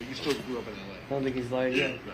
You still grew up in LA. I don't think he's lied yet. No.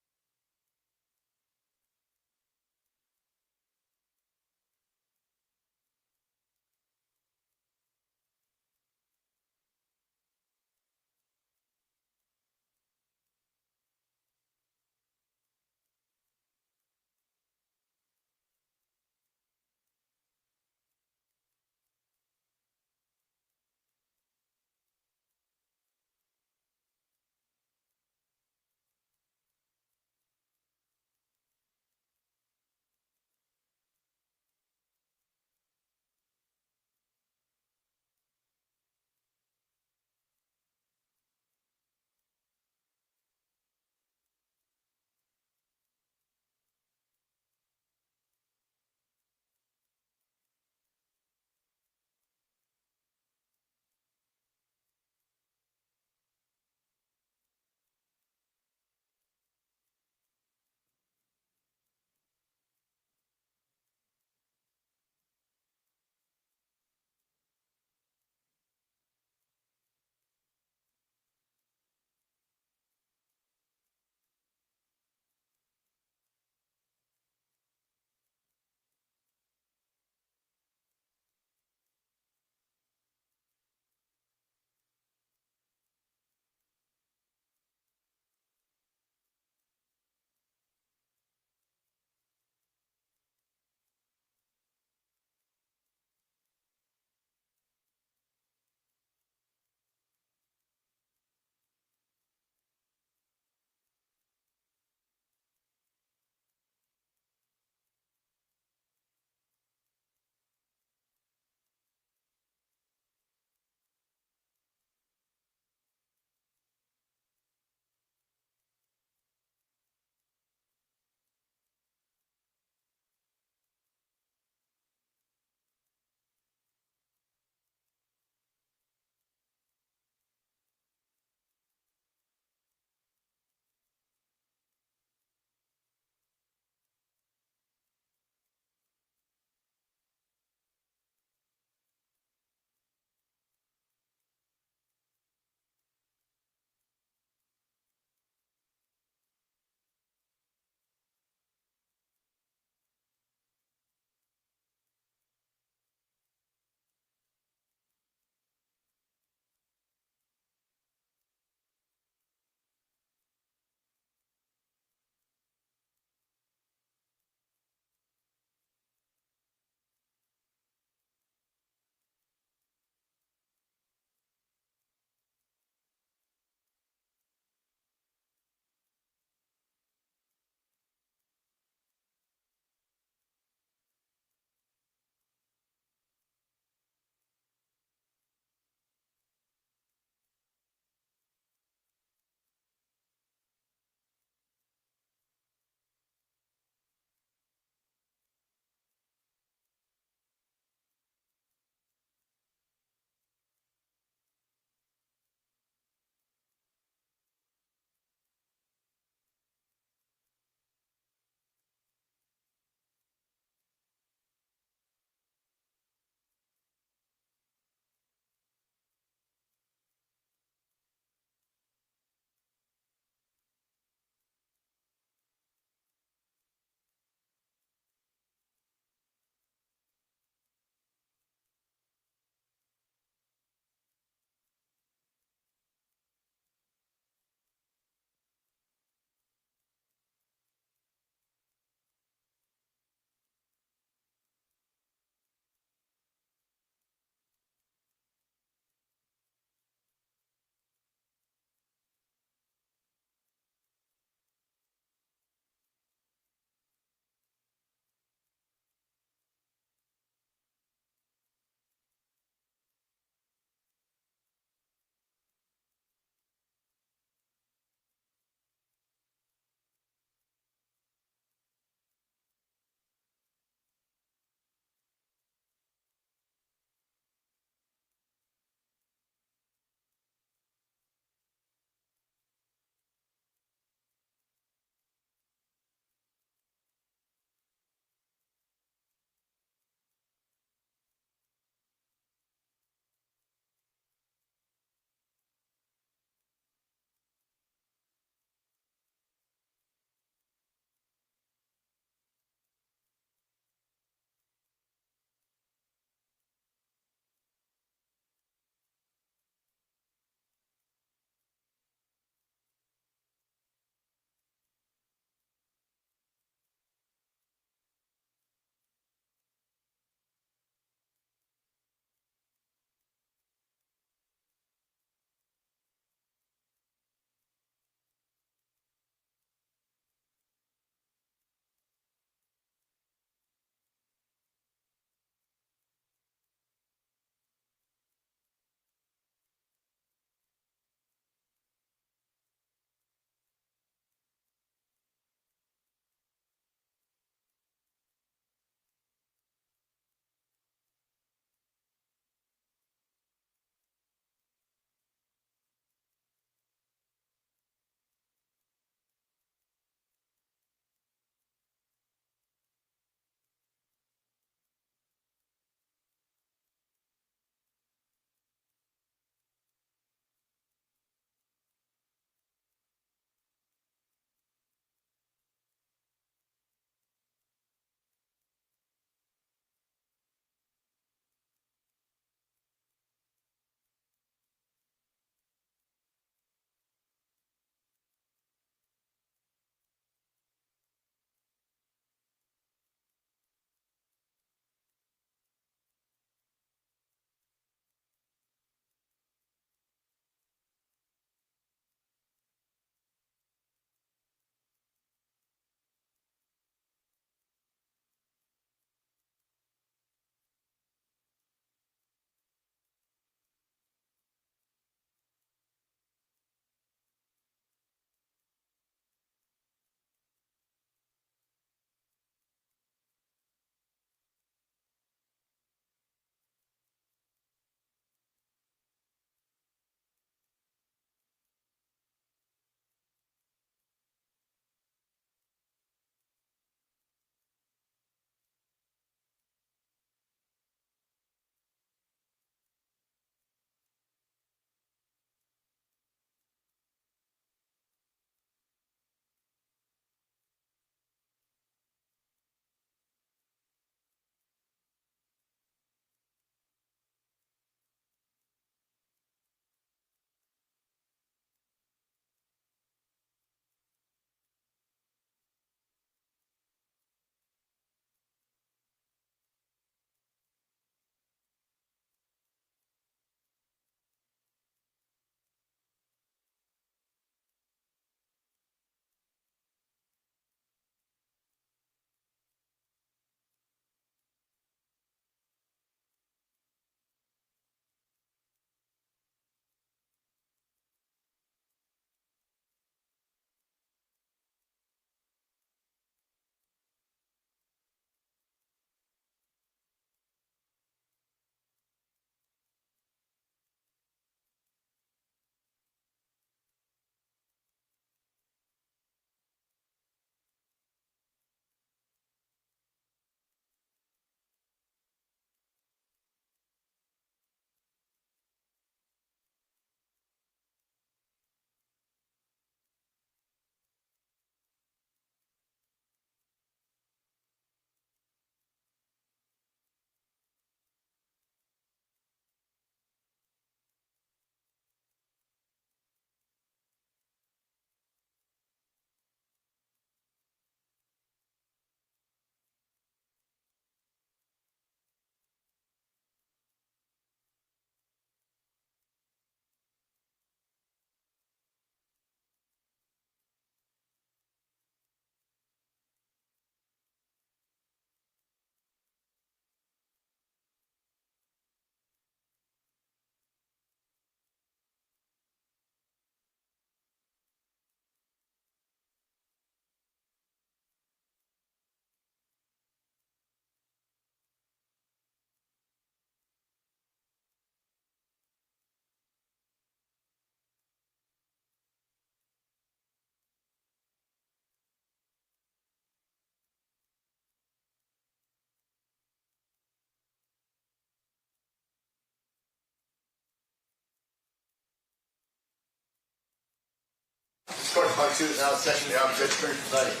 Court Part 2 is now in session. The Honorable Judge Attorney presiding.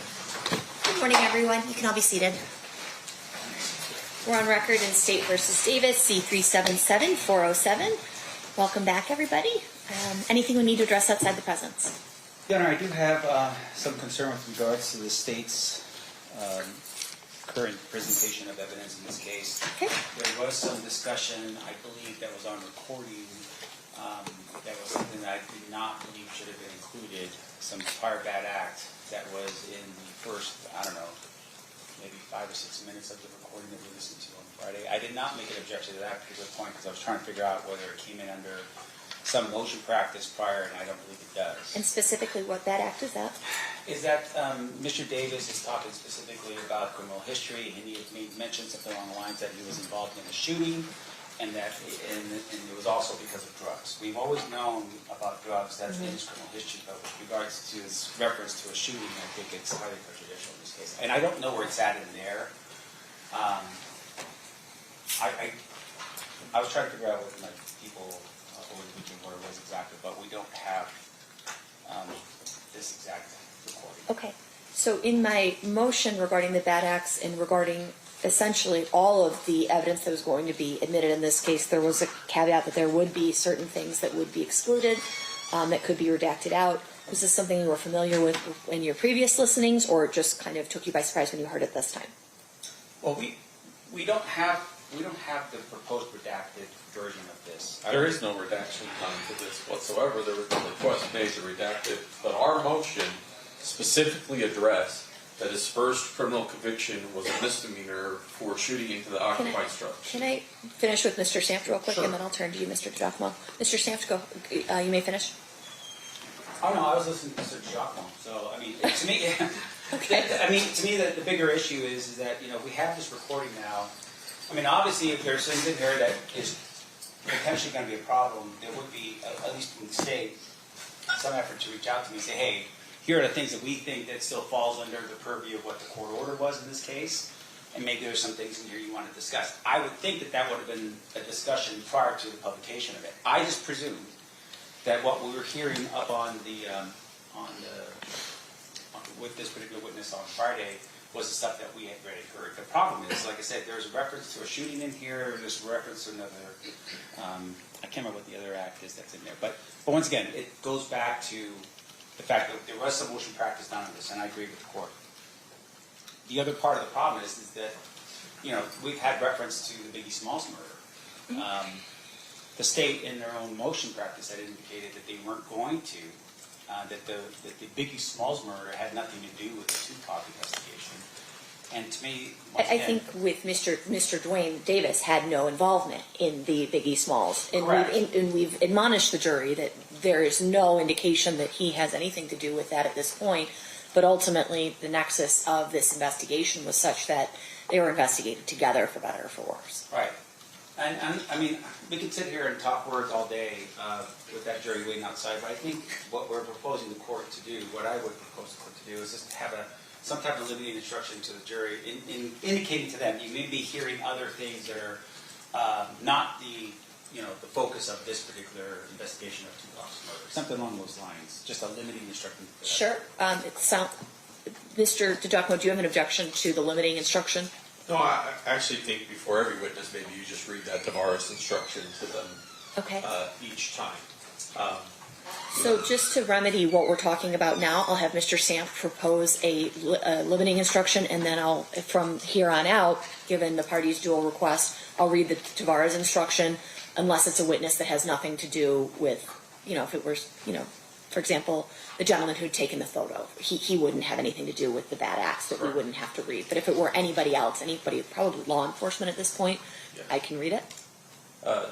Good morning, everyone. You can all be seated. We're on record in State v. Davis, C-377-407. Welcome back, everybody. Anything we need to address outside the presence? Your Honor, I do have some concern with regards to the state's current presentation of evidence in this case. Okay. There was some discussion, I believe, that was on recording. That was something that I did not believe should have been included. Some prior bad act that was in the first, I don't know, maybe 5 or 6 minutes of the recording that we listened to on Friday. I did not make an objection to that particular point because I was trying to figure out whether it came in under some motion practice prior, and I don't believe it does. And specifically, what bad act is that? Is that Mr. Davis is talking specifically about criminal history, and he mentioned something along the lines that he was involved in a shooting, and that and it was also because of drugs. We've always known about drugs, that's in his criminal history, but with regards to his reference to a shooting, I think it's highly prejudicial in this case. And I don't know where it's at in there. I was trying to figure out with my people over the weekend where it was exactly, but we don't have this exact recording. Okay. So in my motion regarding the bad acts and regarding essentially all of the evidence that was going to be admitted in this case, there was a caveat that there would be certain things that would be excluded, that could be redacted out. Was this something you were familiar with in your previous listenings, or it just kind of took you by surprise when you heard it this time? Well, we don't have the proposed redacted version of this. There is no redaction time to this whatsoever. There was no request made to redact it, but our motion specifically addressed that his first criminal conviction was a misdemeanor for shooting into the occupied structure. Can I finish with Mr. Samft real quick, Sure. and then I'll turn to you, Mr. Giacomo. Mr. Samft, go. You may finish. Oh no, I was listening to Mr. Giacomo. So I mean, to me, Okay. to me, the bigger issue is that we have this recording now. I mean, obviously, if there's things in here that is potentially going to be a problem, there would be, at least from the state, some effort to reach out to me and say, hey, here are the things that we think that still falls under the purview of what the court order was in this case, and maybe there's some things in here you want to discuss. I would think that that would have been a discussion prior to the publication of it. I just presumed that what we were hearing up with this particular witness on Friday was the stuff that we had already heard. The problem is, like I said, there's a reference to a shooting in here, there's a reference to another, I can't remember what the other act is that's in there. But once again, it goes back to the fact that there was some motion practice done on this, and I agree with the court. The other part of the problem is that, we've had reference to the Biggie Smalls murder. The state, in their own motion practice, had indicated that they weren't going to, that the Biggie Smalls murder had nothing to do with the Tupac investigation. And to me, I think with Mr. Duane Davis had no involvement in the Biggie Smalls. And we've admonished the jury that there is no indication that he has anything to do with that at this point. But ultimately, the nexus of this investigation was such that they were investigated together, for better or for worse. Right. And I mean, we could sit here and talk words all day with that jury waiting outside, but I think what we're proposing the court to do, what I would propose the court to do, is just have some type of limiting instruction to the jury, in indicating to them you may be hearing other things that are not the focus of this particular investigation of Tupac's murder. Something along those lines. Just a limiting instruction. Sure. Mr. Giacomo, do you have an objection to the limiting instruction? No, I actually think before every witness, maybe you just read that Tavares instruction to them each time. So just to remedy what we're talking about now, I'll have Mr. Samp propose a limiting instruction, and then from here on out, given the party's dual request, I'll read the Tavares instruction, unless it's a witness that has nothing to do with, if it were, for example, the gentleman who'd taken the photo, he wouldn't have anything to do with the bad acts that we wouldn't have to read. But if it were anybody else, probably law enforcement at this point, I can read it?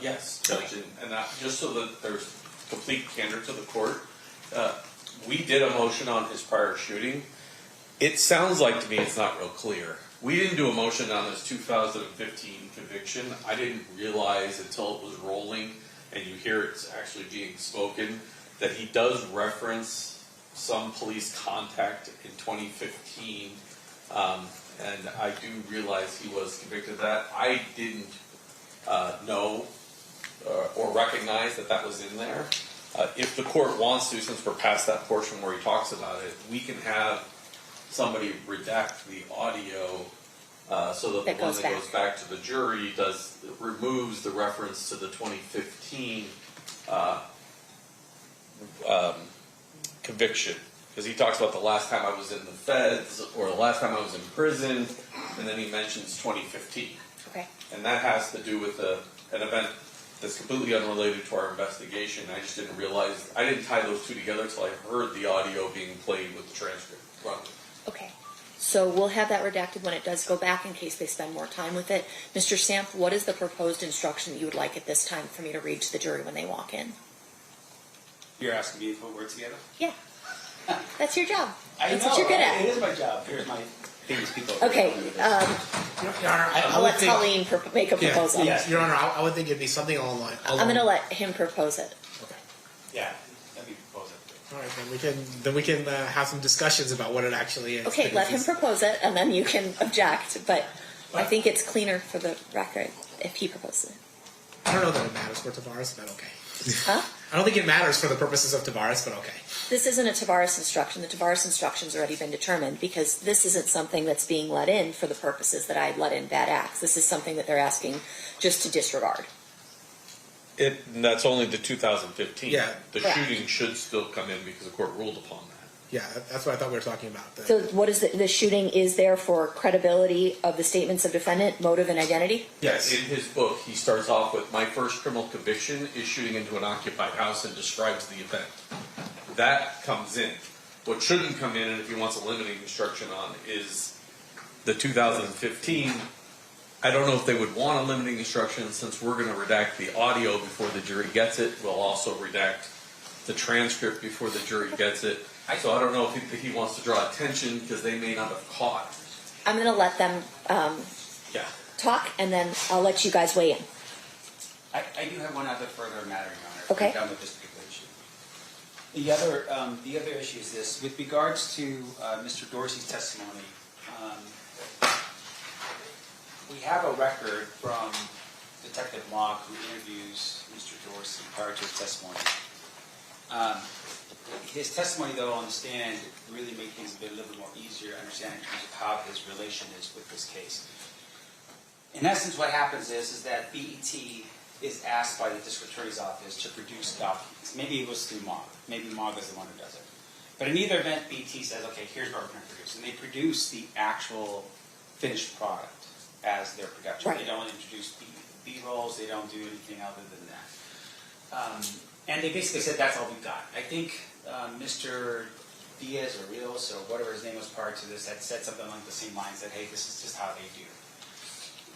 Yes, Judge, and just so that there's complete candor to the court, we did a motion on his prior shooting. It sounds like to me it's not real clear. We didn't do a motion on his 2015 conviction. I didn't realize until it was rolling and you hear it's actually being spoken that he does reference some police contact in 2015, and I do realize he was convicted of that. I didn't know or recognize that was in there. If the court wants to, since we're past that portion where he talks about it, we can have somebody redact the audio so that That the one goes that back. goes back to the jury removes the reference to the 2015 conviction. Because he talks about the last time I was in the feds or the last time I was in prison, and then he mentions 2015. Okay. And that has to do with an event that's completely unrelated to our investigation. I just didn't realize, I didn't tie those two together until I heard the audio being played with the transcript. Okay. So we'll have that redacted when it does go back in case they spend more time with it. Mr. Samp, what is the proposed instruction that you would like at this time for me to read to the jury when they walk in? You're asking me to put words together? Yeah. That's your job. I That's know, what you're good right? It at. is my job. Here's my famous people. Okay. Your Honor, I I'll would let think, Colleen make a proposal. Yes. Your Honor, I would think it'd be something along the line. I'm going to let him propose it. Okay. Yeah. Let me propose it. All right, then we can have some discussions about what it actually is. Okay, because let him it's- propose it, and then you can object. But I think it's cleaner for the record if he proposes it. I don't know that it matters for Tavares, but okay. Huh? I don't think it matters for the purposes of Tavares, but okay. This isn't a Tavares instruction. The Tavares instruction's already been determined because this isn't something that's being let in for the purposes that I let in bad acts. This is something that they're asking just to disregard. That's only the 2015. Yeah. The Correct. shooting should still come in because the court ruled upon that. Yeah, that's what I thought we were talking about. So what is the shooting is there for credibility of the statements of defendant, motive, and identity? Yes. In his book, he starts off with, my first criminal conviction is shooting into an occupied house, and describes the event. That comes in. What shouldn't come in, and if he wants a limiting instruction on, is the 2015. I don't know if they would want a limiting instruction since we're going to redact the audio before the jury gets it. We'll also redact the transcript before the jury gets it. So I don't know if he wants to draw attention because they may not have caught. I'm going to let them Yeah. talk, and then I'll let you guys weigh in. I do have one other further matter, Your Honor. Okay. We're done with this particular issue. The other issue is this. With regards to Mr. Dorsey's testimony, we have a record from Detective Mock, who interviews Mr. Dorsey prior to his testimony. His testimony, though, on the stand really made things a little bit more easier to understand in terms of how his relation is with this case. In essence, what happens is that BET is asked by the district attorney's office to produce documents. Maybe it was through MOG. Maybe MOG is the one who does it. But in either event, BET says, okay, here's what we're going to produce. And they produce the actual finished product as their production. Right. They don't introduce B-rolls. They don't do anything other than that. And they basically said, that's all we've got. I think Mr. Diaz or Rios or whatever his name was prior to this had said something along the same lines that, hey, this is just how they do.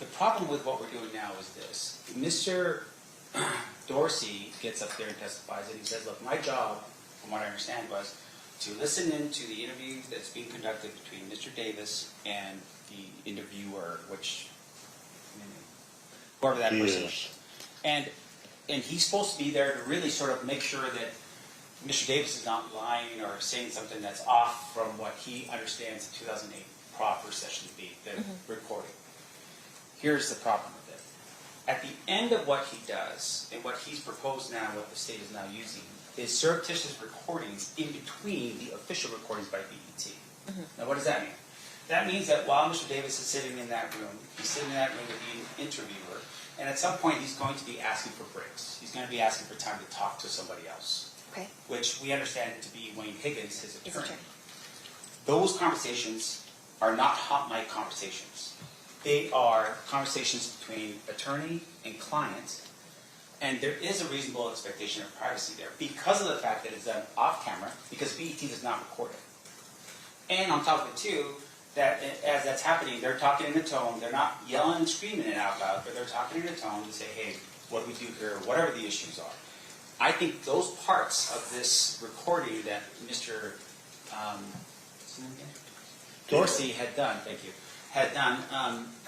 The problem with what we're doing now is this. Mr. Dorsey gets up there and testifies, and he says, look, my job, from what I understand, was to listen in to the interview that's being conducted between Mr. Davis and the interviewer, whoever that person is. And he's supposed to be there to really sort of make sure that Mr. Davis is not lying or saying something that's off from what he understands the 2008 proper session to be, the recording. Here's the problem with it. At the end of what he does, and what he's proposed now, what the state is now using, is surreptitious recordings in between the official recordings by BET. Now, what does that mean? That means that while Mr. Davis is sitting in that room, he's sitting in that room with the interviewer, and at some point he's going to be asking for breaks. He's going to be asking for time to talk to somebody else, Okay. which we understand to be Wayne Higgins, his His attorney. attorney. Those conversations are not hot mic conversations. They are conversations between attorney and client, and there is a reasonable expectation of privacy there because of the fact that it's done off camera, because BET does not record it. And on top of it too, that as that's happening, they're talking in a tone, they're not yelling and screaming it out loud, but they're talking in a tone to say, hey, what do we do here, whatever the issues are. I think those parts of this recording that Mr. What's his name again? Dorsey had done,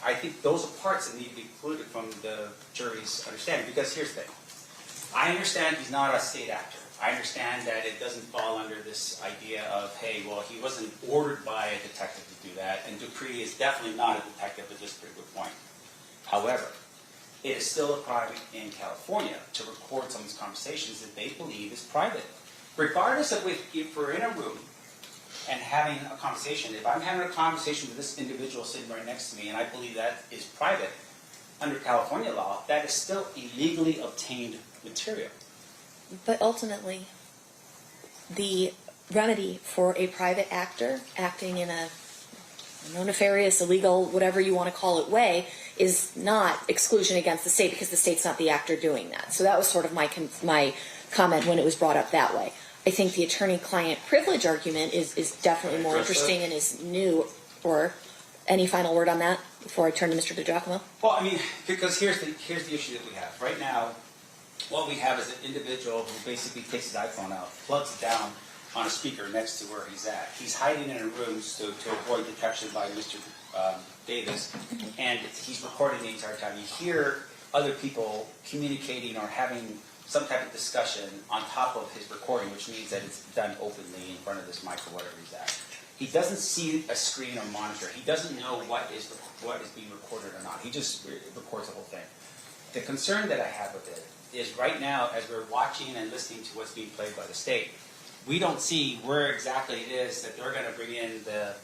I think those are parts that need to be included from the jury's understanding, because here's the thing. I understand he's not a state actor. I understand that it doesn't fall under this idea of, hey, well, he wasn't ordered by a detective to do that, and Dupree is definitely not a detective at this particular point. However, it is still a crime in California to record someone's conversations that they believe is private. Regardless of if we're in a room and having a conversation, if I'm having a conversation with this individual sitting right next to me and I believe that is private, under California law, that is still illegally obtained material. But ultimately, the remedy for a private actor acting in a no nefarious, illegal, whatever you want to call it way, is not exclusion against the state because the state's not the actor doing that. So that was sort of my comment when it was brought up that way. I think the attorney-client privilege argument is definitely more interesting and is new. Or any final word on that before I turn to Mr. DiGiacomo? Well, I mean, because here's the issue that we have. Right now, what we have is an individual who basically takes his iPhone out, plugs it down on a speaker next to where he's at. He's hiding in a room to avoid detection by Mr. Davis, and he's recording the entire time. You hear other people communicating or having some type of discussion on top of his recording, which means that it's done openly in front of this mic or whatever he's at. He doesn't see a screen or monitor. He doesn't know what is being recorded or not. He just records the whole thing. The concern that I have with it is right now, as we're watching and listening to what's being played by the state, we don't see where exactly it is that they're going to bring in the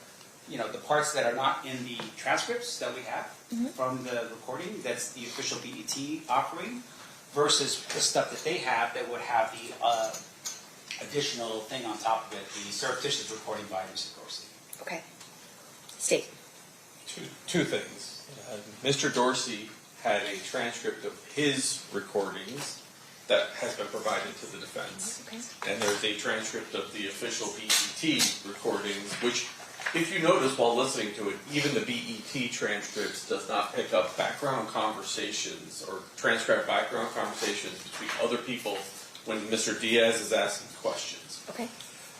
parts that are not in the transcripts that we have from the recording. That's the official BET offering versus the stuff that they have that would have the additional thing on top of it, the surreptitious recording by Mr. Dorsey. Okay. State. Two things. Mr. Dorsey had a transcript of his recordings that has been provided to the defense. Okay. And there's a transcript of the official BET recordings, which, if you notice while listening to it, even the BET transcripts does not pick up background conversations or transcribe background conversations between other people when Mr. Diaz is asking questions. Okay.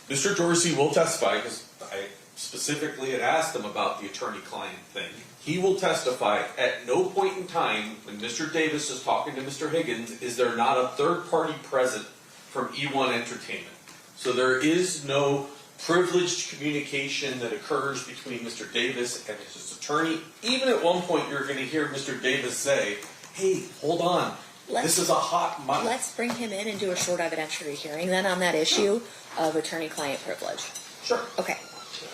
Mr. Dorsey will testify, because I specifically had asked him about the attorney-client thing. He will testify at no point in time when Mr. Davis is talking to Mr. Higgins is there not a third party present from E1 Entertainment. So there is no privileged communication that occurs between Mr. Davis and his attorney. Even at one point you're going to hear Mr. Davis say, hey, hold on, this is a hot mic. Let's bring him in and do a short evidentiary hearing then on that issue of attorney-client privilege. Sure. Okay.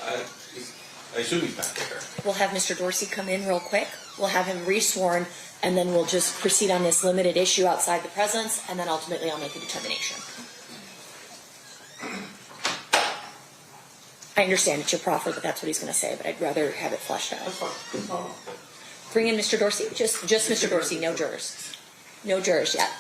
I assume he's back there. We'll have Mr. Dorsey come in real quick. We'll have him resworn, and then we'll just proceed on this limited issue outside the presence, and then ultimately I'll make a determination. I understand it's your proffer that that's what he's going to say, but I'd rather have it fleshed out. That's fine. Bring in Mr. Dorsey. Just Mr. Dorsey, no jurors. No jurors yet.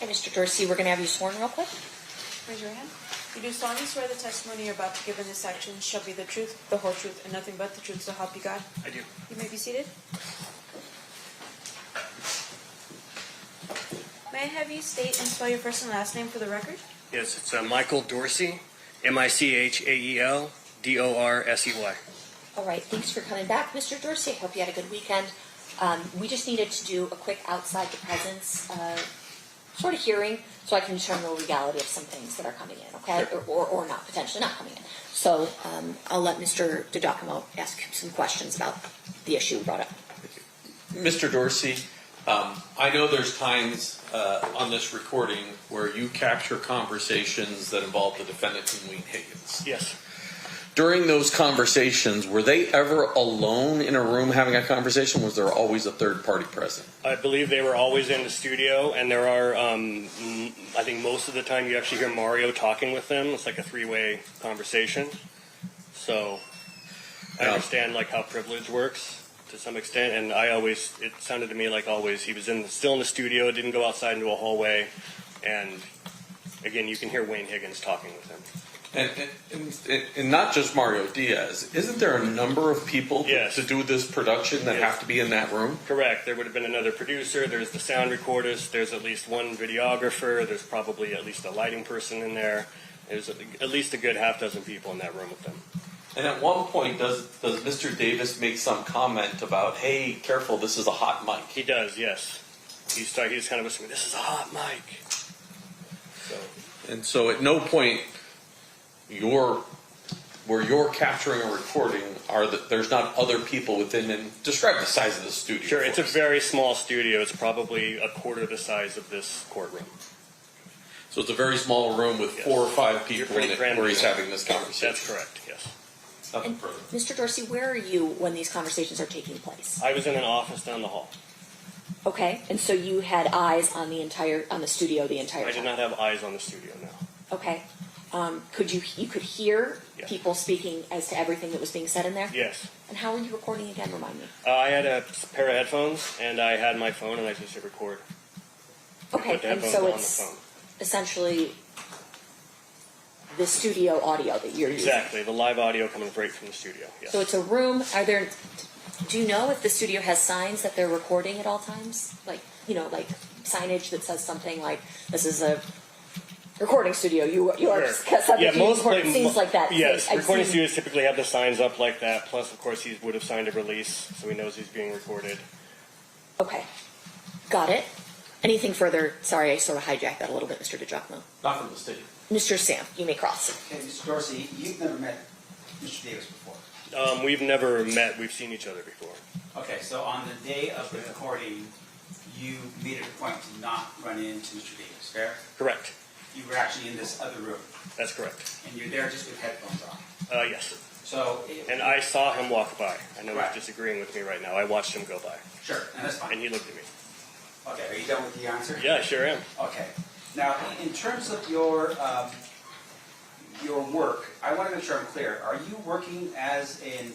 Okay, Mr. Dorsey, we're going to have you sworn real quick. Raise your hand. You do solemnly swear the testimony you're about to give in this action shall be the truth, the whole truth, and nothing but the truth, so help you God? I do. You may be seated. May I have you state and spell your first and last name for the record? Yes, it's Michael Dorsey, Michael Dorsey. All right, thanks for coming back, Mr. Dorsey. I hope you had a good weekend. We just needed to do a quick outside the presence sort of hearing so I can determine the legality of some things that are coming in, okay? Or not, potentially not coming in. So I'll let Mr. DiGiacomo ask some questions about the issue brought up. Mr. Dorsey, I know there's times on this recording where you capture conversations that involve the defendant and Duane Higgins. Yes. During those conversations, were they ever alone in a room having a conversation? Was there always a third party present? I believe they were always in the studio, and there are, I think most of the time you actually hear Mario talking with them. It's like a three-way conversation. So I understand like how privilege works to some extent, and it sounded to me like always he was still in the studio, didn't go outside into a hallway, and again, you can hear Wayne Higgins talking with him. And not just Mario Diaz. Isn't there a number of people Yes. to do this production that have to be in that room? Correct. There would have been another producer. There's the sound recorders. There's at least one videographer. There's probably at least a lighting person in there. There's at least a good half dozen people in that room with them. And at one point, does Mr. Davis make some comment about, "Hey, careful, this is a hot mic"? He does, yes. He's kind of whispering, "This is a hot mic." And so, at no point, where you're capturing or recording, there's not other people within. And describe the size of the studio. Sure, it's a very small studio. It's probably a quarter the size of this courtroom. So it's a very small room with 4 or 5 people in it where he's having this conversation. That's correct, yes. Nothing And further. Mr. Dorsey, where are you when these conversations are taking place? I was in an office down the hall. Okay, and so you had eyes on the studio the entire I time? did not have eyes on the studio, no. Okay. You could hear Yes. people speaking as to everything that was being said in there? Yes. And how were you recording again, remind me? I had a pair of headphones, and I had my phone, and I just hit record. Okay, Put the and headphones so on the it's phone. essentially the studio audio that you're using? Exactly, the live audio coming right from the studio, yes. So it's a room, do you know if the studio has signs that they're recording at all times? Like signage that says something like, this is a recording studio, you are subject to record, things like that. Yes, I've recording seen- studios typically have the signs up like that, plus of course he would have signed a release, so he knows he's being recorded. Okay, got it. Anything further? Sorry, I sort of hijacked that a little bit, Mr. DiGiacomo. Not from the state. Mr. Sam, you may cross. Okay, Mr. Dorsey, you've never met Mr. Davis before. We've never met, we've seen each other before. Okay, so on the day of the recording, you made it a point to not run into Mr. Davis, fair? Correct, You were actually in this other room, that's correct. and you're there just with headphones on. Yes, So, and I saw him walk by. I know Right. he's disagreeing with me right now. I watched him go by, sure, and that's and fine. he looked at me. Okay, are you done with the answer? Yeah, I sure am. Okay. Now, in terms of your work, I want to make sure I'm clear. Are you working as an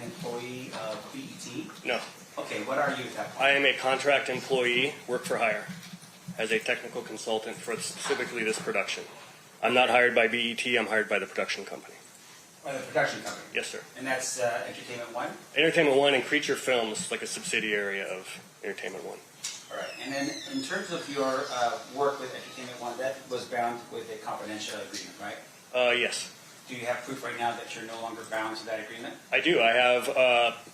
employee of BET? No, Okay, what are you at that point? I am a contract employee, work for hire, as a technical consultant for specifically this production. I'm not hired by BET, I'm hired by the production company. By the production company? Yes, sir. And that's Entertainment One? Entertainment One and Creature Films, like a subsidiary of Entertainment One. All right. And then in terms of your work with Entertainment One, that was bound with a confidential agreement, right? Yes, Do you have proof right now that you're no longer bound to that agreement? I do. I have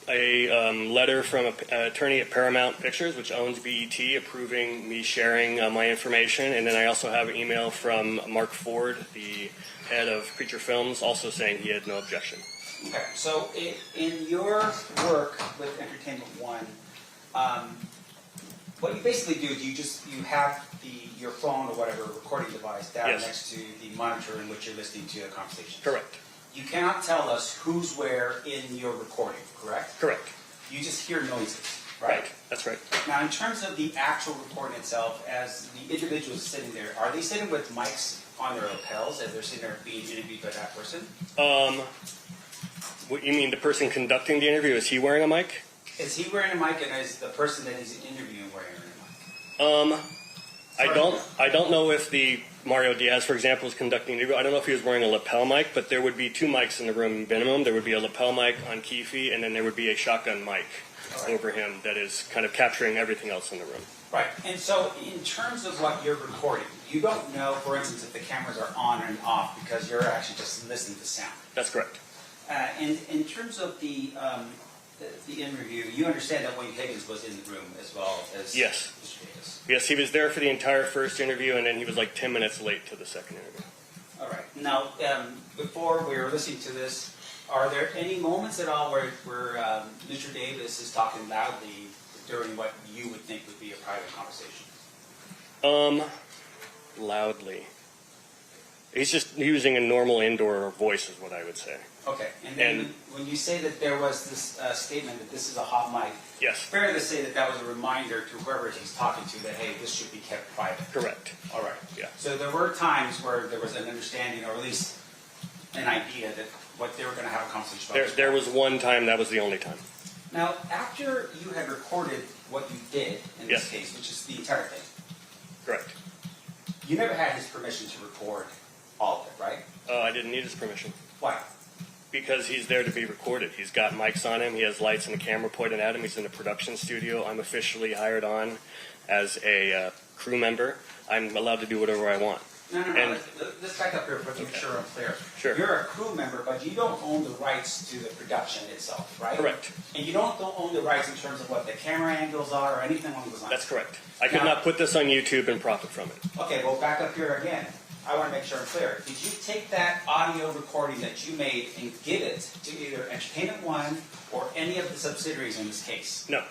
a letter from an attorney at Paramount Pictures, which owns BET, approving me sharing my information. And then I also have an email from Mark Ford, the head of Creature Films, also saying he had no objection. Okay. So in your work with Entertainment One, what you basically do is you have your phone or whatever recording device down Yes. next to the monitor in which you're listening to a conversation. Correct. You cannot tell us who's where in your recording, correct? Correct. You just hear noises, right? That's right. Now, in terms of the actual recording itself, as the individuals sitting there, are they sitting with mics on their lapels as they're sitting there being interviewed by that person? What you mean, the person conducting the interview, is he wearing a mic? Is he wearing a mic, and is the person that he's interviewing wearing a mic? I don't know if the Mario Diaz, for example, is conducting the interview. I don't know if he was wearing a lapel mic, but there would be 2 mics in the room minimum. There would be a lapel mic on Keffe, and then there would be a shotgun mic over him that is kind of capturing everything else in the room. Right. And so, in terms of what you're recording, you don't know, for instance, if the cameras are on and off because you're actually just listening to sound. That's correct. And in terms of the interview, you understand that Wayne Higgins was in the room as well as Yes. Mr. Davis. Yes, he was there for the entire first interview, and then he was like 10 minutes late to the second interview. All right. Now, before we were listening to this, are there any moments at all where Mr. Davis is talking loudly during what you would think would be a private conversation? Loudly. He's just using a normal indoor voice is what I would say. Okay. And then And- when you say that there was this statement that this is a hot mic, Yes, fair to say that was a reminder to whoever he's talking to that, hey, this should be kept private. correct. All right. Yeah. So there were times where there was an understanding, or at least an idea that what they were going to have a conversation about. There was one time, that was the only time. Now, after you had recorded what you did in this Yes. case, which is the entire thing, Correct. you never had his permission to record all of it, right? I didn't need his permission. Why? Because he's there to be recorded. He's got mics on him. He has lights and a camera pointed at him. He's in a production studio. I'm officially hired on as a crew member. I'm allowed to do whatever I want. No. And- Let's back up here for make sure I'm clear. Sure. You're a crew member, but you don't own the rights to the production itself, right? Correct. And you don't own the rights in terms of what the camera angles are or anything along those lines. That's correct. I could Now- not put this on YouTube and profit from it. Okay, well, back up here again. I want to make sure I'm clear. Did you take that audio recording that you made and give it to either Entertainment One or any of the subsidiaries in this case? No,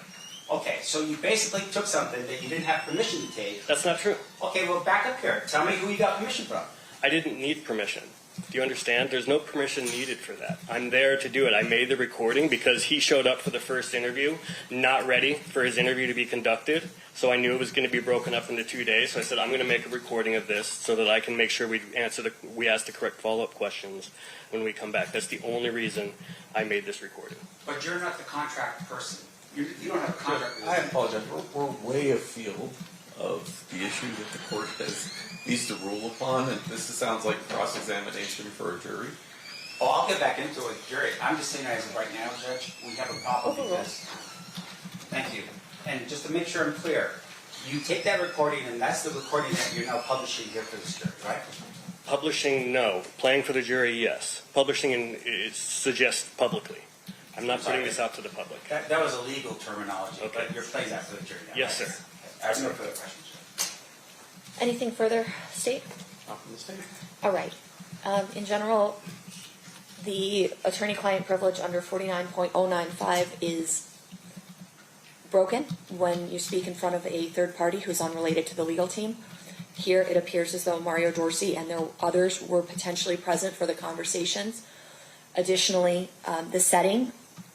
Okay, so you basically took something that you didn't have permission to take. that's not true. Okay, well, back up here. Tell me who you got permission from. I didn't need permission. Do you understand? There's no permission needed for that. I'm there to do it. I made the recording because he showed up for the first interview, not ready for his interview to be conducted. So I knew it was going to be broken up into 2 days. So I said, I'm going to make a recording of this so that I can make sure we ask the correct follow-up questions when we come back. That's the only reason I made this recording. But you're not the contract person. You don't have a contract with I us. apologize. We're way afield of the issue that the court needs to rule upon, and this sounds like cross-examination for a jury. Oh, I'll get back into it, Jerry. I'm just saying as of right now, Judge, we have a problem because, thank you. And just to make sure I'm clear, you take that recording and that's the recording that you're now publishing here for this jury, right? Publishing, no. Playing for the jury, yes. Publishing it suggests publicly. I'm not putting this out to the public. That was a legal terminology, Okay. but you're playing that for the jury now. Yes, right? sir. I have no further questions. Anything further, State? Not from the state. All right. In general, the attorney-client privilege under 49.095 is broken when you speak in front of a third party who's unrelated to the legal team. Here, it appears as though Mario Dorsey and others were potentially present for the conversations. Additionally, the setting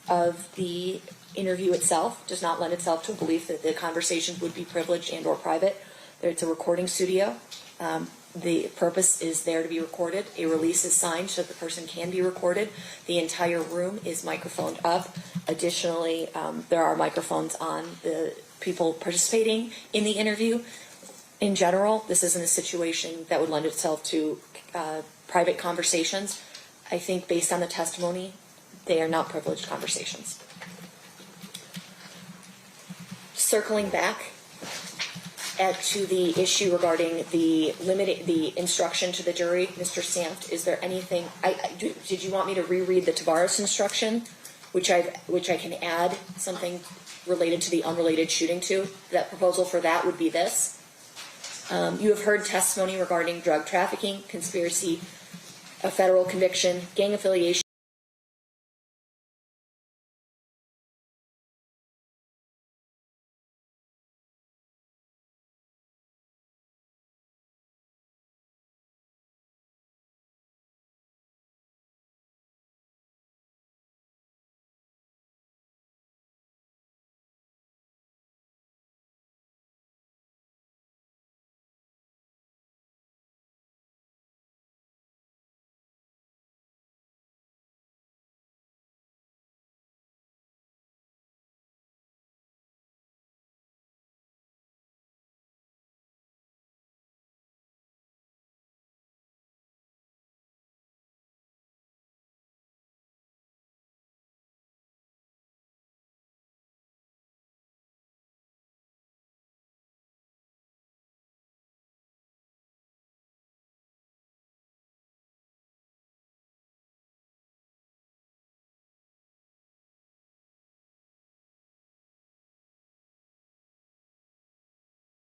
of the interview itself does not lend itself to a belief that the conversations would be privileged and or private. It's a recording studio. The purpose is there to be recorded. A release is signed so that the person can be recorded. The entire room is microphoned up. Additionally, there are microphones on the people participating in the interview. In general, this isn't a situation that would lend itself to private conversations. I think based on the testimony, they are not privileged conversations. Circling back to the issue regarding the instruction to the jury, Mr. Sanft, is there anything? Did you want me to reread the Tavares instruction, which I can add something related to the unrelated shooting to? That proposal for that would be this. You have heard testimony regarding drug trafficking, conspiracy, a federal conviction, gang affiliation.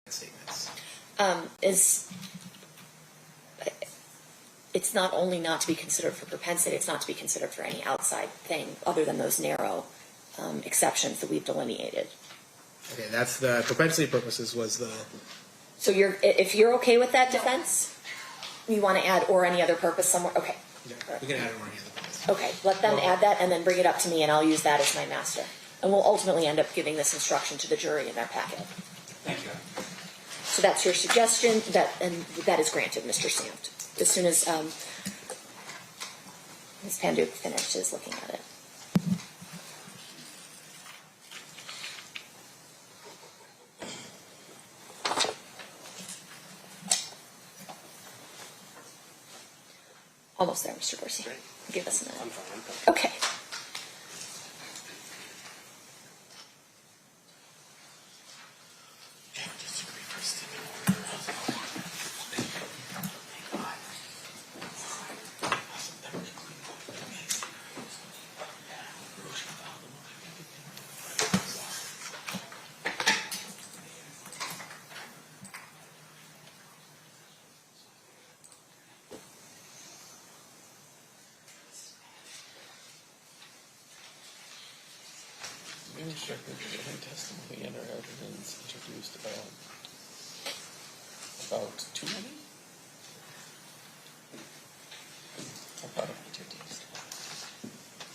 Statements. It's not only not to be considered for propensity, it's not to be considered for any outside thing other than those narrow exceptions that we've delineated. Okay, that's the propensity purposes was the. So if you're okay with that defense, you want to add or any other purpose somewhere, okay. Yeah, we can add it more here. Okay, let them add that and then bring it up to me and I'll use that as my master. And we'll ultimately end up giving this instruction to the jury in their packet. Thank you. So that's your suggestion, and that is granted, Mr. Sanft. As soon as Ms. Panduk finishes looking at it. Almost there, Mr. Dorsey. Great. Give us a minute. I'm fine. Okay. Testimony and our evidence introduced about too many? About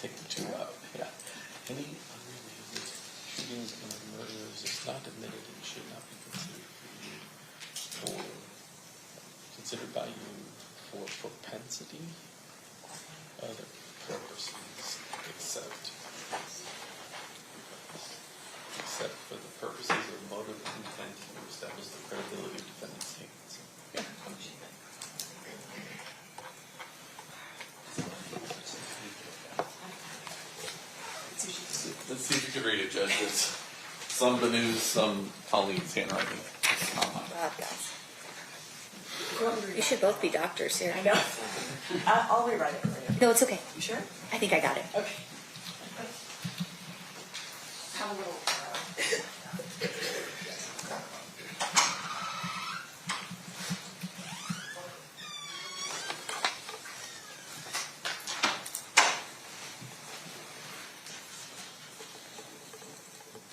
take the two out, yeah. Any unrelated shootings and murders is not admitted and should not be considered by you for propensity, other purposes, except for the purposes of motive and intent to establish the credibility of defendant's statements. Yeah. Let's see if you can read it, Judge. It's some Banu's, some Colleen's handwriting. God, guys. You should both be doctors here. I know. I'll rewrite it for you. No, it's okay. You sure? I think I got it. Okay. Have a little.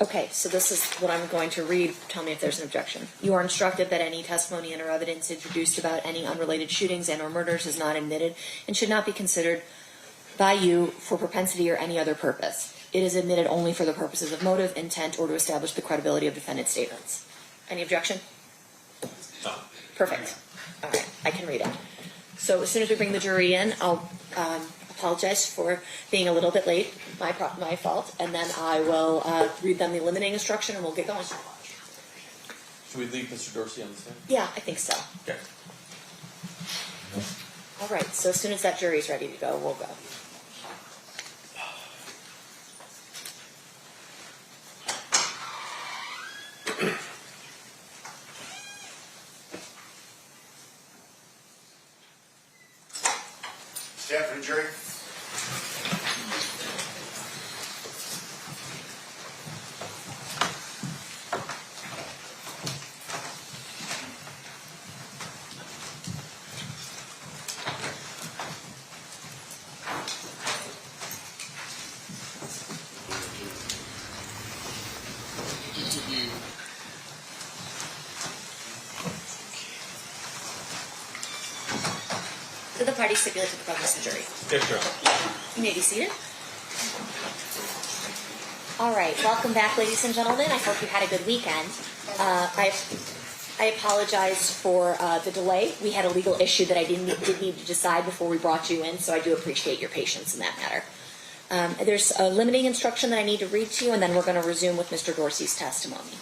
Okay, so this is what I'm going to read. Tell me if there's an objection. You are instructed that any testimony and or evidence introduced about any unrelated shootings and or murders is not admitted and should not be considered by you for propensity or any other purpose. It is admitted only for the purposes of motive, intent, or to establish the credibility of defendant's statements. Any objection? No. Perfect. All right, I can read it. So as soon as we bring the jury in, I'll apologize for being a little bit late, my fault, and then I will read them the limiting instruction and we'll get going. Should we leave Mr. Dorsey on the stand? Yeah, I think so. Okay. All right, so as soon as that jury's ready to go, we'll go. Stand for the jury. Did the party stipulate to the presence of the jury? Yes, Your Honor. You may be seated. All right, welcome back, ladies and gentlemen. I hope you had a good weekend. I apologize for the delay. We had a legal issue that I did need to decide before we brought you in, so I do appreciate your patience in that matter. There's a limiting instruction that I need to read to you, and then we're going to resume with Mr. Dorsey's testimony.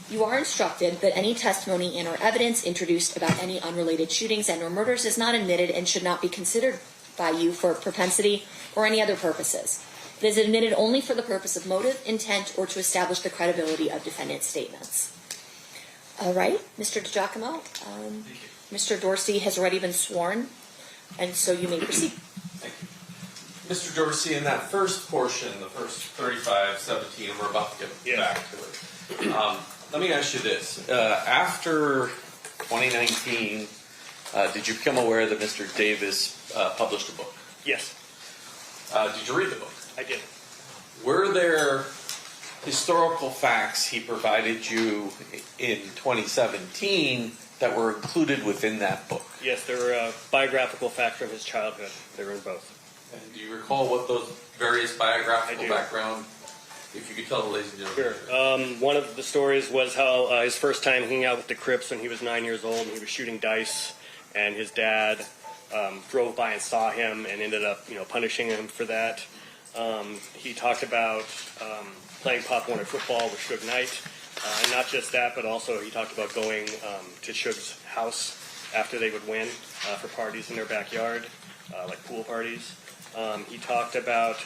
You are instructed that any testimony and or evidence introduced about any unrelated shootings and or murders is not admitted and should not be considered by you for propensity or any other purposes. It is admitted only for the purpose of motive, intent, or to establish the credibility of defendant's statements. All right, Mr. DiGiacomo, Mr. Dorsey has already been sworn, and so you may proceed. Thank you. Mr. Dorsey, in that first portion, the first 35-17, we're about to get back to it. Let me ask you this. After 2019, did you become aware that Mr. Davis published a book? Yes, Did you read the book? I did. Were there historical facts he provided you in 2017 that were included within that book? Yes, there were biographical facts from his childhood. They were in both. And do you recall what those various biographical I do. background, if you could tell the ladies and gentlemen? Sure. One of the stories was how his first time hanging out with the Crips when he was 9 years old, and he was shooting dice, and his dad drove by and saw him and ended up, punishing him for that. He talked about playing Pop Warner football with Suge Knight, and not just that, but also he talked about going to Suge's house after they would win for parties in their backyard. like pool parties. He talked about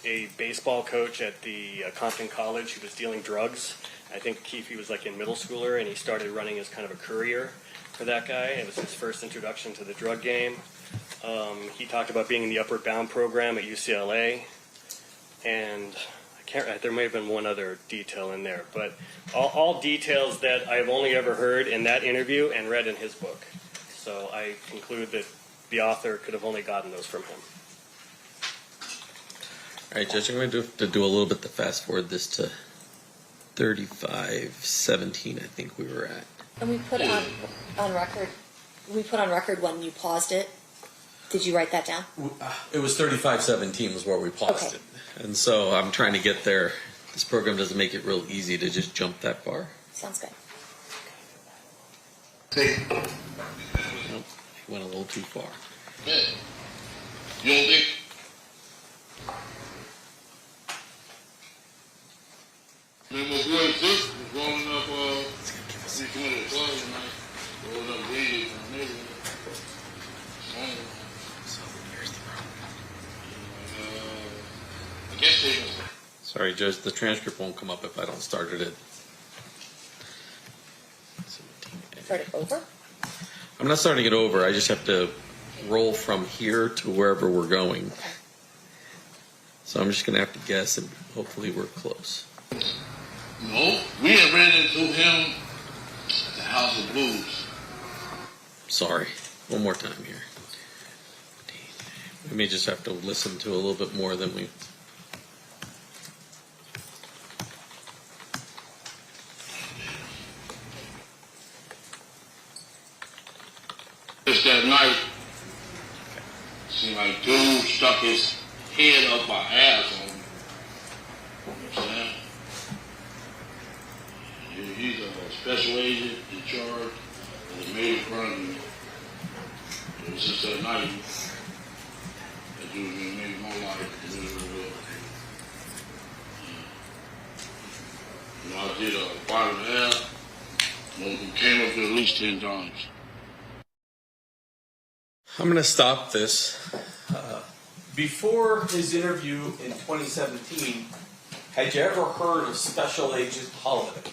a baseball coach at the Compton College who was dealing drugs. I think Keffe was like in middle schooler, and he started running as kind of a courier for that guy. It was his first introduction to the drug game. He talked about being in the Upward Bound program at UCLA, and there may have been one other detail in there, but all details that I've only ever heard in that interview and read in his book. So I conclude that the author could have only gotten those from him. All right, Judge, I'm going to do a little bit to fast forward this to 35:17. I think we were at. And we put on record. We put on record when you paused it. Did you write that down? It was 35:17 was where we paused Okay. it, and so I'm trying to get there. This program doesn't make it real easy to just jump that far. Sounds good. Nope, he went a little too far. Man, you don't think? Man, my boy Dick was rolling up, he committed a club tonight, rolling up weed in the neighborhood. I guess they was. Sorry, Judge, the transcript won't come up if I don't start it at. Start it over? I'm not starting it over. I just have to roll from here to wherever we're going. So I'm just going to have to guess, and hopefully we're close. No, we had ran into him at the House of Blues. Sorry. One more time here. We may just have to listen to a little bit more than we. Just that night, seemed like dude stuck his head up my ass on me. You know what I'm saying? He's a special agent in charge of the major crime. It was just that night that dude made my life miserable. You know, I did a 5.5. He came up here at least 10 times. I'm going to stop this. Before his interview in 2017, had you ever heard of Special Agent Holiday?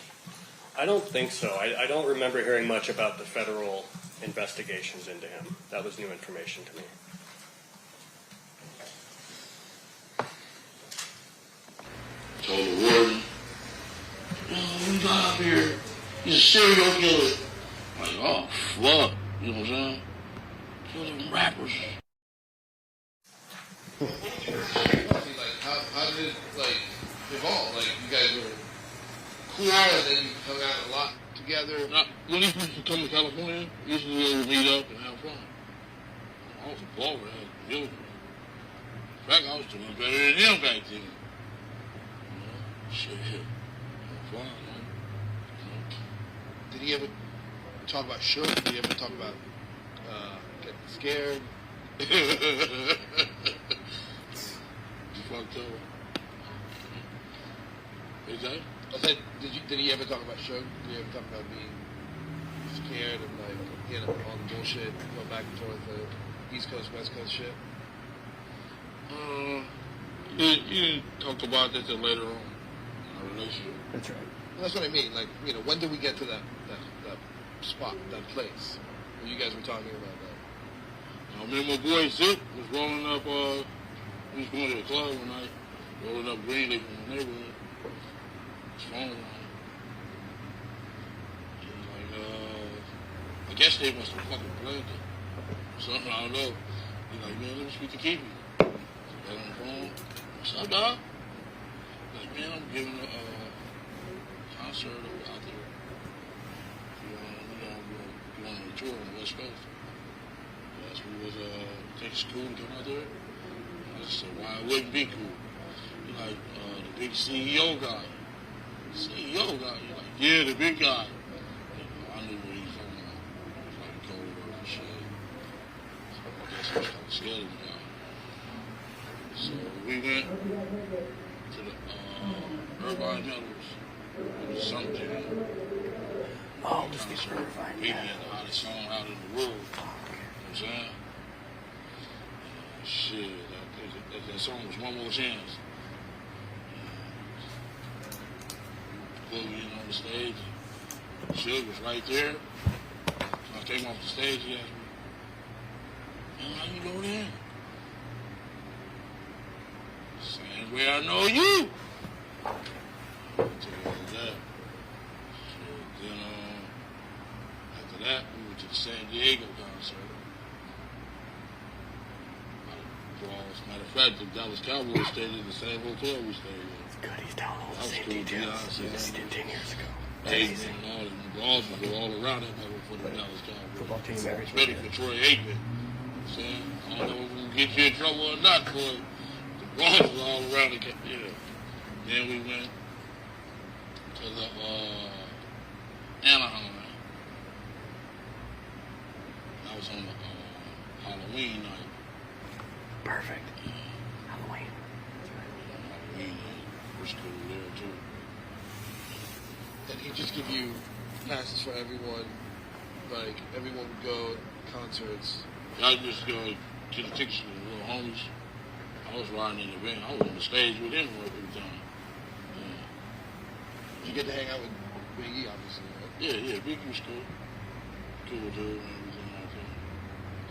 I don't think so. I don't remember hearing much about the federal investigations into him. That was new information to me. Told the warden, we got up here, he's a serial killer. I'm like, oh, fuck. You know what I'm saying? Kill them rappers. Like, how did it, like, evolve? Like, you guys were cool, and then you hung out a lot together? When he used to come to California, we used to meet up and have fun. I was a baller, I had killed him. In fact, I was doing better than him back then. Shit, fun, man. Did he ever talk about Shook? Did he ever talk about getting scared? You fucked up. Is that? I said, did he ever talk about Shook? Did he ever talk about being scared and like, you know, all the bullshit, going back and forth, the East Coast, West Coast shit? You talked about that later on in our relationship. That's right. Well, that's what I mean. Like, you know, when did we get to that spot, that place where you guys were talking about that? I remember my boy Zip was rolling up, he was going to the club one night, rolling up green leaf in the neighborhood. His phone was on. He was like, I guess they must have fucking played it. Something, I don't know. He's like, man, let me speak to Keffe. So I got on the phone. What's up, dog? He's like, man, I'm giving a concert out there. You want to tour on the West Coast. Yes, we was think it's cool to come out there. I just said, why it wouldn't be cool? He's like, the big CEO guy. CEO guy? He's like, yeah, the big guy. I knew what he was talking about. He was like cold and shit. I guess I was kind of scared of the guy. So we went to the Irvine Meadows. It was something. Oh, just get certified. Comedian, the hottest song out in the world. You know what I'm saying? Shit, that song was One More Chance. Pulled me in on the stage. Suge was right there. So I came off the stage, he asked me, man, how you know that? Same way I know you. I took it after that. So then, after that, we went to the San Diego concert. Matter of fact, the Dallas Cowboys stayed in the same hotel we stayed in. It's good. He's telling all the That was same cool, details yeah, as he did 10 years ago. Amazing. And all the balls would go all around that level for the Dallas Cowboys. Football team, everything. Ready for Troy Aikman. Saying, I don't know if we can get you in trouble or not, but the balls was all around the Then we went to the Anaheim. That was on the Halloween night. Perfect. Halloween. Halloween night. Was cool there too. And he just give you passes for everyone. Like everyone would go to concerts. I just go to the tickets with the little homies. I was riding in the van. I was on the stage with him every time. You get to hang out with Big E, obviously, right? Yeah, Big was cool. Cool dude and everything like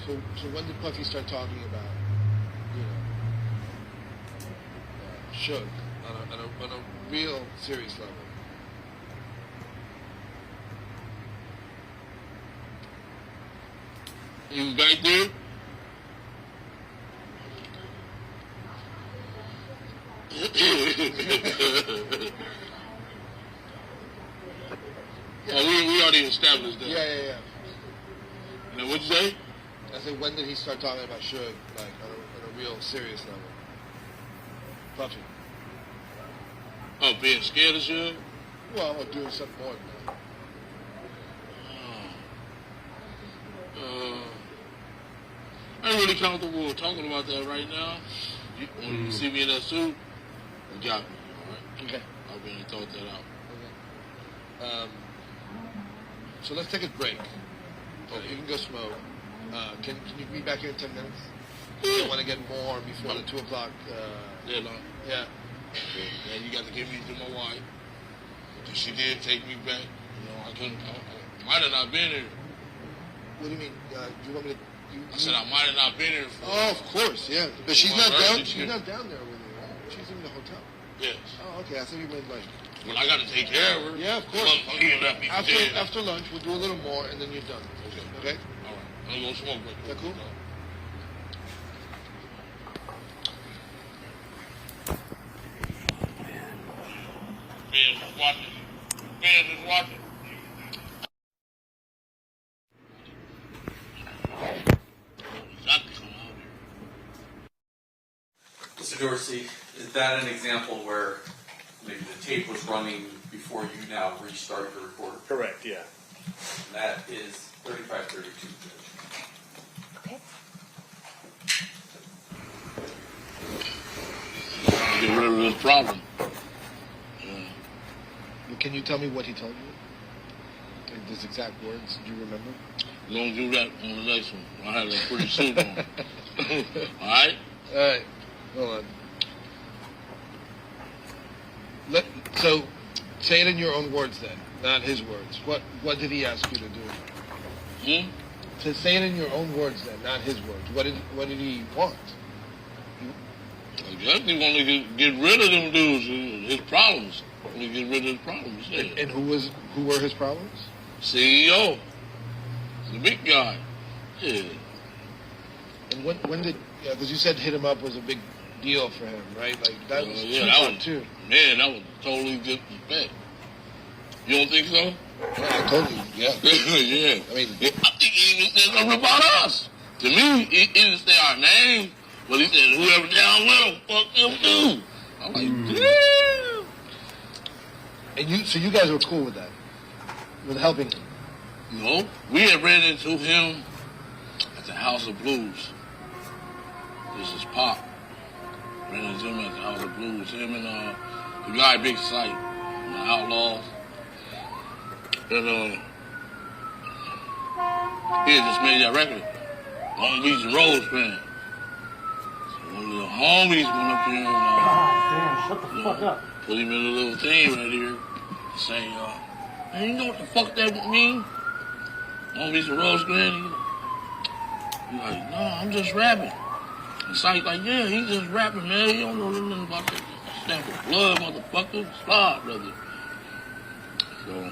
that. So when did Puffy start talking about, Suge on a real serious level? You was back there? We already established that. Yeah. Now, what'd you say? I said, when did he start talking about Suge, like on a real serious level? Puffy. Oh, being scared of shit? Well, or doing something more than that. I ain't really comfortable talking about that right now. When you see me in that suit, you got me, all right? Okay. I really thought that out. Okay. So let's take a break. Okay. You can go smoke. Can you be back here in 10 minutes? I want to get more before the 2 o'clock. Deadline. Yeah. Yeah, you got to give me to my wife. Because she did take me back. I couldn't. I might have not been here. What do you mean? Do you want me to? I said I might have not been here. Of course, yeah. But she's Well, not right, down. she- She's not down there with you, right? She's in the hotel. Yes. Oh, okay. I thought you meant like. Well, I got to take care of her. Yeah, of course. Motherfucker left me for dead. After lunch, we'll do a little more, and then you're done. Okay. All right. I'm going to smoke with Is that cool? Fans is watching. Fans is watching. Mr. Dorsey, is that an example where maybe the tape was running before you now restart the recorder? Correct, yeah. And that is 3532, Judge. Okay. Get rid of this problem. Can you tell me what he told you? Like his exact words? Do you remember? We're going to do that on the next one. I have that pretty suit on. All right? All right. Hold on. So, say it in your own words then, not his words. What did he ask you to do? To say it in your own words then, not his words. What did he want? I guess he wanted to get rid of them dudes, his problems. He get rid of his problems. Yeah. And who were his problems? CEO. The big guy. Yeah. And when did? Yeah, because you said hit him up was a big deal for him, right? Like that was Tupac too. Man, that was totally disrespect. You don't think so? Yeah, I told you. Yeah. Yeah. I mean, I think he even said something about us. To me, he didn't say our name, but he said whoever down with him, fuck them too. I'm like, damn. and so you guys were cool with that, with helping him. No, we had ran into him at the House of Blues. This is Pop. Ran into him at the House of Blues. Him and the guy Big Sight, the Outlaws. And he had just made that record. Long Beach and Rose Band. One of the homies went up there and Shut the fuck up. put him in a little thing right here. Say, man, you know what the fuck that mean? Homies and Rose Granny. He's like, no, I'm just rapping. And Syke's like, yeah, he's just rapping, man. He don't know nothing about that. Stand for blood, motherfucker. Stop, brother. So,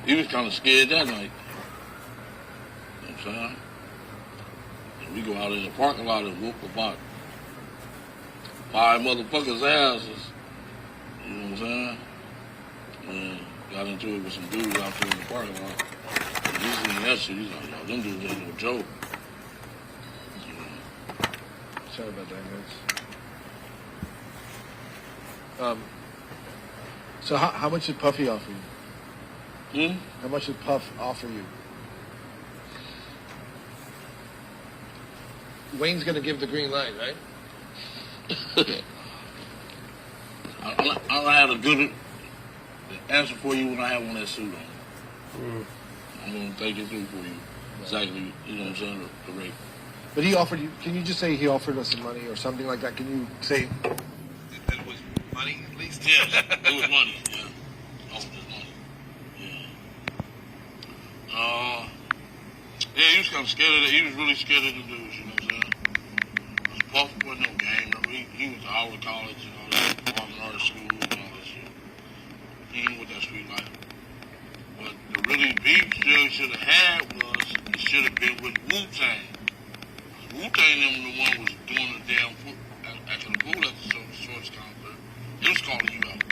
he was kind of scared that night. You know what I'm saying? And we go out in the parking lot and whoop about 5 motherfuckers' asses. You know what I'm saying? And got into it with some dudes out there in the parking lot. And he's seeing that shit. He's like, yo, them dudes ain't no joke. Sorry about that, guys. So how much did Puffy offer you? How much did Puff offer you? Wayne's gonna give the green light, right? I'll have a good answer for you when I have one that suit on. I'm gonna take it through for you. Exactly, you know what I'm saying, the rate. But he offered you. Can you just say he offered us some money or something like that? Can you say that it was money at least? Yes, it was money. Yeah, offered us money. Yeah. Yeah, he was kind of scared of it. He was really scared of the dudes. You know what I'm saying? Puff wasn't no game. He was out of college and all that, performing arts school and all that shit. He ain't with that street life. But the really beef should have had was it should have been with Wu-Tang. Wu-Tang them the one was doing the damn acting the fool at the Shorts concert. They was calling you out.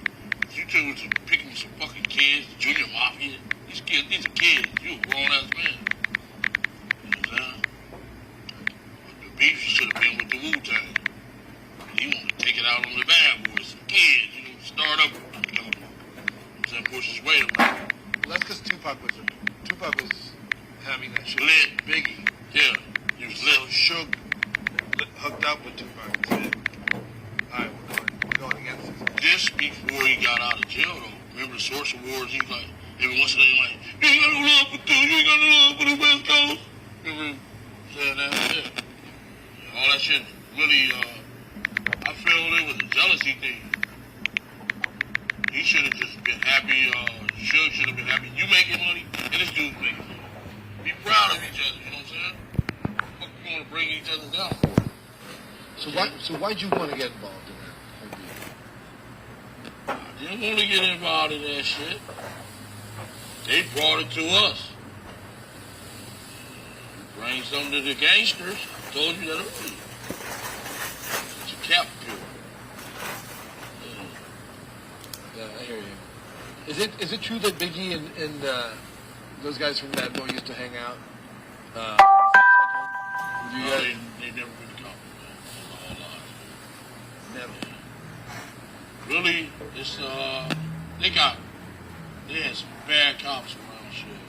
You two was picking some fucking kids, junior mafia. These are kids. You a grown ass man. You know what I'm saying? But the beef should have been with the Wu-Tang. He wanted to take it out on the bad boys, some kids, you know, start up, you know, then push his weight around. Well, that's because Tupac was having that shit. Lit. Biggie. Yeah, he was lit. So Suge hooked up with Tupac and said, all right, we're going against this. This before he got out of jail, though. Remember the Source Awards? He was like, every once in a while, like, you ain't got no love for two, you ain't got no love for the West Coast. Remember saying that? Yeah. All that shit really, I feel it was a jealousy thing. He should have just been happy, Suge should have been happy. You making money, and this dude's making money. Be proud of each other, you know what I'm saying? Fuck, you want to bring each other down for? So why'd you want to get involved in that? I didn't want to get involved in that shit. They brought it to us. Bring something to the gangsters. I told you that earlier. It's a cap pill. Yeah, I hear you. Is it true that Biggie and those guys from Bad Boy used to hang out? They never been caught. All lies. Never. Really, it's they had some bad cops around shit.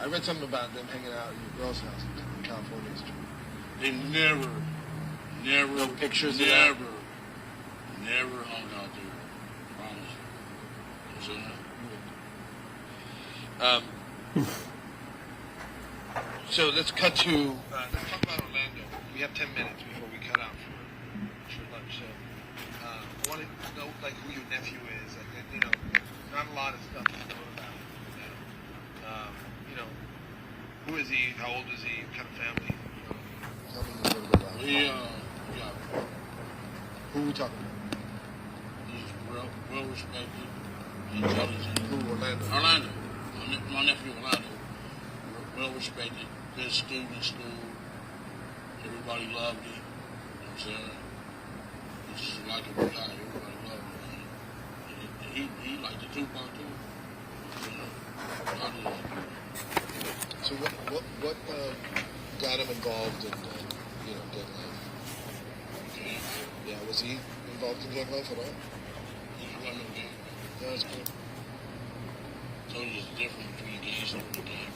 I read something about them hanging out at your girl's house in California. Is true. They never No pictures of that? never hung out there. Promise. You know what I'm saying? So let's cut to let's talk about Orlando. We have 10 minutes before we cut out for lunch. So I want to know like who your nephew is. Like, you know, not a lot of stuff to know about. You know, who is he? How old is he? What kind of family? Tell me a little bit about him. Yeah. Who are we talking about? He's well respected, intelligent. Who, Orlando? Orlando. My nephew Orlando. Well respected, good student in school. Everybody loved him. You know what I'm saying? He's just a likable guy. Everybody loved him. And he liked the Tupac too. You know, I did like him. So what got him involved in gang life? Okay. Yeah, was he involved in gang life at all? He wasn't no gang. Yeah, that's cool. So there's a difference between gangster and gang.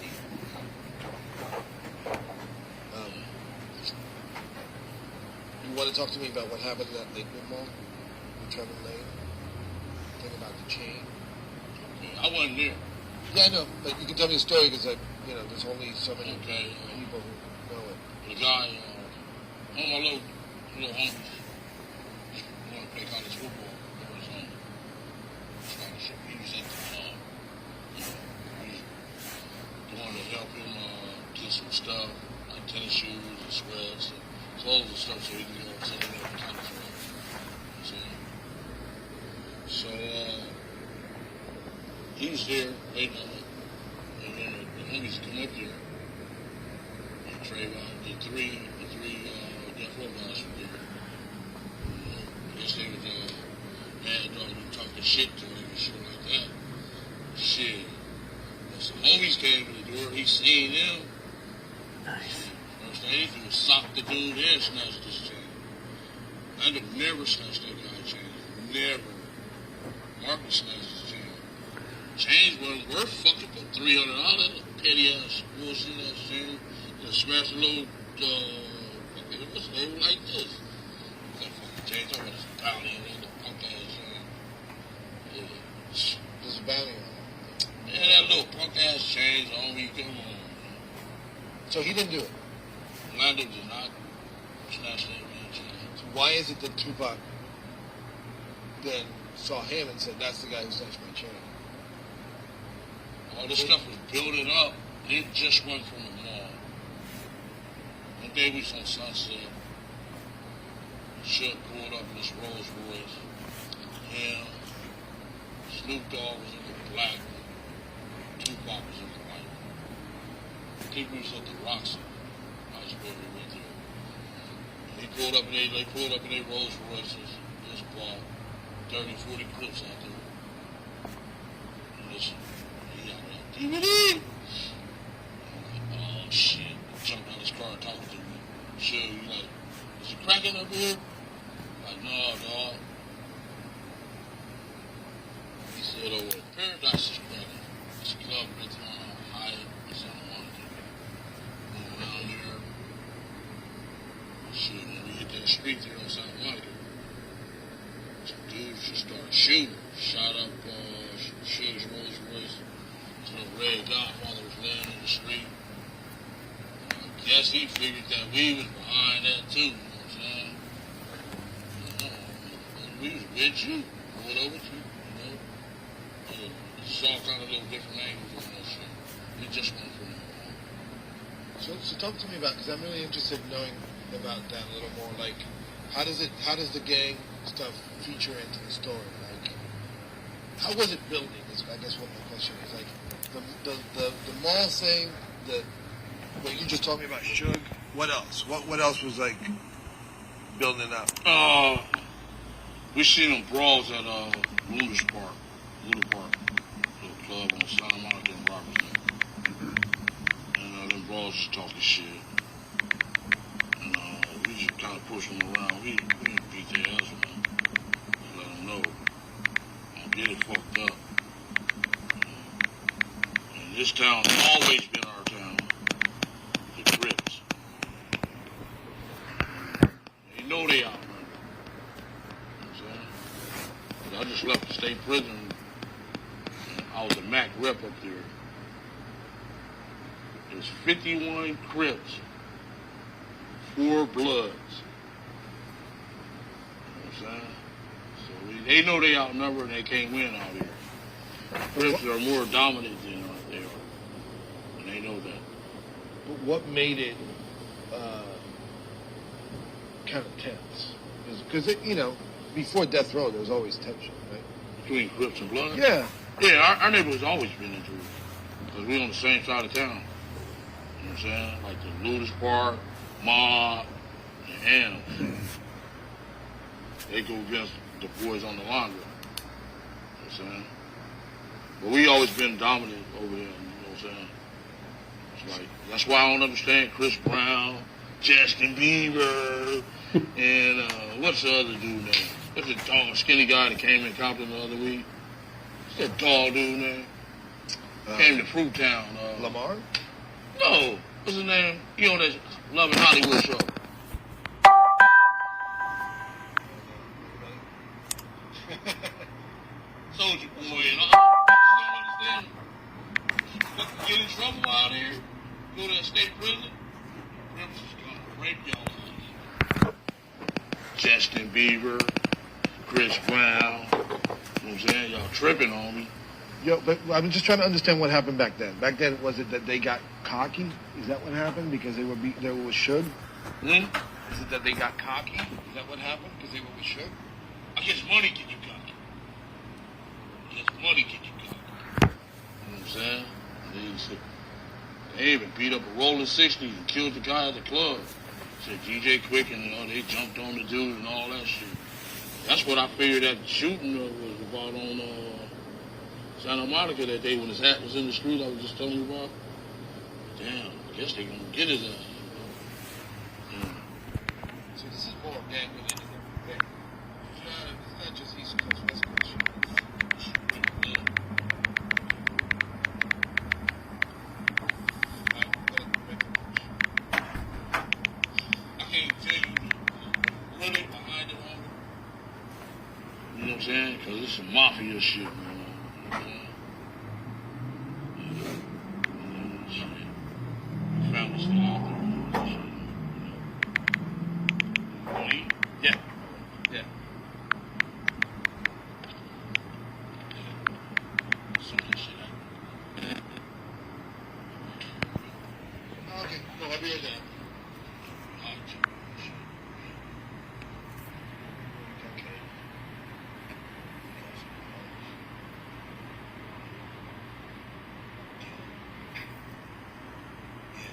You want to talk to me about what happened at that Lakewood Mall with Trevor Lane? Thing about the chain? I wasn't there. Yeah, I know, but you can tell me the story because there's only so many Okay. people who know it. The guy, All my little homies want to play college football. They was scholarship. He was at the going to help him get some stuff, like tennis shoes and sweats and clothes and stuff, so he can go set it up in college for him. So he was there waiting on it, and then the homies come up there. And Trayvon, the three death row guys were there. I guess they was mad dog and talking shit to him and shit like that. Shit. But some homies came to the door, he seen them. Nice. First thing he did was sock the dude and snatch his chain. I'd have never snatched that guy's chain. Never. Marcus snatched his chain. Chains wasn't worth fucking for $300. Petty ass bullshit ass chain. Just smash a little fucking it was old like this. That fucking chain, talking about this bounty and that little punk ass chain. There's a bounty on it. Yeah, that little punk ass chains on me, come on. So he didn't do it. Orlando did not snatch that man chain. So why is it that Tupac then saw him and said, that's the guy who snatched my chain? All this stuff was building up. It just went from the mall. One day we was on Sunset. Shook pulled up in this Rolls Royce. Him, Snoop Dogg was in the black one. Tupac was in the white one. I think we was at the Roxy. That's where we went there. And he pulled up in they pulled up in their Rolls Royces. This ball, 30, 40 clips out there. And listen, he got that DVD. Oh shit! Jumped out his car and talking to me. Sure, you like, is it cracking up here? Like, no, dog. He said, oh, well, Paradise is cracking. It's a club that's on Hyatt in Santa Monica. Going around there. Shit, when we hit that street there on Santa Monica, some dudes just started shooting. Shot up Sugar's Rolls Royce to the red dot while it was laying in the street. I guess he figured that we was behind that too, you know what I'm saying? We was with you, pulled over to you, you know? It's all kind of little different angles on that shit. It just went from So talk to me about, because I'm really interested in knowing about that a little more. Like, how does the gang stuff feature into the story? Like, how was it building? Is I guess what my question is. Like, the mall thing, what you just told me about Suge. What else? What else was like building up? we seen them brawls at Luna Park, little club on Santa Monica and Robertson. And them brawls just talking shit. And we just kind of push them around. We didn't beat their ass, man. Just let them know. Don't get it fucked up. And this town's always been our town. The Crips. They know they outnumbered. I just left the state prison, and I was a MAC rep up there. There's 51 Crips, 4 Bloods. You know what I'm saying? So they know they outnumbered and they can't win out here. Crips are more dominant than they are, and they know that. But what made it kind of tense? Because before Death Row, there was always tension, right? Between Crips and Bloods? Yeah. Yeah, our neighborhood's always been into it. Because we're on the same side of town. You know what I'm saying? Like the Ludus Park, Mob, and Hams. They go against the boys on the laundry. You know what I'm saying? But we always been dominant over there, you know what I'm saying? It's like, that's why I don't understand Chris Brown, Justin Bieber, and what's the other dude name? What's the tall, skinny guy that came in Compton the other week? What's that tall dude name? Came to Fruit Town. Lamar? No. What's his name? You know that Loving Hollywood show. Soldier Boy and all. You don't understand. Fucking get in trouble out here. Go to a state prison. Crips is gonna rape y'all out here. Justin Bieber, Chris Brown. You know what I'm saying? Y'all tripping on me. Yo, but I'm just trying to understand what happened back then. Back then, was it that they got cocky? Is that what happened? Because they were with Suge? Hmm? Is it that they got cocky? Is that what happened? Because they were with Suge? I guess money get you cocky. I guess money get you cocky. You know what I'm saying? They even beat up a rolling 60 and killed the guy at the club. Said DJ Quick and they jumped on the dude and all that shit. That's what I figured that shooting was about on Santa Monica that day when his hat was in the street I was just telling you about. Damn, I guess they gonna get his ass. So this is more gang related than gang. It's not just East Coast, West Coast shit. I can't tell you really behind it all. You know what I'm saying? Because it's some mafia shit, man. Family's still out there. Me? Yeah. Yeah. Some of that shit happened. Okay, no, I'll be right there.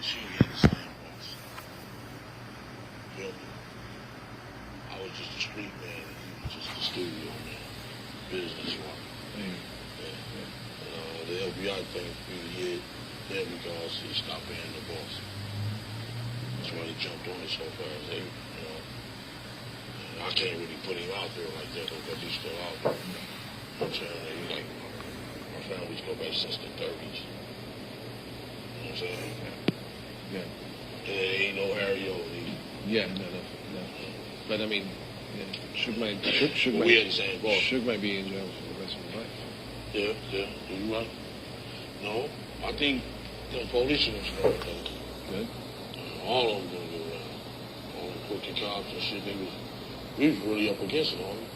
She had the same voice. Feel me? I was just a street man, and he was just a studio man, business one. The FBI thing we did because he stopped being the boss. That's why he jumped on it so fast. They, I can't really put him out there like that because he's still out there. You know what I'm saying? He's like, my family's go back since the 30s. You know what I'm saying? Yeah. There ain't no Harry O. Yeah, no. But I mean, Suge might We had the same boss. Suge might be in jail for the rest of his life. Yeah, you right. No, I think the police should have started that. Good. All of them gonna go around. All them crooked cops and shit, we was really up against it, homie.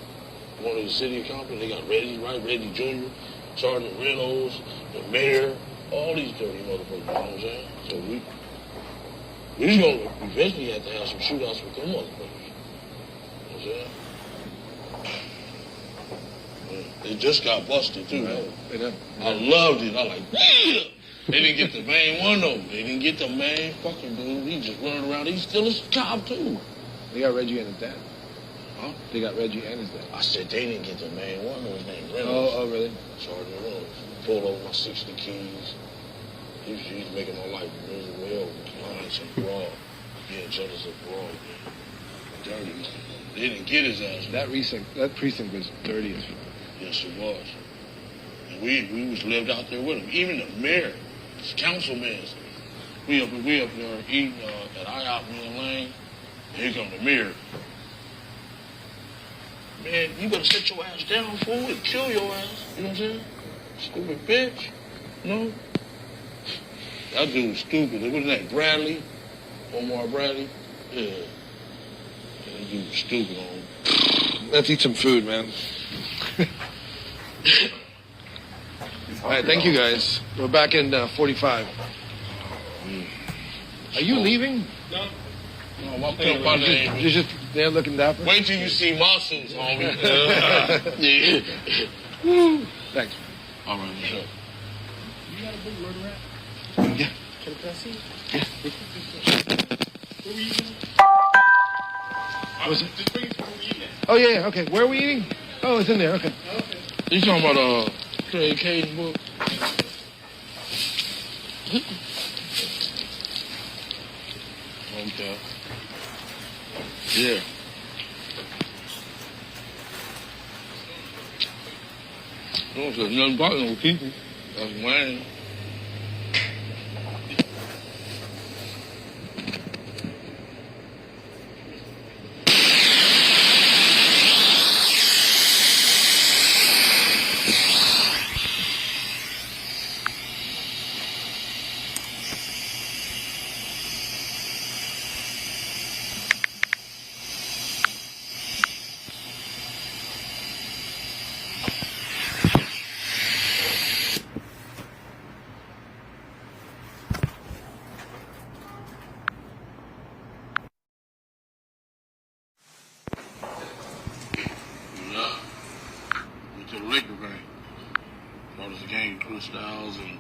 One of the city of Compton, they got Reggie, right? Reggie Jr., Sergeant Reynolds, the mayor, all these dirty motherfuckers, you know what I'm saying? So we was gonna eventually have to have some shootouts with them motherfuckers. You know what I'm saying? They just got busted too, man. I loved it. I like, yeah! They didn't get the main one though. They didn't get the main fucking dude. He just running around. He's still a cop too. They got Reggie and his dad. Huh? They got Reggie and his dad. I said they didn't get the main one. His name Reynolds. Oh, really? Sergeant Reynolds. Pulled over my 60 keys. He's making my life miserable. Clients and fraud. Being jealous of fraud. Dirty man. They didn't get his ass. That precinct was dirty as fuck. Yes, it was. And we was lived out there with him. Even the mayor, his councilman. We up there eating at IHOP Mill Lane. And here come the mayor. Man, you better sit your ass down, fool, and kill your ass. You know what I'm saying? Stupid bitch. You know? That dude was stupid. Wasn't that Bradley? Omar Bradley? Yeah. That dude was stupid on him. Let's eat some food, man. All right, thank you guys. We're back in 45. Are you leaving? No. No, my pimp You're just there looking dapper? Wait till you see my suits, homie. Yeah. Thanks. All right, sure. You got a big murder rap? Yeah. Can I see? Yeah. Where were you eating? Just bring it to where we eating. Oh, yeah, okay. Where are we eating? Oh, it's in there, okay. You talking about Craig Cade's book? Okay. Yeah. Don't say nothing about no people. That's mine. aggravate. As far as the game, Chris Styles and.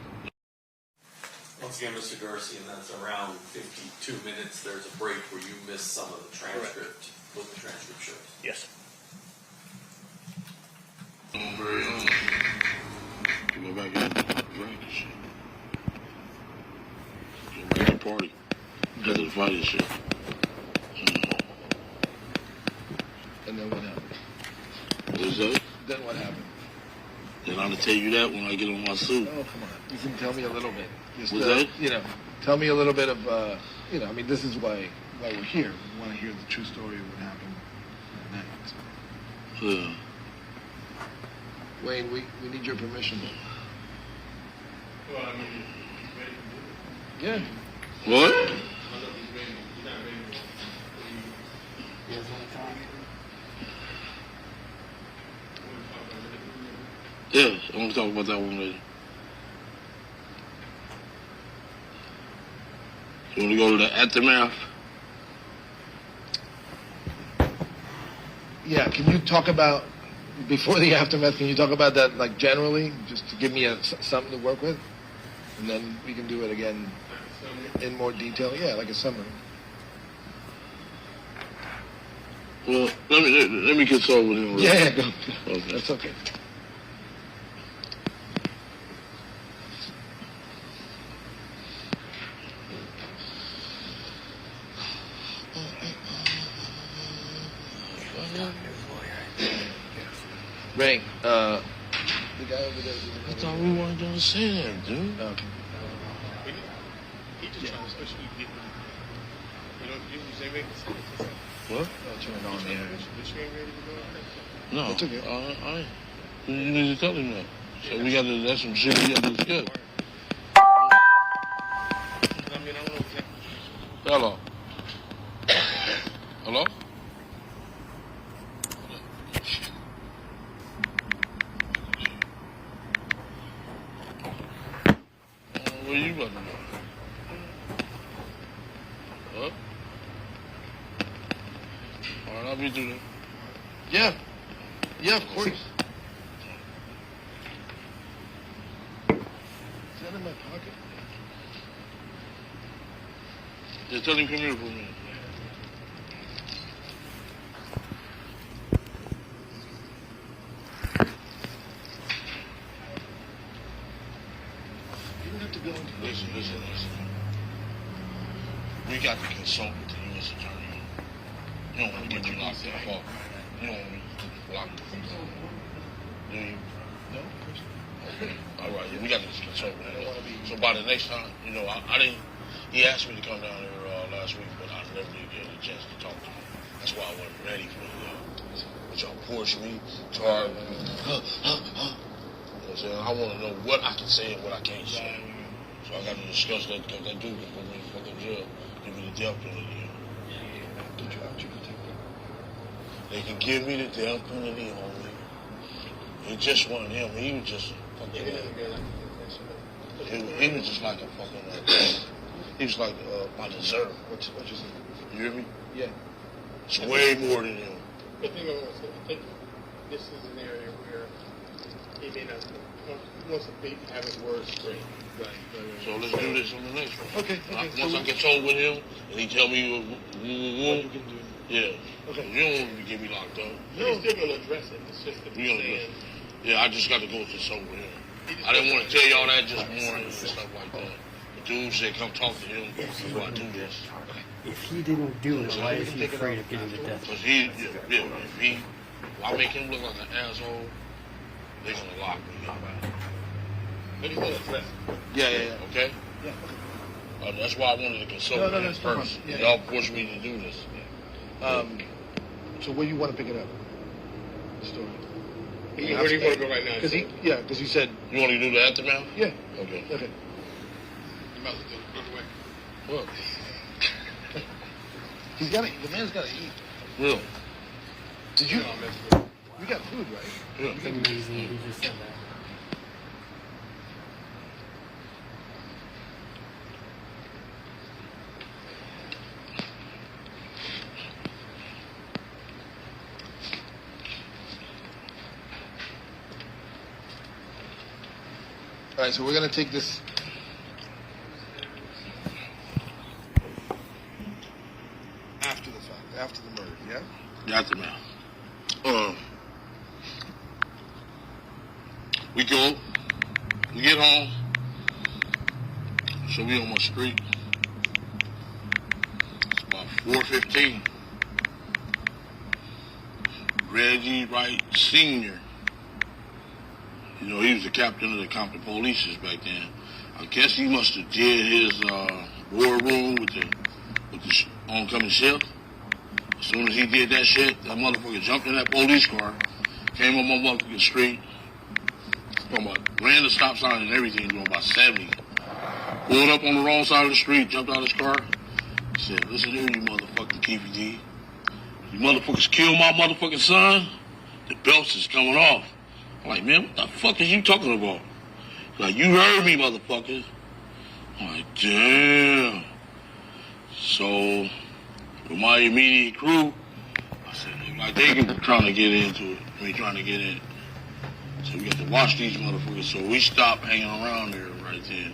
Once again, Mr. Dorsey, and that's around 52 minutes. There's a break where you missed some of the transcript. What the transcript shows. Yes. Very go back and drink and shit. Go back and party. After the fight and shit. And then what happened? What is that? Then what happened? Then I'll tell you that when I get on my suit. Oh, come on. You can tell me a little bit. Just, What's that? You know, tell me a little bit of, you know, I mean, this is why we're here. We want to hear the true story of what happened that night. Yeah. Wayne, we need your permission. Well, I mean, Yeah. What? Yeah, I want to talk about that one later. You want to go to the aftermath? Yeah, can you talk about, before the aftermath, can you talk about that, like, generally, just to give me something to work with? And then we can do it again in more detail. Yeah, like a summary. Well, let me consult with him. Yeah, go. Okay. That's okay. Ray, the guy over there. I thought we weren't going to say that, dude. Okay. he just trying to switch you. You know, you say make the sentence. What? I'll turn it on there. But you ain't ready to go. No. It's okay. You need to tell him that. So we got to, that's some shit we got to discuss. I mean, I don't know exactly. Hello. Hello? Where you about to go? Huh? All right, I'll be through there. Yeah. Yeah, of course. Is that in my pocket? Just tell him come here for a minute. You don't have to go into this. Listen. We got to consult with the U.S. Attorney. You don't want to get me locked up. You don't want me locked up. Do you? No? Okay. All right. Yeah, we got to consult with him. So by the next time, you know, I didn't. He asked me to come down here last week, but I never did get a chance to talk to him. That's why I wasn't ready for what y'all push me, try. You know what I'm saying? I want to know what I can say and what I can't say. So I got to discuss that because that dude can put me in fucking jail, give me the death penalty. They can give me the death penalty on me. It just wasn't him. He was just fucking. He was just like a fucking. He was like my dessert. What you say? You hear me? Yeah. It's way more than him. The thing I think this is an area where he may not. He wants to have his words straight. Right. So let's do this on the next one. Okay. Once I get told with him and he tell me what you can do. yeah. Okay. You don't want to get me locked up. He's still going to address it. It's just that We gonna he's saying. Yeah, I just got to go to consult with him. I didn't want to tell y'all that just morning and stuff like that. The dude said come talk to him before I do this. If he didn't do it, why is he afraid of getting the death Because if I make him look like an asshole, they're going to lock me up. But he's going to address it. Yeah. Okay? Yeah. That's why I wanted to consult with him that's no first. problem. Yeah. Y'all forced me to do this. So where you want to pick it up? The story. Where do you want to go right now? Because he said. You want to do the aftermath? Yeah. Okay. You might as well do it. What? The man's got to eat. Real. Did you? You got food, right? Yeah. It's amazing he just said that. All right, so we're gonna take this. After the fact, after the murder, yeah? Got the man. We go, we get home, so we on my street. It's about 4:15. Reggie Wright Sr., you know, he was the captain of the Compton Police back then. I guess he must have did his war room with the oncoming shift. As soon as he did that shit, that motherfucker jumped in that police car, came up my motherfucking street, ran the stop sign and everything, doing about 70. Pulled up on the wrong side of the street, jumped out of his car, said, "Listen here, you motherfucking Keffe D. You motherfuckers killed my motherfucking son, the belts is coming off." I'm like, "Man, what the fuck is you talking about?" He's like, "You heard me, motherfuckers." I'm like, damn. So, with my immediate crew, I said, like, they were trying to get into it. Trying to get in. So we got to watch these motherfuckers. So we stopped hanging around there right then.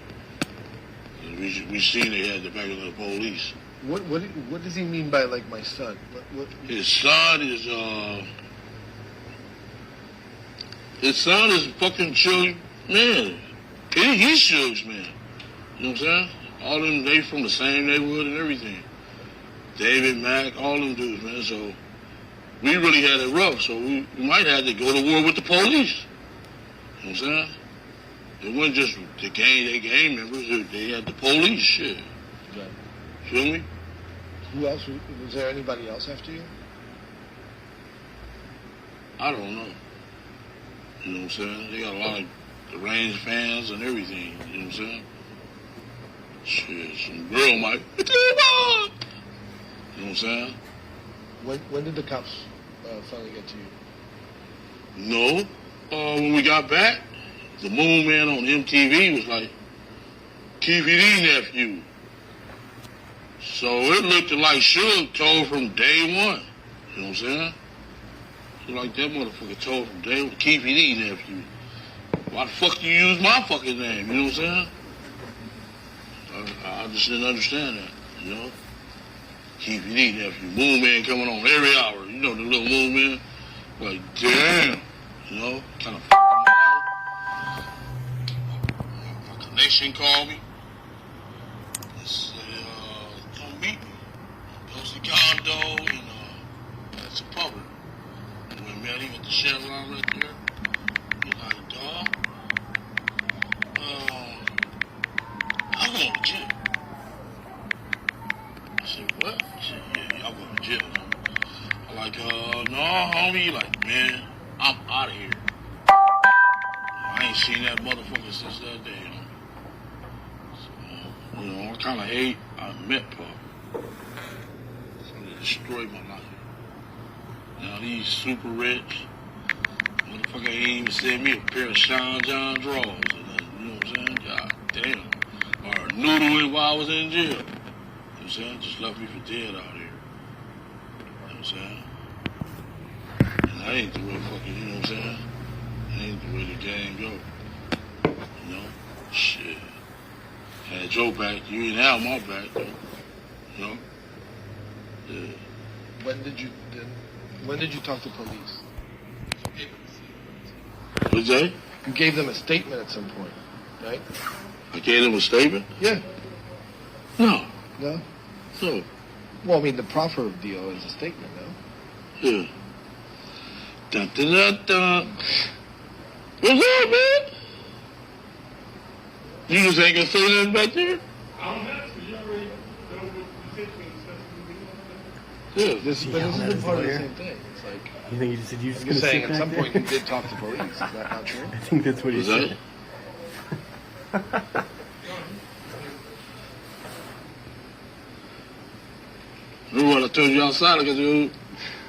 And we seen they had the back of the police. What does he mean by, like, my son? His son is fucking Suge, man. He's Suge's man. You know what I'm saying? All them, they from the same neighborhood and everything. David, Mac, all them dudes, man. So we really had it rough. So we might have to go to war with the police. You know what I'm saying? It wasn't just the gang members. They had the police, shit. Right. Feel me? Who else? Was there anybody else after you? I don't know. You know what I'm saying? They got a lot of the Range fans and everything. You know what I'm saying? Shit, some girl might. You know what I'm saying? When did the cops finally get to you? No. When we got back, the Moon Man on MTV was like, "Keffe D nephew." So it looked like Suge told from day one. You know what I'm saying? So like that motherfucker told from day one, "Keffe D nephew. Why the fuck you use my fucking name?" You know what I'm saying? I just didn't understand that, you know? Keffe D nephew. Moon Man coming on every hour. You know the little Moon Man? Like, damn. You know? Kind of fucking my life. Fucking Nation called me. They said, come meet me. Go to the condo and it's a public. And we met him at the Chevron right there. He's like, dog, I'm going to jail. I said, what? He said, yeah, I'm going to jail. I'm like, no, homie. He like, man, I'm out of here. I ain't seen that motherfucker since that day. So, you know, I kind of hate I met Pop. Something destroyed my life. Now these super rich motherfucker ain't even sent me a pair of Sean John drawers or nothing. You know what I'm saying? God damn. Or noodling while I was in jail. You know what I'm saying? Just left me for dead out here. You know what I'm saying? And I ain't the way fucking, you know what I'm saying? I ain't the way the game go. You know? Shit. Had your back, you ain't have my back, though. You know? Yeah. When did you talk to police? What's that? You gave them a statement at some point, right? I gave them a statement? Yeah. No. No? No. Well, I mean, the proffer deal is a statement, no? Yeah. Dun, dun, dun, dun. What's up, man? You just ain't gonna say nothing back there? I don't have to. You already know what the situation is. Yeah. This is part of the same thing. It's like, You think you said you just I'm gonna just saying, sit at back some there? point you did talk to police. Is that not true? I think that's what he Was that? said. Remember what I told you outside?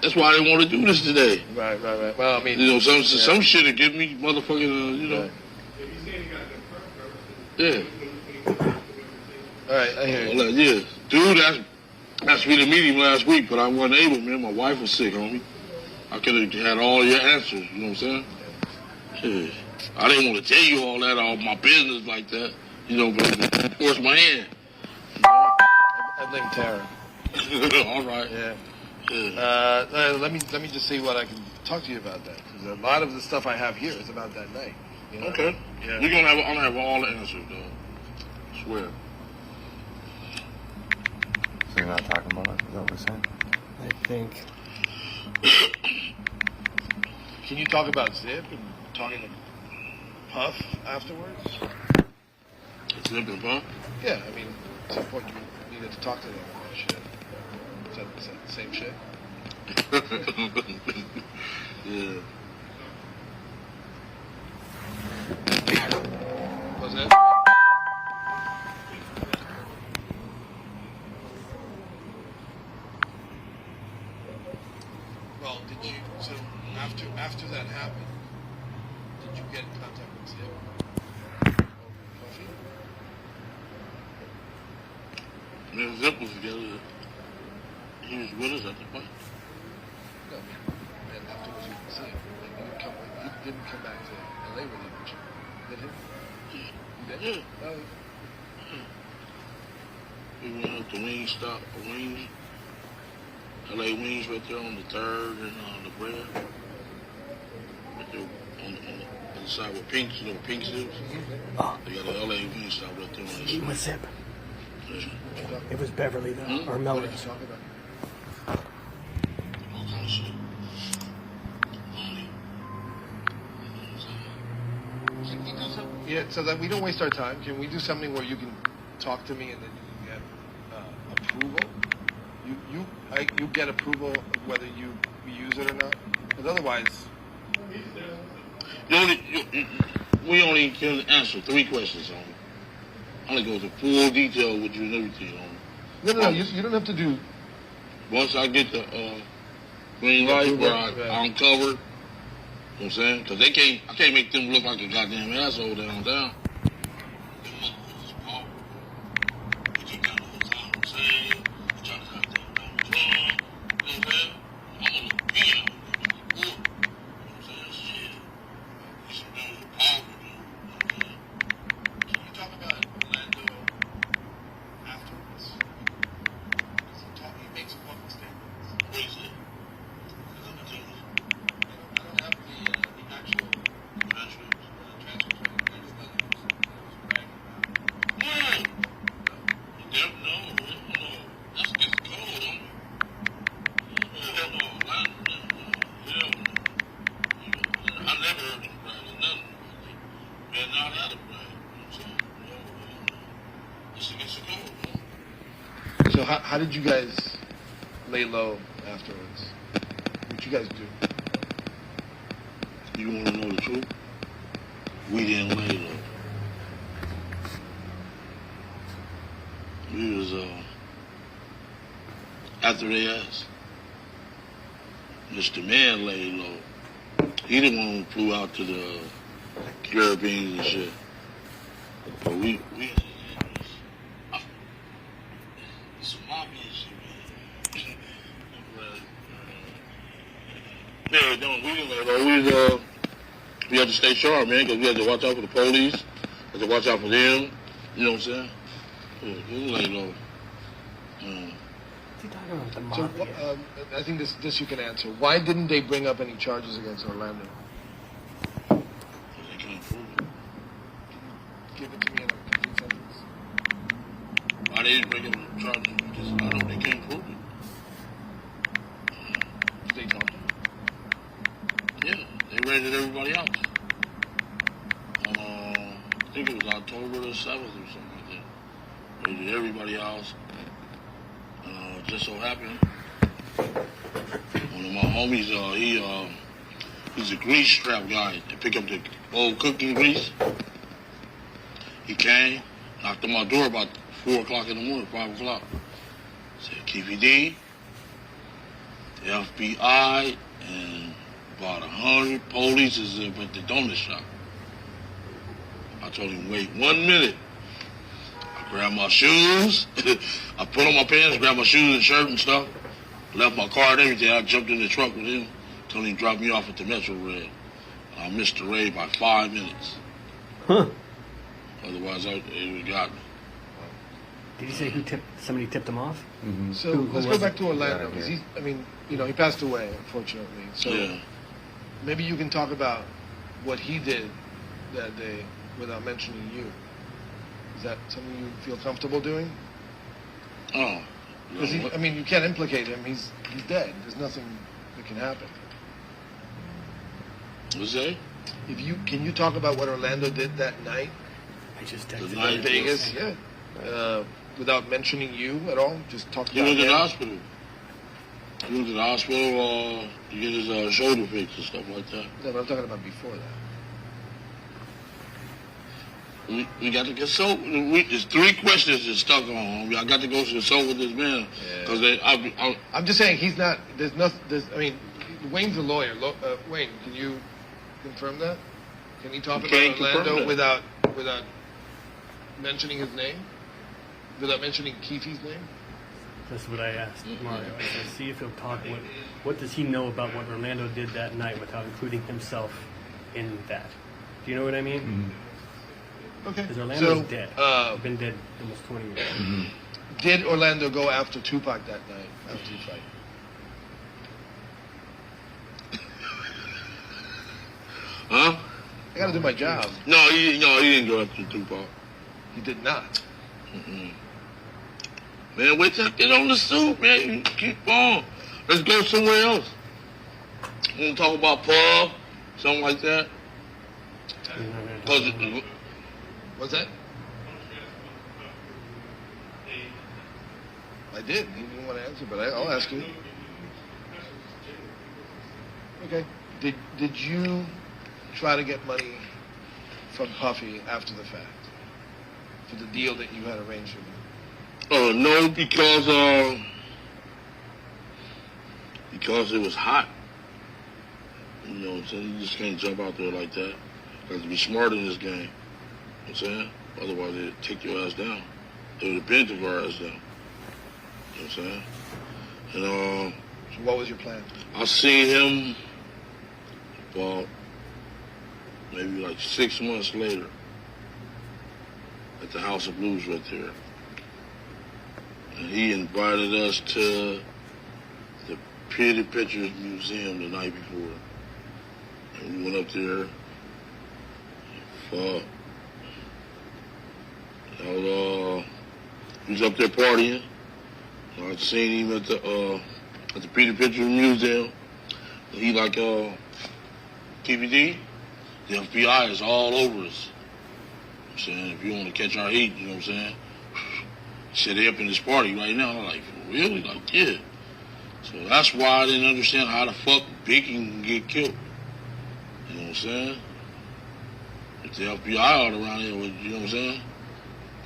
That's why I didn't want to do this today. Right. Well, I mean, You know, some shit to give me motherfucking, you know. Right. If you saying you got the purpose, Yeah. All right, I hear you. Well, yeah. Dude asked me to meet him last week, but I wasn't able, man. My wife was sick, homie. I could have had all your answers, you know what I'm saying? Yeah. I didn't want to tell you all that, all my business like that, you know, but force my hand. I blame Tara. All right. Yeah. Let me just see what I can talk to you about that. Because a lot of the stuff I have here is about that night. You know? Okay. Yeah. I'm gonna have all the answers, though. I swear. So you're not talking about it? Is that what we're saying? I think. Can you talk about Zip and talking to Puff afterwards? Zip and Puff? Yeah, I mean, at some point you needed to talk to them about shit. Is that the same shit? Yeah. Was it? Well, did you, so after that happened, did you get in contact with Zip? Puffy? Me and Zip was together. He was with us at the point. No, I mean, and afterwards you can see him. Like, he didn't come back to LA with you, did he? You did? Yeah. Oh, We went up to Wingstop, Wings, LA Wings right there on the 3rd and the bread. Right there on the side with Pink's, you know what Pink's is? Oh. They got a LA Wingstop right there on the It was side. Zip. Yeah. It was Beverly, though. Or what Melrose. did you talk about? All kind of shit. Money. Can we do something? Yeah, so that we don't waste our time, can we do something where you can talk to me and then you can get approval? You get approval whether you use it or not? Because otherwise, We only can answer 3 questions on it. I only go into full detail with you and everything on it. no, you don't have to do. Once I get the green light where Right. I'm covered, you know what I'm saying? Because I can't make them look like a goddamn asshole down. Them motherfuckers is powerful. They take down the whole town, you know what I'm saying? They try to goddamn down the drum, you know what I'm saying? I'm on the piano, you know what I'm saying? Shit. These some dudes are powerful, dude. You know what I'm saying? Can you talk about Orlando afterwards? He makes public statements. What is it? I don't have the actual transcripts. I just know he was bragging about it. No. That's against the code, homie. No. Hell no. I never heard him brag or nothing. Man, not out of brag. You know what I'm saying? No. It's against the code, man. So how did you guys lay low afterwards? What you guys do? You want to know the truth? We didn't lay low. We was, after they asked, Mr. Man laid low. He the one who flew out to the Caribbean and shit. But we it's some mafia shit, man. Yeah, no, we didn't lay low. We had to stay sharp, man, because we had to watch out for the police, had to watch out for them. You know what I'm saying? Yeah, we didn't lay low. What's he talking about? The So mafia? I think this you can answer. Why didn't they bring up any charges against Orlando? Because they can't prove it. Give it to me in a complete sentence. Why they didn't bring him charges? Because I know they can't prove it. Did they talk to him? Yeah, they raided everybody else. I think it was October the 7th or something like that. Raided everybody else. Just so happened, one of my homies, he's a grease trap guy. They pick up the old cooking grease. He came, knocked on my door about 4 o'clock in the morning, 5 o'clock. Said, Keffe D, the FBI, and about 100 police is at the donut shop. I told him, wait 1 minute. I grabbed my shoes. I put on my pants, grabbed my shoes and shirt and stuff. Left my car and everything. I jumped in the truck with him. Told him to drop me off at the Metro Red. I missed the raid by 5 minutes. Huh. Otherwise, it would have got me. Did he say who tipped? Somebody tipped him off? Mm-hmm. So Who let's go was back it? to Orlando because he passed away unfortunately. So Yeah. maybe you can talk about what he did that day without mentioning you. Is that something you feel comfortable doing? Oh. Because you can't implicate him. He's dead. There's nothing that can happen. What's that? Can you talk about what Orlando did that night I just The texted night in Vegas? Yeah. Without mentioning you at all? Just talk He about went to the him. hospital. He went to the hospital to get his shoulder fixed and stuff like that. No, but I'm talking about before that. We got to consult. There's 3 questions that stuck on him. I got to go consult with this man because I'm just saying he's not. There's nothing. Wayne's a lawyer. Wayne, can you confirm that? Can he talk Can't about Orlando confirm without mentioning his name? Without mentioning Keffe's name? That's what I asked Mario. I said, see if he'll talk. What does he know about what Orlando did that night without including himself in that? Do you know what I mean? Mm-hmm. Okay. Because Orlando's So, dead. Been dead almost 20 years. Mm-hmm. Did Orlando go after Tupac that night after the fight? huh? I got to do my job. No, he didn't go after Tupac. He did not. Man, wait till I get on the suit, man. You keep on. Let's go somewhere else. You want to talk about Paul? Something like that? What's that? I did. He didn't want to answer, but I'll ask you. Okay. Did you try to get money from Puffy after the fact for the deal that you had arranged with him? No, because it was hot. You know what I'm saying? You just can't jump out there like that. You have to be smart in this game. You know what I'm saying? Otherwise, they'd take your ass down. They would have bent your ass down. You know what I'm saying? And So what was your plan? I seen him about maybe like 6 months later at the House of Blues right there. And he invited us to the Pleaded Pictures Museum the night before. And we went up there. He was up there partying. I seen him at the Pleaded Pictures Museum. And he like Keffe D. The FBI is all over us. I'm saying, if you want to catch our heat, you know what I'm saying? Said they up in this party right now. I'm like, for real? He like, yeah. So that's why I didn't understand how the fuck Biggie can get killed. You know what I'm saying? If the FBI out around here, you know what I'm saying?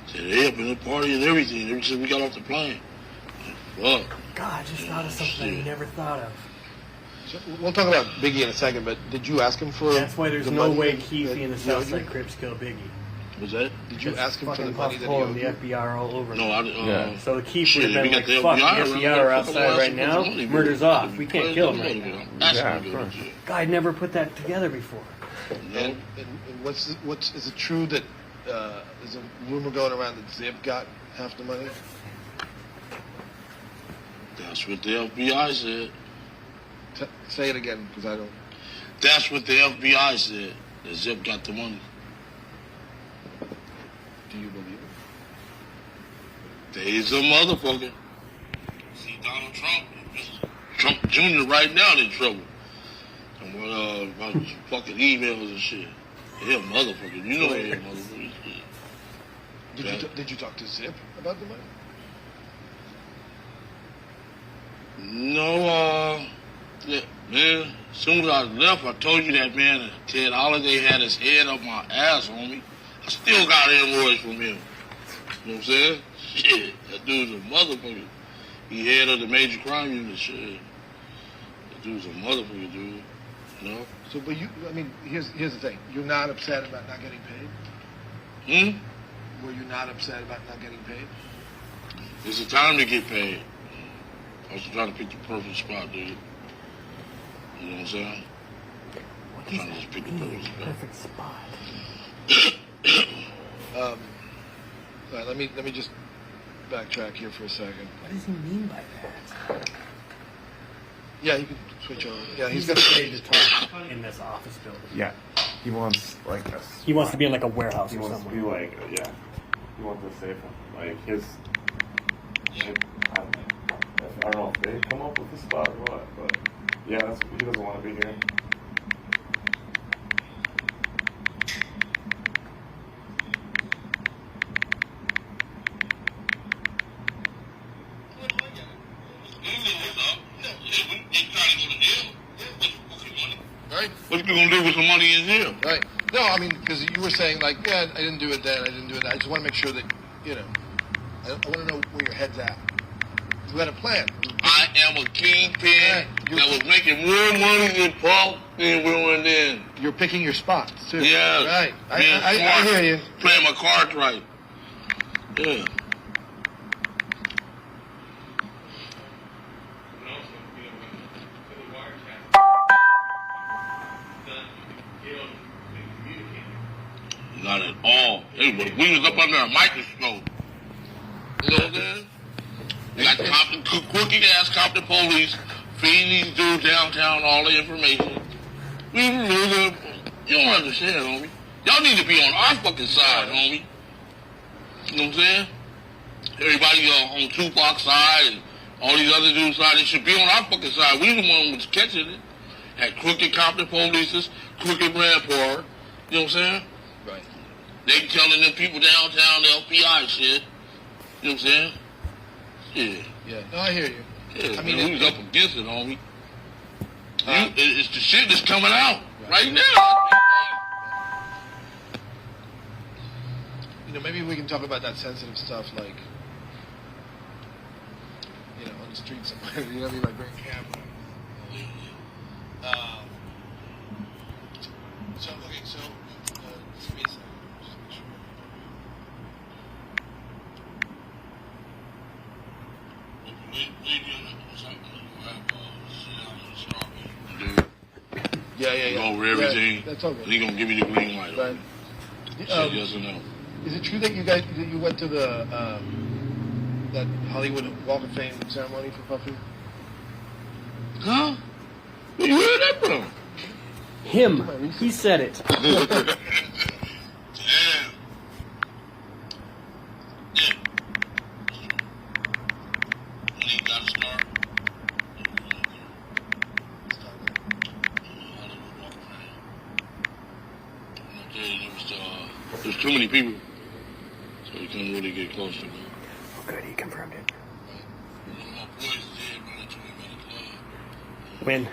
Said they up in the party and everything ever since we got off the plane. Like, fuck. God, I just thought of something I never thought of. So we'll talk about Biggie in a second, but did you ask him for? That's why there's the no money way that Keffe and the he owed you? Southside Crips killed Biggie. What's that? Did you That's ask him for the fucking money Puff that he Pull owed and the you? FBI are all over. No, Yeah. So the Keffe Shit, would have we been got like, the fuck, FBI the around FBI here, are fuck outside around right some now, money, murder's bro. off. We can't kill him right now. That's Yeah, what of we course. do. God, I'd never put that together before. And what's is it true that there's a rumor going around that Zip got half the money? That's what the FBI said. Say it again, because I don't. That's what the FBI said. That Zip got the money. Do you believe it? He's a motherfucker. See Donald Trump, Trump Jr. right now in trouble. And about fucking emails and shit. He a motherfucker. You know he a motherfucker. Did you talk to Zip about the money? No, yeah, man. As soon as I left, I told you that, man, Ted Holiday had his head up my ass on me. I still got invoice from him. You know what I'm saying? Shit, that dude's a motherfucker. He head of the major crime unit, shit. That dude's a motherfucker, dude. You know? So, but here's the thing. You're not upset about not getting paid? Were you not upset about not getting paid? It's the time to get paid. I was trying to pick the perfect spot, dude. You know what I'm saying? I'm trying to just pick a perfect spot. All right, let me just backtrack here for a second. What does he mean by that? Yeah, you can switch over. Yeah, He's afraid to talk in this office building. Yeah. He wants like this. He wants to be in like a warehouse He or wants to somewhere. be like, yeah. He wants to save him. Like his. I don't know if they come up with the spot or what, but yeah, he doesn't want to be here. Right? What you gonna do with some money in here? Right. No, I mean, because you were saying, like, yeah, I didn't do it then, I didn't do it. I just want to make sure that, you know, I want to know where your head's at. You had a plan. I am a kingpin Right. that was making more money than Paul and Will then. You're picking your spots, too. Yes. Right. Being I smart, hear you. Playing my cards right. Yeah. Not at all. Hey, but we was up under a microscope. You know what I'm saying? They got Compton, crooked ass Compton police feeding these dudes downtown all the information. You don't understand, homie. Y'all need to be on our fucking side, homie. You know what I'm saying? Everybody on Tupac's side and all these other dudes' side, they should be on our fucking side. We the one who was catching it. Had crooked Compton police, crooked Rampart. You know what I'm saying? Right. They telling them people downtown the LPI shit. You know what I'm saying? Yeah. Yeah. No, I hear you. Yeah, I mean, we was up against it, homie. It's the shit that's coming out right now. You know, maybe we can talk about that sensitive stuff, like, you know, on the street somewhere. You know what I mean? Like, bring a camera. So, okay, so, just give me a second. Just make sure. Yeah. Go over everything. Yeah, that's all good. He gonna give me the green light. Right. Say yes or no. Is it true that you went to the that Hollywood Walk of Fame ceremony for Puffy? Huh? Where you heard that from? Him. He said it. Damn. Yeah. When he got to start. There's too many people, so you couldn't really get close to them. Oh, good. He confirmed it. When?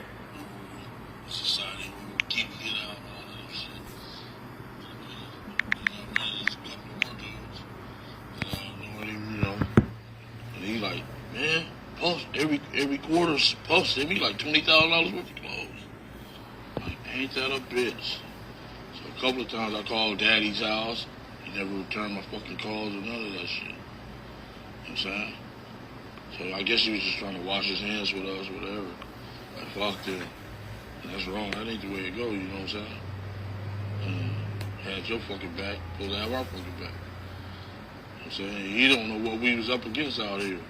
Society will keep it out and all that shit. There's a couple more dudes. You know, and he like, man, post every quarter post. They be like $20,000 worth of clothes. Like, ain't that a bitch? So a couple of times I called Daddy's house. He never returned my fucking calls or none of that shit. You know what I'm saying? So I guess he was just trying to wash his hands with us, whatever. I fucked it. And that's wrong. That ain't the way it go, you know what I'm saying? Had your fucking back, supposed to have our fucking back. You know what I'm saying? He don't know what we was up against out here.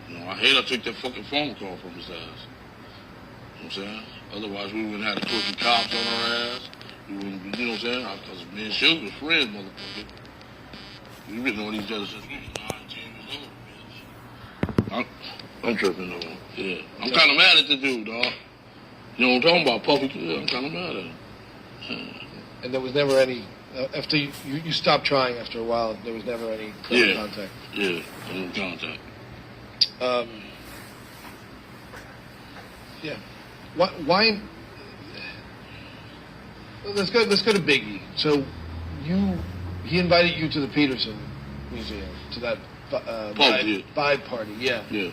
You know, I hate I took that fucking phone call from his ass. You know what I'm saying? Otherwise, we wouldn't have the crooked cops on our ass. We wouldn't, you know what I'm saying? Because me and Suge was friends, motherfucker. We've been knowing each other since we was 9, 10 years old, bitch. I'm tripping though. Yeah. I'm kind of mad at the dude, dog. You know what I'm talking about, Puffy? Yeah, I'm kind of mad at him. Yeah. And there was never any, after you stopped trying after a while, there was never any contact. Yeah, no contact. Yeah. Why? Let's go to Biggie. So, he invited you to the Peterson Museum, to that vibe party. Yeah. Yeah.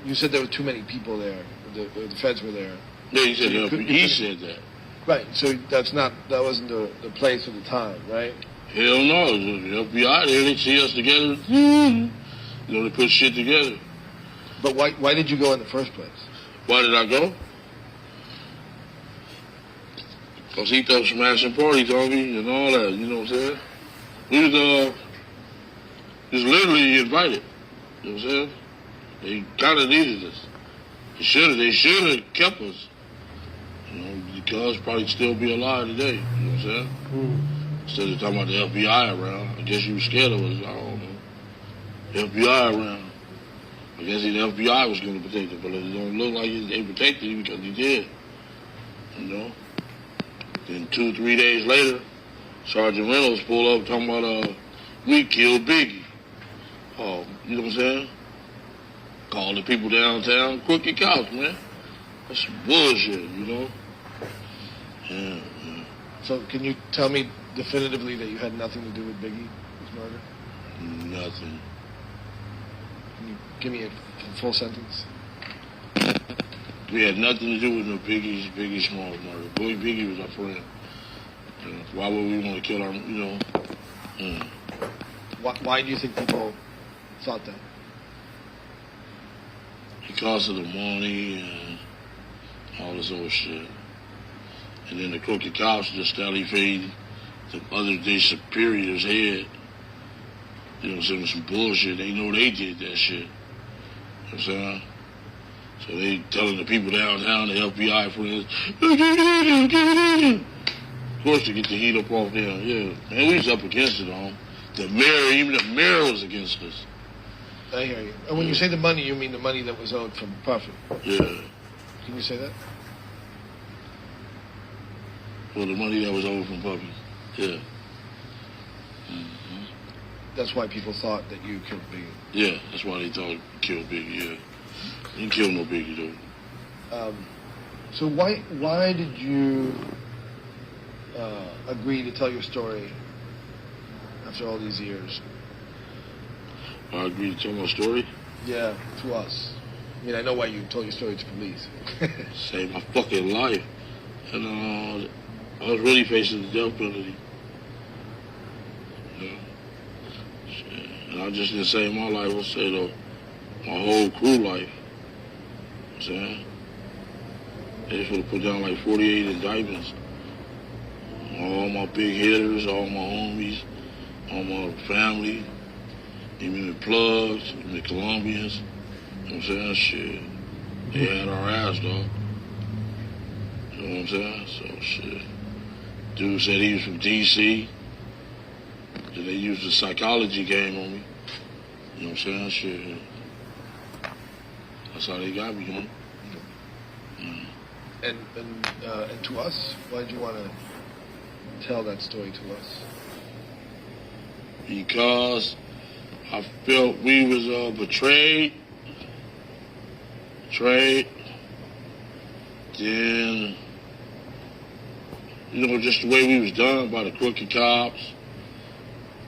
You said there were too many people there. The feds were there. Yeah, he said that. Right. So that wasn't the place at the time, right? Hell no. The FBI there, they see us together. You know, they put shit together. But why did you go in the first place? Why did I go? Because he threw smashing parties on me and all that, you know what I'm saying? We was literally invited, you know what I'm saying? They kind of needed us. They should have kept us, you know, because probably still be alive today, you know what I'm saying? Instead of talking about the FBI around, I guess you were scared of us, I don't know. The FBI around. I guess the FBI was going to protect him, but it don't look like they protected him because he did, you know? Then 2-3 days later, Sergeant Reynolds pulled up talking about, we killed Biggie. Oh, you know what I'm saying? Call the people downtown crooked cops, man. That's some bullshit, you know? Yeah. So can you tell me definitively that you had nothing to do with Biggie's murder? Nothing. Can you give me a full sentence? We had nothing to do with no Biggie Smalls murder. Boy, Biggie was our friend. You know, why would we want to kill our, you know? Why do you think people thought that? Because of the money and all this old shit. And then the crooked cops just alleged the other day superior's head. You know what I'm saying? Some bullshit. They know they did that shit. You know what I'm saying? So they telling the people downtown, the FBI friends, of course to get the heat up off them. Yeah, man, we was up against it all. The mayor, even the mayor was against us. I hear you. And when you say the money, you mean the money that was owed from Puffy? Yeah. Can you say that? Well, the money that was owed from Puffy. Yeah. That's why people thought that you killed Biggie. Yeah, that's why they thought you killed Biggie, yeah. You didn't kill no Biggie, though. So why did you agree to tell your story after all these years? I agreed to tell my story? Yeah, to us. I mean, I know why you told your story to police. Saved my fucking life. And I was really facing the death penalty. You know? Shit. And I just didn't save my life, I saved my whole crew life. You know what I'm saying? They just would have put down like 48 indictments. All my big hitters, all my homies, all my family, even the plugs, even the Colombians. You know what I'm saying? Shit. They had our ass, dog. You know what I'm saying? So, shit. Dude said he was from D.C. Then they used the psychology game on me. You know what I'm saying? Shit. That's how they got me, you know? And to us, why did you want to tell that story to us? Because I felt we was betrayed. Then, you know, just the way we was done by the crooked cops,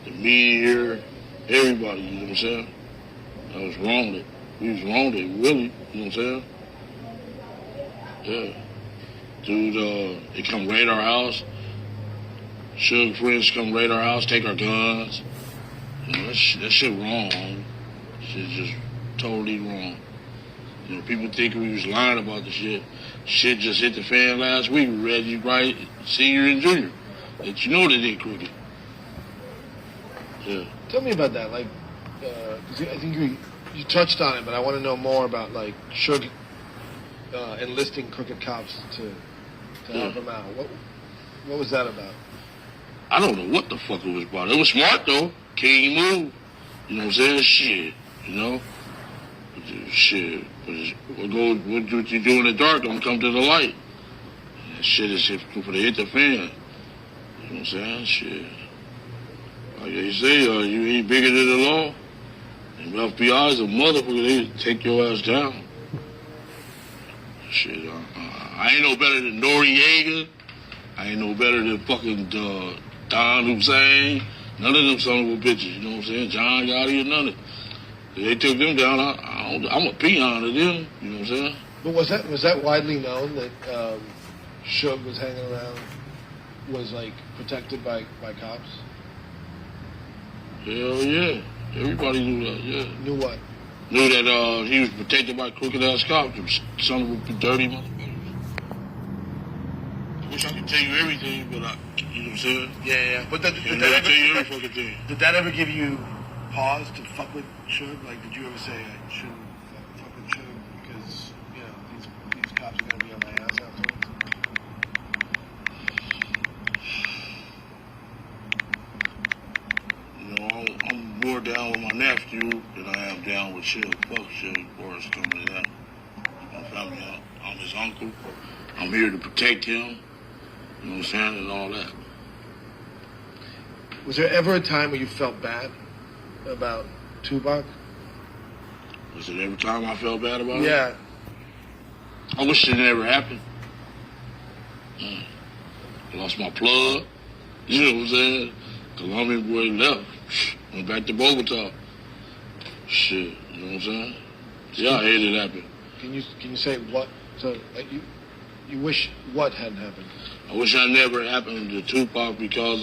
the media, everybody, you know what I'm saying? I was wronged. We was wronged, really, you know what I'm saying? Yeah. Dude, they come raid our house. Sugar friends come raid our house, take our guns. You know, that shit wrong, homie. Shit just totally wrong. You know, people think we was lying about the shit. Shit just hit the fan last week. We read you right, senior and junior. That you know that they crooked. Yeah. Tell me about that. Like, 'cause I think you touched on it, but I want to know more about like Suge enlisting crooked cops to help him out. What was that about? I don't know what the fuck it was about. It was smart though. King move. You know what I'm saying? Shit. You know? Shit. What you do in the dark don't come to the light. That shit is for to hit the fan. You know what I'm saying? Shit. Like they say, you ain't bigger than the law. And FBI is a motherfucker, they take your ass down. Shit, I ain't no better than Noriega. I ain't no better than fucking Don Hussein. None of them son of a bitches, you know what I'm saying? John Gotti or none of them. They took them down, I'm a peon to them, you know what I'm saying? But was that widely known that Suge was hanging around, was like protected by cops? Hell yeah. Everybody knew that, yeah. Knew what? Knew that he was protected by crooked ass cops, son of a dirty motherfucker. I wish I could tell you everything, but you know what I'm saying? Yeah. But I never tell you every fucking thing. did that ever give you pause to fuck with Suge? Like, did you ever say I shouldn't fuck with Suge because these cops are gonna be on my ass afterwards? You know, I'm more down with my nephew than I am down with Suge. Fuck Suge, or it's coming to that. My family, I'm his uncle. I'm here to protect him. You know what I'm saying, and all that. Was there ever a time where you felt bad about Tupac? Was it every time I felt bad about it? Yeah. I wish it never happened. I lost my plug. You know what I'm saying? Colombian boy left. Went back to Bogota. Shit, you know what I'm saying? Yeah, I hate it happen. Can you say what? So you wish what hadn't happened? I wish that never happened to Tupac because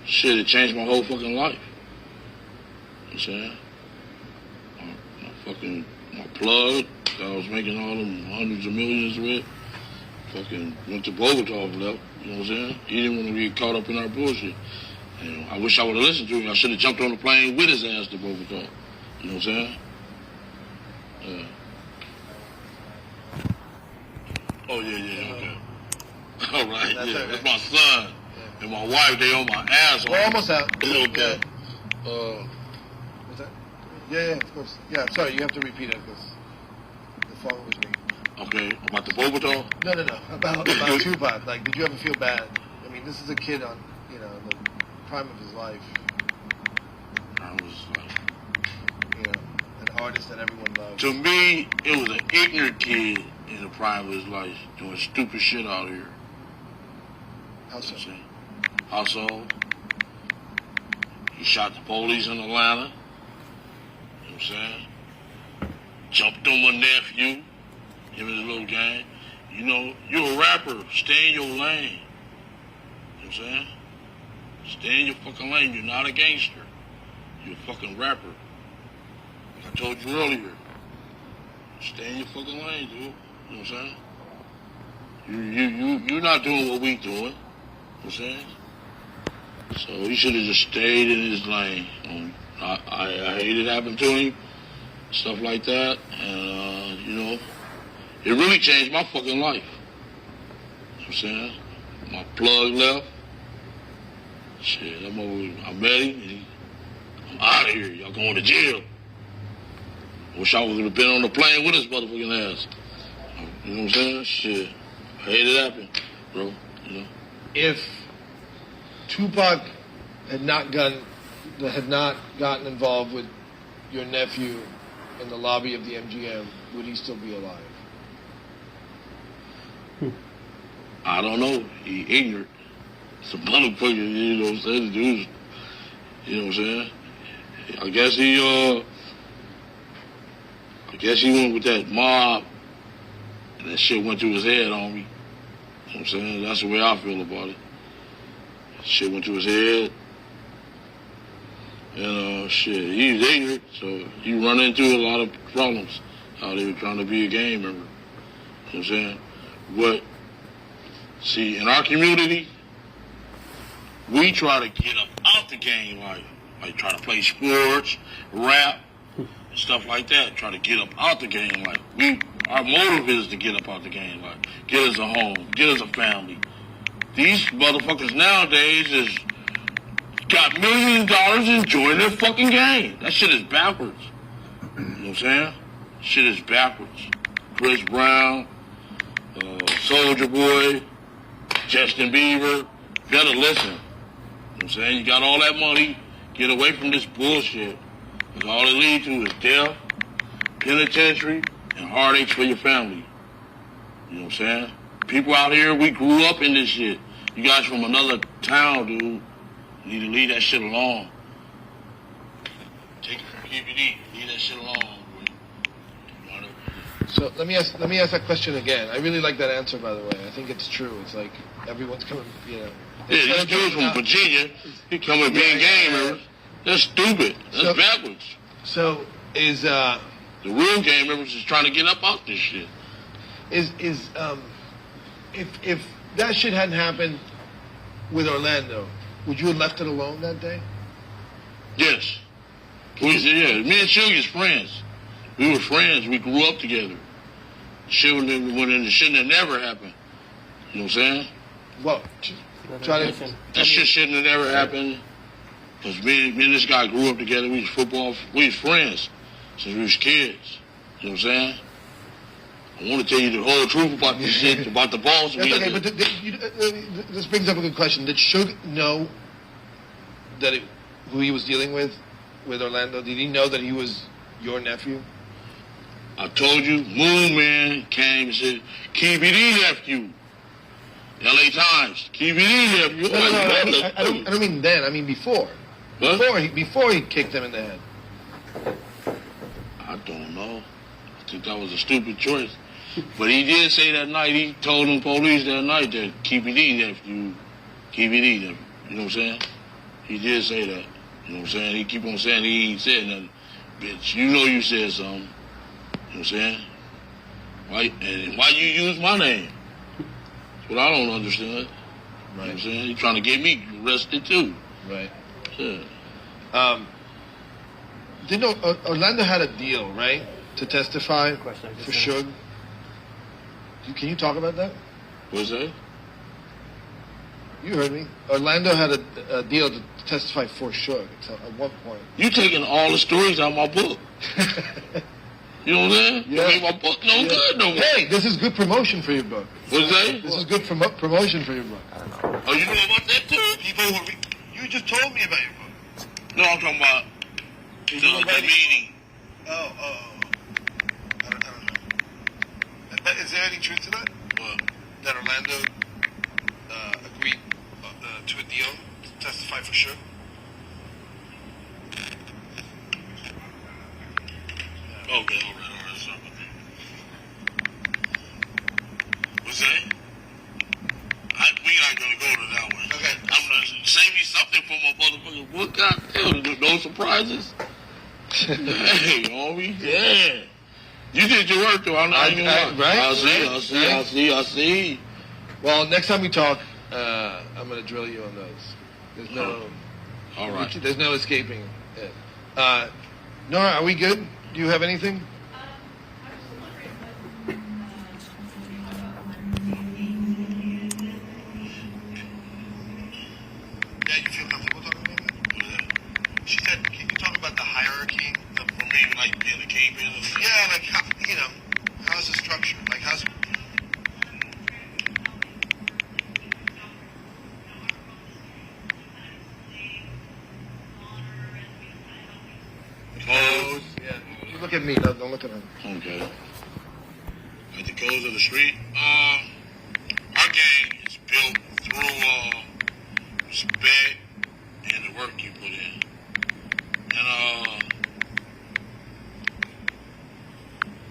shit, it changed my whole fucking life. You know what I'm saying? My plug that I was making all them hundreds of millions with, fucking went to Bogota left. You know what I'm saying? He didn't want to get caught up in our bullshit. And I wish I would have listened to him. I should have jumped on the plane with his ass to Bogota. You know what I'm saying? Yeah. Oh, yeah, okay. All right, that's my son. And my wife, they on my ass. We're almost out. Okay. What's that? Yeah, of course. Yeah, sorry, you have to repeat it because the phone was me. Okay, about the Bogota? No. About Tupac. Like, did you ever feel bad? I mean, this is a kid on, the prime of his life. I was like, an artist that everyone loves. To me, it was an ignorant kid in the prime of his life doing stupid shit out here. How so? Also, he shot the police in Atlanta. You know what I'm saying? Jumped on my nephew, him and his little gang. You know, you're a rapper. Stay in your lane. You know what I'm saying? Stay in your fucking lane. You're not a gangster. You're a fucking rapper. Like I told you earlier. Stay in your fucking lane, dude. You know what I'm saying? You're not doing what we doing. You know what I'm saying? So he should have just stayed in his lane. I hate it happened to him, stuff like that, and it really changed my fucking life. You know what I'm saying? My plug left. Shit, I met him. I'm out of here. Y'all going to jail. Wish I would have been on the plane with his motherfucking ass. You know what I'm saying? Shit, I hate it happen, bro. If Tupac had not gotten involved with your nephew in the lobby of the MGM, would he still be alive? I don't know. He ignorant. Some motherfucker, you know what I'm saying? The dude's, you know what I'm saying? I guess he went with that mob, and that shit went through his head on me. You know what I'm saying? That's the way I feel about it. Shit went to his head. And shit, he's ignorant, so you run into a lot of problems out there trying to be a gang member. You know what I'm saying? But, see, in our community, we try to get up out the gang life. Like try to play sports, rap, and stuff like that. Try to get up out the gang life. Our motive is to get up out the gang life. Get us a home, get us a family. These motherfuckers nowadays is got millions of dollars enjoying their fucking game. That shit is backwards. You know what I'm saying? Shit is backwards. Chris Brown, Soulja Boy, Justin Bieber, better listen. You know what I'm saying? You got all that money, get away from this bullshit. Because all it leads to is death, penitentiary, and heartaches for your family. You know what I'm saying? People out here, we grew up in this shit. You guys from another town, dude, you need to leave that shit alone. Take it from Keffe D. Leave that shit alone, boy. So let me ask that question again. I really like that answer, by the way. I think it's true. It's like everyone's coming, Yeah, these dudes from Virginia, he coming being gang members. That's stupid. That's backwards. So Is The real gang members is trying to get up out this shit. if that shit hadn't happened with Orlando, would you have left it alone that day? Yes. Me and Suge is friends. We were friends. We grew up together. Shit when the shit that never happened. You know what I'm saying? Well, that shit shouldn't have never happened. Because me and this guy grew up together. We was friends since we was kids. You know what I'm saying? I want to tell you the whole truth about this shit, about the balls. That's okay, but this brings up a good question. Did Suge know that who he was dealing with Orlando? Did he know that he was your nephew? I told you, Moon Man came and said, Keffe D left you. LA Times, Keffe D left you. I don't mean then. I mean before. Huh? Before he kicked him in the head. I don't know. I think that was a stupid choice. But he did say that night, he told them police that night that Keffe D left you. Keffe D left you. You know what I'm saying? He did say that. You know what I'm saying? He keep on saying he ain't said nothing. Bitch, you know you said something. You know what I'm saying? Why you use my name? That's what I don't understand. Right. You know what I'm saying? He trying to get me arrested too. Right. Yeah. Orlando had a deal, right? To testify for Suge. Can you talk about that? What's that? You heard me. Orlando had a deal to testify for Suge at one point. You taking all the stories out of my book. You know what I'm saying? Yeah. You make my book no good no more. Hey, this is good promotion for your book. What's that? This is good promotion for your book. Oh, you know about that too? You just told me about your book. No, I'm talking about the meeting. I don't know. Is there any truth to that? What? That Orlando agreed to a deal to testify for Suge? Okay, all right. What's that? We not gonna go to that one. Okay. I'm gonna save me something for my motherfucking book. Goddamn, no surprises. Hey, homie, yeah. You did your work though. I'm not even lying. Right? I see. Well, next time we talk, I'm gonna drill you on those. There's no. All right. There's no escaping it. Nora, are we good? Do you have anything? Yeah, you feel comfortable talking about that? She said, can you talk about the hierarchy? For me, like being a kingpin. Yeah, like, how's the structure? Like, how's... Codes. Yeah, you look at me, don't look at him. Okay. Like the codes of the street. Our gang is built through respect and the work you put in. And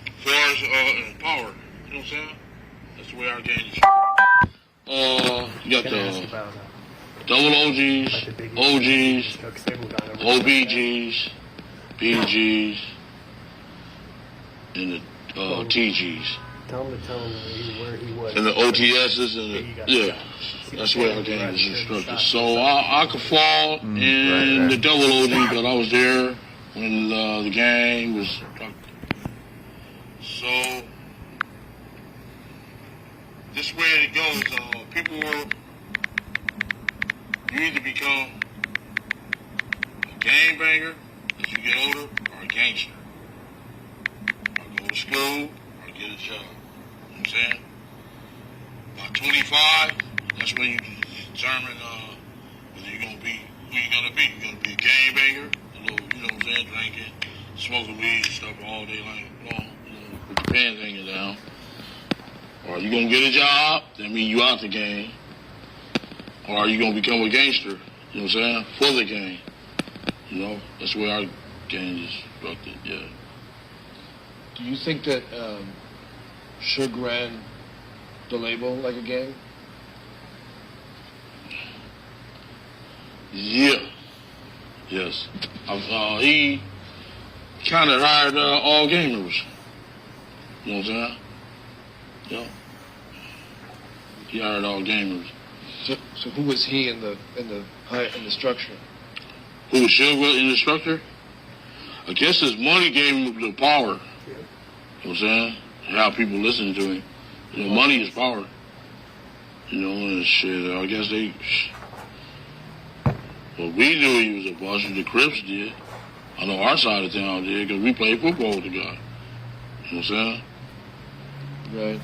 as far as power, you know what I'm saying? That's the way our gang is. You got the double OGs, OGs, OBGs, BGs, and the TGs. Tell him where he was. And the OTSs and the, that's where our gang is instructed. So I could fall in the double OG, but I was there when the gang was instructed. So this way it goes. People you either become a gangbanger as you get older, or a gangster. Or go to school, or get a job. You know what I'm saying? By 25, that's when you determine whether you're gonna be who you're gonna be. You're gonna be a gangbanger, a little, you know what I'm saying, drinking, smoking weed and stuff all day long, with your pants hanging down. Or you gonna get a job, that means you out the game. Or are you gonna become a gangster, you know what I'm saying, for the gang. You know, that's where our gang is structured, yeah. Do you think that Suge ran the label like a gang? Yeah. Yes. He kind of hired all gamers. You know what I'm saying? Yeah. He hired all gamers. So who was he in the structure? Who was Sugar in the structure? I guess his money gave him the power. You know what I'm saying? How people listen to him. You know, money is power. You know, and shit, I guess they... Well, we knew he was a bust, the Crips did. I know our side of town did, because we played football with the guy. You know what I'm saying? Right.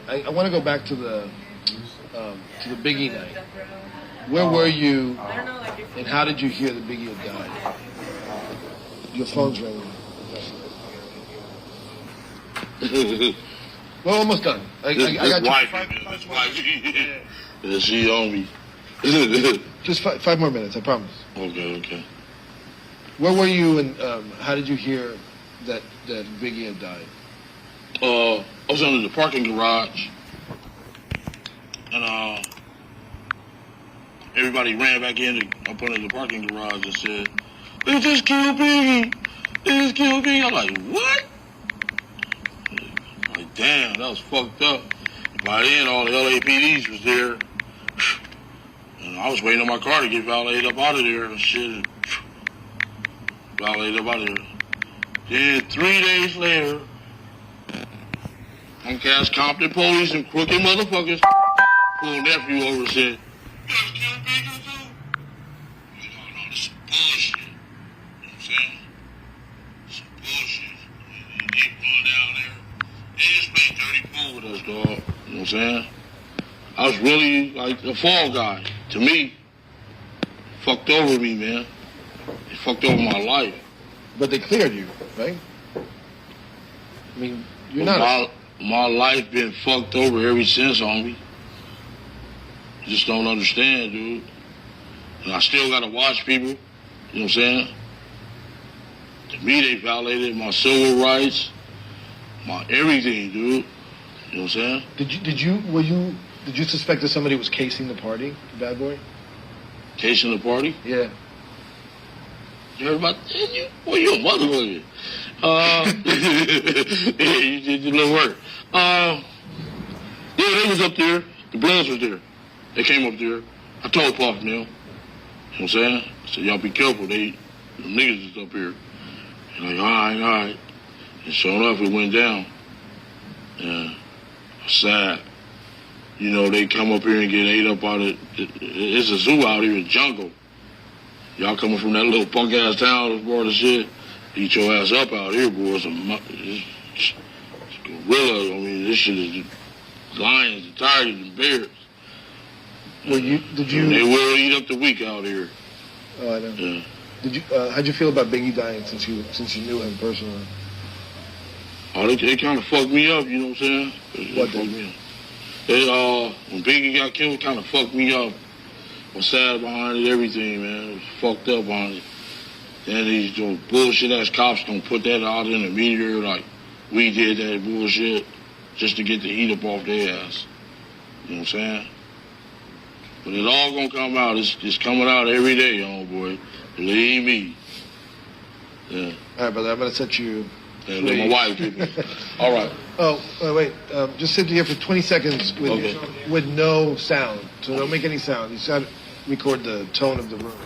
I want to go back to the Biggie night. Where were you, and how did you hear the Biggie had died? Your phone's ringing. We're almost done. I got you. Is she on me? Just 5 more minutes, I promise. Okay. Where were you, and how did you hear that Biggie had died? I was under the parking garage, and everybody ran back up under the parking garage and said, "They just killed Biggie! They just killed Biggie!" I'm like, "What?" I'm like, damn, that was fucked up. By then, all the LAPDs was there, and I was waiting on my car to get valeted up out of there and shit. Valeted up out of there. Then 3 days later, Cast Compton police and crooked motherfuckers pulled nephew over and said, "Just kill Biggie too?" You know, no, this is bullshit. You know what I'm saying? Some bullshit. They run down there. They just played dirty pool with us, dog. You know what I'm saying? I was really like a fall guy. To me, fucked over me, man. It fucked over my life. But they cleared you, right? I mean, you're not... My life been fucked over ever since, homie. You just don't understand, dude. And I still gotta watch people. You know what I'm saying? To me, they violated my civil rights, my everything, dude. You know what I'm saying? Did you suspect that somebody was casing the party, Bad Boy? Casing the party? Yeah. You heard about that? You a motherfucker. Yeah, you did your little work. Yeah, they was up there. The Bloods was there. They came up there. I told Puff, you know what I'm saying? I said, y'all be careful. The niggas is up here. And like, all right. And sure enough, it went down. Yeah, sad. You know, they come up here and get ate up out of it's a zoo out here, a jungle. Y'all coming from that little punk ass town, this boy, the shit. Eat your ass up out here, boys. It's gorillas. I mean, this shit is lions and tigers and bears. Did you? They will eat up the weak out here. Oh, I know. Yeah. Did you? How'd you feel about Biggie dying since you knew him personally? Oh, they kind of fucked me up. You know what I'm saying? What fucked me up? When Biggie got killed, it kind of fucked me up. I'm sad behind it, everything, man. It was fucked up behind it. Then these bullshit ass cops don't put that out in the media like we did that bullshit just to get the heat up off their ass. You know what I'm saying? But it's all gonna come out. It's coming out every day, homeboy. Believe me. Yeah. All right, brother. I'm gonna set you. Yeah, let my wife give me. All right. Oh, wait. Just sit here for 20 seconds with no sound. So don't make any sound. You just gotta record the tone of the room.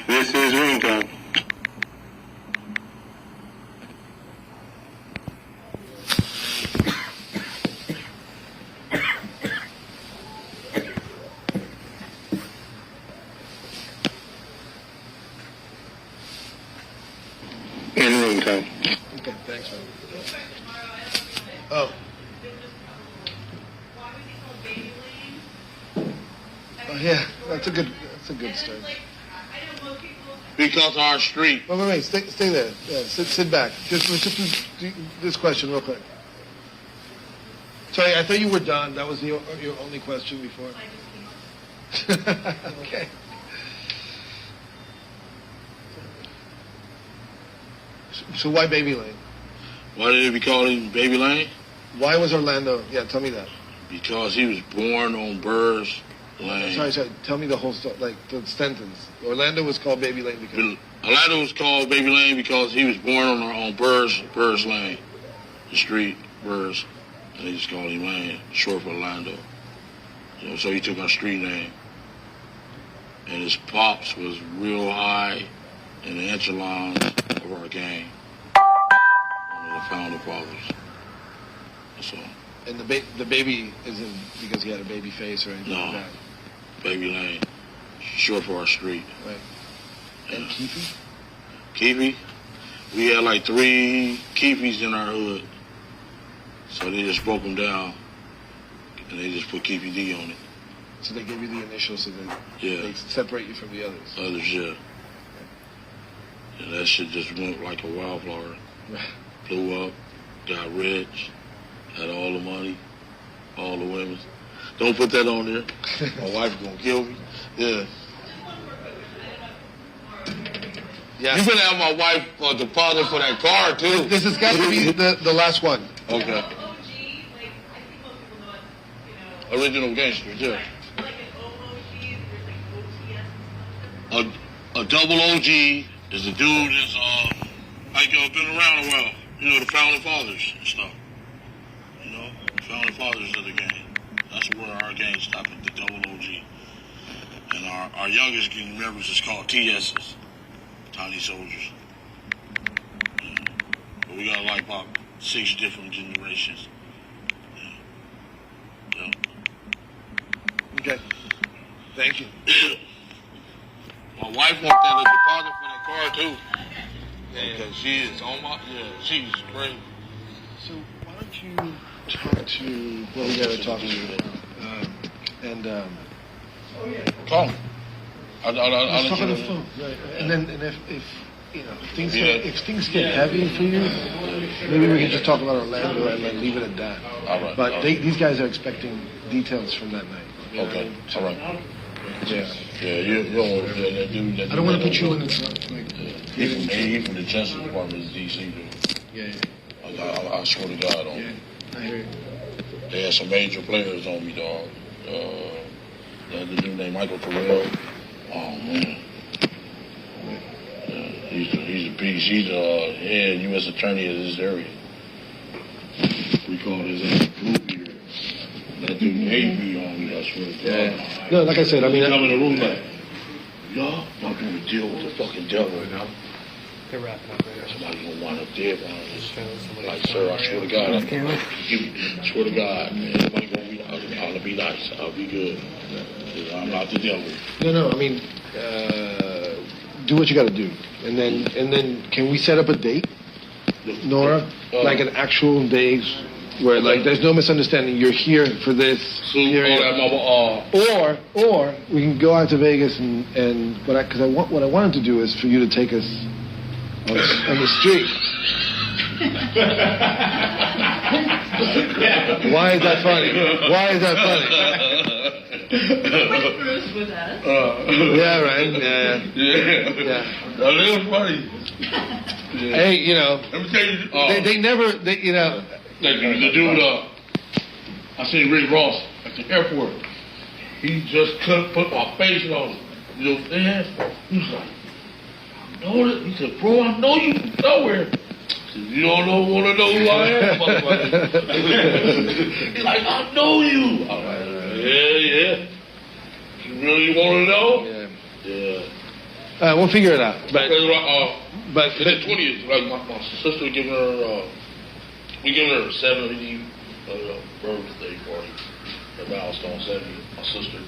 This is ringtone. In ringtone. Okay, thanks, man. Oh. Oh yeah, that's a good start. Because our street. Wait, stay there. Yeah, sit back. Just this question real quick. Sorry, I thought you were done. That was your only question before. Okay. So why Baby Lane? Why did it be called Baby Lane? Why was Orlando? Yeah, tell me that. because he was born on Burrs Lane. Sorry. Tell me the whole story, like the sentence. Orlando was called Baby Lane because... Orlando was called Baby Lane because he was born on Burrs Lane, the street, Burrs. And they just called him Lane, short for Orlando. So he took our street name. And his pops was real high in the echelons of our gang. One of the founder fathers. That's all. And the baby isn't because he had a baby face or anything like that? Baby Lane. Short for our street. Right. And Keffe? Keffe? We had like 3 Keffes in our hood. So they just broke them down. And they just put Keffe D on it. So they gave you the initials so that Yeah. they separate you from the others? Others, yeah. And that shit just went like a wildflower. Blew up, got rich, had all the money, all the women. Don't put that on there. My wife gonna kill me. Yeah. Yeah. You better have my wife deposit for that car too. This has got to be the last one. Okay. Original gangster, yeah. A double OG is a dude that's been around a while. You know, the founding fathers and stuff. You know, the founding fathers of the gang. That's where our gang stopped at, the double OG. And our youngest gang members is called TSs, Tiny Soldiers. Yeah. But we got like about 6 different generations. Yeah. Okay. Thank you. My wife wants that deposit for that car too. Yeah. Because she is on my, she's great. So why don't you talk to, well, we got to talk to you. Call me. I'll Let's let talk you on the know. phone. Right. And then if you know, if things get heavy for you, maybe we can just talk about Orlando and then leave it at that. All right. But these guys are expecting details from that night. You know what I Okay. mean? All right. Yeah. Yeah, you don't want that dude. I don't want to put you in the like. He from the Justice Department, DC dude. Yeah. I swear to God on Yeah. I hear you. They had some major players on me, dog. The other dude named Michael Terrell. Oh man. Yeah, he's a beast. He's the head U.S. attorney of this area. We call his ass Bluebeard. That dude hate me on me, I swear to God. Yeah. No, like I said, I mean, come in the room like, y'all not gonna deal with the fucking devil right now. They're wrapping up right now. Somebody gonna wind up dead behind us. Like, sir, I swear to God. I swear to God, man. Everybody gonna be, I'll be nice. I'll be good. I'm not the devil. no. I mean, do what you got to do, and then can we set up a date, Nora? Like an actual date where like there's no misunderstanding. You're here for this. Or we can go out to Vegas and what I wanted to do is for you to take us on the street. Why is that funny? Why is that funny? With Bruce with us. Yeah, right. Yeah. A little funny. Hey, you know, Let me tell you. they never, you know. Like the dude, I seen Rick Ross at the airport. He just couldn't put my face on him. You know what I'm saying? He was like, I know that. He said, bro, I know you from nowhere. I said, you don't want to know who I am, motherfucker. He's like, I know you. I'm like, yeah. You really want to know? Yeah. We'll figure it out. But it's the 20th. Like my sister giving her, we giving her a 70 birthday party. Her milestone 70. My sister.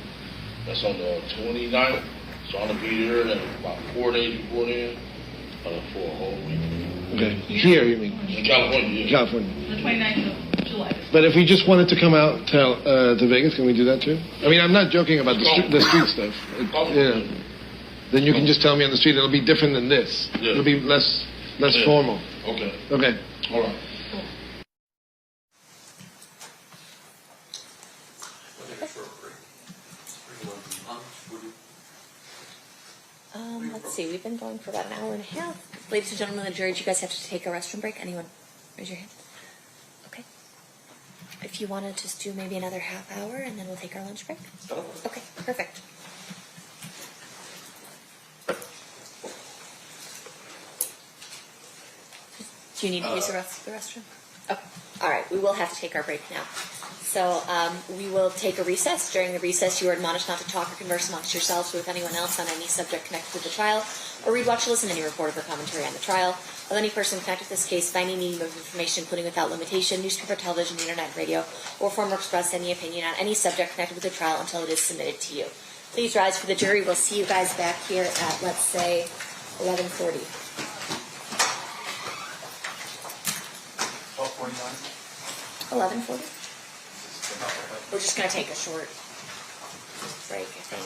That's on the 29th. So I'm gonna be there about 4 days before then. For a whole week. Okay. Here, you mean? In California. Yeah. California. The 29th of July. But if we just wanted to come out to Vegas, can we do that too? I mean, I'm not joking about the street stuff. Then you can just tell me on the street. It'll be different than this. Yeah. It'll be less formal. Okay. Okay. All right. Let's see, we've been going for about an hour and a half. Ladies and gentlemen of the jury, do you guys have to take a restroom break? Anyone? Raise your hand. Okay. if you want to just do maybe another half hour and then we'll take our lunch break. Okay, perfect. Do you need to use the restroom? Okay. All right, we will have to take our break now. So we will take a recess. During the recess, you are admonished not to talk or converse amongst yourselves or with anyone else on any subject connected to the trial, or read, watch, or listen to any report or commentary on the trial of any person connected to this case by any medium of information, including without limitation, newspaper, television, internet, radio, or form or express any opinion on any subject connected with the trial until it is submitted to you. Please rise for the jury. We'll see you guys back here at, let's say, 11:40. 11:40. We're just going to take a short break, I think.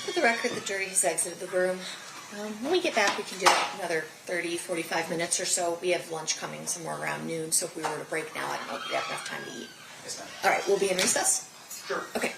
For the record, the jury has exited the room. When we get back, we can do another 30, 45 minutes or so. We have lunch coming somewhere around noon, so if we were to break now, I don't know if we'd have enough time to eat. Yes, ma'am. All right, we'll be in recess? Sure. Okay.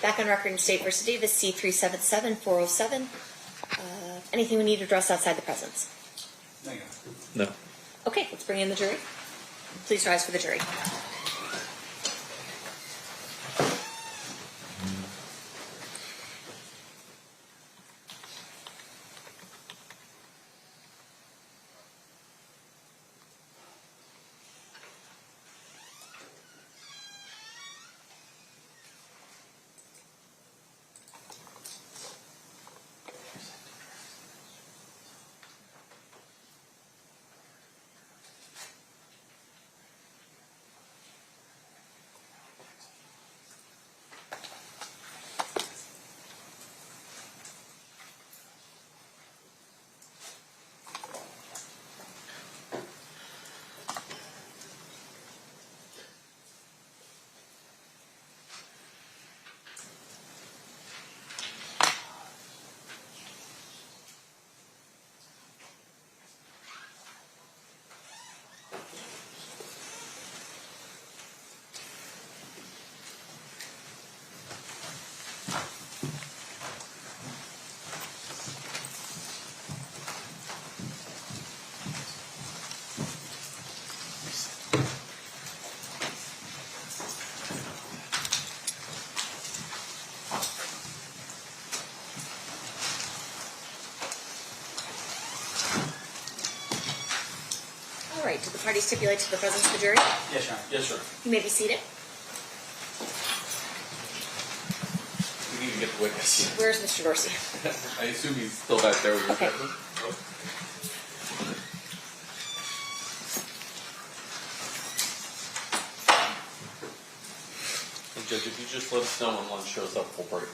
Back on record in State versus Davis, C-377-407. Anything we need to address outside the presence? No. Okay, let's bring in the jury. Please rise for the jury. All right, did the party stipulate to the presence of the jury? Yes, Your Honor. Yes, sir. You may be seated. We need to get the witness. Where's Mr. Dorsey? I assume he's still back there with your Okay. judgment. And Judge, if you just let us know when lunch shows up, we'll break.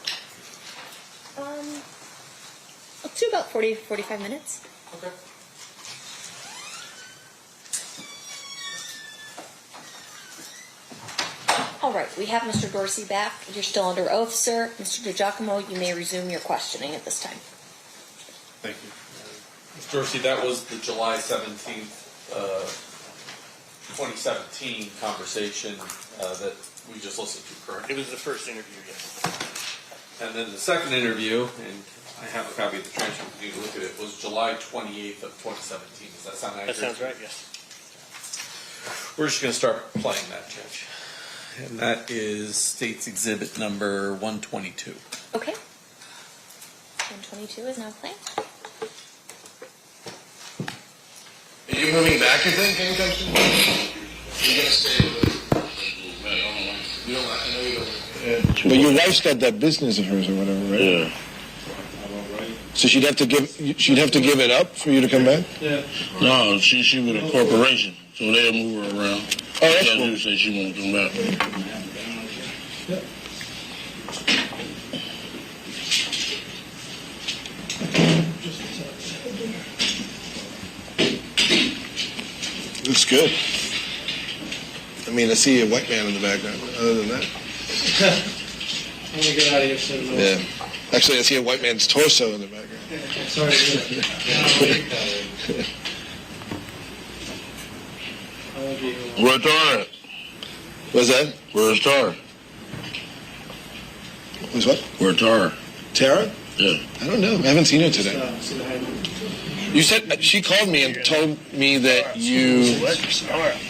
Up to about 40, 45 minutes. Okay. All right, we have Mr. Dorsey back. You're still under oath, sir. Mr. DiGiacomo, you may resume your questioning at this time. Thank you. Mr. Dorsey, that was the July 17th, 2017 conversation that we just listened to, correct? It was the first interview, yes. And then the second interview, and I have a copy of the transcript if you need to look at it, was July 28th of 2017. Does that sound accurate? That sounds right, yes. We're just going to start playing that, Judge. And that is State's Exhibit number 122. Okay. 122 is now playing. Are you moving back, you think, anytime soon? You're going to stay you don't like, I know you don't. But your wife's got that business of hers or whatever, right? Yeah. So she'd have to give it up for you to come back? Yeah. No, she with a corporation, so they'll move her around. Oh, that's Judge cool. will say she won't come back. Looks good. I mean, I see a white man in the background. Other than that, I'm gonna get out of here soon. yeah. Actually, I see a white man's torso in the background. Sorry to hear that. I won't be here long. Where's Tara? What's that? Where's Tara? Who's what? Where's Tara? Tara? Yeah. I don't know. I haven't seen her today. See the hydrant. You said she called me and told me that you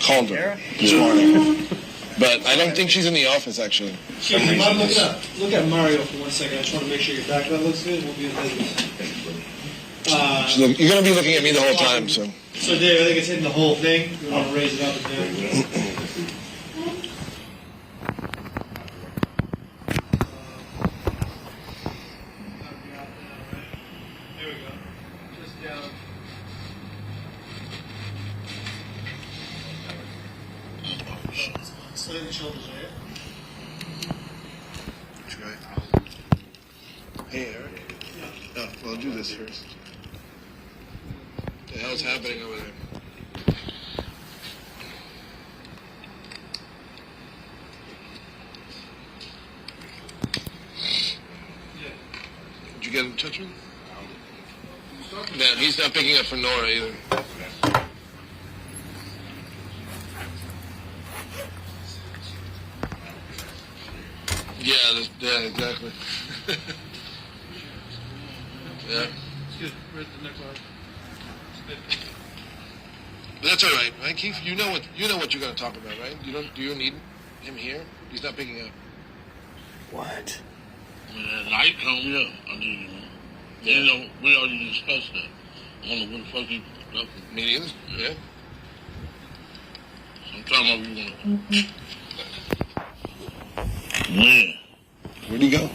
called her this morning. But I don't think she's in the office, actually. Look at Mario for 1 second. I just want to make sure your background looks good. We'll be in business. You're going to be looking at me the whole time, so. So Dave, I think it's hitting the whole thing. We want to raise it up and down. There we go. Just down. Put in the shoulders, right? Try. Hey, Eric. Yeah. Oh, well, do this first. What the hell's happening over there? Did you get in touch with him? No, he's not picking up for Nora either. Yeah, exactly. Yeah. Excuse me, where's the next one? But that's all right, right, Keith? You know what you're going to talk about, right? Do you need him here? He's not picking up. What? Light come, yeah. I do, you know. Yeah. You know, we already discussed that. I don't know what the fuck he up with. Me neither. Yeah. I'm talking about we want to. Man. Where'd he go?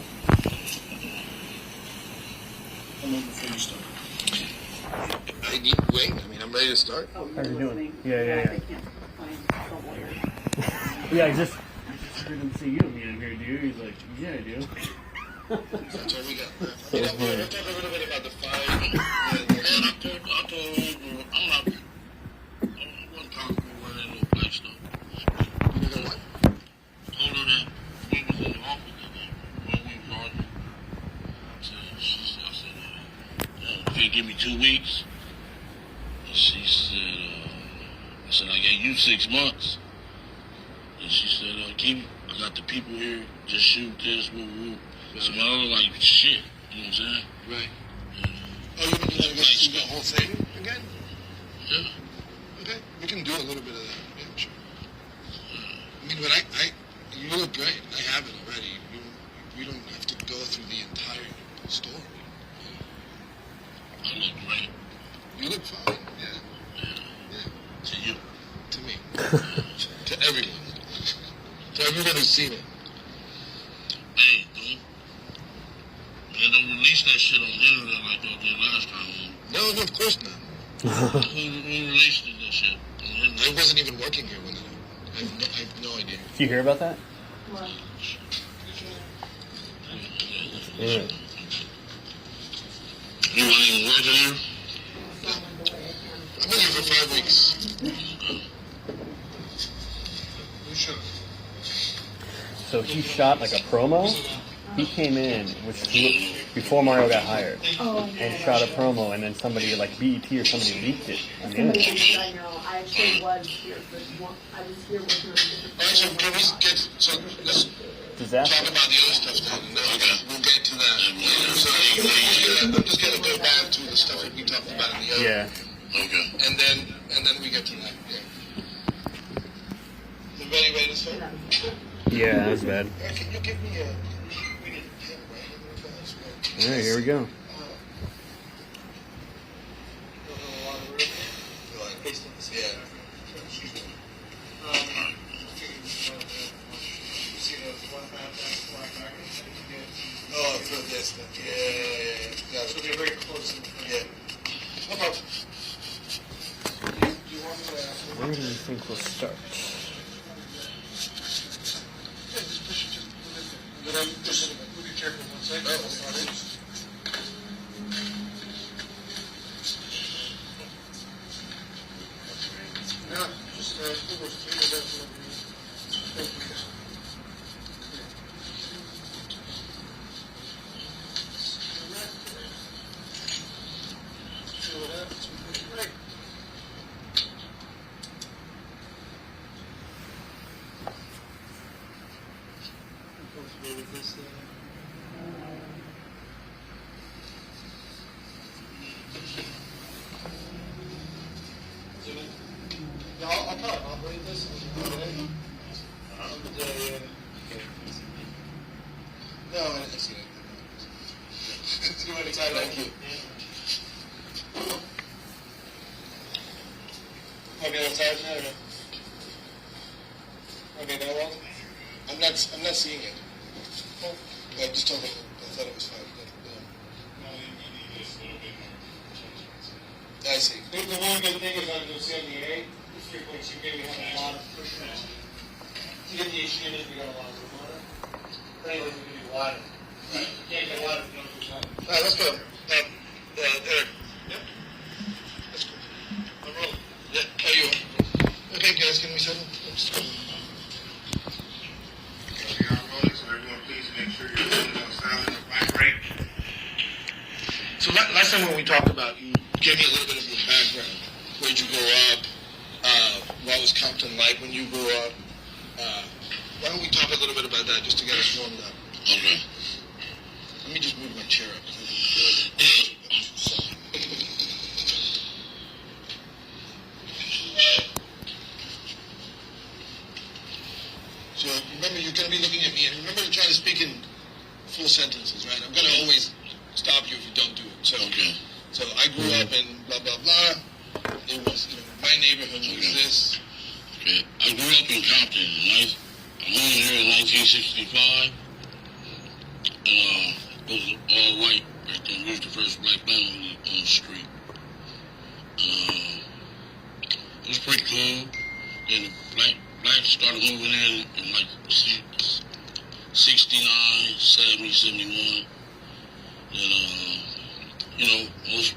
I'm on before you start. I need wait. I mean, I'm ready to start. How are you doing? Yeah. Yeah, I just heard him say you don't need him here, do you? He's like, yeah, I do. That's all we got. We'll talk a little bit about the fight. I wasn't talking about that little place though. You know what? Told her that we was in the office when we was arguing. I said, if you give me 2 weeks, she said, I said, I gave you 6 months. And she said, Keith, I got the people here, just shoot this, woo. So I was like, shit, you know what I'm saying? Right. Oh, you mean you want to shoot the whole thing again? Yeah. Okay. We can do a little bit of that. Yeah, sure. I mean, but you look great. I have it already. We don't have to go through the entire story. I look great. You look fine. Yeah. To you. To me. To everyone. To everyone who's seen it. Hey, don't release that shit on the internet like they did last time. No, of course not. Who released that shit? I wasn't even working here when that happened. I have no idea. Did you hear about that? Yeah. You weren't even working here? I've been here for 5 weeks. So he shot like a promo. He came in, before Mario got hired, and shot a promo, and then somebody like BET or somebody leaked it on the internet. I know. I actually was here for I was here working on a different. Alright, so can we get let's Disaster. talk about the other stuff then, and then we'll get to that. So I'm just gonna go back to the stuff that we talked about in the other. Yeah. Okay. And then we get to that. Yeah. Everybody ready to start? Yeah, that was bad. Can you give me a? All right, here we go. Oh, good, yes, yeah. So they're very close. Yeah. No problem. Where do you think we'll start? Be careful one second. Yeah, just I'll try to operate this. No, I see it. Do any time, thank you. Okay, that's tired now. Okay, now what? I'm not seeing it. Oh, I just told them I thought it was fine. I see. The one good thing is on the 78, this frequency you're going to have a lot of pushback. To get the issue in, we got a lot of room on it. But anyway, we can do water. Right. You can't get water if you don't do something. All right, let's go. Eric. Yep. That's cool. I'm rolling. Yeah, how you on? Okay, guys, can we settle? Let's go. You're on rolling, so everyone please make sure you're holding on silent and vibrate. So last time when we talked about, you gave me a little bit of your background. Where'd you grow up? What was Compton like when you grew up? Why don't we talk a little bit about that just to get us warmed up? Okay. Let me just move my chair up. So remember, you're going to be looking at me, and remember to try to speak in full sentences, right? I'm going to always stop you if you don't do it. So, so I grew up in blah, blah, blah. It was, my neighborhood was this. Okay. I grew up in Compton. I moved here in 1965. And it was all white back then. We was the first black family on the street. It was pretty cool. Then the blacks started moving in like 69, 70, 71. And, most,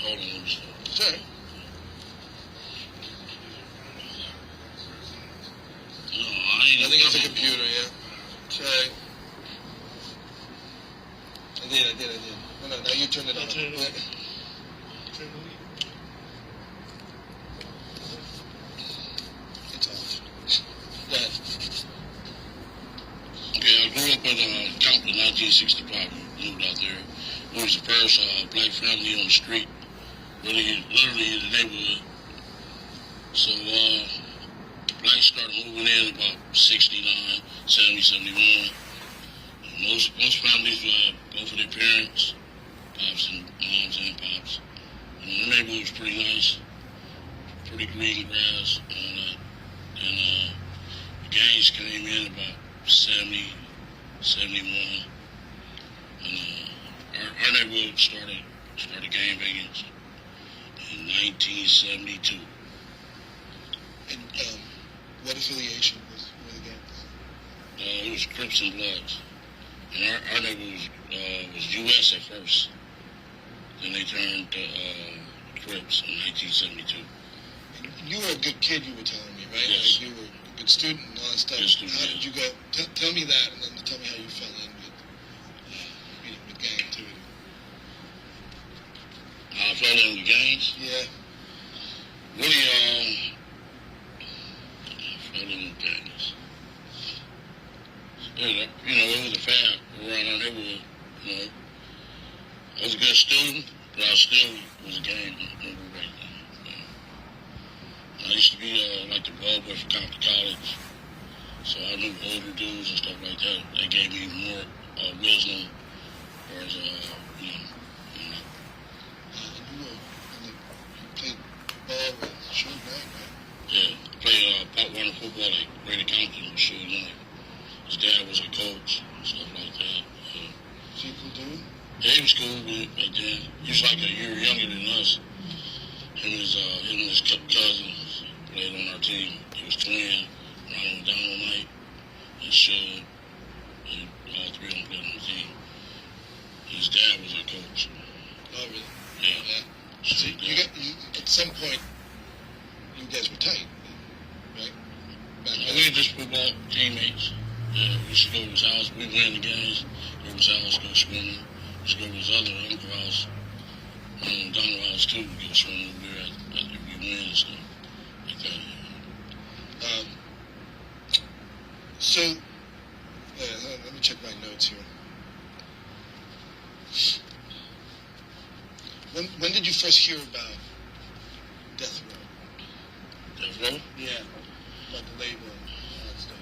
hold on, let me see. Sorry. I think it's a computer, yeah. Sorry. I did. No, now you turn it on. It's off. Go ahead. Okay, I grew up in Compton, 1965. Moved out there. We was the first black family on the street, literally in the neighborhood. So blacks started moving in about 69, 70, 71. Most families have both of their parents, pops and moms and pops. The neighborhood was pretty nice, pretty green grass, all that. And the gangs came in about 70, 71. And our neighborhood started gangbanging in 1972. And what affiliation were the gangs? It was Crips and Bloods. And our neighborhood was U.S. at first. Then they turned to Crips in 1972. And you were a good kid, you were telling me, right? Yes. Like you were a good student and all that stuff. Good student, how did you go? Tell me that, and then tell me how you fell in with gang activity. I fell in with gangs? Yeah. Really, I fell in with gangs. It was a fad around our neighborhood. I was a good student, but I still was a gang member right then. I used to be like the ball boy for Compton College, so I knew older dudes and stuff like that. They gave me more wisdom, as You played ball with Suge Knight, right? Yeah, I played Pop Warner football at Greater Compton with Suge Knight. His dad was a coach, stuff like that. Is he a cool dude? Yeah, he was cool back then. He was like a year younger than us. Him and his cousins played on our team. He was twin, Ronald Dynamite, and Suge. And all three of them played on the team. His dad was a coach. Oh, really? Yeah. So at some point, you guys were tight, right? We were just football teammates. Yeah, we used to go to his house. We win the games. Go to his house, go swimming. We used to go to his other uncle house. Donald house too. We go swimming over there after we win and stuff like that. So, let me check my notes here. When did you first hear about Death Row? Death Row? Yeah, about the label and all that stuff.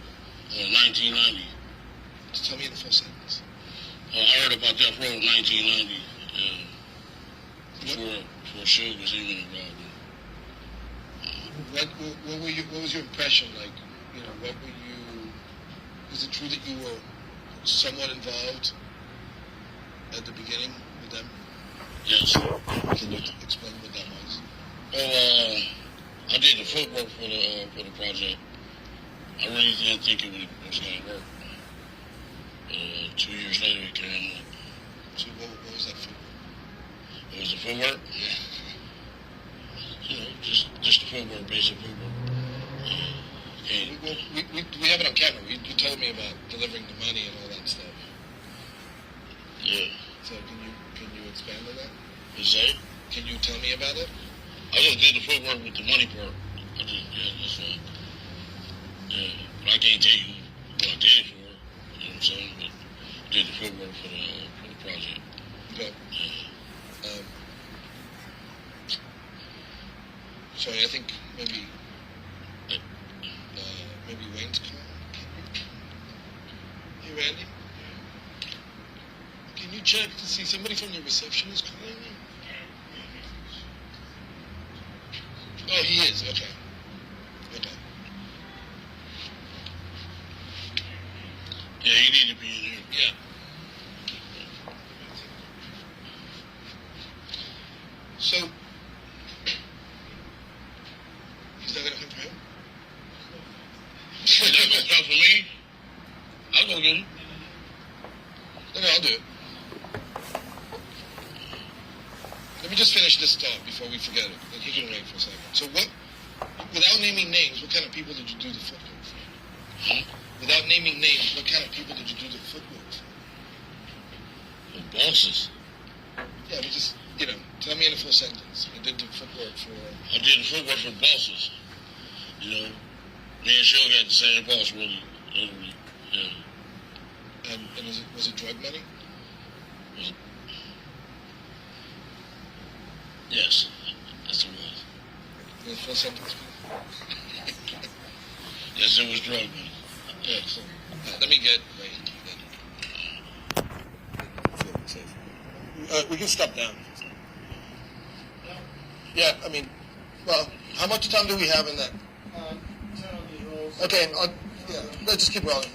1990. Just tell me in the full sentence. I heard about Death Row in 1990. Before Suge was even involved. What was your impression like? What were you? Is it true that you were somewhat involved at the beginning with them? Yes. Can you explain what that was? Well, I did the footwork for the project. I really didn't think it was going to work. 2 years later, it came up. So what was that footwork? It was the footwork? Yeah. Just the footwork, basic footwork. We have it on camera. You told me about delivering the money and all that stuff. Yeah. So can you expand on that? You say? Can you tell me about it? I just did the footwork with the money part. That's right. Yeah. But I can't tell you Maybe Wayne's calling. Hey, Randy. Can you check to see somebody from the reception is calling me? Oh, he is. Okay. Okay. Yeah, you need to be in here. Yeah. So, he's not gonna come for him? He's not gonna come for me? I'll go get him. No, I'll do it. Let me just finish this thought before we forget it. He can wait for a second. So what, without naming names, what kind of people did you do the footwork for? Without naming names, what kind of people did you do the footwork for? The bosses. Yeah, but just, tell me in a full sentence. You did the footwork for... I did the footwork for bosses. Me and Shell got the same boss, really. Yeah. And was it drug money? Yes, that's what it was. In a full sentence, Yes, it was drug money. Yeah, so let me get Wayne. We can step down. Yeah, well, how much time do we have in that? 10 on these rolls. Okay, let's just keep rolling.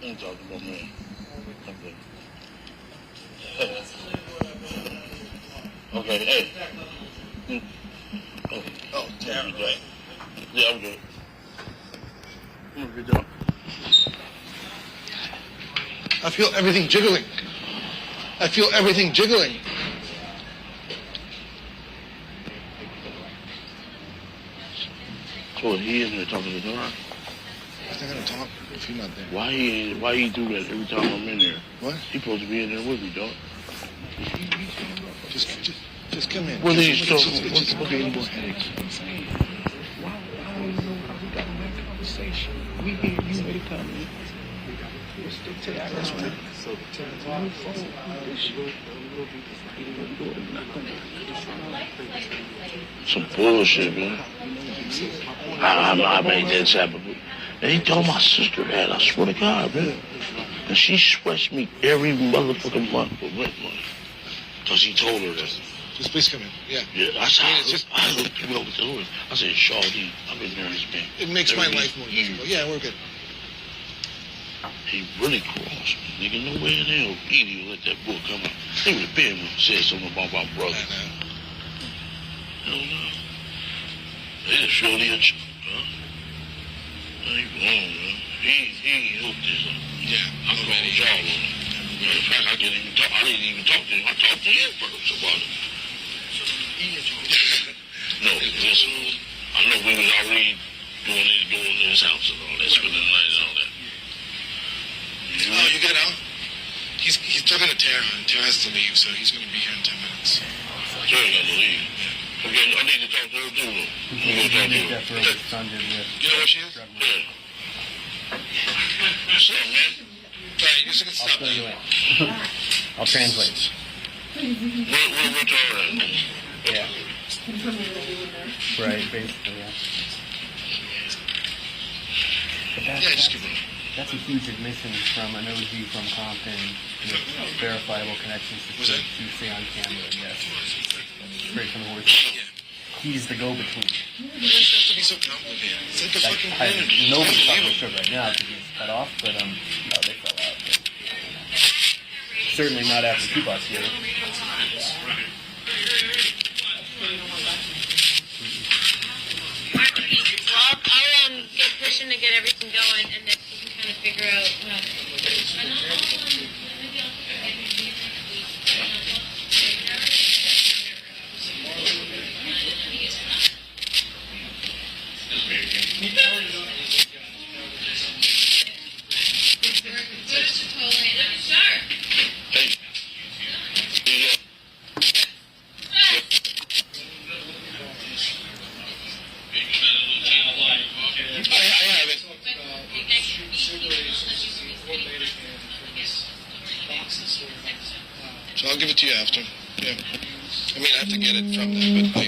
I'm talking about me. Okay, hey. Oh, damn. Yeah, I'm good. Good job. I feel everything jiggling. So he in there talking to the door? He's not gonna talk if he's not there. Why he do that every time I'm in there? What? He supposed to be in there with me, dog. Just come in. What are you talking about? What's okay, more headaches? I'm saying, why don't we know how we got in that conversation? We hear you may come in. We'll stick to that. That's right. So, move forward with this shit. Some bullshit, man. I made that happen. And he told my sister that, I swear to God, man. And she sweats me every motherfucking month for rent money. Because he told her that. Just please come in. Yeah. That's how I looked through over the door. I said, Shawty, I've been there this man. It makes my life more difficult. Yeah, we're good. He really crossed me. Nigga, no way in hell Edie would let that book come out. They would have been when he said something about my brother. Hell no. They just surely a joke, huh? I ain't wrong, man. He hooked this up. Yeah, I called y'all on it. Matter of fact, I didn't even talk to him. I talked to him first about it. No, listen. I know we was already doing this house and all that, spending the night and all that. Oh, you get out? He's talking to Tara, and Tara has to leave, so he's going to be here in 10 minutes. Tara got to leave. Okay, I need to talk to her too, though. You know what she is? Yeah. What's up, man? Alright, you just get I'll fill you in. I'll translate. Where Tara at? Yeah. Right, basically, yeah. But that's a huge admission from an OG from Compton with verifiable connections to say on camera, yes. Straight from the horse. He's the go-between. It doesn't have to be so complicated. It's like a fucking energy. Nobody's talking should right now because he's cut off, but no, they fell out. But certainly not after Tupac Shakur. I'll get pushing to get everything going, and then we can kind of figure out. So I'll give it to you after. Yeah. I mean, I have to get it from them, but I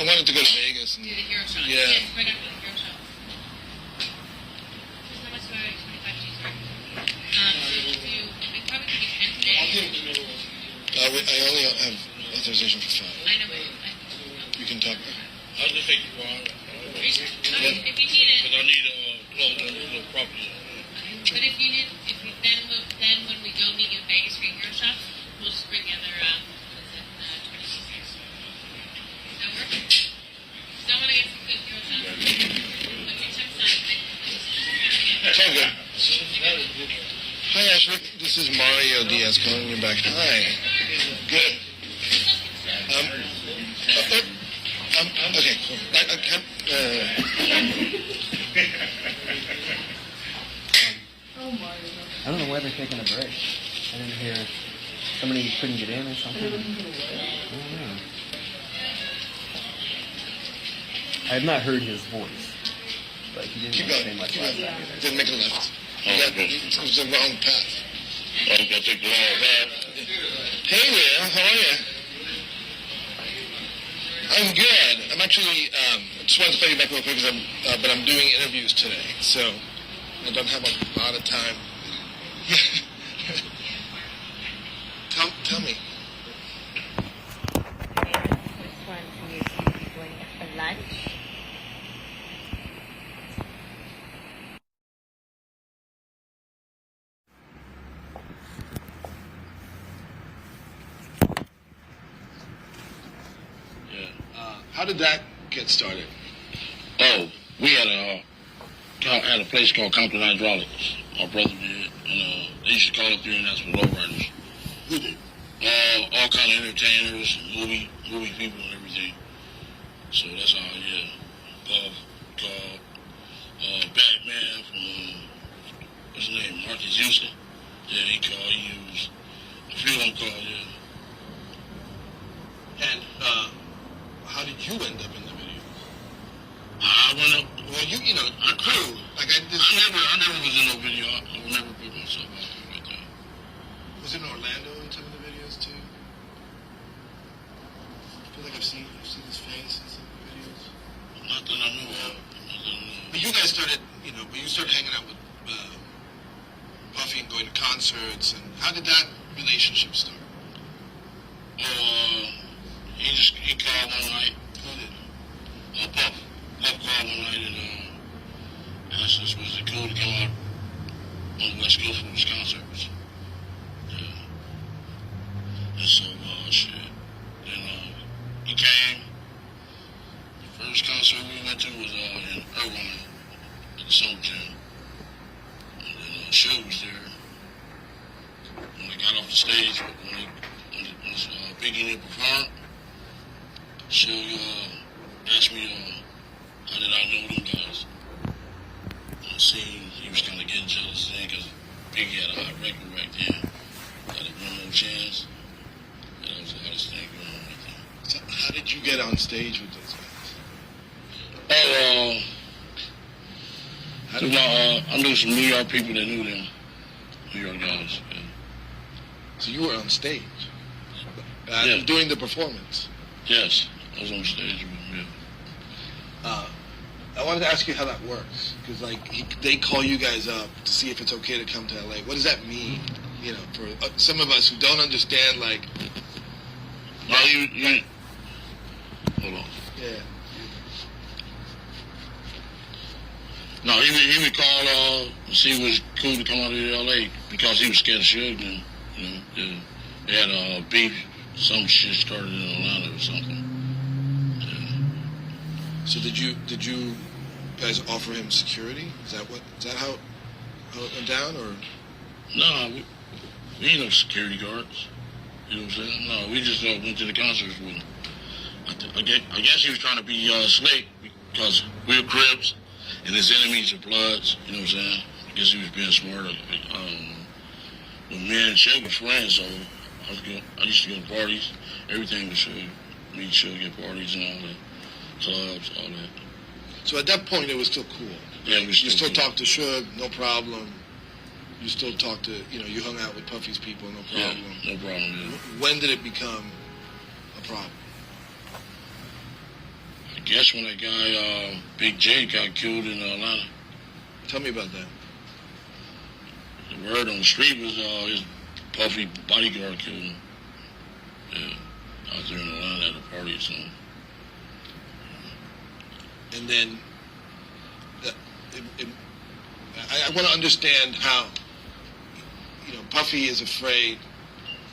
I wanted to go to Vegas. And, do the hero shot. Yeah. Yes, right after the hero shot. How much do I 25 G's, right? So we probably could be 10 today. I only have authorization for 5. I know it. You can talk. I'll just take you for If you need it. Because I need a property. But if you need, then when we go meet you in Vegas for your hero shot, we'll just bring the other, 26. Does that work? Still want to get some good hero shots. But your check's not. It's all good. Hi, Ashley. This is Mario Diaz calling you back. Hi. Good. Okay, cool. I don't know why they're taking a break. I didn't hear somebody couldn't get in or something. I don't know. I have not heard his voice, but he didn't say much last time either. Didn't make a left. It was the wrong path. Oh, you gotta take the wrong path. Hey, Leah. How are you? I'm good. I'm actually, just wanted to play you back real quick because but I'm doing interviews today, so I don't have a lot of time. Tell me. This one is going for lunch. How did that get started? Oh, we had a place called Compton Hydraulics. My brother did, and they used to call up there and ask for lowriders. Who did? All kind of entertainers, movie people, and everything. So that's all. Yeah, Puff, Batman from what's his name, Marcus Houston. Yeah, he called. He used a few of them called. Yeah. And how did you end up in the video? I went up. Well, you know, a crew. Like I never was in no video. I would never put myself out there like that. Was it in Orlando in some of the videos too? I feel like I've seen his face in some of the videos. Not that I know of. But you guys started, when you started hanging out with Puffy and going to concerts, and how did that relationship start? He called one night. Who did? Puff. Puff called one night and asked us, was it cool to come out on the West Coast for his concerts? Yeah. And so, shit. Then he came. The first concert we went to was in Irvine at the Summer Jam. And then Suge was there. When I got off the stage, when Biggie didn't perform, Suge asked me, how did I know them guys? I seen he was kind of getting jealous then because Biggie had a hot record back then. Got a One More Chance. That was the hottest thing going on right there. So how did you get on stage with those guys? I knew some New York people that knew them. New York guys. Yeah. So you were on stage? Yes. Doing the performance? Yes. I was on stage with them, yeah. I wanted to ask you how that works, because they call you guys up to see if it's okay to come to LA. What does that mean? For some of us who don't understand, Well, you hold on. Yeah. No, he would call to see if it was cool to come out of LA because he was scared of Suge, and they had a beef. Some shit started in Atlanta or something. So did you guys offer him security? Is that how it went down, or? No, we ain't no security guards. You know what I'm saying? No, we just went to the concerts with him. I guess he was trying to be slick because we're Crips and his enemies are Bloods. You know what I'm saying? I guess he was being smart. When me and Suge was friends, so I used to go to parties. Everything was Suge. Me and Suge at parties and all that. Clubs, all that. So at that point, it was still cool. Yeah, it was still You still cool. talked to Suge, no problem. You still talked to, you hung out with Puffy's people, no problem. Yeah, no problem. Yeah. When did it become a problem? guess when that guy, Big J, got killed in Atlanta. Tell me about that. The word on the street was his Puffy bodyguard killed him. Yeah, out there in Atlanta at a party or something. And then, I want to understand how, Puffy is afraid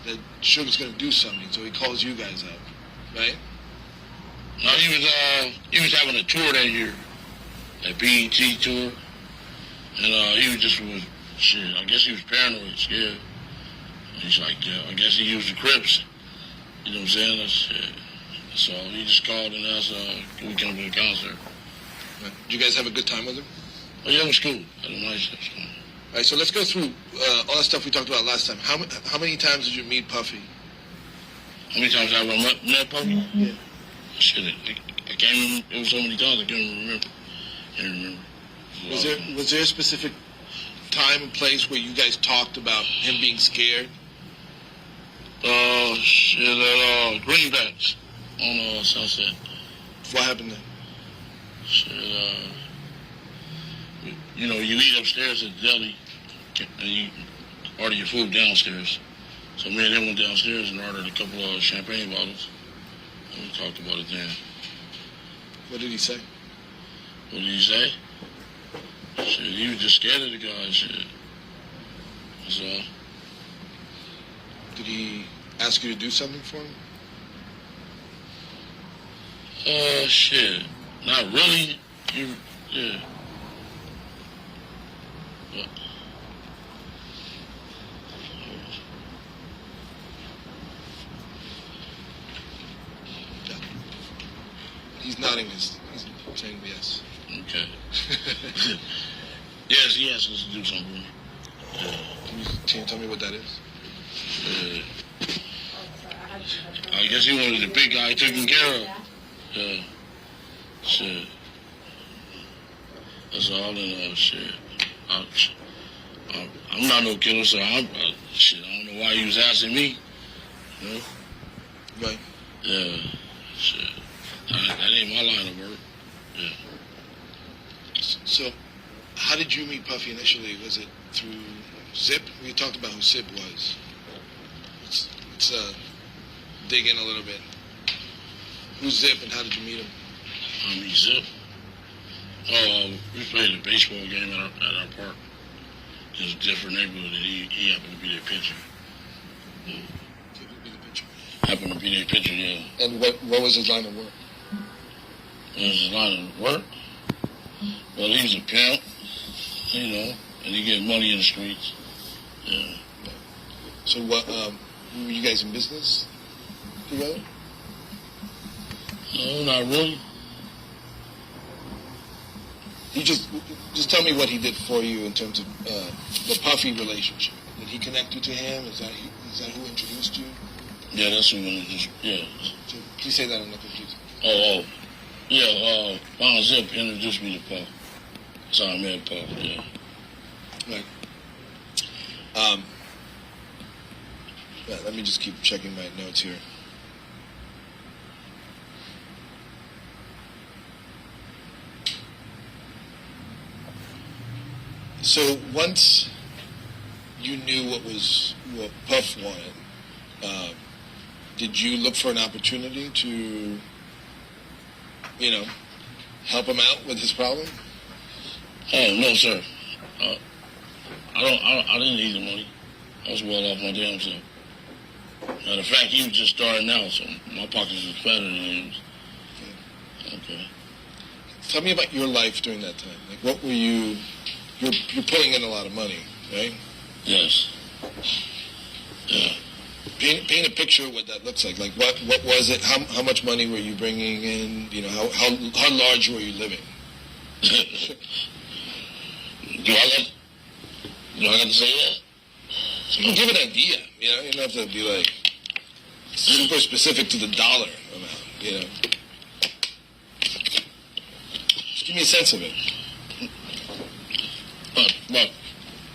that Sugar's going to do something, so he calls you guys out, right? No, he was having a tour that year, that BET tour, and he was just shit. I guess he was paranoid, scared. He's like, I guess he used the Crips. You know what I'm saying? That's it. So he just called and asked, can we come to the concert? Right. Did you guys have a good time with him? Oh yeah, it was cool. Had a nice time. All right, so let's go through all the stuff we talked about last time. How many times did you meet Puffy? How many times have I met Puffy? Yeah. Shit, I can't remember. It was so many times I can't remember. Was there a specific time and place where you guys talked about him being scared? Shit, Greenbacks on Sunset. What happened then? Shit, you eat upstairs at the deli, and you order your food downstairs. So me and them went downstairs and ordered a couple of champagne bottles. And we talked about it then. What did he say? What did he say? Shit, he was just scared of the guy, shit. That's all. Did he ask you to do something for him? Shit. Not really. Yeah. What? He's nodding. He's saying yes. Okay. Yes, he asked us to do something. Can you tell me what that is? I guess he wanted the big guy taken care of. Shit. That's all in shit. I'm not no killer, so shit, I don't know why he was asking me. You know? Right. Yeah. Shit. That ain't my line of work. Yeah. So, how did you meet Puffy initially? Was it through Zip? We talked about who Zip was. Let's dig in a little bit. Who's Zip and how did you meet him? I meet Zip. We played a baseball game at our park. It was a different neighborhood, and he happened to be their pitcher. Happened to be their pitcher, yeah. And what was his line of work? What was his line of work? Well, he was a pimp, and he get money in the streets. Yeah. So what? Were you guys in business together? No, not really. You just tell me what he did for you in terms of the Puffy relationship. Did he connect you to him? Is that who introduced you? Yeah, that's who introduced. Yeah. So please say that in the computer. Oh. Yeah. Von Zip introduced me to Puff. That's how I met Puff. Yeah. Right. Let me just keep checking my notes here. So once you knew what Puff wanted, did you look for an opportunity to, help him out with his problem? Oh no, sir. I didn't need the money. I was well off my damn self. Matter of fact, he was just starting out, so my pockets was fatter than his. Okay. Tell me about your life during that time. Like, what were you? You're pulling in a lot of money, right? Yes. Yeah. Paint a picture of what that looks like. Like, what was it? How much money were you bringing in? How large were you living? Do I have to say that? Give an idea. You don't have to be like super specific to the dollar amount. Just give me a sense of it.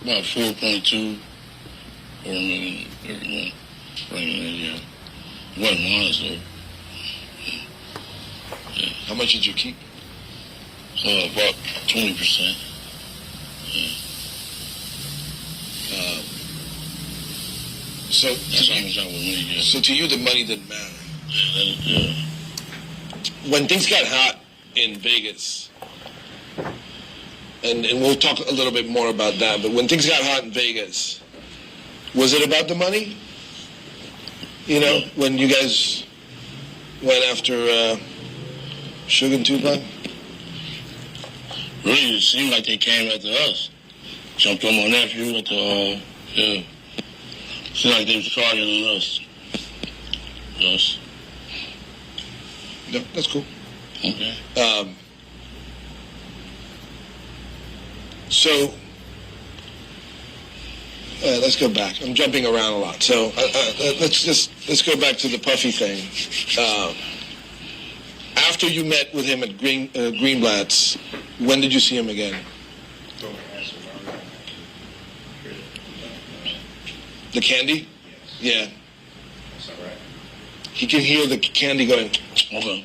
About 4.2 million every month. Bringing in, yeah. It wasn't honest though. Yeah. How much did you keep? About 20%. So That's how much I was really getting. So to you, the money didn't matter. Yeah. When things got hot in Vegas, and we'll talk a little bit more about that, but when things got hot in Vegas, was it about the money? You know, when you guys went after Suge and Tupac? Really, it seemed like they came after us. Jumped on my nephew at the, yeah. Seemed like they was targeting us. Yes. No, that's cool. Okay. So, let's go back. I'm jumping around a lot. So let's go back to the Puffy thing. After you met with him at Greenblatt's, when did you see him again? The candy? Yeah. He can hear the candy going. Okay.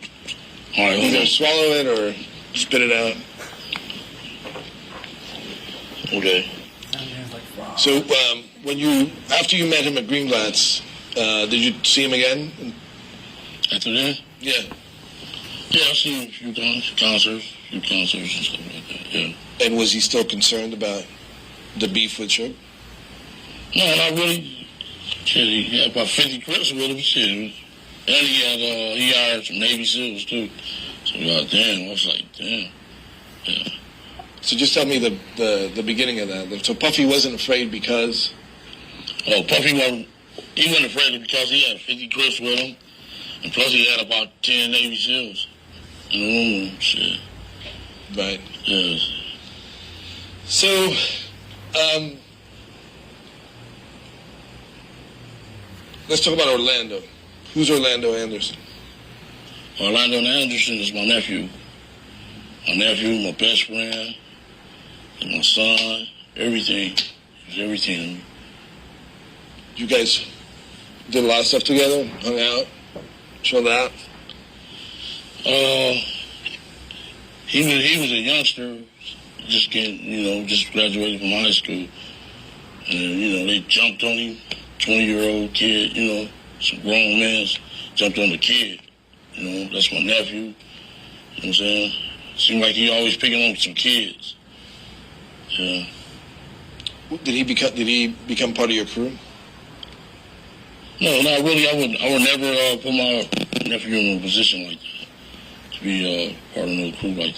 All right. Either swallow it or spit it out. Okay. So after you met him at Greenblatt's, did you see him again? After that? Yeah. Yeah, I seen a few concerts and stuff like that, yeah. And was he still concerned about the beef with Suge? No, not really. Shit, he had about 50 clips with him, shit. And he hired some Navy SEALs, too. So, goddamn, I was like, damn. Yeah. So just tell me the beginning of that. So Puffy wasn't afraid because? Oh, Puffy wasn't afraid because he had 50 clips with him. And plus he had about 10 Navy SEALs in the room, shit. Right. Yes. So, let's talk about Orlando. Who's Orlando Anderson? Orlando Anderson is my nephew. My nephew, my best friend, and my son, everything. He's everything to me. You guys did a lot of stuff together, hung out, chilled out? He was a youngster, just just graduated from high school. And, they jumped on him, 20-year-old kid, some grown men jumped on the kid. That's my nephew. You know what I'm saying? Seemed like he always picking on some kids. Yeah. Did he become part of your crew? No, not really. I would never put my nephew in a position like that to be part of no crew like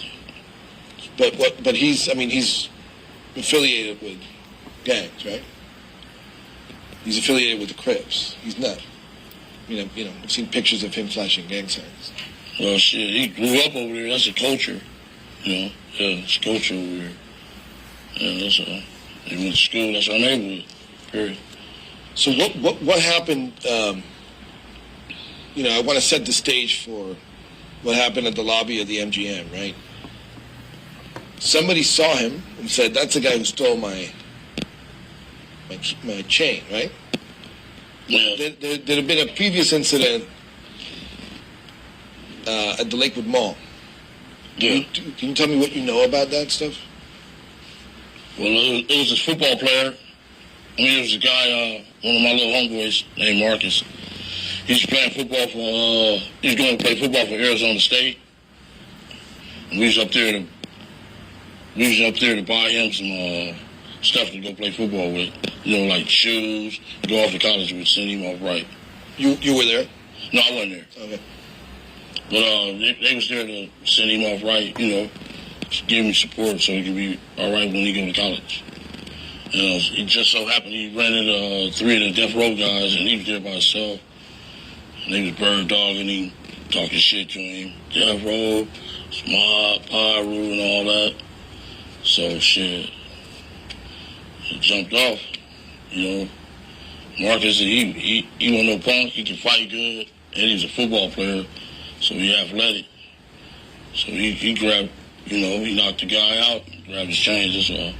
that. But he's affiliated with gangs, right? He's affiliated with the Crips. He's not. I've seen pictures of him flashing gang signs. Well, shit, he grew up over there. That's a culture, Yeah, it's culture over there. Yeah, that's all. He went to school. That's our neighborhood. Period. So what happened? I want to set the stage for what happened at the lobby of the MGM, right? Somebody saw him and said, "That's the guy who stole my chain," right? Yeah. There had been a previous incident at the Lakewood Mall. Yeah. Can you tell me what you know about that stuff? Well, it was a football player. It was a guy, one of my little homeboys named Marcus. He was playing football he was going to play football for Arizona State. And we was up there to buy him some stuff to go play football with. Like shoes, go off to college with, send him off right. You were there? No, I wasn't there. Okay. But they was there to send him off right, to give him support so he could be all right when he go to college. It just so happened he rented 3 of the death row guys, and he was there by himself. And they was bird dogging him, talking shit to him. Death row, mob, Pyru, and all that. So, shit, he jumped off, Marcus, he wasn't no punk. He could fight good, and he was a football player, so he athletic. So he grabbed, he knocked the guy out, grabbed his chains, that's all.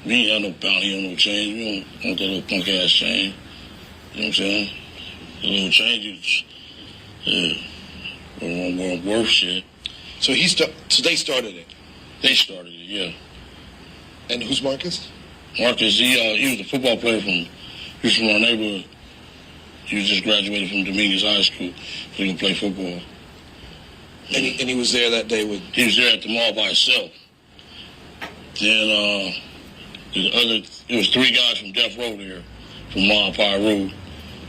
We ain't had no bounty on no chains. We don't want that little punk-ass chain. You know what I'm saying? The little chain, on worth shit. So so they started it. They started it, yeah. And who's Marcus? Marcus, he was a football player he was from our neighborhood. He was just graduated from Dominguez High School, so he could play football. And he was there that day with. He was there at the mall by himself. Then it was 3 guys from Death Row there, from Mile Pie Road.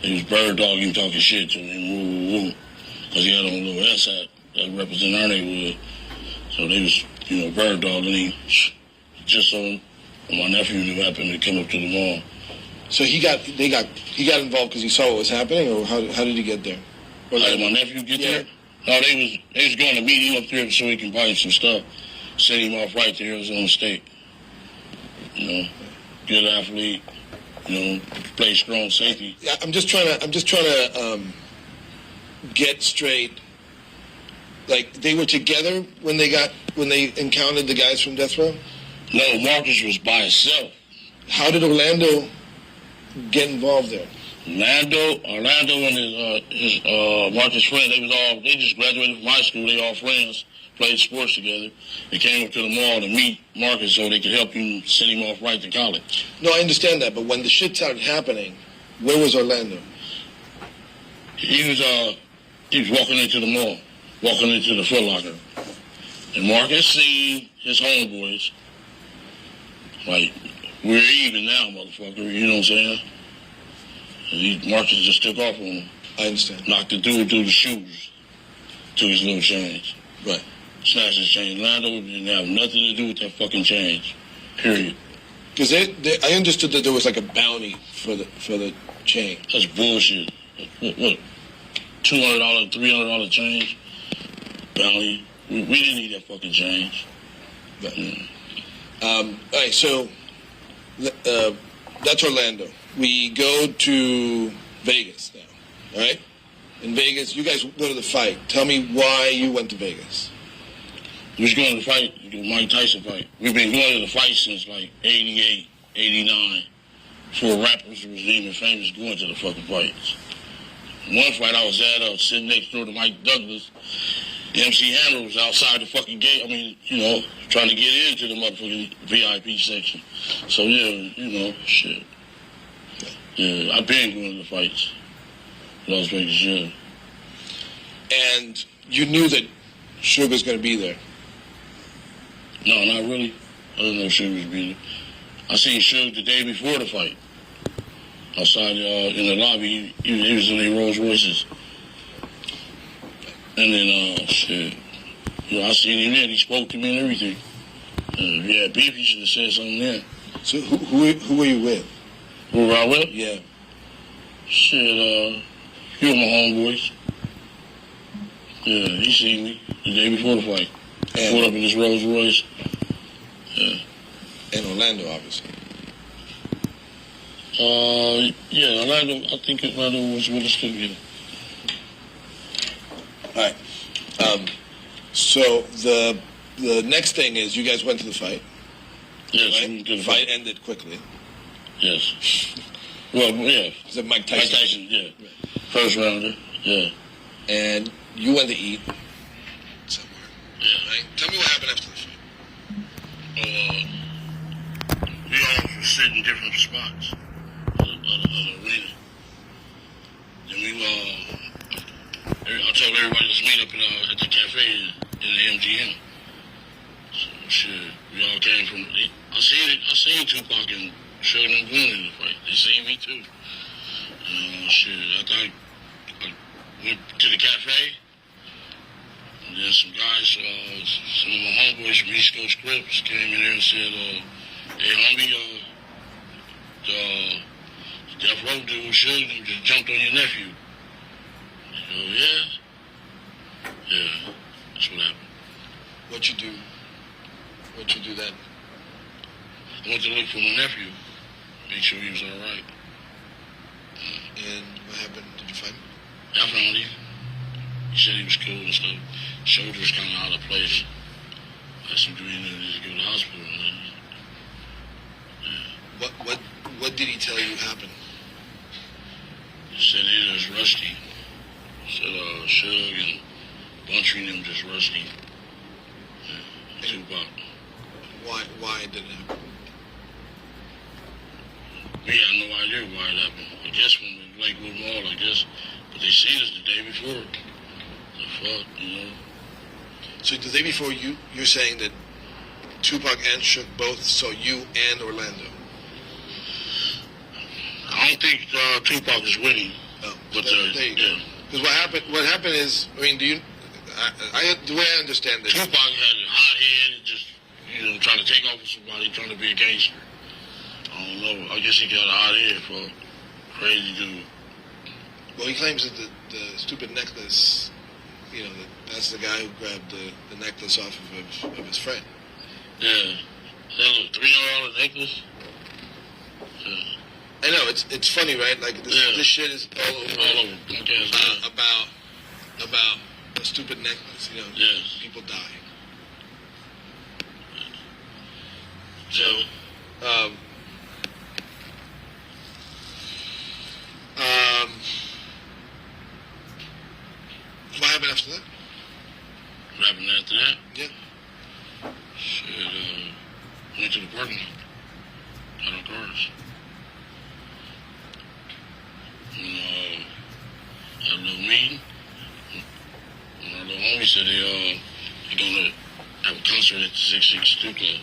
They was bird dogging, talking shit to him, woo, because he had on a little S hat that represented our neighborhood. So they was, bird dogging him, just so my nephew knew happened to come up to the mall. So he got involved because he saw what was happening, or how did he get there? How did my nephew get there? No, they was going to meet him up there so he can buy him some stuff, send him off right to Arizona State. Good athlete, play strong safety. Yeah, I'm just trying to get straight. Like, they were together when they encountered the guys from Death Row? No, Marcus was by himself. How did Orlando get involved there? Orlando and his Marcus friend, they just graduated from high school. They all friends, played sports together. They came up to the mall to meet Marcus so they could help him send him off right to college. No, I understand that, but when the shit started happening, where was Orlando? He was walking into the mall, walking into the Foot Locker. And Marcus seen his homeboys. Like, we're even now, motherfucker, you know what I'm saying? And Marcus just took off on him. I understand. Knocked the dude through the shoes. Took his little change. Right. Snatched his change. Lando didn't have nothing to do with that fucking change. Period. Because I understood that there was like a bounty for the chain. That's bullshit. What? $200, $300 change? Bounty. We didn't need that fucking change. But, all right, so that's Orlando. We go to Vegas now, all right? In Vegas, you guys go to the fight. Tell me why you went to Vegas. We was going to the fight, the Mike Tyson fight. We've been going to the fight since like 88, 89. Before rappers was even famous going to the fucking fights. One fight I was at, sitting next door to Mike Douglas. MC Hammer was outside the fucking gate. I mean, trying to get into the motherfucking VIP section. So, yeah, shit. Yeah, I've been going to the fights. Las Vegas, yeah. And you knew that Sugar's going to be there? No, not really. I didn't know Sugar was be there. I seen Sugar the day before the fight. Outside in the lobby, he was in their Rolls Royces. And then, shit. I seen him there. He spoke to me and everything. If he had beef, he should have said something there. So who were you with? Who were I with? Yeah. Shit, he was my homeboys. Yeah, he seen me the day before the fight. And pulled up in his Rolls Royce. Yeah. And Orlando, obviously. Yeah, Orlando, I think Orlando was with us too, yeah. All right. So the next thing is you guys went to the fight. Yes, right? we did the fight ended quickly. Yes. Well, yeah. Is it Mike Tyson? Mike Tyson, yeah. First rounder, yeah. And you went to eat somewhere. Yeah. Right? Tell me what happened after the fight. We all were sitting in different spots of the arena. Then I told everybody to meet up at the cafe in the MGM. So, shit, we all came from. I seen Tupac and Shakur and Duane in the fight. They seen me too. Shit, after I went to the cafe, and then some guys, some of my homeboys from East Coast Crips came in there and said, "Hey, homie, the Death Row dude just jumped on your nephew." Yeah. Yeah, that's what happened. What'd you do then? I went to look for my nephew, make sure he was all right. And what happened? Did you find him? I found him. He said he was cool and stuff. Shoulders kind of out of place. I asked him, do you need to go to the hospital? Yeah. What did he tell you happened? He said he was rusty. He said Suge and treating him just rusty. Tupac. Why did it happen? We had no idea why it happened. I guess from the Lakewood Mall, I guess. But they seen us the day before. The fuck, you know? So the day before you're saying that Tupac and Shook both saw you and Orlando. I don't think Tupac is winning. Oh, but yeah. Because what happened is, I mean, the way I understand this, Tupac had a hot head and just, trying to take off with somebody, trying to be a gangster. I don't know. I guess he got a hot head for a crazy dude. Well, he claims that the stupid necklace, that's the guy who grabbed the necklace off of his friend. Yeah. That was a $300 necklace. Yeah. I know, it's funny, right? Like, this shit is all over about a stupid necklace, Yes. people die. So, what happened after that? what happened after that? Yeah. Shit, went to the parking lot. Got our cars. And, had a little meeting. And our little homie said they're gonna have a concert at the 662 Club.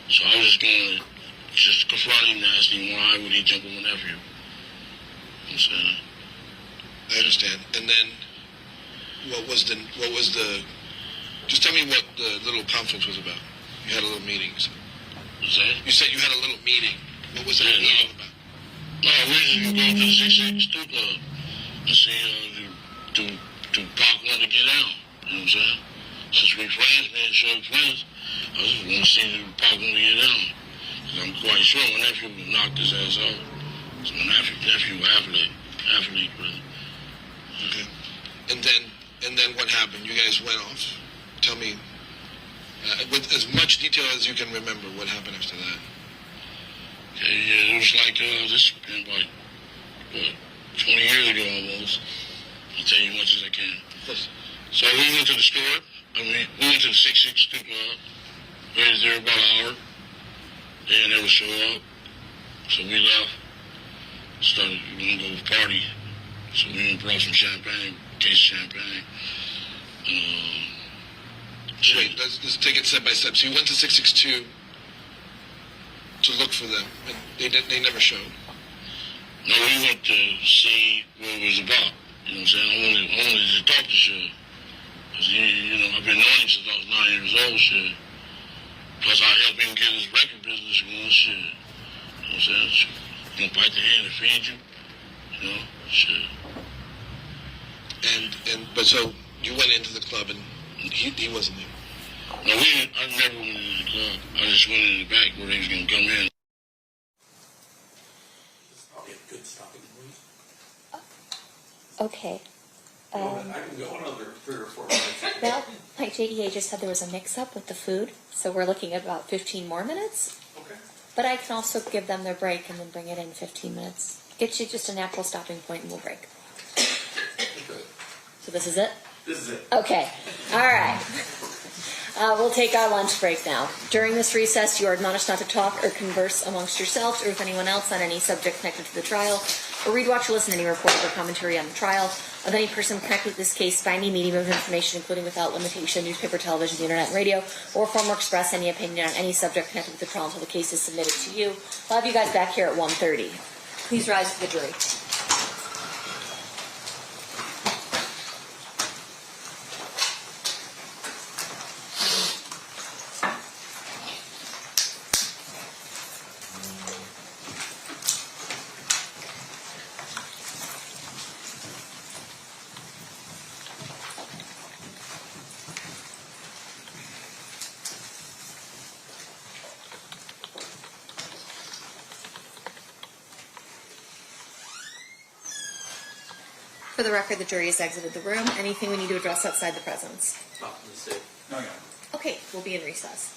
So I was just gonna confront him and ask him why would he jump on my nephew. I'm saying. I understand. And then, what was the? Just tell me what the little conference was about. You had a little meeting. So. What's that? You said you had a little meeting. What was that meeting about? No, we were just going to the 662 Club and see do Pac want to get out. You know what I'm saying? Since we friends, man, show friends, I just want to see if Pac want to get out. Because I'm quite sure my nephew would knock his ass out. So my nephew athlete, brother. Okay. And then what happened? You guys went off. Tell me, with as much detail as you can remember, what happened after that? Okay, yeah, it was like this been like 20 years ago almost. I'll tell you as much as I can. So we went to the store. We went to the 662 Club. Waited there about an hour. They never show up. So we left. Started, we were going to go party. So we went and brought some champagne, case of champagne. Wait, let's take it step by step. So you went to 662 to look for them, and they never showed. No, we went to see what it was about. You know what I'm saying? I wanted to talk to shit. Because, I've been knowing him since I was 9 years old, shit. Plus, I helped him get his record business going, shit. You know what I'm saying? Bite the hand and feed you. Shit. But so you went into the club and he wasn't there. No, I never went into the club. I just went in the back where they was gonna come in. This is probably a good stopping point. Okay. I can go another 3 or 4 minutes. Well, like JDA just said, there was a mix-up with the food, so we're looking at about 15 more minutes. Okay. But I can also give them their break and then bring it in 15 minutes. Get you just a natural stopping point and we'll break. Good. So this is it? This is it. Okay. All right. We'll take our lunch break now. During this recess, you are admonished not to talk or converse amongst yourselves or with anyone else on any subject connected to the trial, or read, watch, or listen to any report or commentary on the trial of any person connected with this case by any medium of information, including without limitation, newspaper, television, the internet, and radio, or form or express any opinion on any subject connected with the trial until the case is submitted to you. I'll have you guys back here at 1:30. Please rise for the jury. For the record, the jury has exited the room. Anything we need to address outside the presence? No. Okay, we'll be in recess.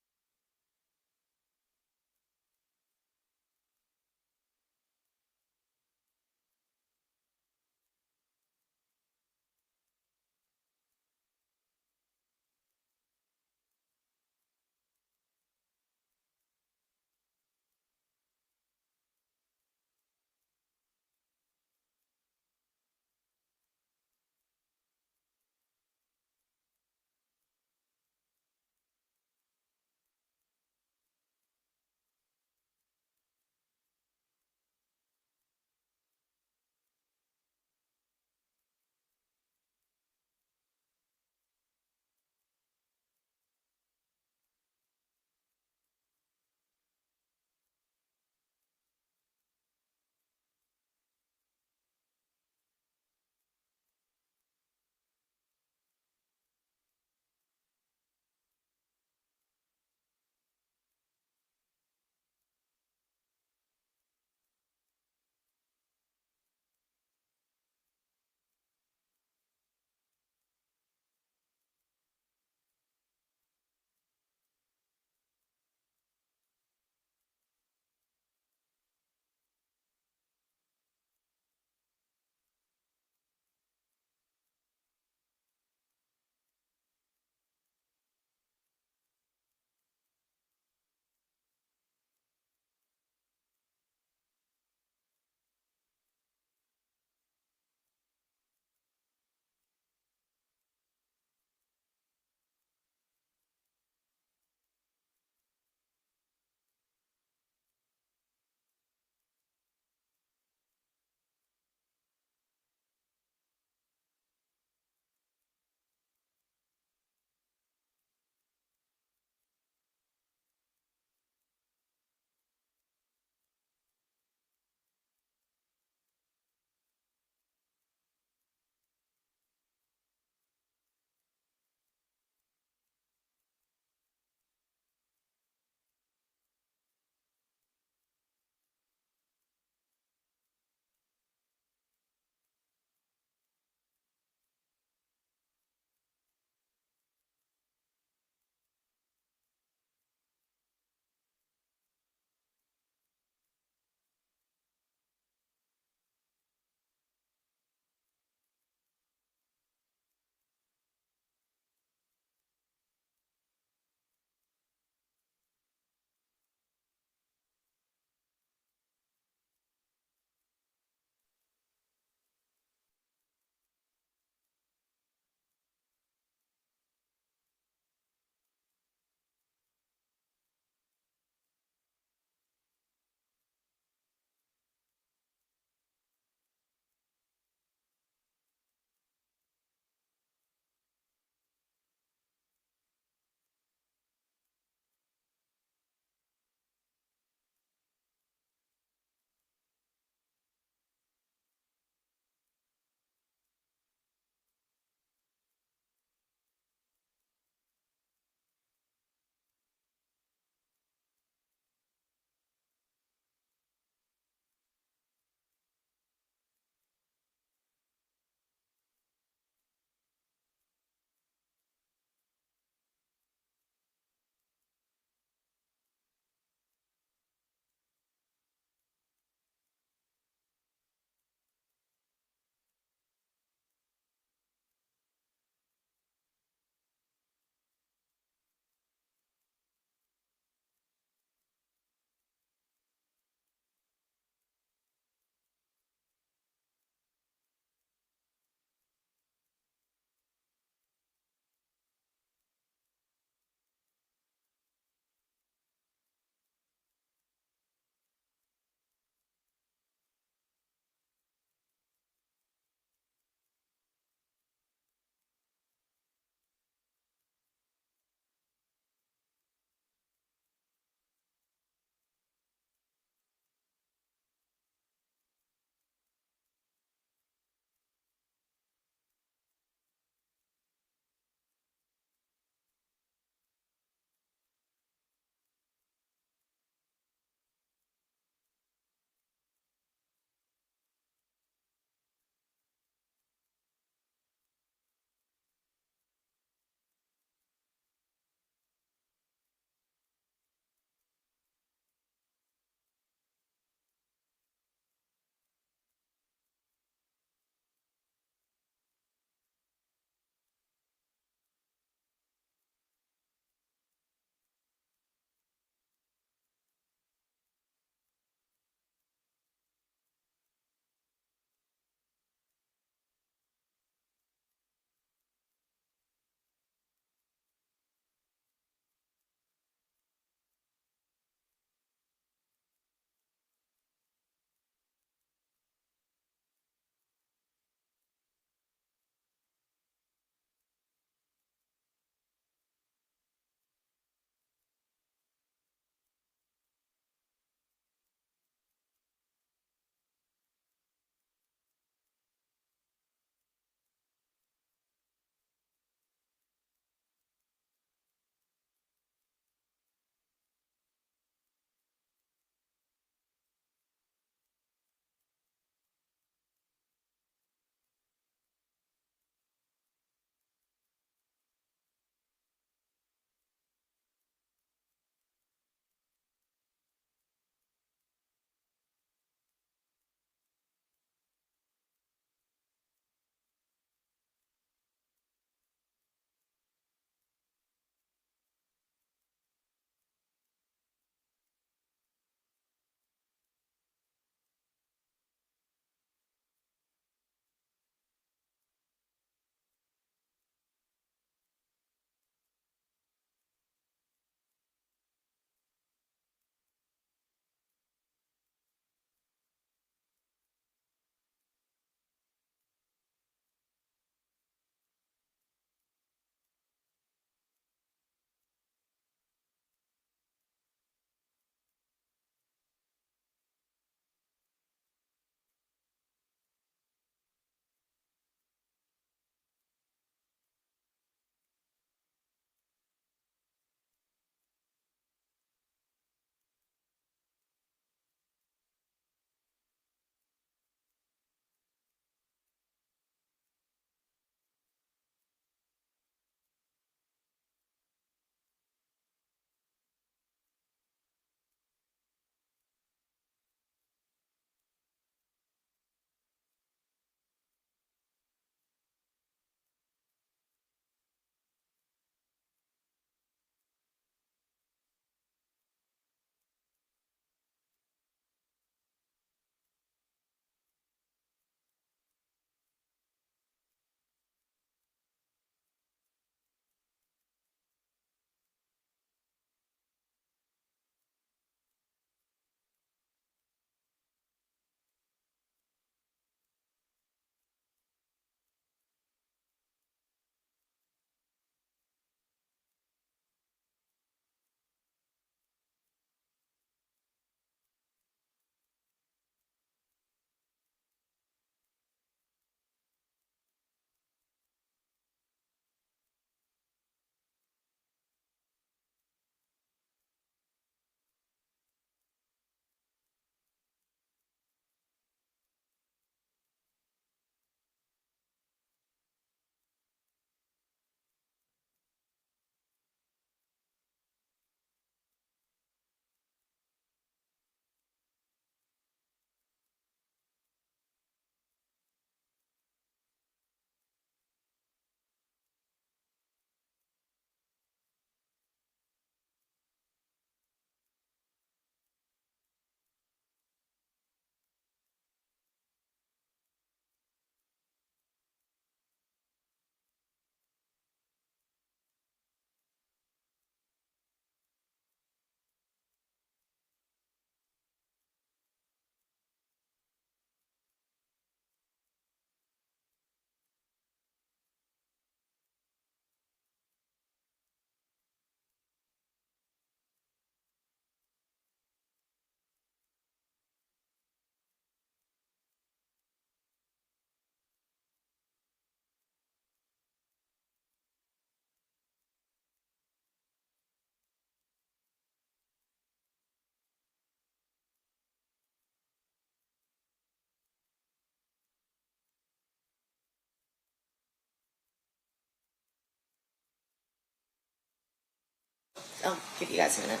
Give you guys a minute.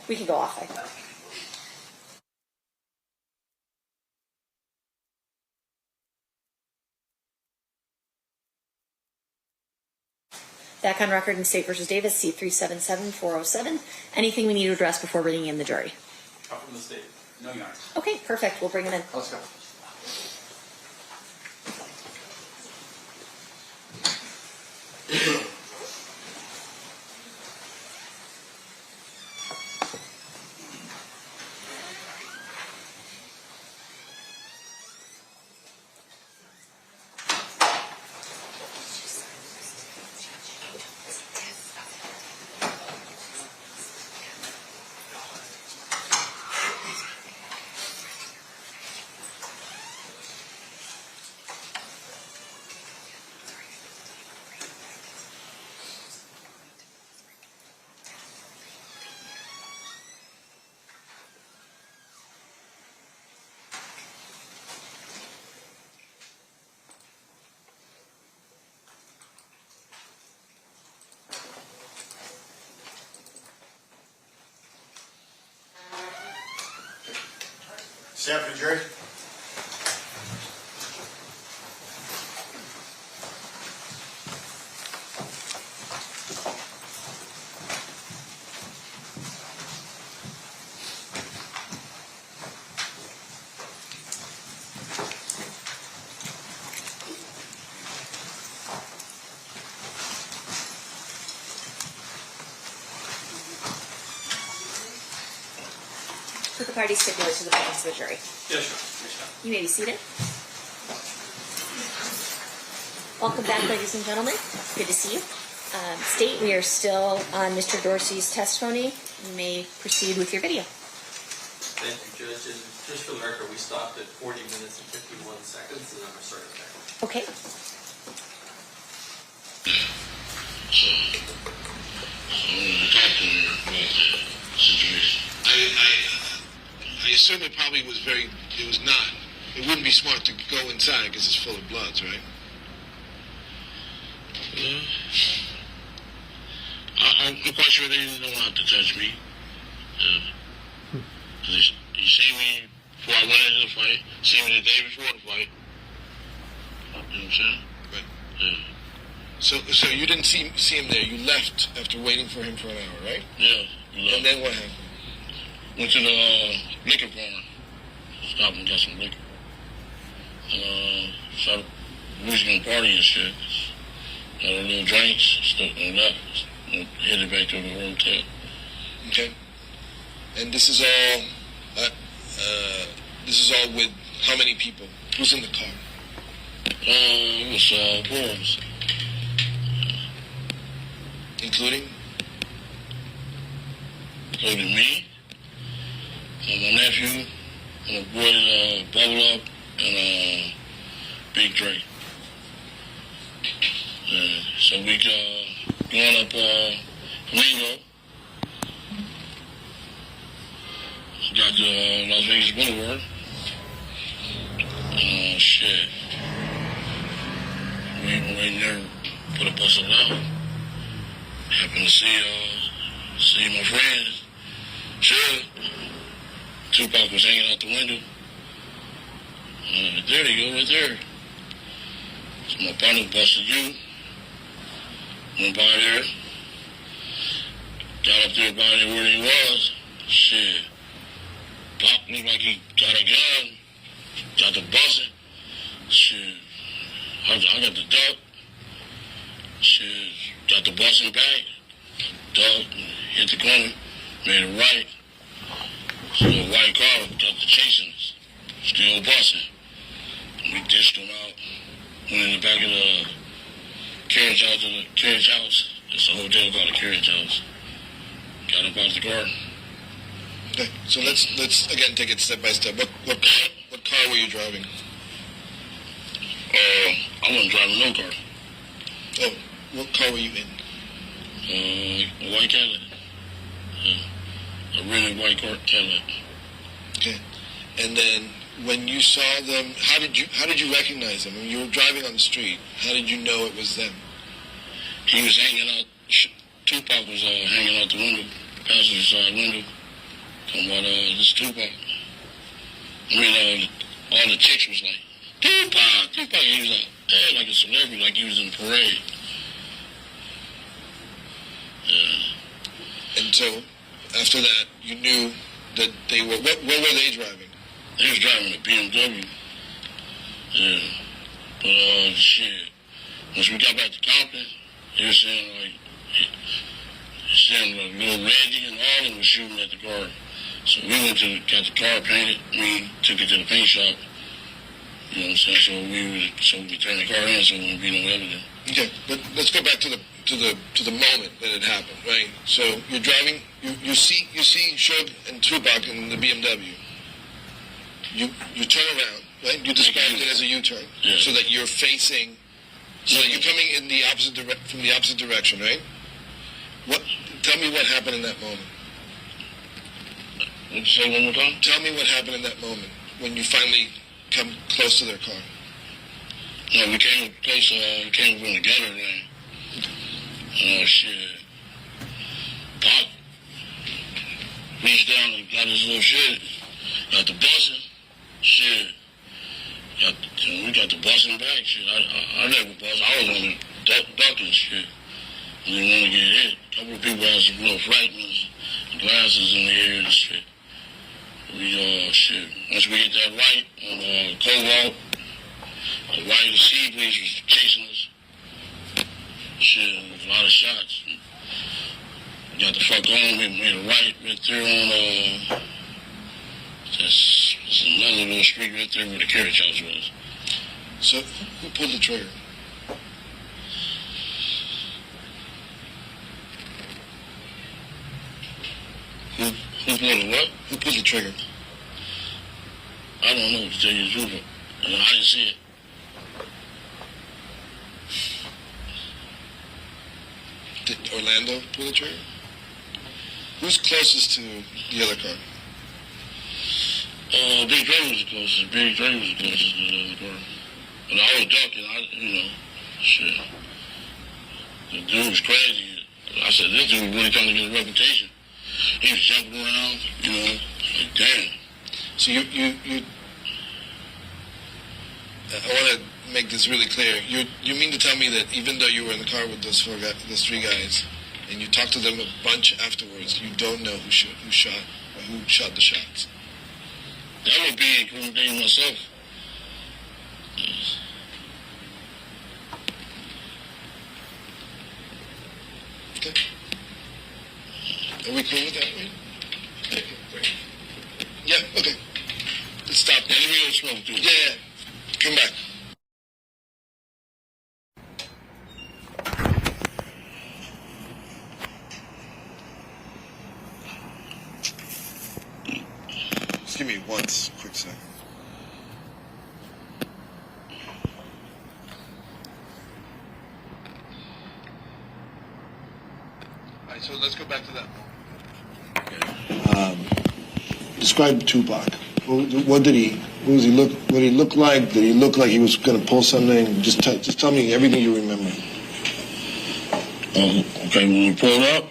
We can go off, I think. Back on record in State versus Davis, C-377-407. Anything we need to address before bringing in the jury? Up from the state. No, Your Honor. Okay, perfect. We'll bring them in. Let's go. Stand for the jury. Could the parties stipulate to the presence of the jury? Yes, sir. You may be seated. Welcome back, ladies and gentlemen. Good to see you. State, we are still on Mr. Dorsey's testimony. You may proceed with your video. Thank you, Judge. And just for the record, we stopped at 40 minutes and 51 seconds, and then we're starting back. Okay. I assume it probably was it was not. It wouldn't be smart to go inside because it's full of bloods, right? I'm quite sure they didn't know how to touch me. You see me before I went into the fight, see me the day before the fight. You know what I'm saying? Right. Yeah. So you didn't see him there. You left after waiting for him for an hour, right? Yeah. And then what happened? Went to the liquor farm. Stopped and got some liquor. Started music and party and shit. Got a little drinks, stuff like that. Headed back to the hotel. Okay. And this is all with how many people? Who's in the car? It was 4 of us. Including me, my nephew, and a boy, Bubble Up, and Big Drake. So we going up Flamingo, got to Las Vegas Boulevard. Shit. We waiting there for the bus to out. Happened to see my friend. Sure. Tupac was hanging out the window. There they go, right there. So my partner busted you. Went by there. Got up there by there where he was. Shit. Pop looked like he got a gun. Got the busting. Shit. I got the duck. Shit. Got the busting back. Duck. Hit the corner. Made it right. So the white car got the chasing us. Still busting. We dished them out. Went in the back of the carriage house. It's a hotel called a carriage house. Got up out the car. Okay. So let's again take it step by step. What car were you driving? I wasn't driving no car. Oh, what car were you in? A white Cadillac. A rented white car Cadillac. Okay. And then when you saw them, how did you recognize them? You were driving on the street. How did you know it was them? He was hanging out Tupac was hanging out the window, passenger side window, talking about this Tupac. I mean, all the chicks was like, Tupac, Tupac. He was like a celebrity, like he was in a parade. Yeah. And so, after that, you knew that they were. What were they driving? They was driving a BMW. Yeah. But shit. Once we got back to Compton, they were saying little Reggie and all of them was shooting at the car. So we went got the car painted. We took it to the paint shop. You know what I'm saying? So we turned the car in, so there wouldn't be no evidence. Okay, but let's go back to the moment that it happened, right? So you're driving, you see Suge and Tupac in the BMW. You turn around, right? You described it as a U-turn, yeah. So that you're facing, so that you're coming in the from the opposite direction, right? Tell me what happened in that moment. Would you say one more time? Tell me what happened in that moment when you finally come close to their car. No, we came to a place, we came from the gutter, man. Oh, shit. Doc reached down and got his little shit. Got the busing. Shit. We got the busing back, shit. I never bust. I was on the ducking shit. I didn't want to get hit. A couple of people had some little fragments, glasses in the air and shit. Shit. Once we hit that light on Cobalt, the light of the sea breeze was chasing us. Shit, there was a lot of shots. We got the fuck on, we made a right there on, that's another little street right there where the carriage house was. So, who pulled the trigger? Who pulled the what? Who pulled the trigger? I don't know, to tell you the truth. I didn't see it. Did Orlando pull the trigger? Who's closest to the other car? Big Dre was the closest. Big Dre was the closest to the other car. But I was ducking, shit. The dude was crazy. I said, this dude really trying to get a reputation. He was jumping around, like, damn. So I want to make this really clear. You mean to tell me that even though you were in the car with those three guys, and you talked to them a bunch afterwards, you don't know who shot the shots? That would be incriminating myself. Okay. Are we cool with that, right? Okay, great. Yeah, okay. Let's stop there. Let me go smoke too. Yeah. Come back. Just give me one quick second. All right, so let's go back to that. Describe Tupac. What did he look like? Did he look like he was going to pull something? Just tell me everything you remember. Okay, when we pulled up,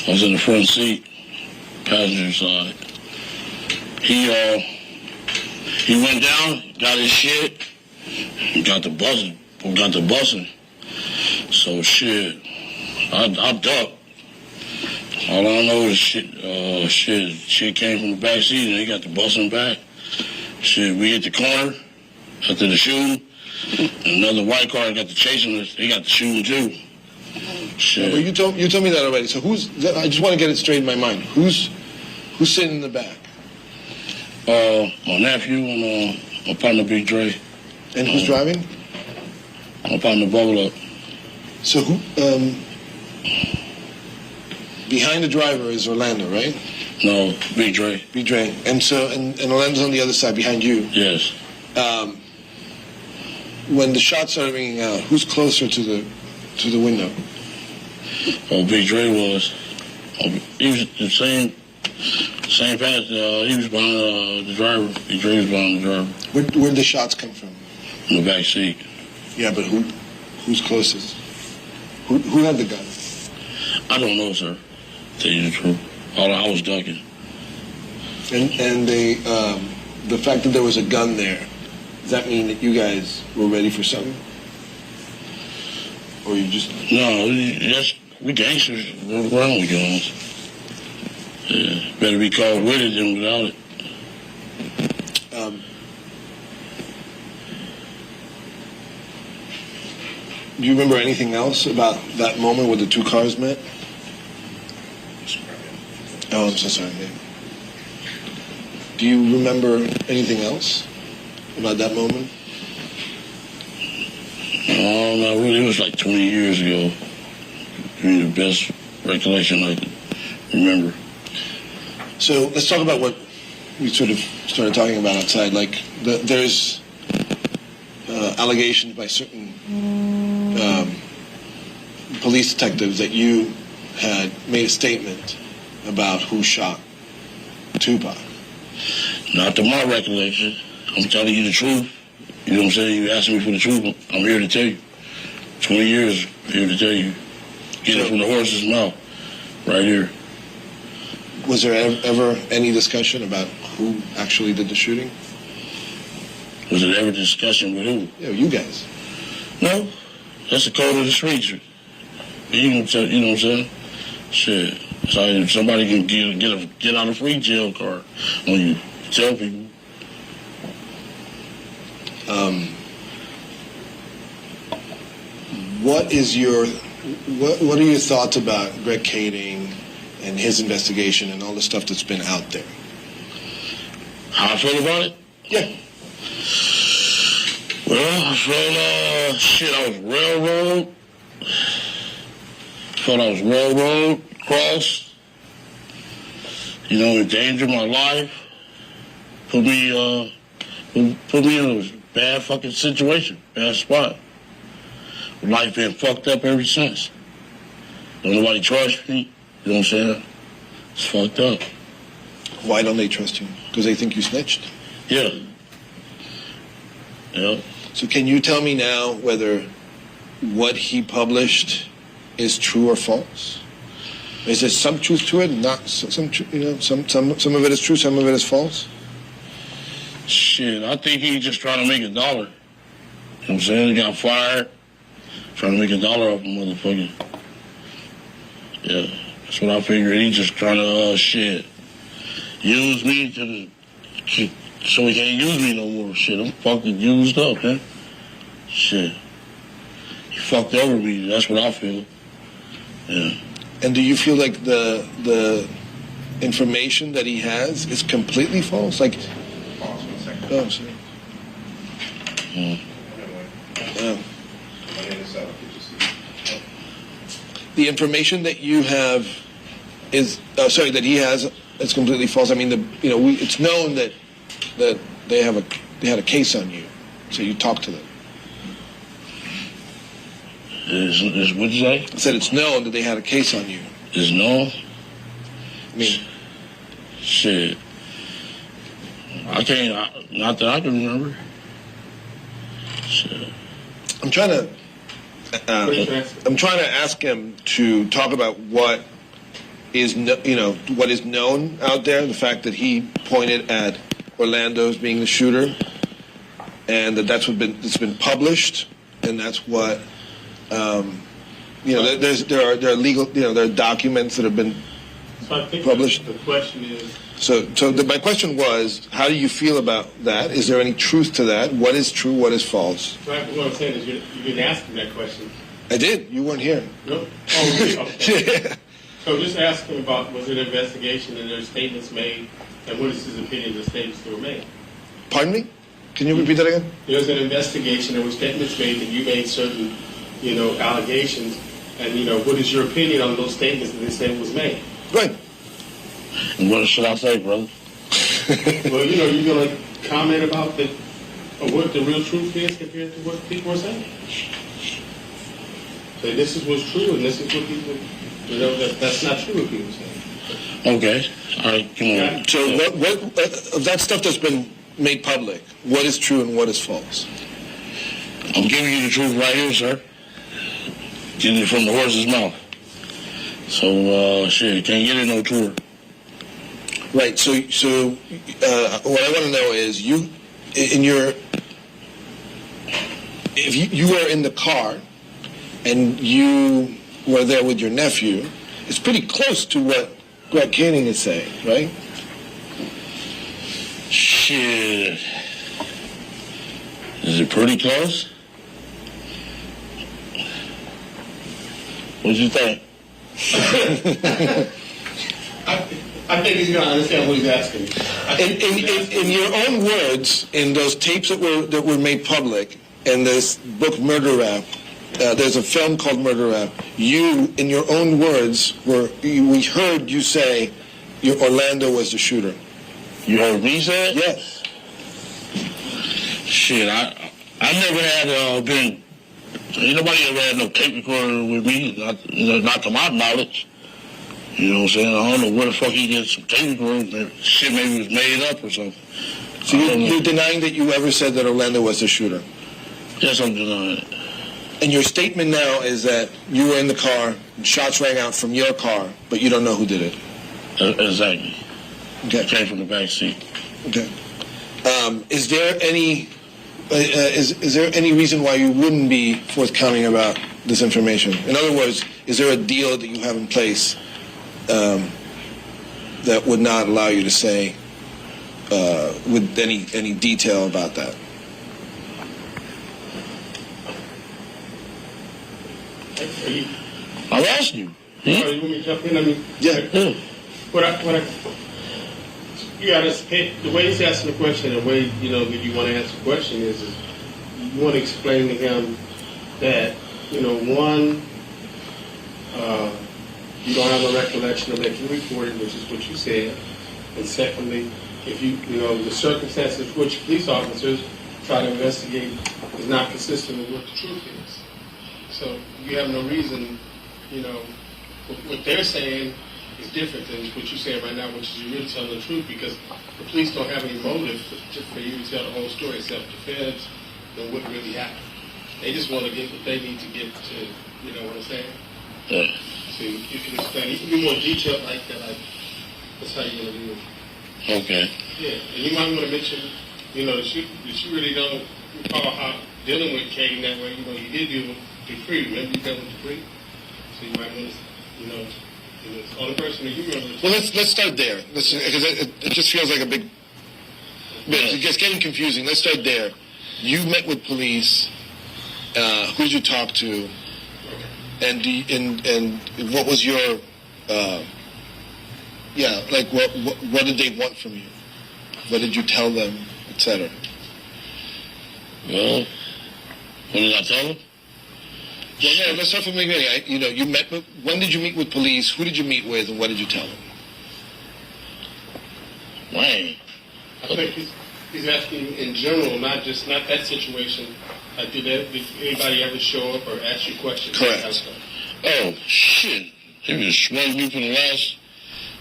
I was in the front seat, passenger side. He went down, got his shit, got the busing. So shit, I ducked. All I know is shit came from the back seat and they got the busing back. Shit, we hit the corner after the shooting. Another white car got the chasing us. They got the shooting too. Shit. Yeah, but you told me that already. So I just want to get it straight in my mind. Who's sitting in the back? My nephew and my partner Big Dre. And who's driving? My partner Bubble Up. So who? Behind the driver is Orlando, right? No, Big Dre. Big Dre. And so and Orlando's on the other side behind you. Yes. When the shots started ringing out, who's closer to the window? Oh, Big Dre was. He was the same path. He was behind the driver. Big Dre was behind the driver. Where'd the shots come from? In the back seat. Yeah, but who's closest? Who had the gun? I don't know, sir. Tell you the truth. I was ducking. And the fact that there was a gun there, does that mean that you guys were ready for something? Or you just... No, we gangsters. What's wrong with guns? Yeah, better be caught with it than without it. Do you remember anything else about that moment where the two cars met? Oh, I'm so sorry. Yeah. Do you remember anything else about that moment? Oh, no, really, it was like 20 years ago. Really the best recollection I can remember. So let's talk about what we sort of started talking about outside. Like, there's allegations by certain police detectives that you had made a statement about who shot Tupac. Not to my recollection. I'm telling you the truth. You know what I'm saying? You asked me for the truth. I'm here to tell you. 20 years, I'm here to tell you. Get it from the horse's mouth. Right here. Was there ever any discussion about who actually did the shooting? Was there ever discussion with who? Yeah, you guys. No. That's the code of the streets. You know what I'm saying? Shit. So if somebody can get on a free jail card when you tell people. What are your thoughts about Greg Kading and his investigation and all the stuff that's been out there? How I feel about it? Yeah. Well, I felt, I was railroad. Felt I was railroad, crossed. You know, endangered my life. Put me in a bad fucking situation, bad spot. Life been fucked up ever since. Don't nobody trust me. You know what I'm saying? It's fucked up. Why don't they trust you? Because they think you snitched? Yeah. Yeah. So can you tell me now whether what he published is true or false? Is there some truth to it? Not some, some of it is true, some of it is false. Shit, I think he's just trying to make $1. You know what I'm saying? He got fired, trying to make $1 off a motherfucker. Yeah, that's what I figured. He's just trying to use me so he can't use me no more. Shit, I'm fucking used up, man. Shit, he fucked over me. That's what I feel. Yeah. And do you feel like the information that he has is completely false? Like, oh, sorry. The information that you have is that he has is completely false. I mean, it's known that they had a case on you, so you talked to them. What'd you say? I said it's known that they had a case on you. It's known? I mean, shit. I can't, not that I can remember. Shit. I'm trying to ask him to talk about what is what is known out there. The fact that he pointed at Orlando as being the shooter, and that's it's been published, and that's what there are legal there are documents that have been published. The question is. My question was, how do you feel about that? Is there any truth to that? What is true? What is false? Right, what I'm saying is you didn't ask him that question. I did. You weren't here. No? Oh, really? Okay. So just ask him about, was it an investigation and there were statements made, and what is his opinion of the statements that were made? Pardon me? Can you repeat that again? There was an investigation, there were statements made, and you made certain, allegations, and, what is your opinion on those statements that they said was made? Right. And what should I say, brother? Well, you're going to comment about what the real truth is compared to what people are saying. So this is what's true, and this is what people, that's not true what people say. Okay. All right, come on. So what of that stuff that's been made public, what is true and what is false? I'm giving you the truth right here, sir. Getting it from the horse's mouth. So, shit, can't get it no tour. Right. So what I want to know is if you were in the car and you were there with your nephew, it's pretty close to what Greg Canning is saying, right? Shit. Is it pretty close? What you think? I think he's going to understand what he's asking. In your own words, in those tapes that were made public, and this book Murder Rap, there's a film called Murder Rap. You, in your own words, we heard you say Orlando was the shooter. You heard me say it? Yes. Shit, I never had been. Ain't nobody ever had no tape recorder with me, not to my knowledge. You know what I'm saying? I don't know where the fuck he gets some tape recorder. Shit maybe was made up or something. So you're denying that you ever said that Orlando was the shooter? Yes, I'm denying it. And your statement now is that you were in the car, shots rang out from your car, but you don't know who did it? Exactly. Okay. Came from the back seat. Okay. Is there any is there any reason why you wouldn't be forthcoming about this information? In other words, is there a deal that you have in place that would not allow you to say with any detail about that? I'll ask you. You want me to jump in? I mean, yeah. You gotta the way he's asking the question, the way that you want to answer the question is you want to explain to him that one, you don't have a recollection of that you reported, which is what you said, and secondly, if the circumstances which police officers try to investigate is not consistent with what the truth is. So you have no reason, what they're saying is different than what you're saying right now, which is you're really telling the truth because the police don't have any motive for you to tell the whole story except the feds and what really happened. They just want to get what they need to get to, you know what I'm saying? Yeah. So you can explain. You can be more detailed like that. That's how you're going to do it. Okay. Yeah, and you might want to mention, that you really don't recall how dealing with Katie that way. You did deal with Dupree. Remember you dealt with Dupree? So you might want to, it's the only person that you remember. Well, let's start there. Because it just feels like a big. It gets getting confusing. Let's start there. You met with police. Who did you talk to? And what was your? What did they want from you? What did you tell them, etc.? Well, what did I tell them? Well, no, let's start from the beginning. You met. When did you meet with police? Who did you meet with, and what did you tell them? Wayne. I think he's asking in general, not that situation. Did anybody ever show up or ask you questions? Correct. Oh shit! They've been sweating me for the last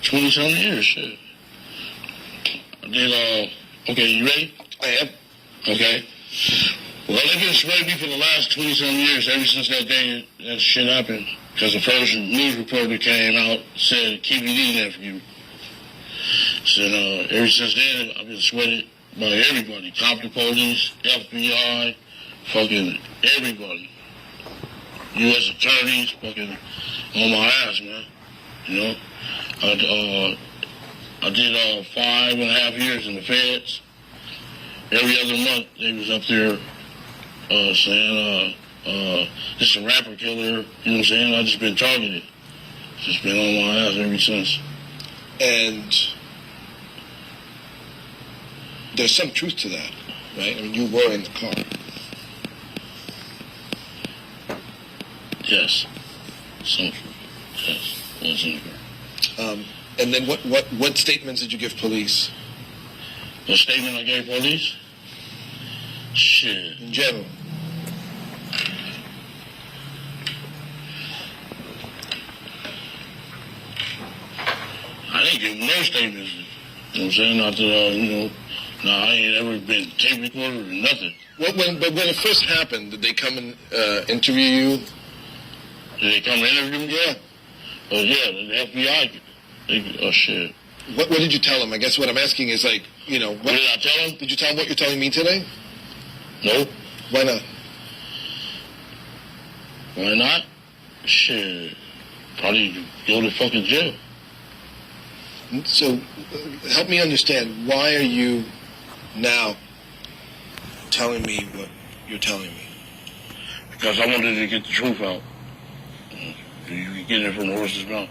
20-something years. Shit. I did. Okay, you ready? I am. Okay. Well, they've been sweating me for the last 20-some years, ever since that day that shit happened. Because the first news reporter came out, said, Keffe D nephew. Said, ever since then, I've been sweated by everybody. Compton police, FBI, fucking everybody. U.S. attorneys, fucking on my ass, man. I did 5.5 years in the feds. Every other month, they was up there saying, this is a rapper killer, you know what I'm saying? I just been targeted. Just been on my ass ever since. And there's some truth to that, right? I mean, you were in the car. Yes. Some truth. Yes. I was in the car. And then what statements did you give police? The statement I gave police? Shit. In general. I didn't give no statements. You know what I'm saying? Not that, I ain't ever been tape recorded or nothing. But when it first happened, did they come and interview you? Did they come and interview me? Yeah. Yeah, the FBI. Oh shit. What did you tell him? I guess what I'm asking is like, what did I tell him? Did you tell him what you're telling me today? No. Why not? Why not? Shit. Probably go to fucking jail. So, help me understand. Why are you now telling me what you're telling me? Because I wanted to get the truth out. You get it from the horse's mouth.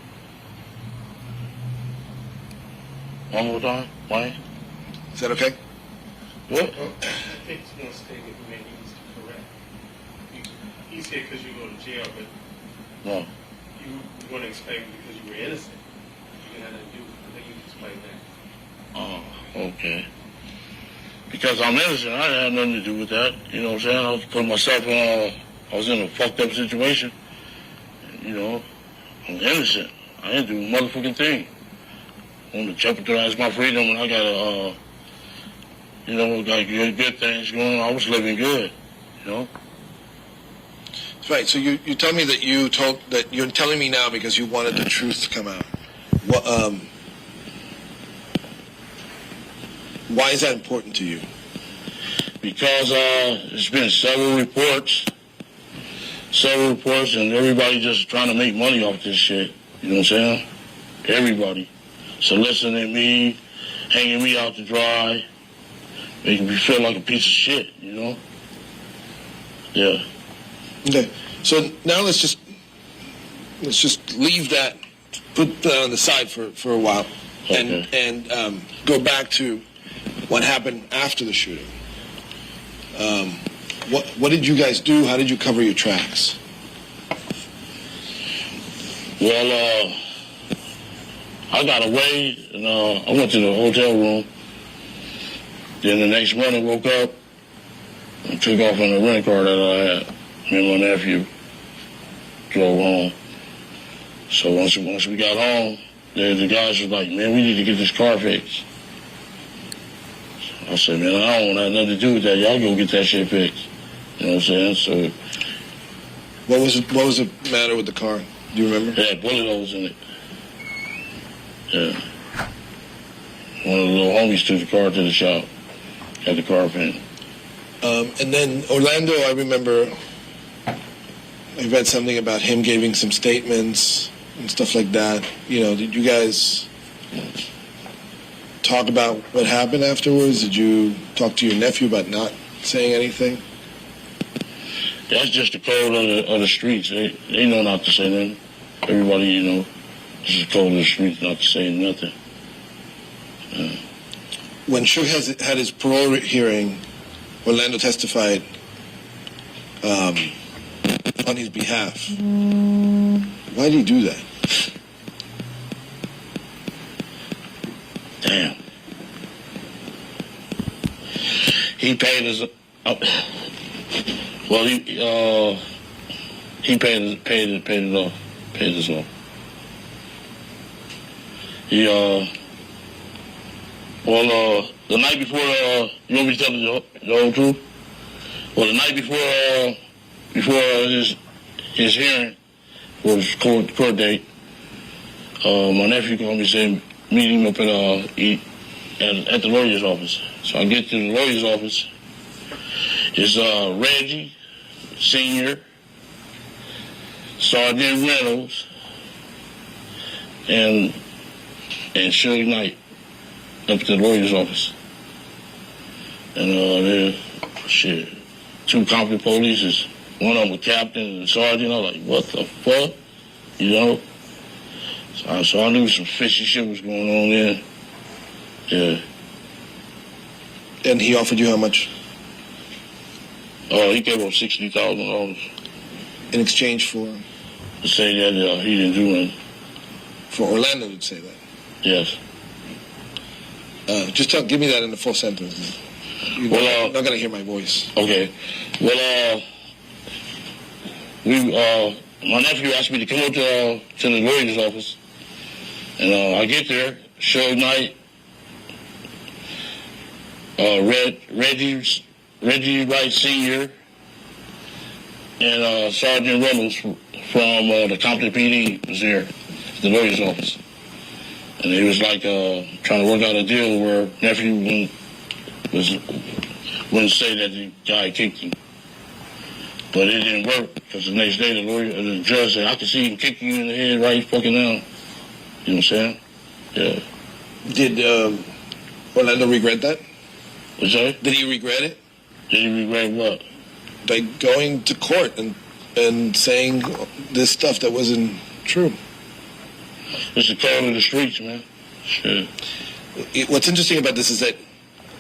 One more time, why? Is that okay? What? I think he's going to state that he needs to correct. He said because you go to jail, but no. You want to explain because you were innocent. You had nothing to do with it. I think you can explain that. Oh, okay. Because I'm innocent, I had nothing to do with that. You know what I'm saying? I was putting myself in I was in a fucked up situation. I'm innocent. I didn't do a motherfucking thing. I want to jeopardize my freedom when I got got good things going on. I was living good, Right. So you tell me that you're telling me now because you wanted the truth to come out. Why is that important to you? Because there's been several reports, and everybody just trying to make money off this shit. You know what I'm saying? Everybody soliciting me, hanging me out to dry, making me feel like a piece of shit. Yeah. Okay. So now let's just leave that, put that on the side for a while, okay. and go back to what happened after the shooting. What did you guys do? How did you cover your tracks? Well, I got away, and I went to the hotel room. Then the next morning, woke up and took off in the rent car that I had. Me and my nephew drove home. So once we got home, the guys was like, man, we need to get this car fixed. I said, man, I don't want nothing to do with that. Y'all go get that shit fixed. You know what I'm saying? So what was the matter with the car? Do you remember? It had bullet holes in it. Yeah. One of the little homies took the car to the shop. Had the car painted. And then Orlando, I remember I read something about him giving some statements and stuff like that. Did you guys talk about what happened afterwards? Did you talk to your nephew about not saying anything? That's just the code of the streets. They know not to say nothing. Everybody, this is the code of the streets not to say nothing. Yeah. When Suge had his parole hearing, Orlando testified on his behalf. Why did he do that? Damn. He paid us. Well, he paid us off. The night before, you want me to tell the whole truth? Well, the night before his hearing for his court date, my nephew called me and said, meet him up at the lawyer's office. So I get to the lawyer's office. It's Reggie, Senior, Sergeant Reynolds, and Suge Knight up to the lawyer's office. And there's two Compton police. One of them was captain and sergeant. I was like, what the fuck? So I knew some fishy shit was going on there. Yeah. And he offered you how much? He gave up $60,000. In exchange for? To say that he didn't do anything. For Orlando to say that? Yes. Just give me that in the full sentence. You're not going to hear my voice. Okay. Well, my nephew asked me to come up to the lawyer's office. And I get there, Suge Knight, Reggie Wright Sr., and Sergeant Reynolds from the Compton PD was there. the lawyer's office. And he was like trying to work out a deal where nephew wouldn't say that the guy kicked him. But it didn't work because the next day the judge said, I can see him kicking you in the head right fucking now. You know what I'm saying? Yeah. Did Orlando regret that? What's that? Did he regret it? Did he regret what? Like going to court and saying this stuff that wasn't true. It's the call of the streets, man. Shit. What's interesting about this is that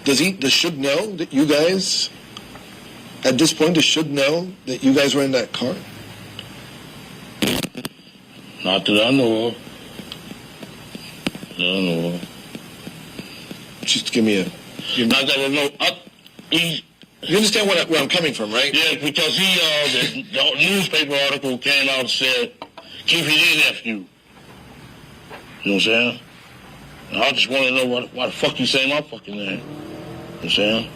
does Suge know that you guys, at this point, does Suge know that you guys were in that car? Not that I know of. No. Just give me a... Not that I know. You understand where I'm coming from, right? Yeah, because the newspaper article came out and said, Keffe D nephew. You know what I'm saying? And I just want to know why the fuck he say my fucking name. You know what I'm saying?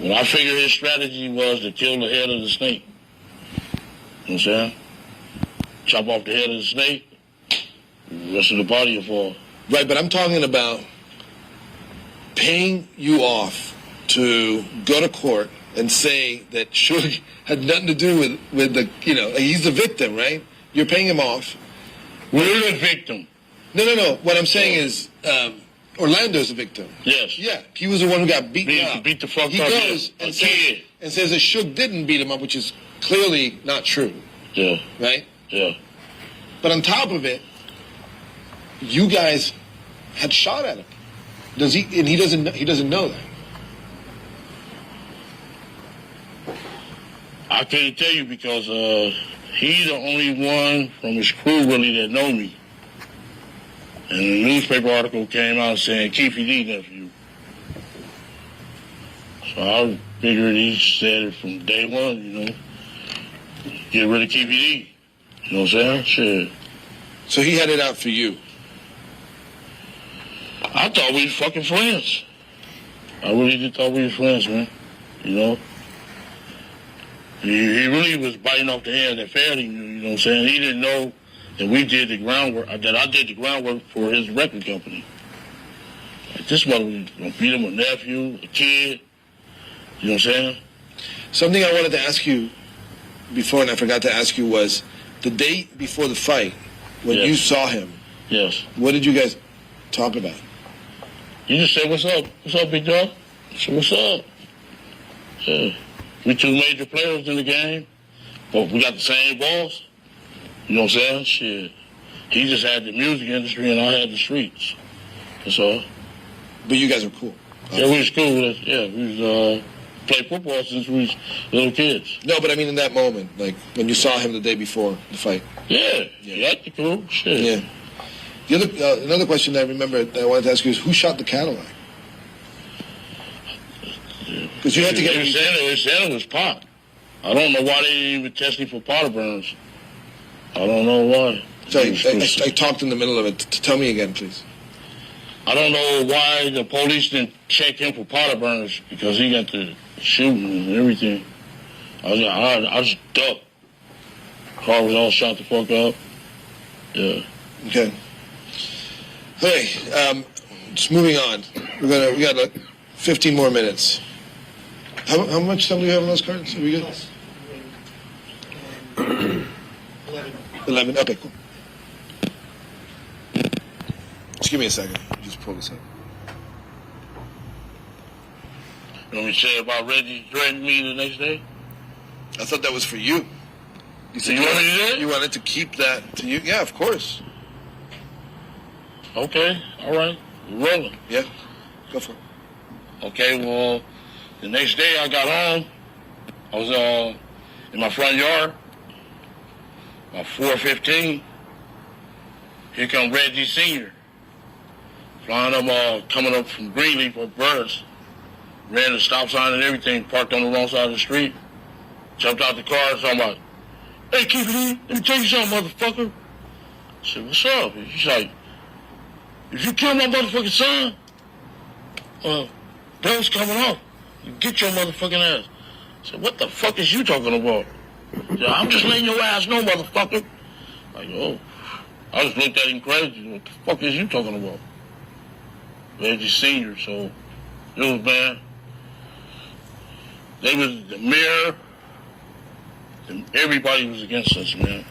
Well, I figured his strategy was to kill the head of the snake. You know what I'm saying? Chop off the head of the snake, the rest of the body will fall. Right, but I'm talking about paying you off to go to court and say that Suge had nothing to do with the, he's the victim, right? You're paying him off. We're the victim. No. What I'm saying is Orlando's the victim. Yes. Yeah, he was the one who got beaten up. Beat the fuck up. He goes and says that Suge didn't beat him up, which is clearly not true. Yeah. Right? Yeah. But on top of it, you guys had shot at him. Does he? And he doesn't know that. I couldn't tell you because he's the only one from his crew really that know me. And the newspaper article came out saying Keffe D nephew. So I figured he said it from day one, Get rid of Keffe D. You know what I'm saying? Shit. So he had it out for you. I thought we was fucking friends. I really did thought we was friends, man. He really was biting off the hand that fed him, you know what I'm saying? He didn't know that we did the groundwork, that I did the groundwork for his record company. Like this mother was gonna beat him, a nephew, a kid, you know what I'm saying? Something I wanted to ask you before, and I forgot to ask you, was the day before the fight, when you saw him. Yes. What did you guys talk about? He just said, what's up? What's up, big dog? I said, what's up? Yeah. We two major players in the game, but we got the same boss. You know what I'm saying? Shit. He just had the music industry and I had the streets. That's all. But you guys were cool. Yeah, we was cool. We was played football since we was little kids. No, but I mean in that moment, like when you saw him the day before the fight. Yeah, he acted cool. Shit. Yeah. The other, another question that I remember that I wanted to ask you is who shot the Cadillac? Because you had to get... They said it was pot. I don't know why they didn't even test me for powder burns. I don't know why. So I talked in the middle of it. Tell me again, please. I don't know why the police didn't check him for powder burns because he got the shooting and everything. I just ducked. Car was all shot the fuck up. Yeah. Okay. Hey, just moving on. We got like 15 more minutes. How much time do we have on those cards? Are we good? 11. Okay, cool. Just give me a second. Just pull this up. You want me to say about Reggie threatening me the next day? I thought that was for you. You said you wanted to do it? You wanted to keep that to you? Yeah, of course. Okay, all right. We're rolling. Yeah, go for it. Okay, well, the next day I got home. I was in my front yard. About 4:15. Here come Reggie Sr. Flying up, coming up from Greenleaf or Burris. Ran the stop sign and everything, parked on the wrong side of the street. Jumped out the car and talking about, hey, Keffe D, let me tell you something, motherfucker. I said, what's up? He's like, if you kill my motherfucking son, bill's coming off. You get your motherfucking ass. I said, what the fuck is you talking about? Said, I'm just letting your ass know, motherfucker. Like, oh. I just looked at him crazy. What the fuck is you talking about? Reggie Senior, so it was bad. They was the mayor. Everybody was against us, man.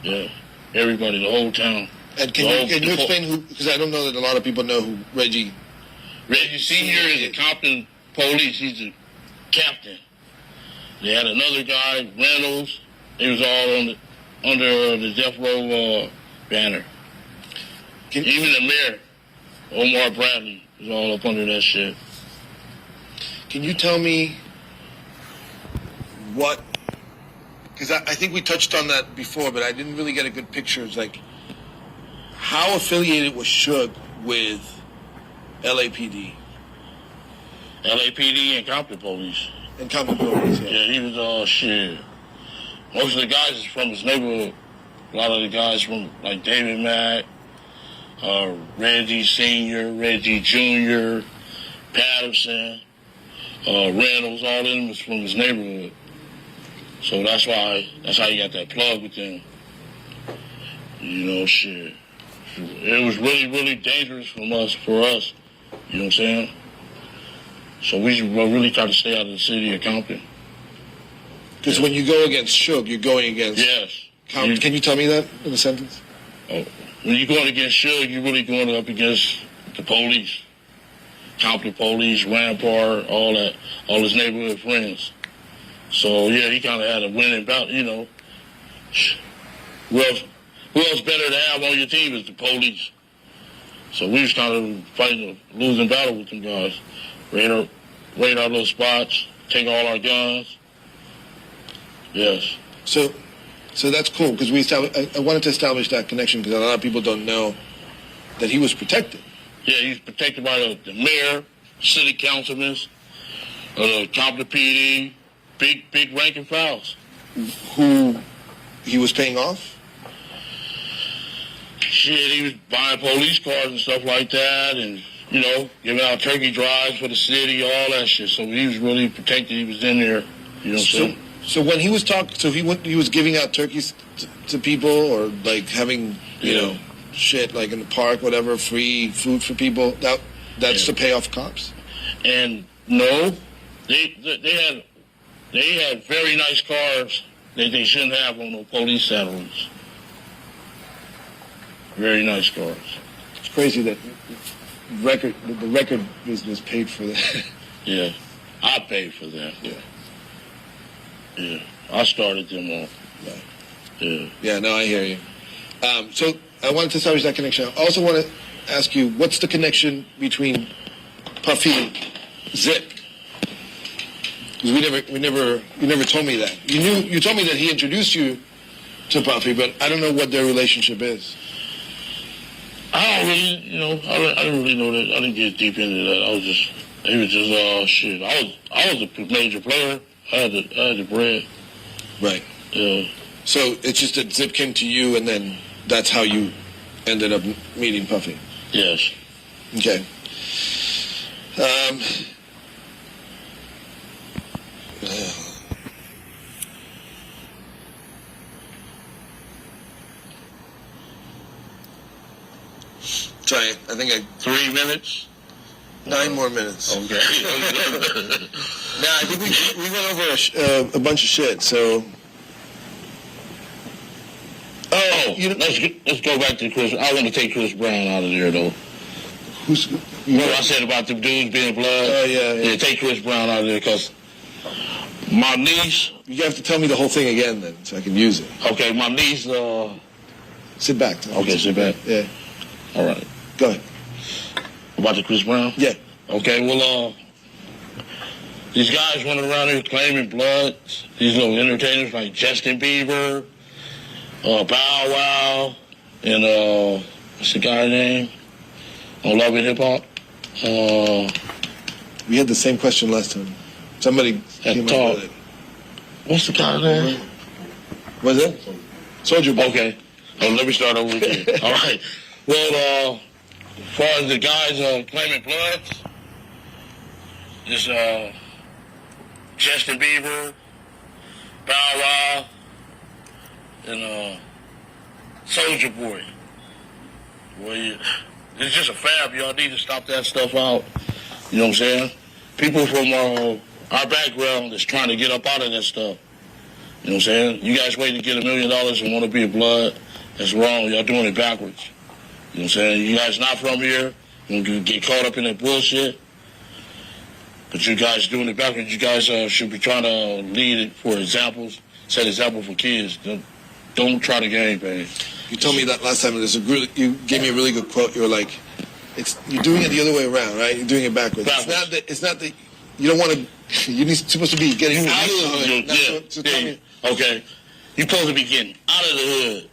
Yeah, everybody, the whole town. And can you explain who? Because I don't know that a lot of people know who Reggie Senior is a Compton police. He's a captain. They had another guy, Reynolds. They was all under the death row banner. Even the mayor, Omar Bradley, was all up under that shit. Can you tell me what? Because I think we touched on that before, but I didn't really get a good picture. It's like how affiliated was Suge with LAPD? LAPD and Compton police. And Compton police, yeah. Yeah, he was shit. Most of the guys is from his neighborhood. A lot of the guys from like David Mack, Reggie Senior, Reggie Junior, Patterson, Reynolds, all of them was from his neighborhood. So that's how you got that plug with them. You know, shit. It was really, really dangerous for us. You know what I'm saying? So we really try to stay out of the city of Compton. Because when you go against Suge, you're going against... Yes. Can you tell me that in a sentence? Oh, when you're going against Suge, you're really going up against the police. Compton police, Rampart, all that, all his neighborhood friends. So, yeah, he kind of had a winning bout, you know. Who else better to have on your team is the police. So we was kind of fighting a losing battle with them guys. Raid our little spots, take all our guns. Yes. So that's cool, because I wanted to establish that connection, because a lot of people don't know that he was protected. Yeah, he was protected by the mayor, city councilmen, the Compton PD, big rank and files. Who he was paying off? Shit, he was buying police cars and stuff like that, and, you know, giving out turkey drives for the city, all that shit. So he was really protected. He was in there, you know what I'm saying? So when he was he was giving out turkeys to people, or like having, you know, shit like in the park, whatever, free food for people. That's to pay off cops. And no, they had very nice cars that they shouldn't have on no police salaries. Very nice cars. It's crazy that the record business paid for that. Yeah, I paid for that. Yeah, I started them off. Yeah. Yeah, no, I hear you. So I wanted to establish that connection. I also want to ask you, what's the connection between Puffy and Zip? Because you never told me that. You told me that he introduced you to Puffy, but I don't know what their relationship is. I don't really, you know, I didn't really know that. I didn't get deep into that. He was just shit. I was a major player. I had the bread. Right. Yeah. So it's just that Zip came to you, and then that's how you ended up meeting Puffy. Yes. Okay. Sorry, I think 3 minutes. 9 more minutes. Okay. I think we went over a bunch of shit. So. Let's go back to Chris. I want to take Chris Brown out of there though. You know what I said about the dudes being blood? Oh yeah. Take Chris Brown out of there because my niece. You have to tell me the whole thing again then, so I can use it. Okay, my niece. Sit back. Okay, sit back. Yeah. All right. Go ahead. About the Chris Brown? Yeah. Okay, well, these guys running around here claiming blood. These little entertainers like Justin Bieber, Bow Wow, and what's the guy's name? On Love and Hip Hop. We had the same question last time. Somebody came up with it. What's the guy's name? What's it? Soldier Boy. Okay. Let me start over again. All right. Well, as far as the guys claiming blood, this Justin Bieber, Bow Wow, and Soldier Boy. Boy, it's just a fab. Y'all need to stop that stuff out. You know what I'm saying? People from our background is trying to get up out of that stuff. You know what I'm saying? You guys waiting to get $1 million and want to be a blood. That's wrong. Y'all doing it backwards. You know what I'm saying? You guys not from here. You get caught up in that bullshit. But you guys doing it backwards. You guys should be trying to lead it for examples. Set example for kids. Don't try to game bang. You told me that last time. You gave me a really good quote. You were like, you're doing it the other way around, right? You're doing it backwards. It's not that you don't want to. You're supposed to be getting out of the hood. Okay. You're supposed to be getting out of the hood,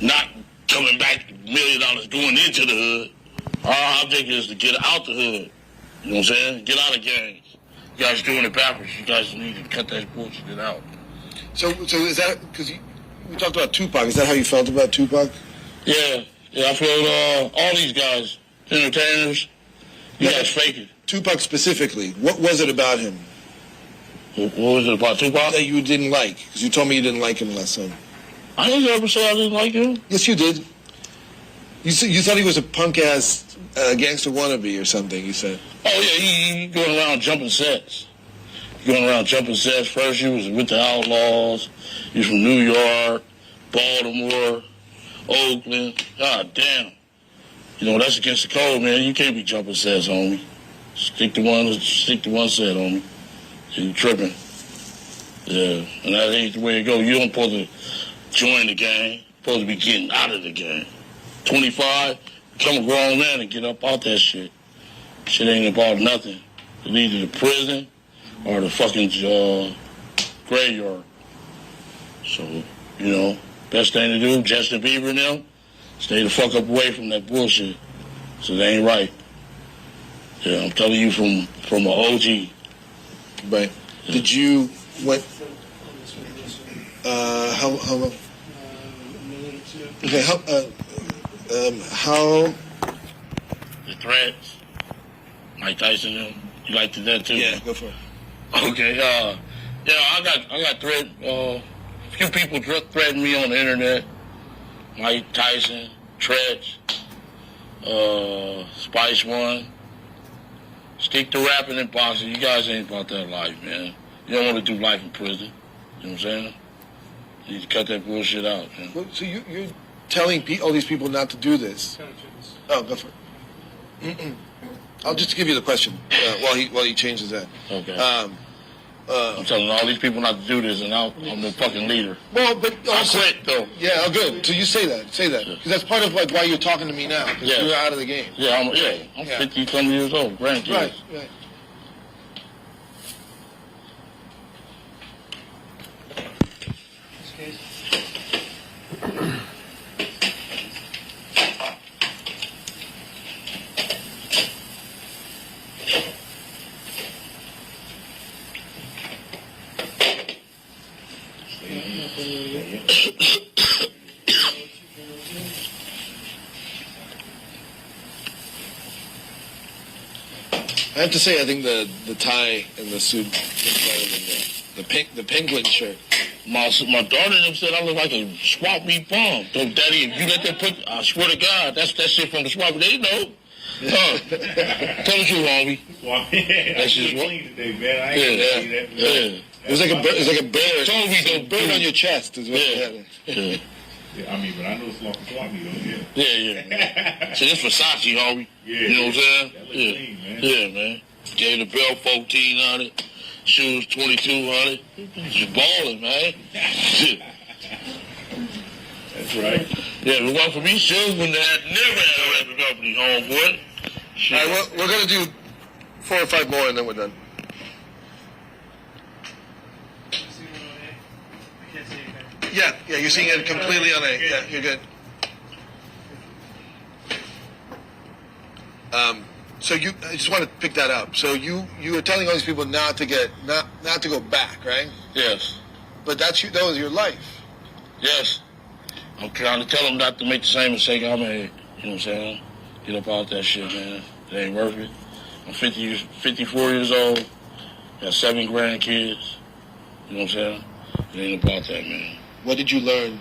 not coming back $1 million going into the hood. Our object is to get out the hood. You know what I'm saying? Get out of gangs. You guys doing it backwards. You guys need to cut that bullshit out. So is that because we talked about Tupac? Is that how you felt about Tupac? Yeah. I felt all these guys, entertainers, you guys fake it. Tupac specifically, what was it about him? What was it about Tupac? That you didn't like? Because you told me you didn't like him last time. I didn't ever say I didn't like him. Yes, you did. You thought he was a punk-ass gangster wannabe or something, you said. Oh, yeah, he going around jumping sets. First he was with the Outlaws. He was from New York, Baltimore, Oakland. God damn. You know, that's against the code, man. You can't be jumping sets, homie. Stick to one set, homie. You tripping. Yeah, and that ain't the way it go. You don't supposed to join the gang. You're supposed to be getting out of the gang. 25, become a grown man and get up out that shit. Shit ain't about nothing. It's either the prison or the fucking graveyard. So, you know, best thing to do, Justin Bieber and them, stay the fuck up away from that bullshit. So they ain't right. Yeah, I'm telling you from an OG. Right. Yeah. Did you how long? Okay, how the threats, Mike Tyson them. You liked that too? Yeah, go for it. Okay, yeah, I got threat. A few people threatened me on the internet. Mike Tyson, Tretch, Spice One. Stick to rapping and boxing. You guys ain't about that life, man. You don't want to do life in prison. You know what I'm saying? You need to cut that bullshit out, man. Well, so you're telling all these people not to do this? Oh, go for it. I'll just give you the question while he changes that. Okay. I'm telling all these people not to do this, and I'm the fucking leader. Well, but also, I quit, though. Yeah, oh, good. So you say that, because that's part of like why you're talking to me now. Because you're out of the game. Yeah, I'm 50-some years old, grandkids. Right. I have to say, I think the tie and the suit is better than the penguin shirt. My daughter and them said I look like a swap meet bomb. So, Daddy, if you let them put, I swear to God, that's that shit from the swap. They know. Tell the truth, homie. That's just what. Yeah. It was like a bear. Told me the bird on your chest is what you had. Yeah, I mean, but I know it's like a swap meet on here. Yeah. So this Versace, homie. Yeah. You know what I'm saying? Yeah. Clean, man. Yeah, man. Gave the belt $1,400, shoes $2,200. Just balling, man. That's right. Yeah, if it wasn't for me, shoes wouldn't have never had a record company, homeboy. All right, we're gonna do 4 or 5 more, and then we're done. Yeah, you're seeing it completely on A. Yeah, you're good. So I just want to pick that up. So you were telling all these people not to go back, right? Yes. But that was your life. Yes. I'm trying to tell them not to make the same mistake I made. You know what I'm saying? Get up out that shit, man. It ain't worth it. I'm 54 years old. Got 7 grandkids. You know what I'm saying? It ain't about that, man. What did you learn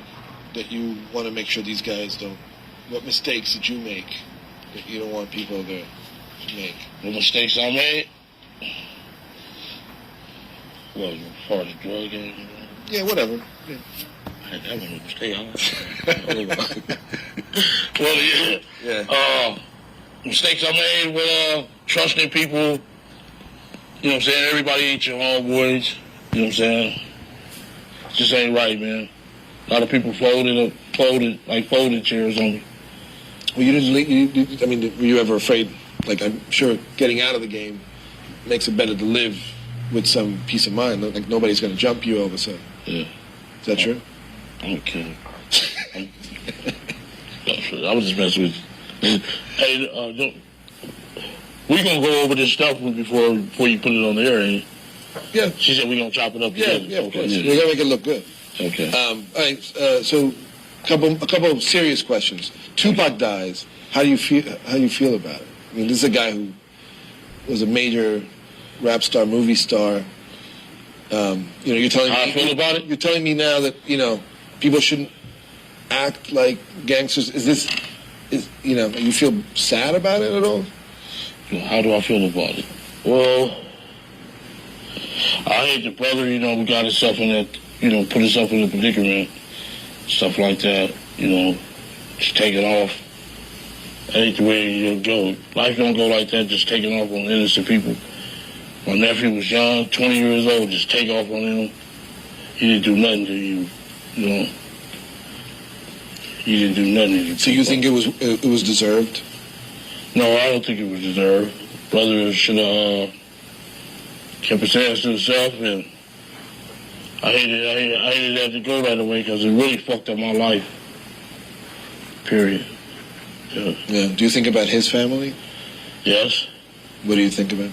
that you want to make sure these guys don't? What mistakes did you make that you don't want people to make? The mistakes I made? Well, as far as drug game? Yeah, whatever. Yeah. That was a mistake. Well, yeah. Mistakes I made with trusting people. You know what I'm saying? Everybody ain't your homeboys. You know what I'm saying? Just ain't right, man. A lot of people folded chairs on me. Well, you didn't leave. I mean, were you ever afraid? Like, I'm sure getting out of the game makes it better to live with some peace of mind. Like, nobody's going to jump you all of a sudden. Yeah. Is that true? I'm kidding. I was just messing with you. Hey, we gonna go over this stuff before you put it on the air, ain't it? Yeah. She said we gonna chop it up. Yeah, together. yeah, of course. Yeah. We're gonna make it look good. Okay. All right. So, a couple of serious questions. Tupac dies. How do you feel about it? I mean, this is a guy who was a major rap star, movie star. You're telling me how I feel about it. You're telling me now that people shouldn't act like gangsters. You feel sad about it at all? How do I feel about it? Well, I hate the brother. We got himself in that. Put himself in a predicament, stuff like that. Just take it off. That ain't the way you go. Life don't go like that. Just taking off on innocent people. My nephew was young, 20 years old. Just take off on him. He didn't do nothing to you. He didn't do nothing to you. So you think it was deserved? No, I don't think it was deserved. Brother should have kept his hands to himself, and I hated that to go that way because it really fucked up my life. Period. Yeah. Do you think about his family? Yes. What do you think about?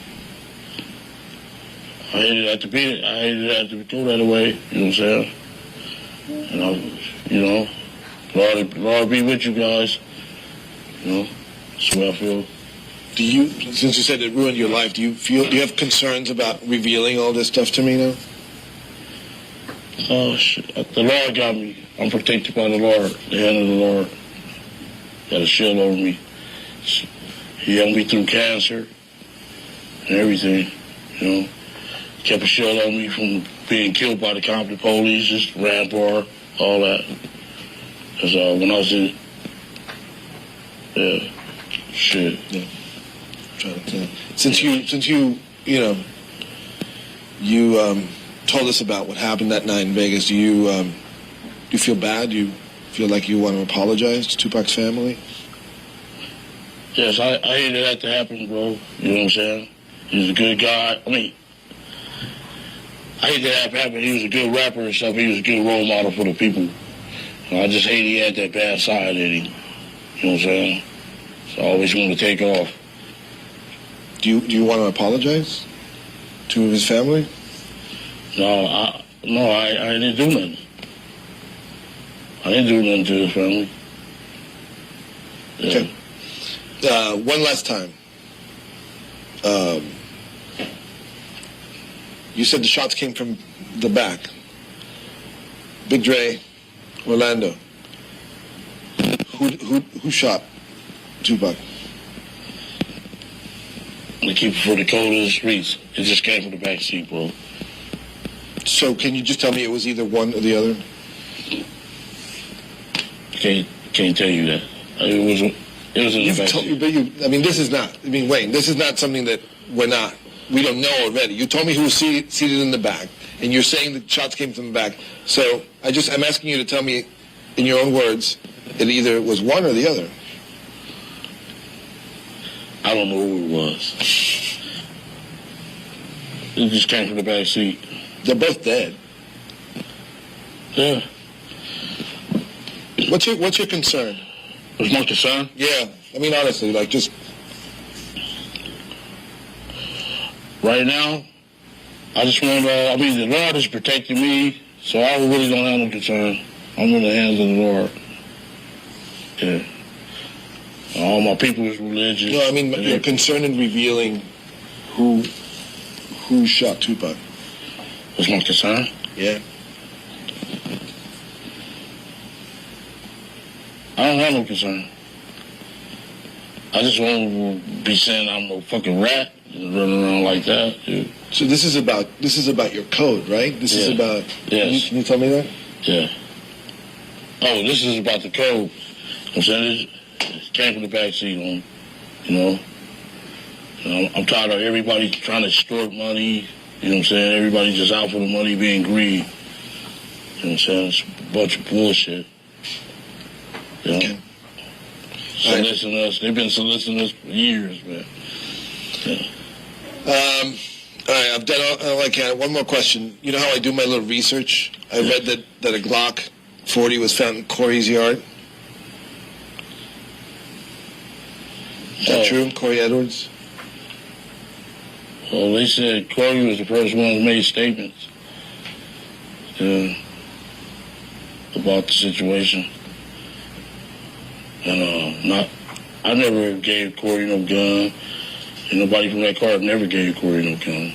I hated that to be it. I hated that to go that way. You know what I'm saying? And Lord be with you guys. That's what I feel. Since you said it ruined your life, do you have concerns about revealing all this stuff to me now? Oh, shit. The Lord got me. I'm protected by the Lord, the hand of the Lord. Got a shield over me. He helped me through cancer and everything, Kept a shield on me from being killed by the Compton police, just Rampart, all that. Because when I was in... Yeah. Shit. Yeah. Since you told us about what happened that night in Vegas, do you feel bad? Do you feel like you want to apologize to Tupac's family? Yes, I hated that to happen, bro. You know what I'm saying? He was a good guy. I hate that happen. He was a good rapper and stuff. He was a good role model for the people. I just hate he had that bad side in him. You know what I'm saying? So I always want to take off. Do you want to apologize to his family? No, I didn't do nothing. I didn't do nothing to his family. Yeah. Okay. One last time. You said the shots came from the back. Big Dre, Orlando. Who shot Tupac? They keep it for the code of the streets. It just came from the back seat, bro. So can you just tell me it was either one or the other? Can't tell you that. It was in the back seat. This is not. Wayne, this is not something that we don't know already. You told me who was seated in the back, and you're saying the shots came from the back. So I'm asking you to tell me, in your own words, it either was one or the other. I don't know who it was. It just came from the back seat. They're both dead. Yeah. What's your concern? What's my concern? Yeah. Honestly, just... Right now, I just want the Lord is protecting me, so I really don't have no concern. I'm in the hands of the Lord. Yeah. All my people is religious. No, you're concerned in revealing who shot Tupac. That's my concern? Yeah. I don't have no concern. I just won't be saying I'm no fucking rat running around like that, dude. So this is about your code, right? This is about. Yes. Can you tell me that? Yeah. Oh, this is about the code. I'm saying it came from the backseat on, you know. I'm tired of everybody trying to extort money. You know what I'm saying? Everybody just out for the money, being greedy. You know what I'm saying? It's a bunch of bullshit. You know? Okay. Soliciting us. They've been soliciting us for years, man. Yeah. All right, I've done all I can. One more question. You know how I do my little research? I read that a Glock 40 was found in Corey's yard. Is that true, Corey Edwards? Well, they said Corey was the first one who made statements about the situation. And I never gave Corey no gun. And nobody from that car never gave Corey no gun.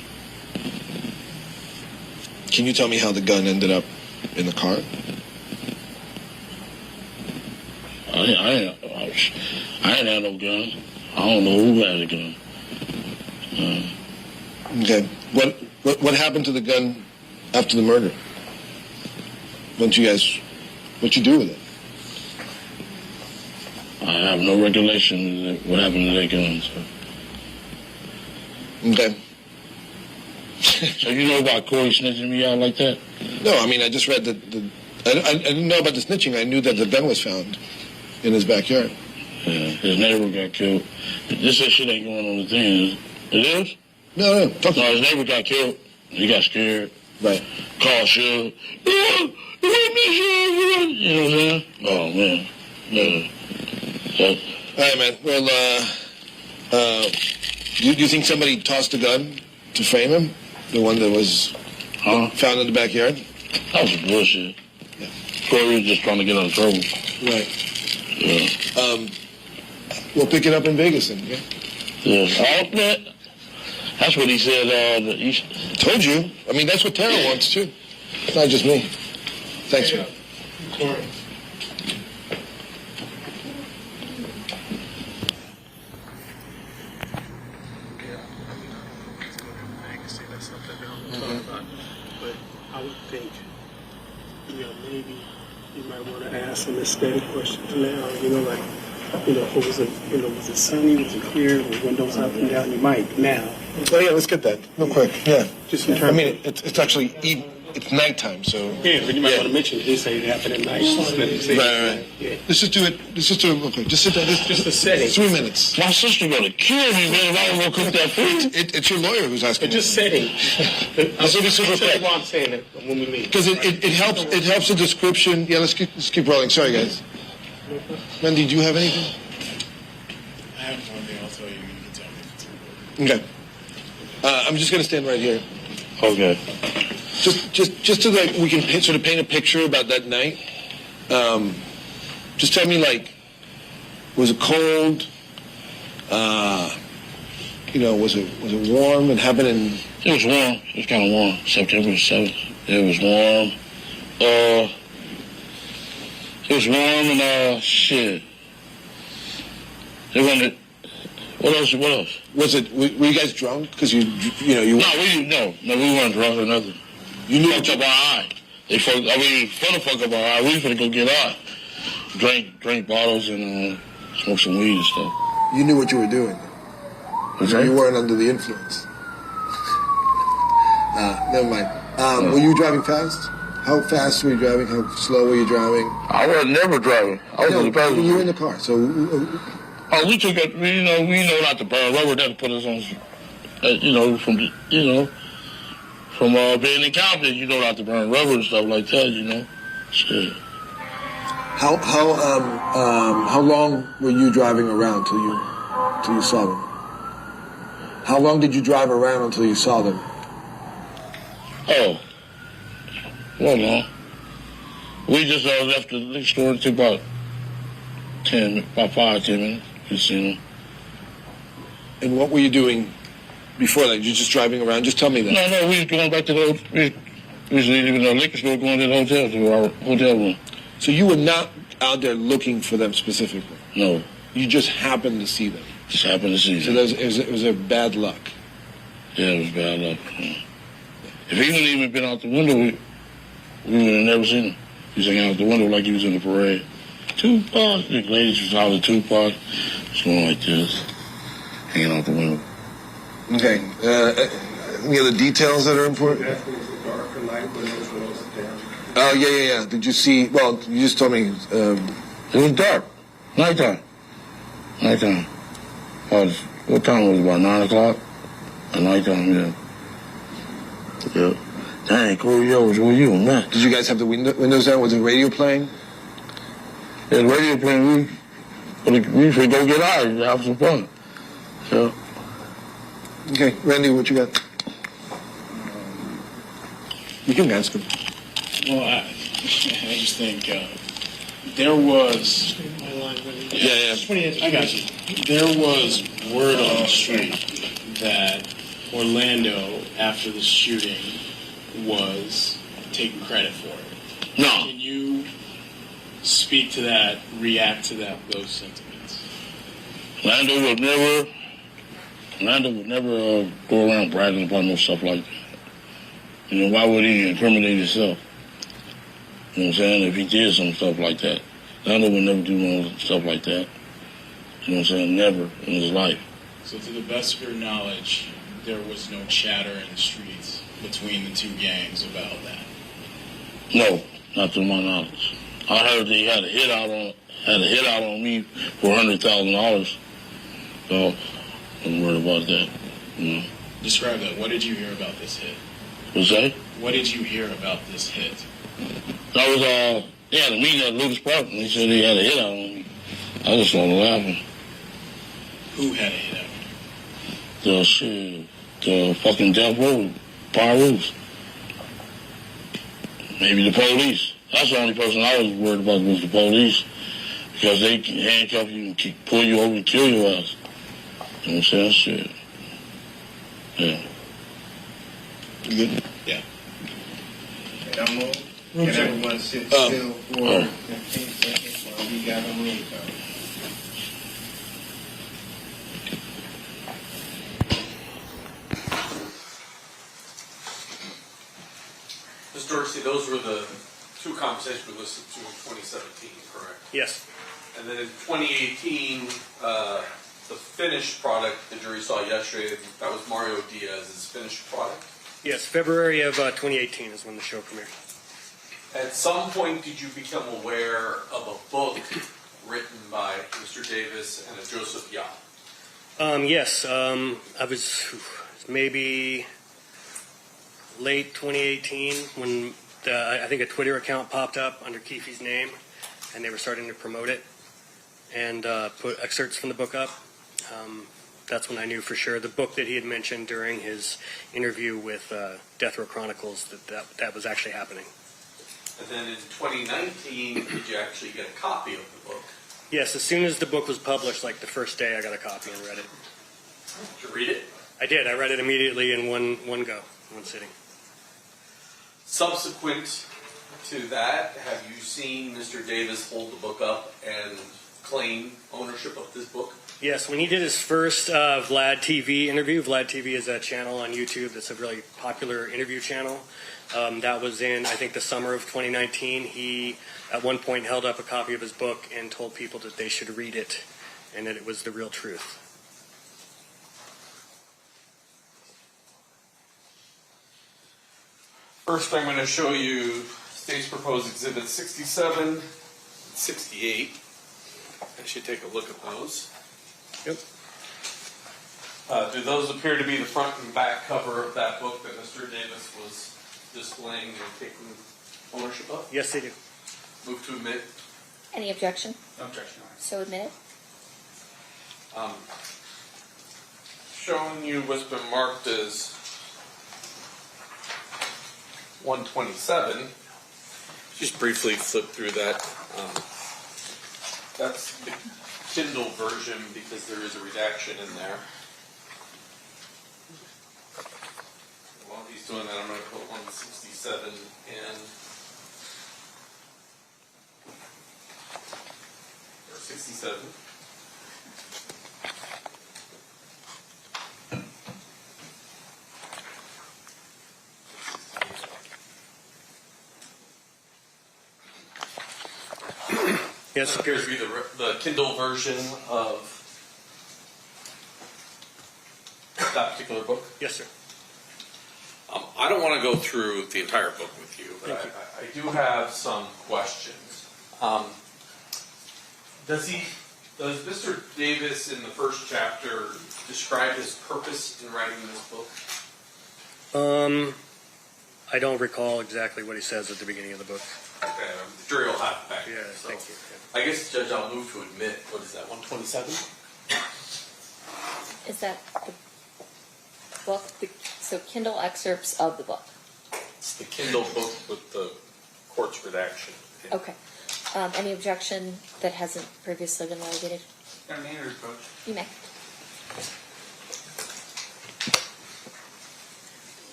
Can you tell me how the gun ended up in the car? I ain't had no gun. I don't know who had a gun. Okay. What happened to the gun after the murder? What'd you do with it? I have no recollection of what happened to that gun. So. Okay. So you know about Corey snitching me out like that? No, I mean, I just read that I didn't know about the snitching. I knew that the gun was found in his backyard. Yeah, his neighbor got killed. This shit ain't going on the thing. It is? No. No, his neighbor got killed. He got scared. Right. Called Suge. You know what I'm saying? Oh, man. Yeah. So, all right, man. Well, do you think somebody tossed a gun to frame him? The one that was found in the backyard? That was bullshit. Yeah. Corey was just trying to get out of trouble. Right. Yeah. We'll pick it up in Vegas then, yeah? Yeah. That's what he said. Told you. I mean, that's what Tara wants, too. It's not just me. Thanks, man. Corey. But I would think, maybe you might want to ask some aesthetic questions now. Was it sunny? Was it clear? Were windows up and down? You might now. Oh yeah, let's get that real quick. Yeah. Just in terms. I mean, it's actually it's nighttime, so. Yeah, but you might want to mention they say it happened at night. Right. Yeah. Let's just do it real quick. Just sit down. Just a setting. 3 minutes. My sister gonna kill me, man, if I don't go cook that food. It's your lawyer who's asking. But just setting. This will be super quick. Why I'm saying it when we leave. Because it helps the description. Yeah, let's keep rolling. Sorry, guys. Randy, do you have anything? I have one thing. I'll tell you. You can tell me if it's important. Okay. I'm just gonna stand right here. Okay. Just so that we can sort of paint a picture about that night. Just tell me, was it cold? Was it warm? It happened in. It was warm. It was kind of warm. September 7th. It was warm. It was warm and shit. It wasn't. What else? Was it? Were you guys drunk? Because you. No, we weren't drunk or nothing. You knew fucked up our eye. They fucked. I mean, for the fuck up our eye, we finna go get high. Drink bottles and smoke some weed and stuff. You knew what you were doing. Okay. You weren't under the influence. Never mind. Were you driving fast? How fast were you driving? How slow were you driving? I was never driving. I was in the passenger. You were in the car, so. We took it. We know not to burn rubber. That put us on. From being incompetent, not to burn rubber and stuff like that. Shit. How long were you driving around till you saw them? How long did you drive around until you saw them? Oh, well, no. We just left the liquor store. It took about 5-10 minutes. We seen them. And what were you doing before that? You just driving around? Just tell me that. No, we was going back to we was leaving the liquor store, going to the hotel, to our hotel room. So you were not out there looking for them specifically? No. You just happened to see them. Just happened to see So them. it was a bad luck. Yeah, it was bad luck. Yeah. If he wouldn't even been out the window, we would have never seen him. He was hanging out the window like he was in the parade. Tupac, the ladies was hollering Tupac. It's going like this, hanging out the window. Okay. Any other details that are important? Oh, yeah. Did you see? Well, you just told me. It was dark. Nighttime. What time was it? About 9 o'clock? At nighttime, yeah. Yeah. Dang, cool, yo, where you, man? Did you guys have the windows down? Was the radio playing? Yeah, the radio playing. We should go get out and have some fun. So. Okay, Randy, what you got? You can ask him. Well, I just think there was. Yeah. I got you. There was word on the street that Orlando, after the shooting, was taking credit for it. No. Can you speak to that, react to those sentiments? Orlando would never go around bragging about no stuff like that. You know, why would he incriminate himself? You know what I'm saying? If he did some stuff like that. Orlando would never do no stuff like that. You know what I'm saying? Never in his life. So to the best of your knowledge, there was no chatter in the streets between the two gangs about that? No, not to my knowledge. I heard they had a hit out on me for $100,000. So I'm worried about that. You know. Describe that. What did you hear about this hit? What's that? What did you hear about this hit? That was they had a meeting at Lucas Park and they said they had a hit out on me. I just started laughing. Who had a hit out? The fucking Death Row, Pyrus. Maybe the police. That's the only person I was worried about was the police. Because they can handcuff you and pull you over and kill your ass. You know what I'm saying? Shit. Yeah. You good? Yeah. Can everyone sit still for 15 seconds while we got a room call? Ms. Dorsey, those were the two conversations we listened to in 2017, correct? Yes. And then in 2018, the finished product the jury saw yesterday, that was Mario Diaz's finished product. Yes, February of 2018 is when the show premiered. At some point, did you become aware of a book written by Mr. Davis and a Joseph Yah? Yes, I was maybe late 2018 when I think a Twitter account popped up under Keffe's name, and they were starting to promote it and put excerpts from the book up. That's when I knew for sure the book that he had mentioned during his interview with Death Row Chronicles that was actually happening. And then in 2019, did you actually get a copy of the book? Yes, as soon as the book was published, like the first day, I got a copy and read it. Did you read it? I did. I read it immediately in one sitting. Subsequent to that, have you seen Mr. Davis hold the book up and claim ownership of this book? Yes, when he did his first Vlad TV interview, Vlad TV is a channel on YouTube that's a really popular interview channel. That was in, I think, the summer of 2019. He, at one point, held up a copy of his book and told people that they should read it and that it was the real truth. First, I'm going to show you State's Proposed Exhibit 67 and 68. I should take a look at those. Yep. Do those appear to be the front and back cover of that book that Mr. Davis was displaying and taking ownership of? Yes, they do. Move to admit. Any objection? No objection. So admitted. Showing you what's been marked as 127. Just briefly flip through that. That's the Kindle version because there is a redaction in there. While he's doing that, I'm going to put 167 in. 67. Yes, It appears to be the Kindle version of that particular book. Yes, sir. I don't want to go through the entire book with you, but I do have some questions. Does Mr. Davis in the first chapter describe his purpose in writing this book? I don't recall exactly what he says at the beginning of the book. Okay, the jury will have it back. Yeah, So, thank you. I guess, Judge, I'll move to admit, what is that, 127? Is that the book? So Kindle excerpts of the book. It's the Kindle book with the court's redaction. Okay. Any objection that hasn't previously been litigated? Got a name or approach? You may.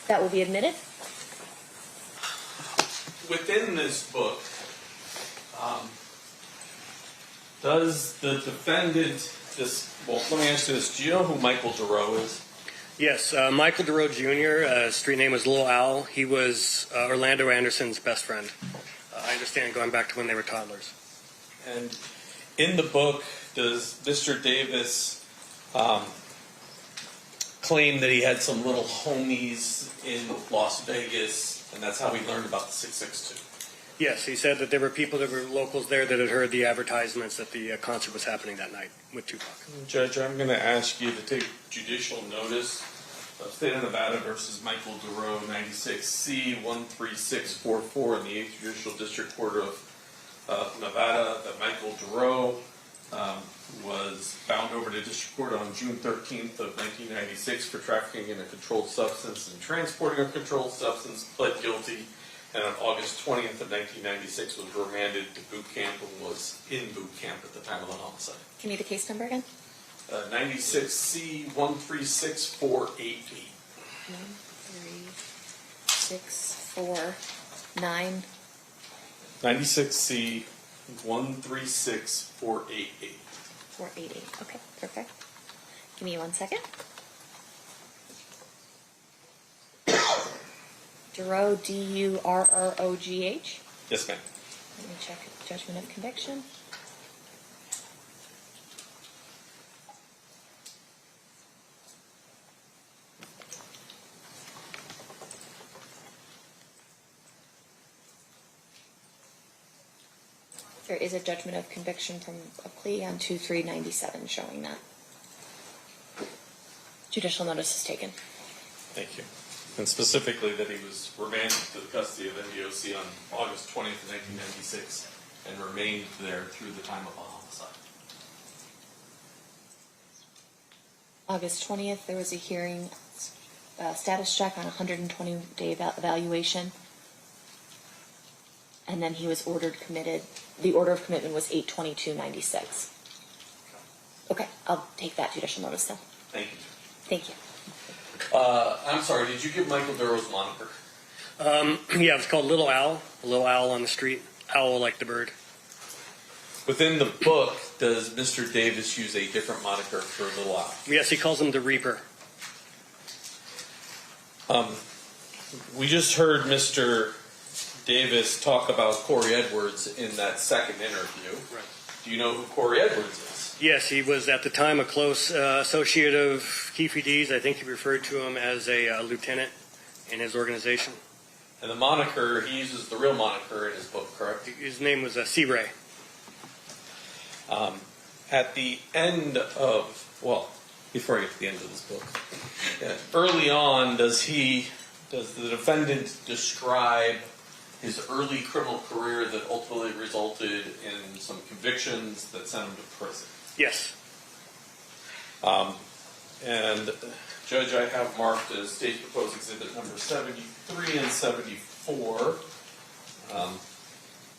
That will be admitted. Within this book, does the defendant, let me ask you this, do you know who Michael Durow is? Yes, Michael Durow Jr., street name was Little Al. He was Orlando Anderson's best friend. I understand going back to when they were toddlers. And in the book, does Mr. Davis claim that he had some little homies in Las Vegas, and that's how he learned about the 662? Yes, he said that there were people that were locals there that had heard the advertisements that the concert was happening that night with Tupac. Judge, I'm going to ask you to take judicial notice of State of Nevada versus Michael Durow, 96C 13644 in the 8th Judicial District Court of Nevada, that Michael Durow was bound over to district court on June 13th of 1996 for trafficking in a controlled substance and transporting a controlled substance, pled guilty, and on August 20th of 1996 was remanded to boot camp and was in boot camp at the time of the homicide. Give me the case number again. 96C 136488. 13649. 96C 136488. 488. Okay, perfect. Give me 1 second. Durrogh, D-U-R-R-O-G-H. Yes, ma'am. Let me check judgment of conviction. There is a judgment of conviction from a plea on 2397 showing that. Judicial notice is taken. Thank you. And specifically that he was remanded to the custody of NDOC on August 20th, 1996 and remained there through the time of the homicide. August 20th, there was a hearing, status check on a 120-day evaluation. And then he was ordered committed. The order of commitment was 8/22/96. Okay, I'll take that judicial notice then. Thank you. Thank you. I'm sorry, did you give Michael Darrow's moniker? Yeah, it's called Little Owl. A little owl on the street. Owl like the bird. Within the book, does Mr. Davis use a different moniker for Little Owl? Yes, he calls him the Reaper. We just heard Mr. Davis talk about Corey Edwards in that second interview. Right. Do you know who Corey Edwards is? Yes, he was at the time a close associate of Keffe D's. I think he referred to him as a lieutenant in his organization. And the moniker, he uses the real moniker in his book, correct? His name was Sea Ray. At the end of, well, before I get to the end of this book, early on, does the defendant describe his early criminal career that ultimately resulted in some convictions that sent him to prison? Yes. And Judge, I have marked as State Proposed Exhibit number 73 and 74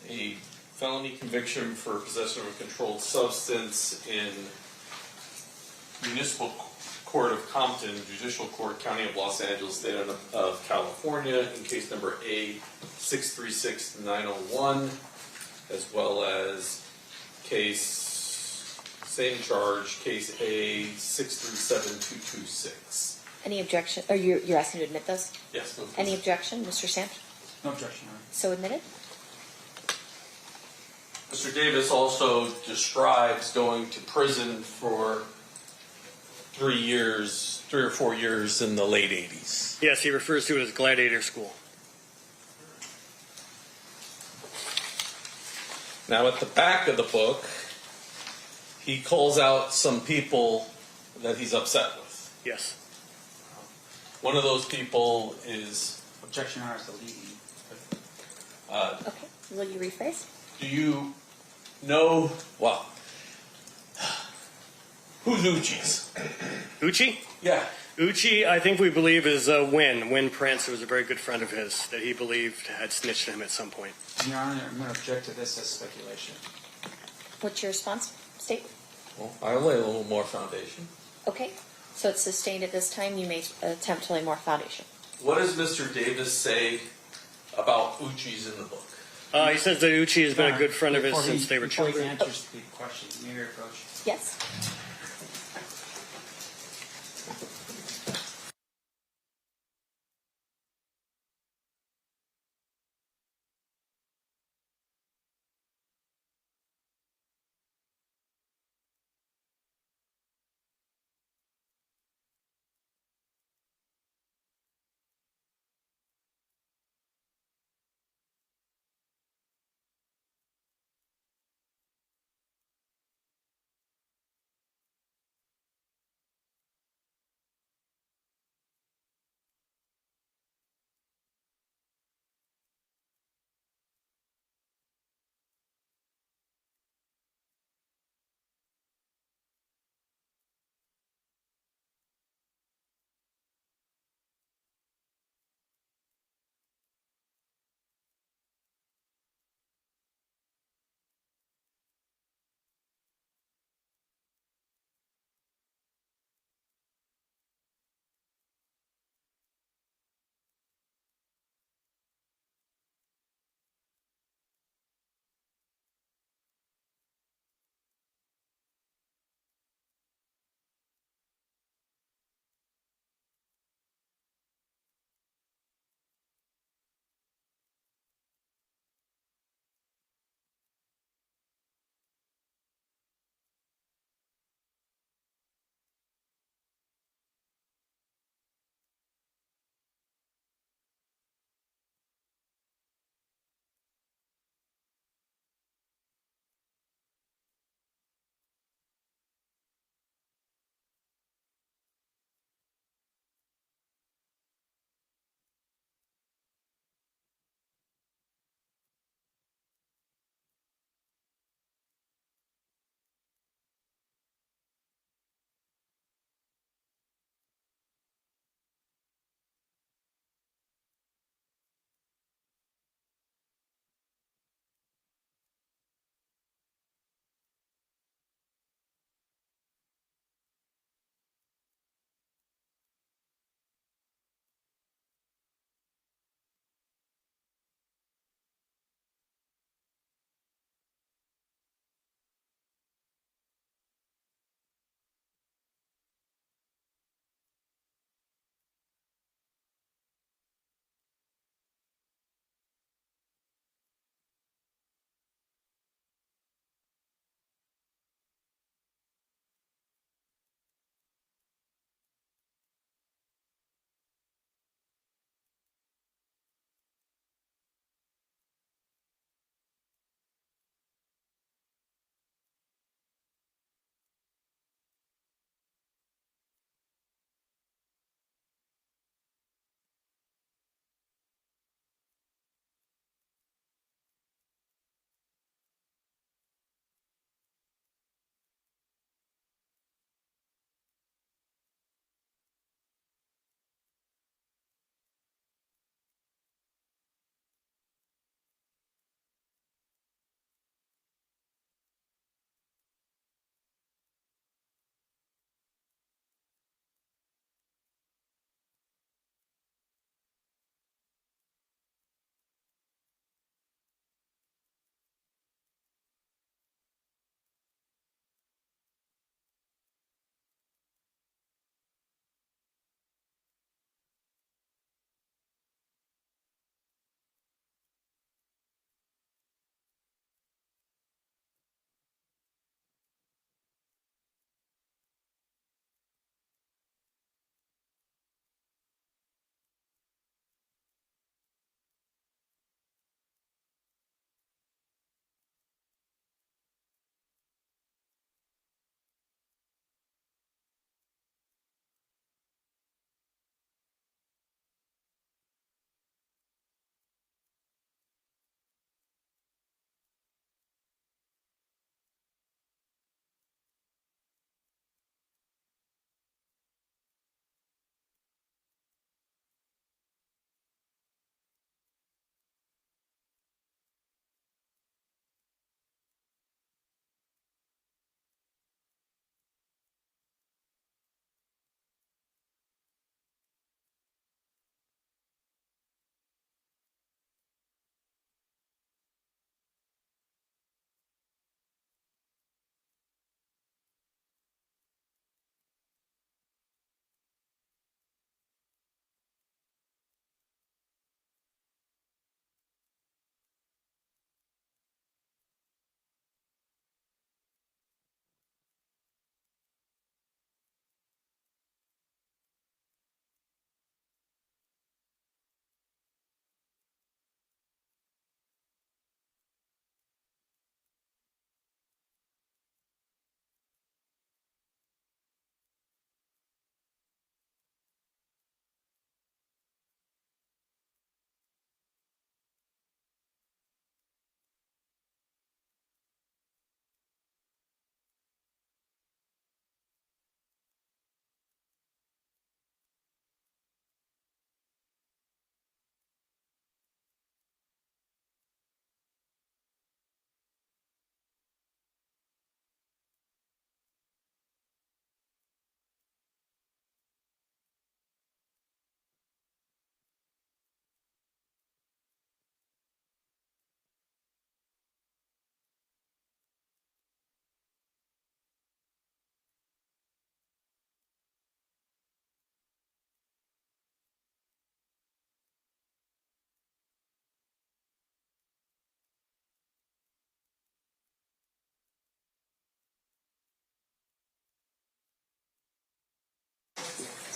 a felony conviction for possession of a controlled substance in Municipal Court of Compton, Judicial Court, County of Los Angeles, State of California, in case number A636901, as well as same charge, case A637226. Any objection? Or you're asking to admit those? Yes, no, please. Any objection, Mr. Samp? No objection, Your Honor. So admitted? Mr. Davis also describes going to prison for 3 or 4 years in the late 80s. Yes, he refers to it as Gladiator School. Now, at the back of the book, he calls out some people that he's upset with. Yes. One of those people is... Objection, Your Honor, is the leading. Okay. Will you rephrase? Do you know... Well, who's Uchis? Uchi? Yeah. Uchi, I think we believe, is Win Prince, who was a very good friend of his, that he believed had snitched him at some point. Your Honor, I'm going to object to this as speculation. What's your response, State? Well, I'll lay a little more foundation. Okay. So it's sustained at this time. You may attempt to lay more foundation. What does Mr. Davis say about Uchis in the book? He says that Uchi has been a good friend of his since they were Before children. he answers the question, may I approach? Yes.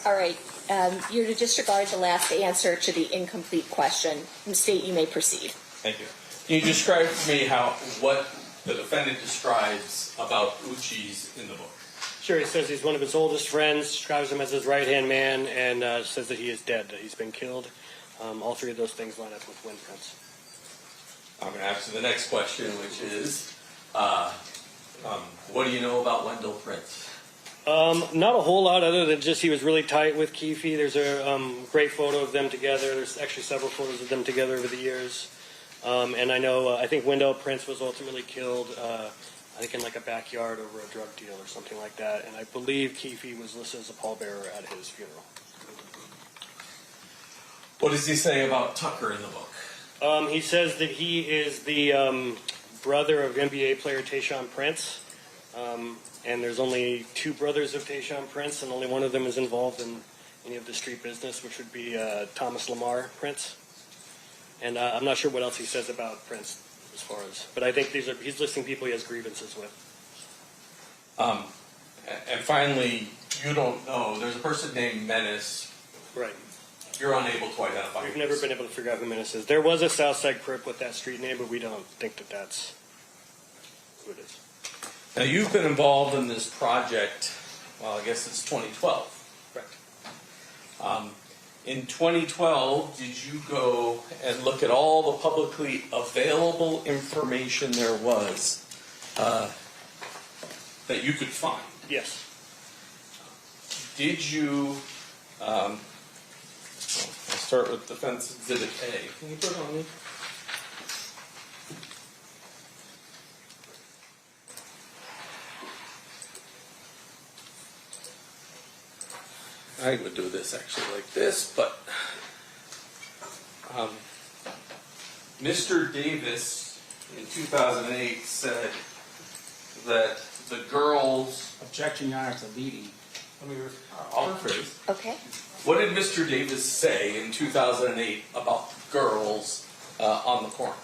All right, you're to disregard the last answer to the incomplete question. State, you may proceed. Thank you. Can you describe to me what the defendant describes about Uchis in the book? Sure, he says he's one of his oldest friends, describes him as his right-hand man, and says that he is dead, that he's been killed. All three of those things line up with wind prints. I'm going to ask you the next question, which is, what do you know about Wendell Prince? Not a whole lot other than just he was really tight with Keffe. There's a great photo of them together. There's actually several photos of them together over the years. And I know, I think Wendell Prince was ultimately killed, I think in like a backyard over a drug deal or something like that. And I believe Keffe was listed as a pallbearer at his funeral. What does he say about Tucker in the book? He says that he is the brother of NBA player Tayshaun Prince. And there's only two brothers of Tayshaun Prince, and only one of them is involved in any of the street business, which would be Thomas Lamar Prince. And I'm not sure what else he says about Prince as far as, but I think he's listing people he has grievances with. And finally, you don't know, there's a person named Menace. Right. You're unable to identify. We've never been able to figure out who Menace is. There was a Southside Crip with that street name, but we don't think that that's who it is. Now, you've been involved in this project, well, I guess it's 2012. Correct. In 2012, did you go and look at all the publicly available information there was that you could find? Yes. Did you, I'll start with Defense Exhibit A. Can you put it on me? I would do this actually like this, but Mr. Davis in 2008 said that the girls. Objection, Your Honor, to leading. I'll rephrase. Okay. What did Mr. Davis say in 2008 about the girls on the corner?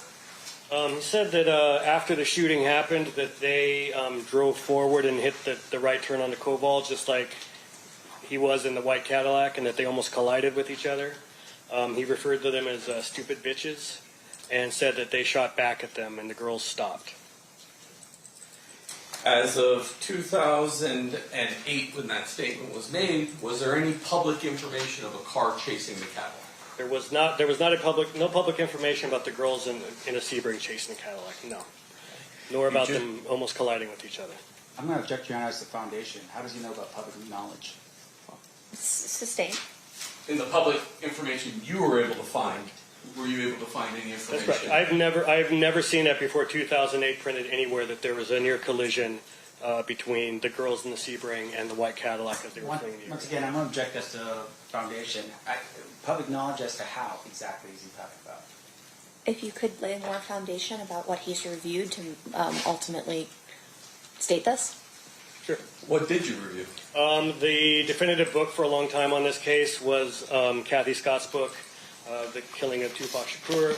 He said that after the shooting happened, that they drove forward and hit the right turn onto Koval, just like he was in the white Cadillac, and that they almost collided with each other. He referred to them as stupid bitches and said that they shot back at them and the girls stopped. As of 2008, when that statement was made, was there any public information of a car chasing the Cadillac? There was not no public information about the girls in a Sebring chasing the Cadillac, no. Nor about them almost colliding with each other. I'm going to object, Your Honor, as the foundation. How does he know about public knowledge? Sustained. In the public information you were able to find, were you able to find any information? That's right. I've never seen that before 2008 printed anywhere, that there was a near collision between the girls in the Sebring and the white Cadillac as they were fleeing the area. Once again, I'm going to object as to foundation. Public knowledge as to how exactly is he talking about? If you could lay more foundation about what he's reviewed to ultimately state this. Sure. What did you review? The definitive book for a long time on this case was Kathy Scott's book, The Killing of Tupac Shakur.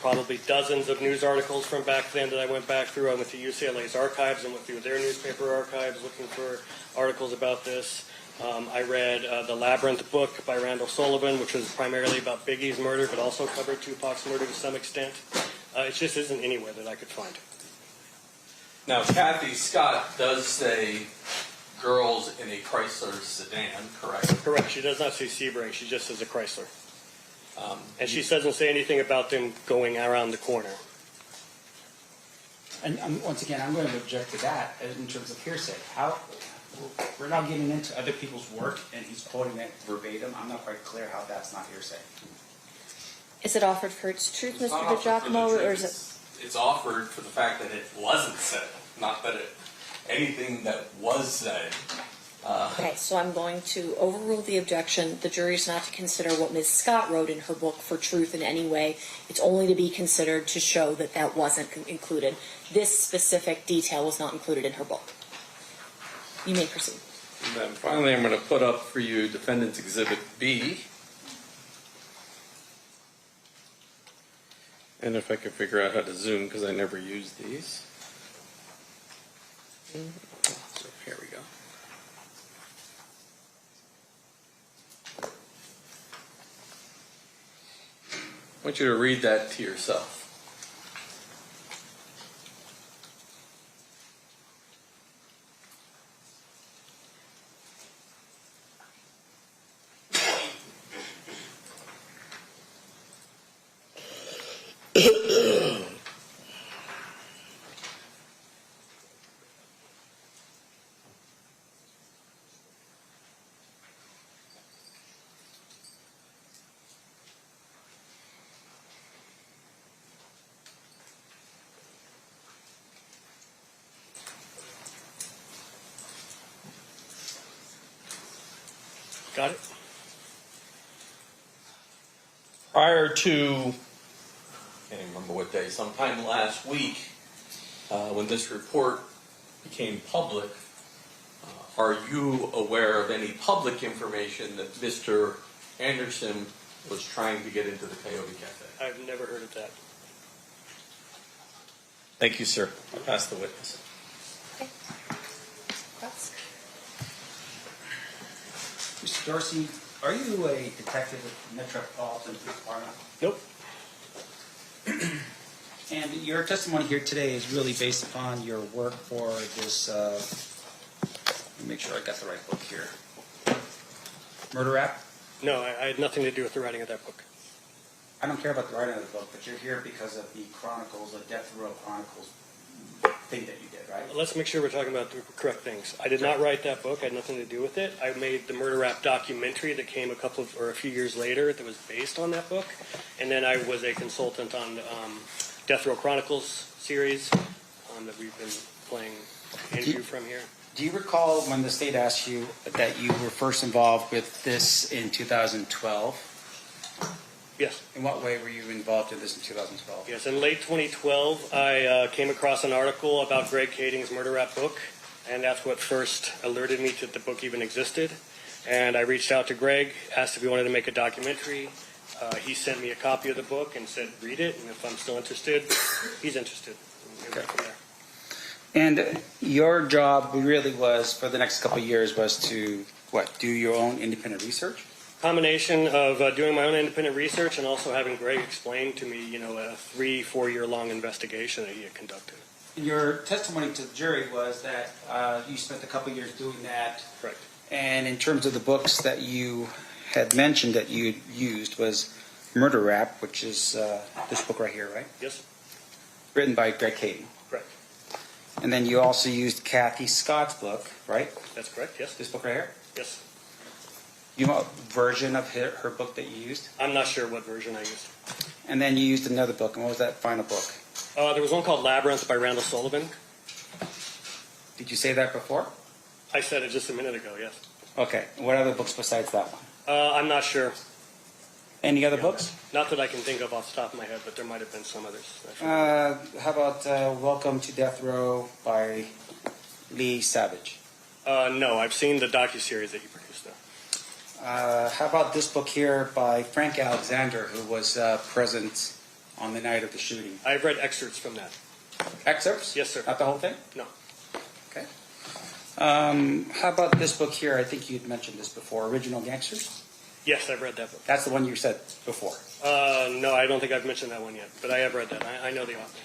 Probably dozens of news articles from back then that I went back through. I went to UCLA's archives and went through their newspaper archives looking for articles about this. I read the Labyrinth book by Randall Sullivan, which was primarily about Biggie's murder, but also covered Tupac's murder to some extent. It just isn't anywhere that I could find. Now, Kathy Scott does say girls in a Chrysler sedan, correct? Correct. She does not say Sebring. She just says a Chrysler. And she doesn't say anything about them going around the corner. And once again, I'm going to object to that in terms of hearsay. We're now getting into other people's work, and he's quoting it verbatim. I'm not quite clear how that's not hearsay. Is it offered for its truth, It's Mr. not offered for the DiGiacomo, or truth. is it? It's offered for the fact that it wasn't said, not that anything that was said. Okay, so I'm going to overrule the objection. The jury's not to consider what Ms. Scott wrote in her book for truth in any way. It's only to be considered to show that that wasn't included. This specific detail was not included in her book. You may proceed. And then finally, I'm going to put up for you Defendant's Exhibit B. And if I can figure out how to zoom, because I never use these. So here we go. want you to read that to yourself. Got it? Prior to, I can't even remember what day, sometime last week, when this report became public, are you aware of any public information that Mr. Anderson was trying to get into the Coyote Cafe? I've never heard of that. Thank you, sir. I'll pass the witness. Mr. Dorsey, are you a detective at the Metropolitan Police Department? Nope. And your testimony here today is really based upon your work for this, let me make sure I got the right book here. Murder rap? No, I had nothing to do with the writing of that book. I don't care about the writing of the book, but you're here because of the Chronicles, the Death Row Chronicles thing that you did, right? Let's make sure we're talking about the correct things. I did not write that book. I had nothing to do with it. I made the murder rap documentary that came a few years later that was based on that book. And then I was a consultant on Death Row Chronicles series that we've been playing Andrew from here. Do you recall when the state asked you that you were first involved with this in 2012? Yes. In what way were you involved in this in 2012? Yes, in late 2012, I came across an article about Greg Kading's murder rap book, and that's what first alerted me that the book even existed. And I reached out to Greg, asked if he wanted to make a documentary. He sent me a copy of the book and said, read it, and if I'm still interested, he's interested. Okay. From there. And your job really was, for the next couple of years, was to, do your own independent research? Combination of doing my own independent research and also having Greg explain to me, a 3-4 year long investigation that he had conducted. And your testimony to the jury was that you spent a couple of years doing that. Correct. And in terms of the books that you had mentioned that you used was Murder Rap, which is this book right here, right? Yes. Written by Greg Kading. Correct. And then you also used Kathy Scott's book, right? That's correct, yes. This book right here? Yes. You know what version of her book that you used? I'm not sure what version I used. And then you used another book. And what was that final book? There was one called Labyrinth by Randall Sullivan. Did you say that before? I said it just a minute ago, yes. Okay. What other books besides that one? I'm not sure. Any other books? Not that I can think of off the top of my head, but there might have been some others. How about Welcome to Death Row by Lee Savage? No, I've seen the docuseries that you produced, though. How about this book here by Frank Alexander, who was present on the night of the shooting? I've read excerpts from that. Excerpts? Yes, sir. Not the whole thing? No. Okay. How about this book here? I think you'd mentioned this before, Original Gangsters? Yes, I've read that book. That's the one you said before. No, I don't think I've mentioned that one yet, but I have read that. I know the author.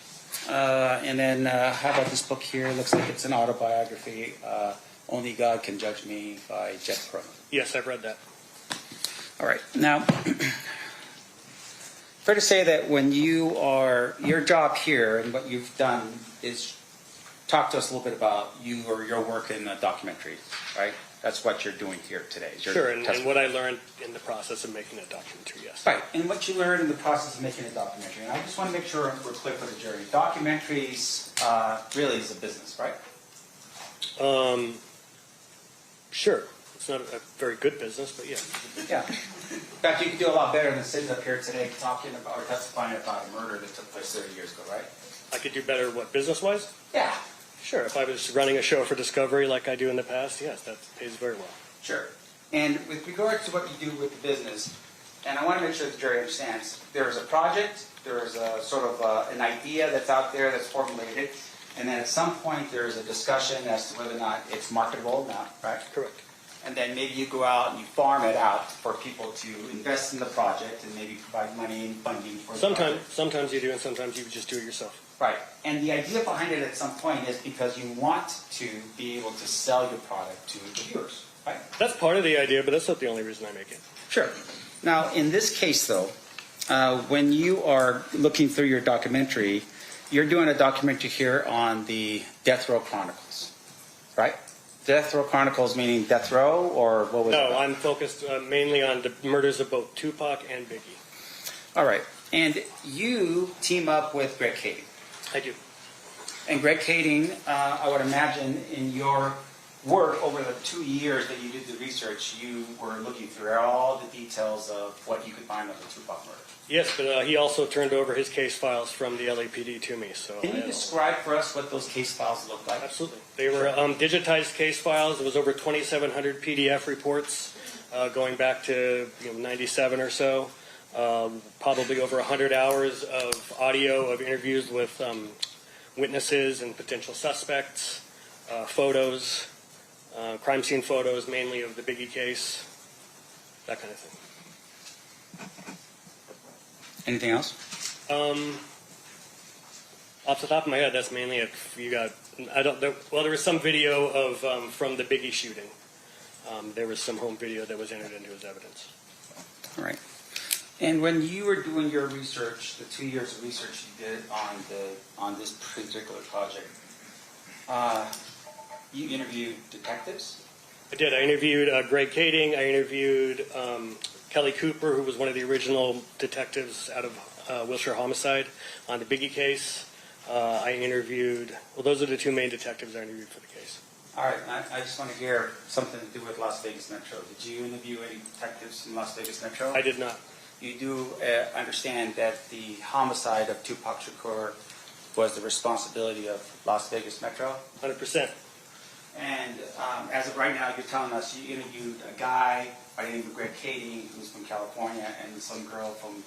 And then how about this book here? Looks like it's an autobiography, Only God Can Judge Me by Jeff Cronin. Yes, I've read that. All right. Now, fair to say that when your job here and what you've done is talk to us a little bit about you or your work in the documentary, right? That's what you're doing here today. Sure, and what I learned in the process of making a documentary, yes. Right, and what you learned in the process of making a documentary. And I just want to make sure we're clear for the jury. Documentaries really is a business, right? Sure. It's not a very good business, but yeah. Yeah. In fact, you could do a lot better than sitting up here today talking about or testifying about a murder that took place 30 years ago, right? I could do better, business-wise? Yeah. Sure. If I was running a show for Discovery like I do in the past, yes, that pays very well. Sure. And with regard to what you do with the business, and I want to make sure the jury understands, there is a project, there is a sort of an idea that's out there that's formulated, and then at some point there is a discussion as to whether or not it's marketable or not, right? Correct. and then maybe you go out and you farm it out for people to invest in the project and maybe provide money and funding for the project. Sometimes you do, and sometimes you just do it yourself. Right. And the idea behind it at some point is because you want to be able to sell your product to the viewers, right? That's part of the idea, but that's not the only reason I make it. Sure. Now, in this case, though, when you are looking through your documentary, you're doing a documentary here on the Death Row Chronicles, right? Death Row Chronicles meaning death row, or what was it? No, I'm focused mainly on the murders of both Tupac and Biggie. All right. And you team up with Greg Kading. I do. And Greg Kading, I would imagine in your work over the 2 years that you did the research, you were looking through all the details of what you could find on the Tupac murder. Yes, but he also turned over his case files from the LAPD to me. So Can you describe for us what those case files look like? Absolutely. They were digitized case files. It was over 2,700 PDF reports going back to 97 or so. Probably over 100 hours of audio of interviews with witnesses and potential suspects, photos, crime scene photos, mainly of the Biggie case, that kind of thing. Anything else? Off the top of my head, that's mainly it. You got, there was some video of from the Biggie shooting. There was some home video that was entered into as evidence. All right. And when you were doing your research, the 2 years of research you did on this particular project, you interviewed detectives? I did. I interviewed Greg Kading. I interviewed Kelly Cooper, who was one of the original detectives out of Wilshire Homicide on the Biggie case. I interviewed, well, those are the two main detectives I interviewed for the case. All right. I just want to hear something to do with Las Vegas Metro. Did you interview any detectives in Las Vegas Metro? I did not. You do understand that the homicide of Tupac Shakur was the responsibility of Las Vegas Metro? 100%. And as of right now, you're telling us you interviewed a guy by the name of Greg Kading, who's from California, and some girl from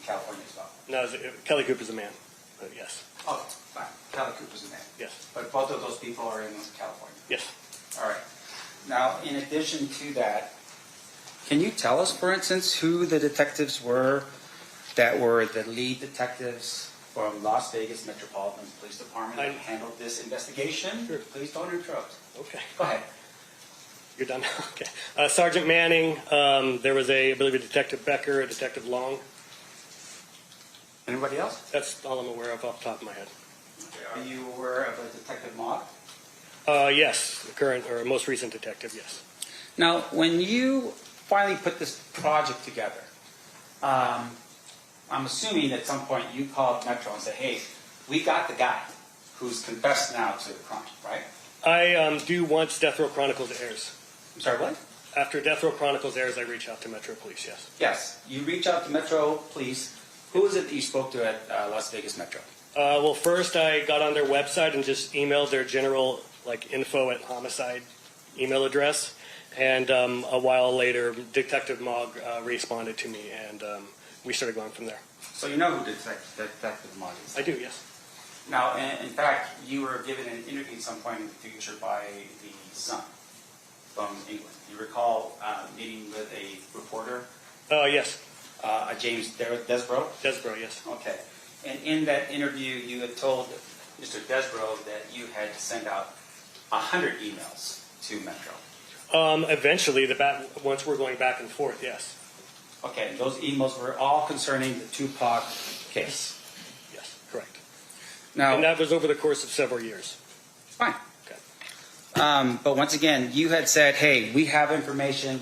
California as well. No, Kelly Cooper's a man, but yes. Oh, fine. Kelly Cooper's a man. Yes. But both of those people are in California. Yes. All right. Now, in addition to that, can you tell us, for instance, who the detectives were that were the lead detectives from Las Vegas Metropolitan Police Department that handled this investigation? Sure. Please don't interrupt. Okay. Go ahead. You're done? Okay. Sergeant Manning, there was I believe a Detective Becker, a Detective Long. Anybody else? That's all I'm aware of off the top of my head. Okay. Are you aware of a Detective Mott? Yes, the current or most recent detective, yes. Now, when you finally put this project together, I'm assuming at some point you called Metro and said, hey, we got the guy who's confessed now to the crime, right? I do once Death Row Chronicles airs. I'm sorry, what? After Death Row Chronicles airs, I reach out to Metro Police, yes. Yes, you reach out to Metro Police. Who was it that you spoke to at Las Vegas Metro? Well, first I got on their website and just emailed their general info@homicide email address. And a while later, Detective Mogg responded to me, and we started going from there. So you know who Detective Mogg is? I do, yes. Now, in fact, you were given an interview at some point in the future by the Sun from England. You recall meeting with a reporter? Yes. James Desborough? Desborough, yes. Okay. And in that interview, you had told Mr. Desborough that you had to send out 100 emails to Metro. Eventually, once we're going back and forth, yes. Okay, and those emails were all concerning the Tupac case. Yes, correct. Now, and that was over the course of several years. Fine. Okay. But once again, you had said, hey, we have information,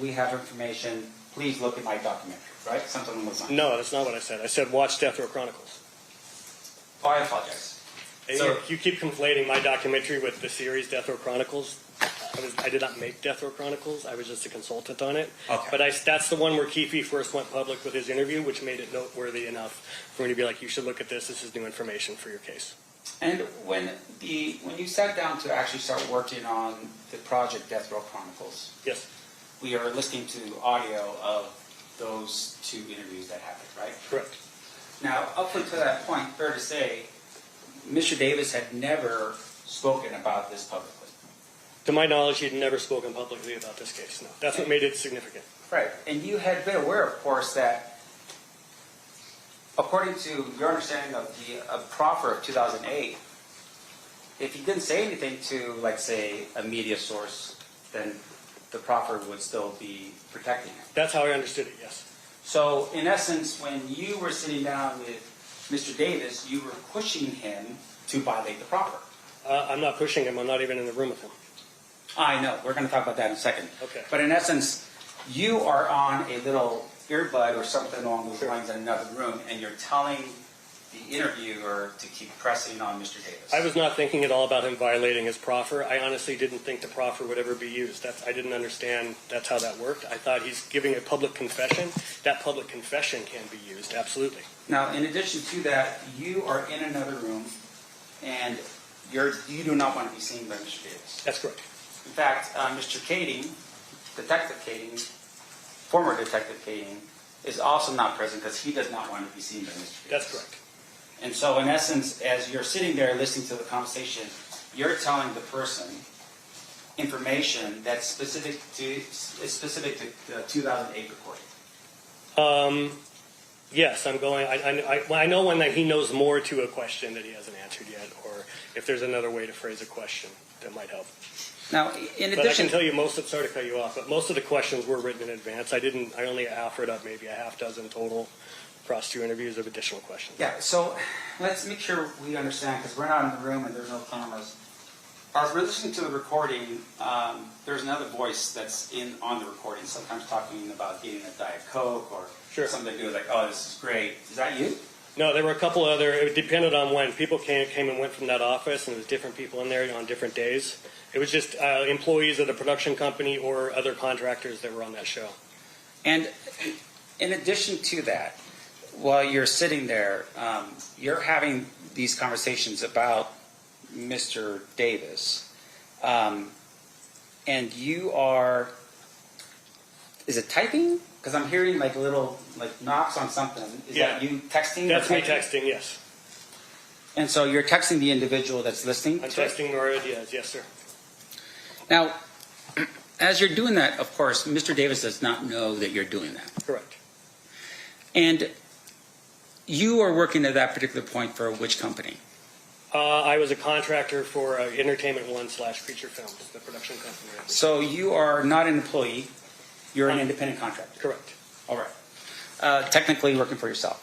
please look at my documentary, right? Something along those lines. No, that's not what I said. I said watch Death Row Chronicles. Oh, I apologize. So, you keep conflating my documentary with the series Death Row Chronicles. I did not make Death Row Chronicles. I was just a consultant on it. Okay. But that's the one where Keffe first went public with his interview, which made it noteworthy enough for me to be like, you should look at this. This is new information for your case. And when you sat down to actually start working on the project Death Row Chronicles, yes, we are listening to audio of those two interviews that happened, right? Correct. Now, up until that point, fair to say, Mr. Davis had never spoken about this publicly. To my knowledge, he had never spoken publicly about this case, no. That's what made it significant. Right, and you had been aware, of course, that according to your understanding of the proffer of 2008, if he didn't say anything to, like, say, a media source, then the proffer would still be protecting him. That's how I understood it, yes. So, in essence, when you were sitting down with Mr. Davis, you were pushing him to violate the proffer. I'm not pushing him. I'm not even in the room with him. I know. We're going to talk about that in a second. Okay. But in essence, you are on a little earbud or something along those lines in another room, and you're telling the interviewer to keep pressing on Mr. Davis. I was not thinking at all about him violating his proffer. I honestly didn't think the proffer would ever be used. I didn't understand that's how that worked. I thought he's giving a public confession. That public confession can be used, absolutely. Now, in addition to that, you are in another room, and you do not want to be seen by Mr. Davis. That's correct. In fact, Mr. Kading, Detective Kading, former Detective Kading, is also not present because he does not want to be seen by Mr. Davis. That's correct. And so, in essence, as you're sitting there listening to the conversation, you're telling the person information that's specific to the 2008 recording. Yes, I'm going. I know when he knows more to a question that he hasn't answered yet, or if there's another way to phrase a question that might help. Now, in addition, but I can tell you sorry to cut you off, but most of the questions were written in advance. I only offered up maybe a half dozen total across 2 interviews of additional questions. Yeah, so let's make sure we understand, because we're not in the room and there's no cameras. As we're listening to the recording, there's another voice that's on the recording, sometimes talking about getting a Diet Coke or something to do with like, oh, this is great. Is that you? No, there were a couple other, it depended on when. People came and went from that office, and there was different people in there on different days. It was just employees of the production company or other contractors that were on that show. And in addition to that, while you're sitting there, you're having these conversations about Mr. Davis, and you are, is it typing? Because I'm hearing like little knocks on something. Is that you texting? That's me texting, yes. And so you're texting the individual that's listening? I'm texting Nora Diaz, yes, sir. Now, as you're doing that, of course, Mr. Davis does not know that you're doing that. Correct. And you are working at that particular point for which company? I was a contractor for Entertainment One / Creature Films, the production company. So you are not an employee, you're an independent contractor? Correct. All right. Technically working for yourself?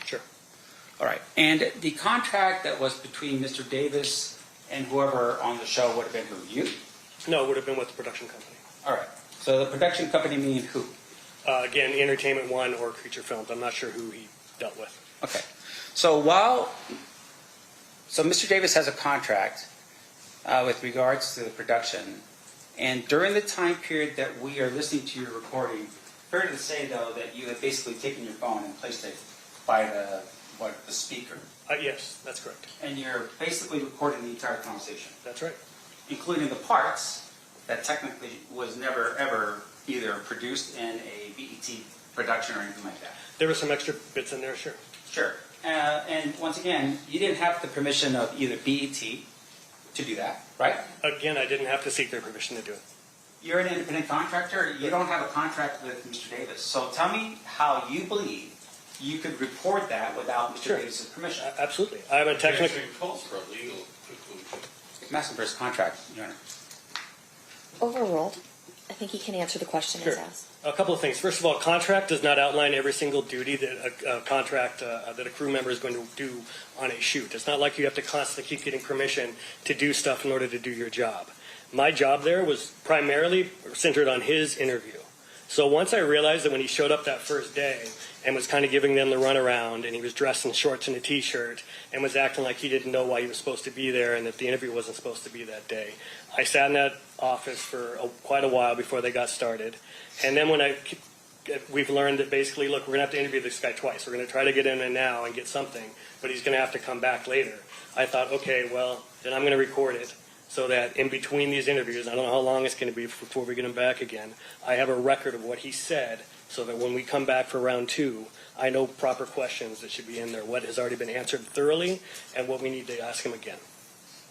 Sure. All right. And the contract that was between Mr. Davis and whoever on the show would have been who? You? No, it would have been with the production company. All right. So the production company meaning who? Again, Entertainment One or Creature Films. I'm not sure who he dealt with. Okay. So Mr. Davis has a contract with regards to the production, and during the time period that we are listening to your recording, fair to say though that you have basically taken your phone and placed it by the speaker. Yes, that's correct. And you're basically recording the entire conversation. That's right. Including the parts that technically was never ever either produced in a BET production or anything like that. There were some extra bits in there, sure. Sure. And once again, you didn't have the permission of either BET to do that, right? Again, I didn't have to seek their permission to do it. You're an independent contractor. You don't have a contract with Mr. Davis. So tell me how you believe you could report that without Mr. Davis's permission. Absolutely. I'm a technical. calls for a legal conclusion. I'm asking for his contract, Your Honor. Overruled. I think he can answer the question as asked. A couple of things. First of all, contract does not outline every single duty that that a crew member is going to do on a shoot. It's not like you have to constantly keep getting permission to do stuff in order to do your job. My job there was primarily centered on his interview. So once I realized that when he showed up that first day and was kind of giving them the runaround, and he was dressed in shorts and a T-shirt and was acting like he didn't know why he was supposed to be there and that the interview wasn't supposed to be that day, I sat in that office for quite a while before they got started. And then when we've learned that basically, look, we're going to have to interview this guy twice. We're going to try to get him in now and get something, but he's going to have to come back later. I thought, okay, well, then I'm going to record it so that in between these interviews, I don't know how long it's going to be before we get him back again, I have a record of what he said so that when we come back for round 2, I know proper questions that should be in there, what has already been answered thoroughly, and what we need to ask him again.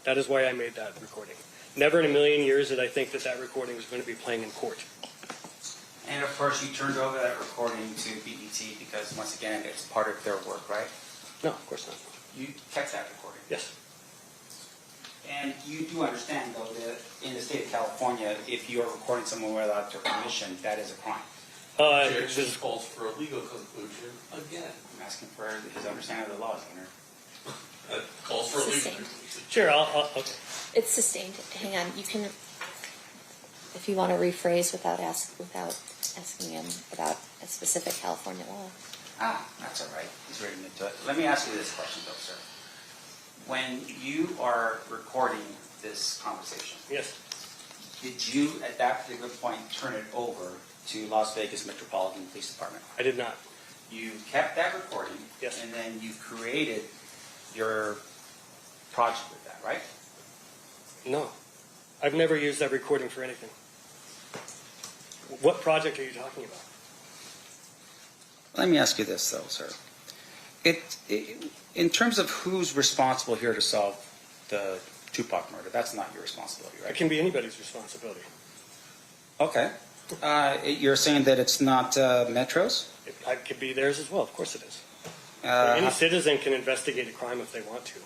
That is why I made that recording. Never in a million years did I think that that recording was going to be playing in court. And of course, you turned over that recording to BET because, once again, it's part of their work, right? No, of course not. You kept that recording. Yes. And you do understand, though, that in the state of California, if you are recording someone without their permission, that is a crime. This calls for a legal conclusion again. I'm asking for his understanding of the laws, Owner. Calls for a legal Sustained. conclusion. Sure, okay. It's sustained. Hang on, you can, if you want to rephrase without asking him about a specific California law. That's all right. He's reading into it. Let me ask you this question, though, sir. When you are recording this conversation, yes, did you, at that particular point, turn it over to Las Vegas Metropolitan Police Department? I did not. You kept that recording, yes, and then you created your project with that, right? No. I've never used that recording for anything. What project are you talking about? Let me ask you this, though, sir. In terms of who's responsible here to solve the Tupac murder, that's not your responsibility, right? It can be anybody's responsibility. Okay. You're saying that it's not Metro's? It could be theirs as well. Of course it is. Uh, Any citizen can investigate a crime if they want to.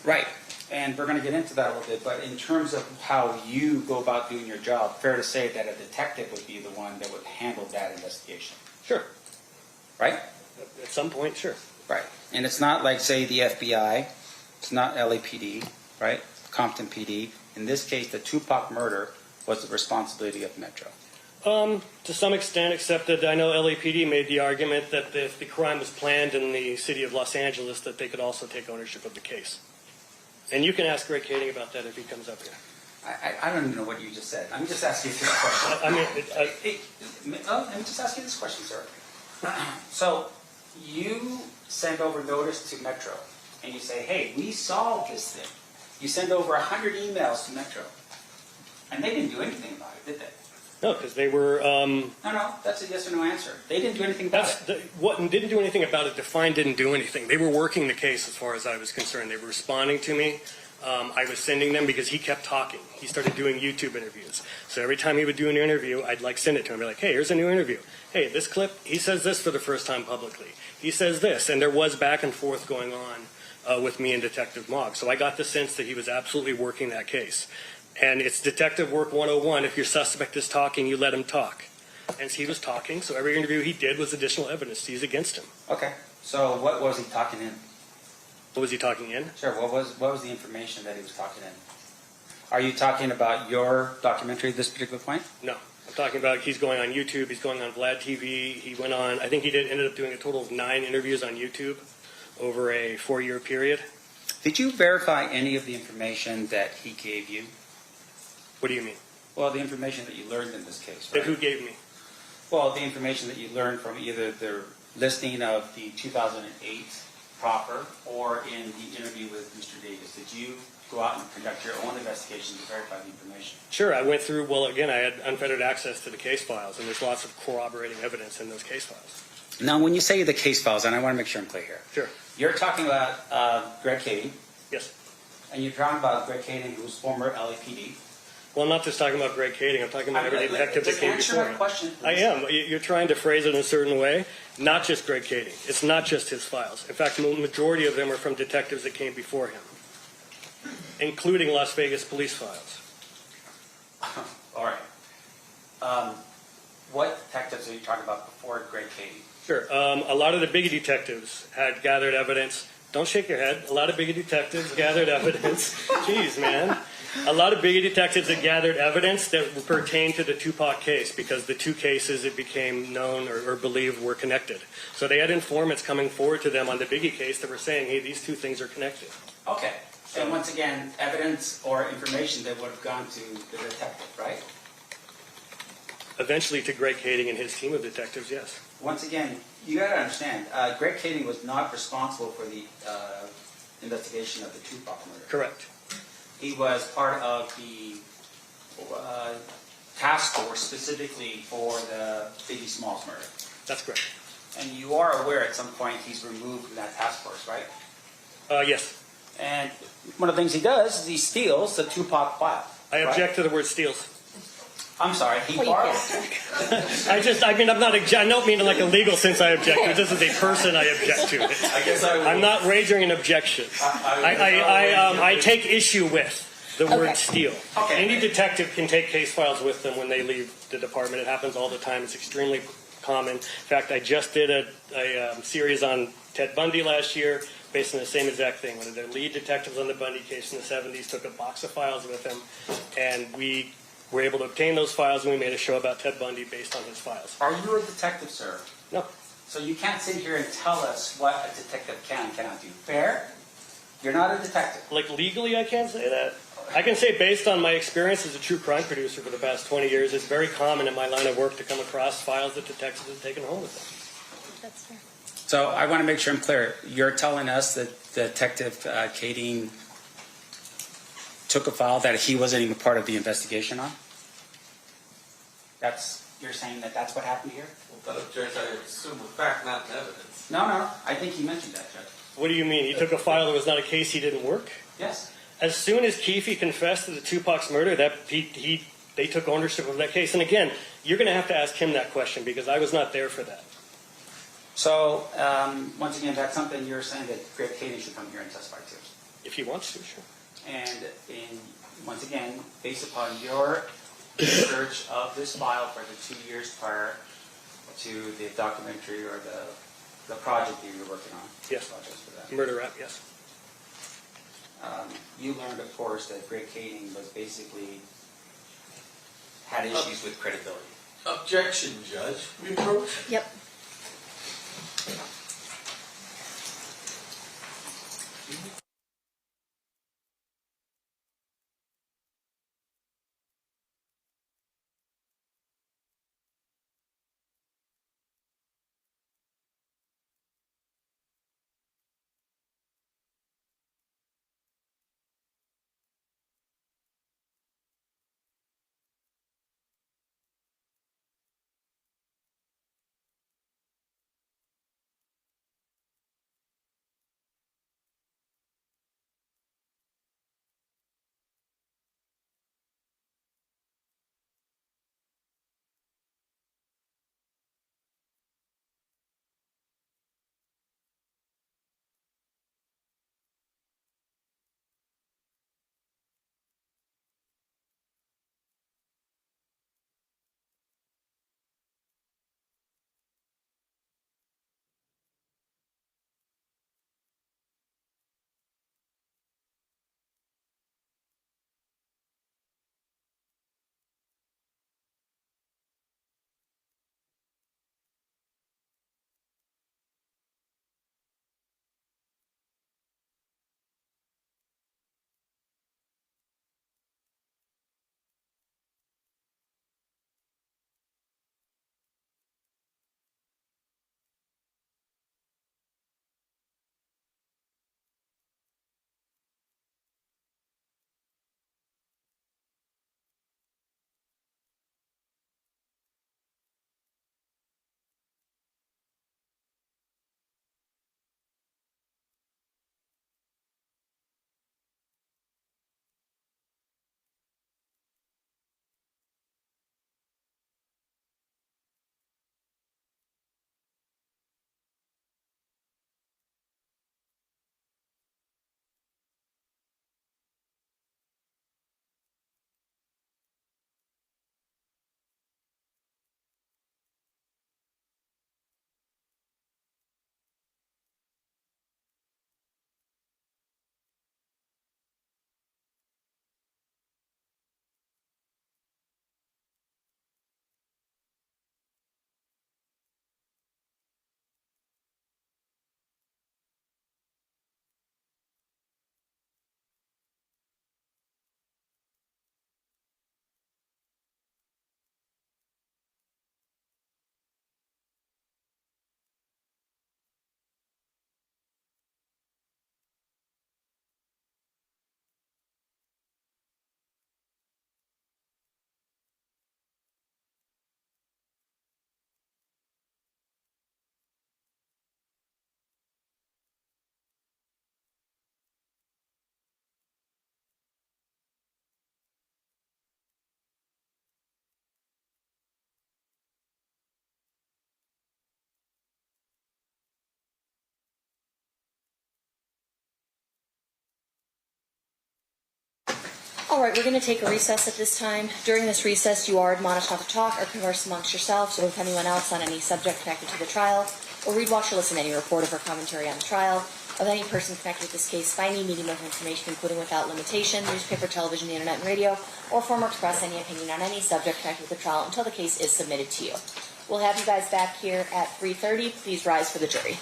Right. And we're going to get into that a little bit, but in terms of how you go about doing your job, fair to say that a detective would be the one that would handle that investigation. Sure. Right? At some point, sure. Right. And it's not like, say, the FBI, it's not LAPD, right? Compton PD. In this case, the Tupac murder was the responsibility of Metro. To some extent, except that I know LAPD made the argument that if the crime was planned in the city of Los Angeles, that they could also take ownership of the case. And you can ask Greg Kading about that if he comes up here. I don't even know what you just said. I'm just asking you this question. Let me just ask you this question, sir. So you send over notice to Metro, and you say, hey, we solved this thing. You send over 100 emails to Metro. And they didn't do anything about it, did they? No, because they were... No, that's a yes or no answer. They didn't do anything about it. What didn't do anything about it, Define didn't do anything. They were working the case as far as I was concerned. They were responding to me. I was sending them because he kept talking. He started doing YouTube interviews. So every time he would do an interview, I'd send it to him. Be like, hey, here's a new interview. Hey, this clip, he says this for the first time publicly. He says this. And there was back and forth going on with me and Detective Mogg. So I got the sense that he was absolutely working that case. And it's detective work 101. If your suspect is talking, you let him talk. And he was talking, so every interview he did was additional evidence to use against him. Okay. So what was he talking in? What was he talking in? Sure. What was the information that he was talking in? Are you talking about your documentary at this particular point? No. I'm talking about he's going on YouTube. He's going on Vlad TV. He went on, I think he ended up doing a total of 9 interviews on YouTube over a 4-year period. Did you verify any of the information that he gave you? What do you mean? Well, the information that you learned in this case, right? Who gave me? Well, the information that you learned from either the listing of the 2008 proper or in the interview with Mr. Davis. Did you go out and conduct your own investigation to verify the information? Sure. I went through, well, again, I had unfettered access to the case files, and there's lots of corroborating evidence in those case files. Now, when you say the case files, and I want to make sure I'm clear here. Sure. You're talking about Greg Kading. Yes. And you're talking about Greg Kading, who's former LAPD. Well, I'm not just talking about Greg Kading. I'm talking about every detective that came before him. Question, I am. You're trying to phrase it in a certain way. Not just Greg Kading. It's not just his files. In fact, the majority of them are from detectives that came before him, including Las Vegas police files. All right. What detectives are you talking about before Greg Kading? Sure. A lot of the biggie detectives had gathered evidence. Don't shake your head. A lot of biggie detectives gathered evidence. Jeez, man. A lot of biggie detectives that gathered evidence that pertained to the Tupac case because the two cases it became known or believed were connected. So they had informants coming forward to them on the biggie case that were saying, hey, these two things are connected. Okay. And once again, evidence or information that would have gone to the detective, right? Eventually to Greg Kading and his team of detectives, yes. Once again, you got to understand, Greg Kading was not responsible for the investigation of the Tupac murder. Correct. He was part of the task force specifically for the Biggie Smalls murder. That's correct. And you are aware at some point he's removed from that task force, right? Yes. And one of the things he does is he steals the Tupac file. I object to the word steals. I'm sorry, he borrowed. I don't mean like a legal sense I object to it. This is a person I object to it. I guess I'm not wagering an objection. I take issue with the word steal. Okay. Any detective can take case files with them when they leave the department. It happens all the time. It's extremely common. In fact, I just did a series on Ted Bundy last year based on the same exact thing. One of the lead detectives on the Bundy case in the 70s took a box of files with him, and we were able to obtain those files, and we made a show about Ted Bundy based on his files. Are you a detective, sir? No. So you can't sit here and tell us what a detective can and cannot do. Fair? You're not a detective. Like legally, I can't say that. I can say based on my experience as a true crime producer for the past 20 years, it's very common in my line of work to come across files that detectives have taken home with them. That's fair. So I want to make sure I'm clear. You're telling us that Detective Kading took a file that he wasn't even part of the investigation on? You're saying that that's what happened here? Well, but Judge, I assume the fact, not in evidence. No. I think he mentioned that, Judge. What do you mean? He took a file that was not a case he didn't work? Yes. As soon as Keffe confessed to the Tupac's murder, they took ownership of that case. And again, you're going to have to ask him that question because I was not there for that. So, once again, that's something you're saying that Greg Kading should come here and testify to. If he wants to, sure. And once again, based upon your research of this file for the 2 years prior to the documentary or the project that you were working on. Yes. Projects for that. Murder rap, yes. You learned, of course, that Greg Kading was basically had issues with credibility. Objection, Judge. We approach. Yep. All right, we're going to take a recess at this time. During this recess, you are admonished not to talk or converse amongst yourselves or with anyone else on any subject connected to the trial, or read, watch, or listen to any report of or commentary on the trial of any person connected with this case by any medium of information, including without limitation, newspaper, television, the internet, and radio, or form or express any opinion on any subject connected with the trial until the case is submitted to you. We'll have you guys back here at 3:30. Please rise for the jury.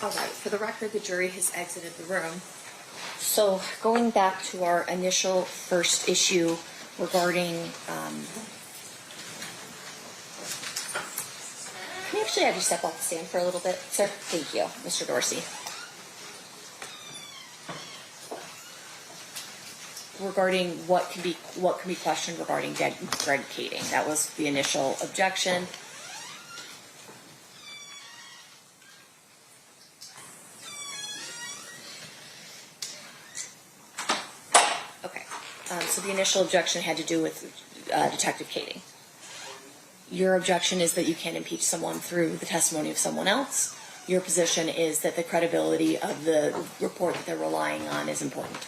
All right, for the record, the jury has exited the room. So going back to our initial first issue regarding, can I actually have you step off the stand for a little bit, sir? Thank you, Mr. Dorsey. Regarding what can be questioned regarding Greg Kading. That was the initial objection. So the initial objection had to do with Detective Kading. Your objection is that you can't impeach someone through the testimony of someone else. Your position is that the credibility of the report that they're relying on is important.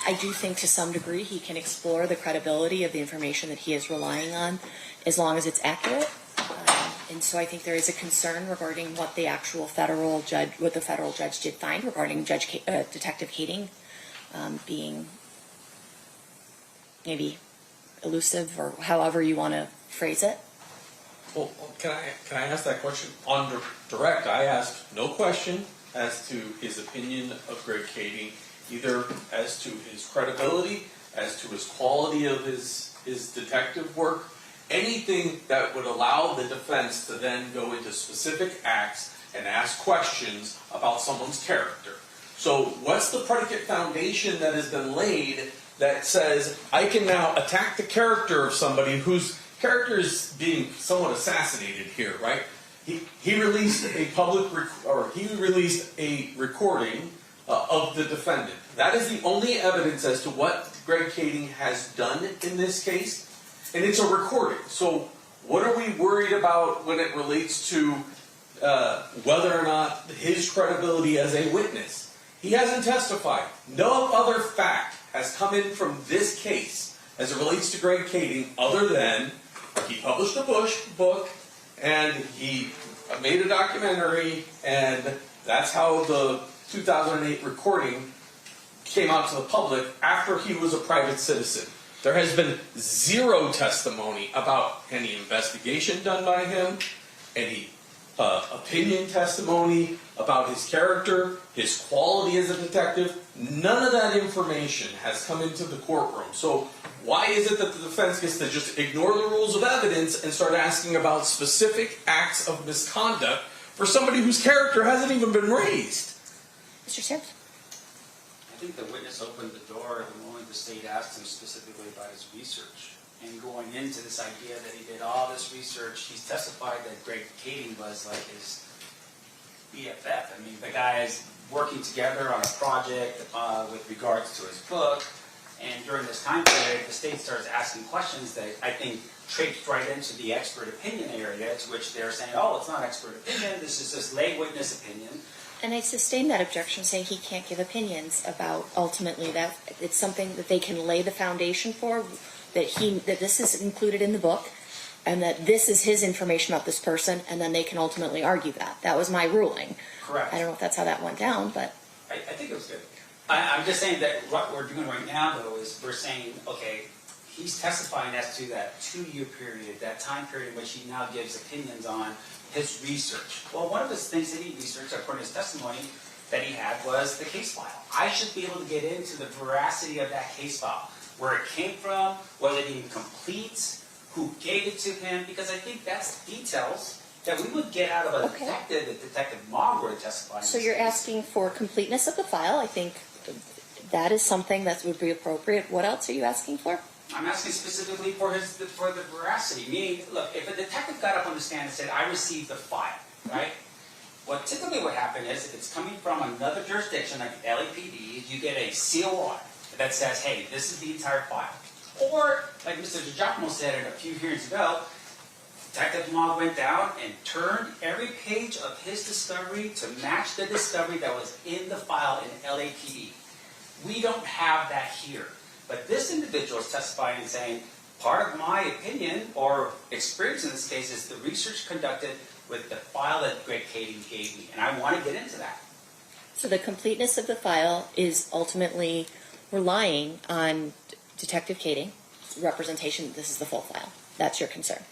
I do think to some degree he can explore the credibility of the information that he is relying on as long as it's accurate. And so I think there is a concern regarding what the actual federal judge did find regarding Detective Kading being maybe elusive or however you want to phrase it. Well, can I ask that question on direct? I asked no question as to his opinion of Greg Kading, either as to his credibility, as to his quality of his detective work. Anything that would allow the defense to then go into specific acts and ask questions about someone's character. So what's the predicate foundation that has been laid that says I can now attack the character of somebody whose character is being somewhat assassinated here, right? He released a recording of the defendant. That is the only evidence as to what Greg Kading has done in this case. And it's a recording. So what are we worried about when it relates to whether or not his credibility as a witness? He hasn't testified. No other fact has come in from this case as it relates to Greg Kading other than he published a book and he made a documentary, and that's how the 2008 recording came out to the public after he was a private citizen. There has been zero testimony about any investigation done by him, any opinion testimony about his character, his quality as a detective. None of that information has come into the courtroom. So why is it that the defense gets to just ignore the rules of evidence and start asking about specific acts of misconduct for somebody whose character hasn't even been raised? Mr. Sims? I think the witness opened the door the moment the state asked him specifically about his research. And going into this idea that he did all this research, he's testified that Greg Kading was like his BFF. I mean, the guys working together on a project with regards to his book. And during this time period, the state starts asking questions that I think traipsed right into the expert opinion area, to which they're saying, oh, it's not expert opinion, this is just lay witness opinion. And I sustain that objection, saying he can't give opinions about ultimately that it's something that they can lay the foundation for, that this is included in the book, and that this is his information about this person, and then they can ultimately argue that. That was my ruling. Correct. I don't know if that's how that went down, but I think it was good. I'm just saying that what we're doing right now, though, is we're saying, okay, he's testifying as to that 2-year period, that time period in which he now gives opinions on his research. Well, one of the things that he researched, according to his testimony, that he had was the case file. I should be able to get into the veracity of that case file, where it came from, whether it even completes, who gave it to him, because I think that's details that we would get out of a Okay. detective if Detective Mogg were to testify. in So this you're case. asking for completeness of the file. I think that is something that would be appropriate. What else are you asking for? I'm asking specifically for the veracity. Meaning, look, if a detective got up on the stand and said, "I received the file," right? What typically would happen is, if it's coming from another jurisdiction like LAPD, you get a COR that says, "Hey, this is the entire file." Or, like Mr. DiGiacomo said it a few hearings ago, Detective Mogg went down and turned every page of his discovery to match the discovery that was in the file in LAPD. We don't have that here. But this individual is testifying and saying, part of my opinion or experience in this case is the research conducted with the file that Greg Kading gave me. And I want to get into that. So the completeness of the file is ultimately relying on Detective Kading's representation that this is the full file. That's your concern.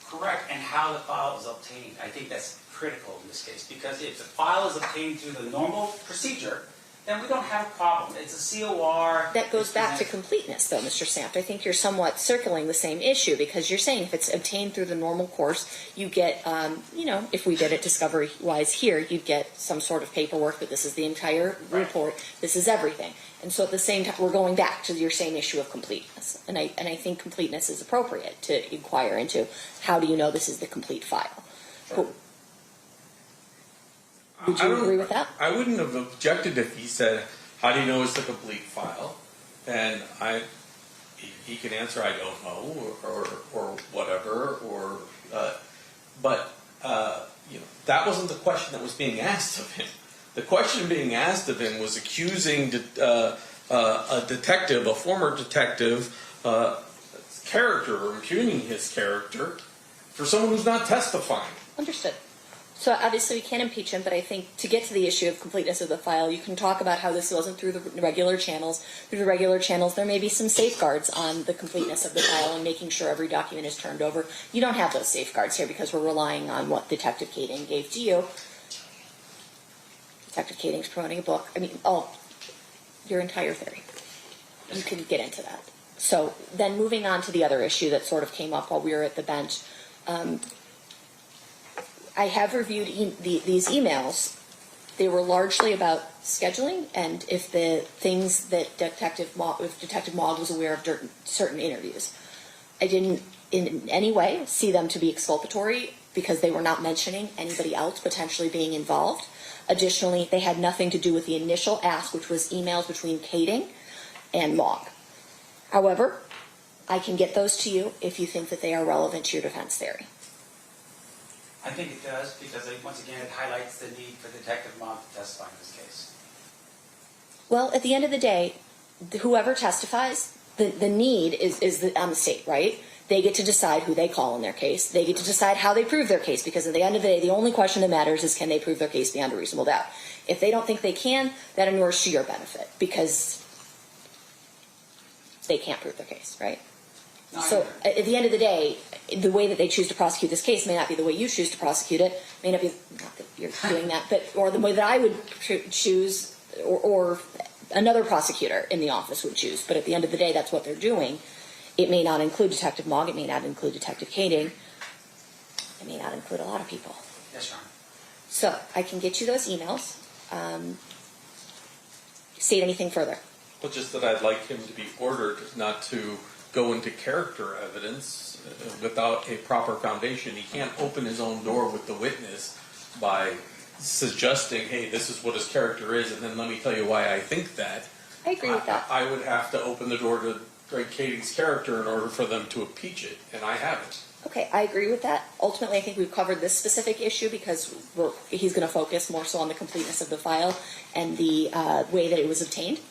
Correct. And how the file is obtained. I think that's critical in this case. Because if the file is obtained through the normal procedure, then we don't have a problem. It's a COR. That goes back to completeness, though, Mr. Sampt. I think you're somewhat circling the same issue because you're saying if it's obtained through the normal course, you get, if we did it discovery-wise here, you'd get some sort of paperwork that this is the entire report, this is everything. And so at the same time, we're going back to your same issue of completeness. And I think completeness is appropriate to inquire into. How do you know this is the complete file? But, would you agree with that? I wouldn't have objected if he said, "How do you know it's the complete file?" And he can answer, "I don't know," or whatever. But that wasn't the question that was being asked of him. The question being asked of him was accusing a detective, a former detective, character, or impugning his character for someone who's not testifying. Understood. So obviously we can't impeach him, but I think to get to the issue of completeness of the file, you can talk about how this wasn't through the regular channels. Through the regular channels, there may be some safeguards on the completeness of the file and making sure every document is turned over. You don't have those safeguards here because we're relying on what Detective Kading gave to you. Detective Kading's promoting a book. I mean, your entire theory. You can get into that. So then moving on to the other issue that sort of came up while we were at the bench. I have reviewed these emails. They were largely about scheduling and if the things that Detective Mogg was aware of during certain interviews. I didn't in any way see them to be exculpatory because they were not mentioning anybody else potentially being involved. Additionally, they had nothing to do with the initial ask, which was emails between Kading and Mogg. However, I can get those to you if you think that they are relevant to your defense theory. I think it does because, once again, it highlights the need for Detective Mogg to testify in this case. Well, at the end of the day, whoever testifies, the need is on the state, right? They get to decide who they call in their case. They get to decide how they prove their case because at the end of the day, the only question that matters is can they prove their case beyond a reasonable doubt. If they don't think they can, that inures to your benefit because they can't prove their case, right? So at the end of the day, the way that they choose to prosecute this case may not be the way you choose to prosecute it, may not be, not that you're doing that, but, or the way that I would choose, or another prosecutor in the office would choose. But at the end of the day, that's what they're doing. It may not include Detective Mogg, it may not include Detective Kading, it may not include a lot of people. Yes, Your Honor. So I can get you those emails. State anything further. Well, just that I'd like him to be ordered not to go into character evidence without a proper foundation. He can't open his own door with the witness by suggesting, hey, this is what his character is, and then let me tell you why I think that. I agree with that. I would have to open the door to Greg Kading's character in order for them to impeach it, and I haven't. Okay, I agree with that. Ultimately, I think we've covered this specific issue because he's going to focus more so on the completeness of the file and the way that it was obtained.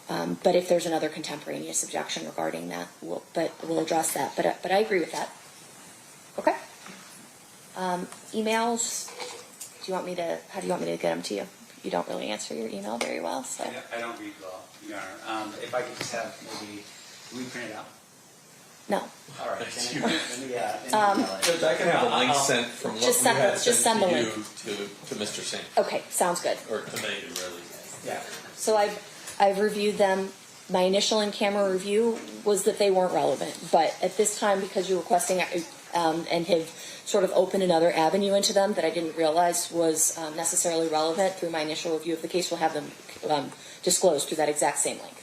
But if there's another contemporaneous objection regarding that, we'll address that. But I agree with that. Okay. Emails. How do you want me to get them to you? You don't really answer your email very well, so. I don't read well, Your Honor. If I could just have maybe, we print it out? No. All right. Judge, I can have a link sent from what we had sent to you to Mr. Singh. Okay, sounds good. Or to me, really. Yeah. So I've reviewed them. My initial in-camera review was that they weren't relevant. But at this time, because you're requesting and have sort of opened another avenue into them that I didn't realize was necessarily relevant through my initial review of the case. We'll have them disclosed through that exact same link.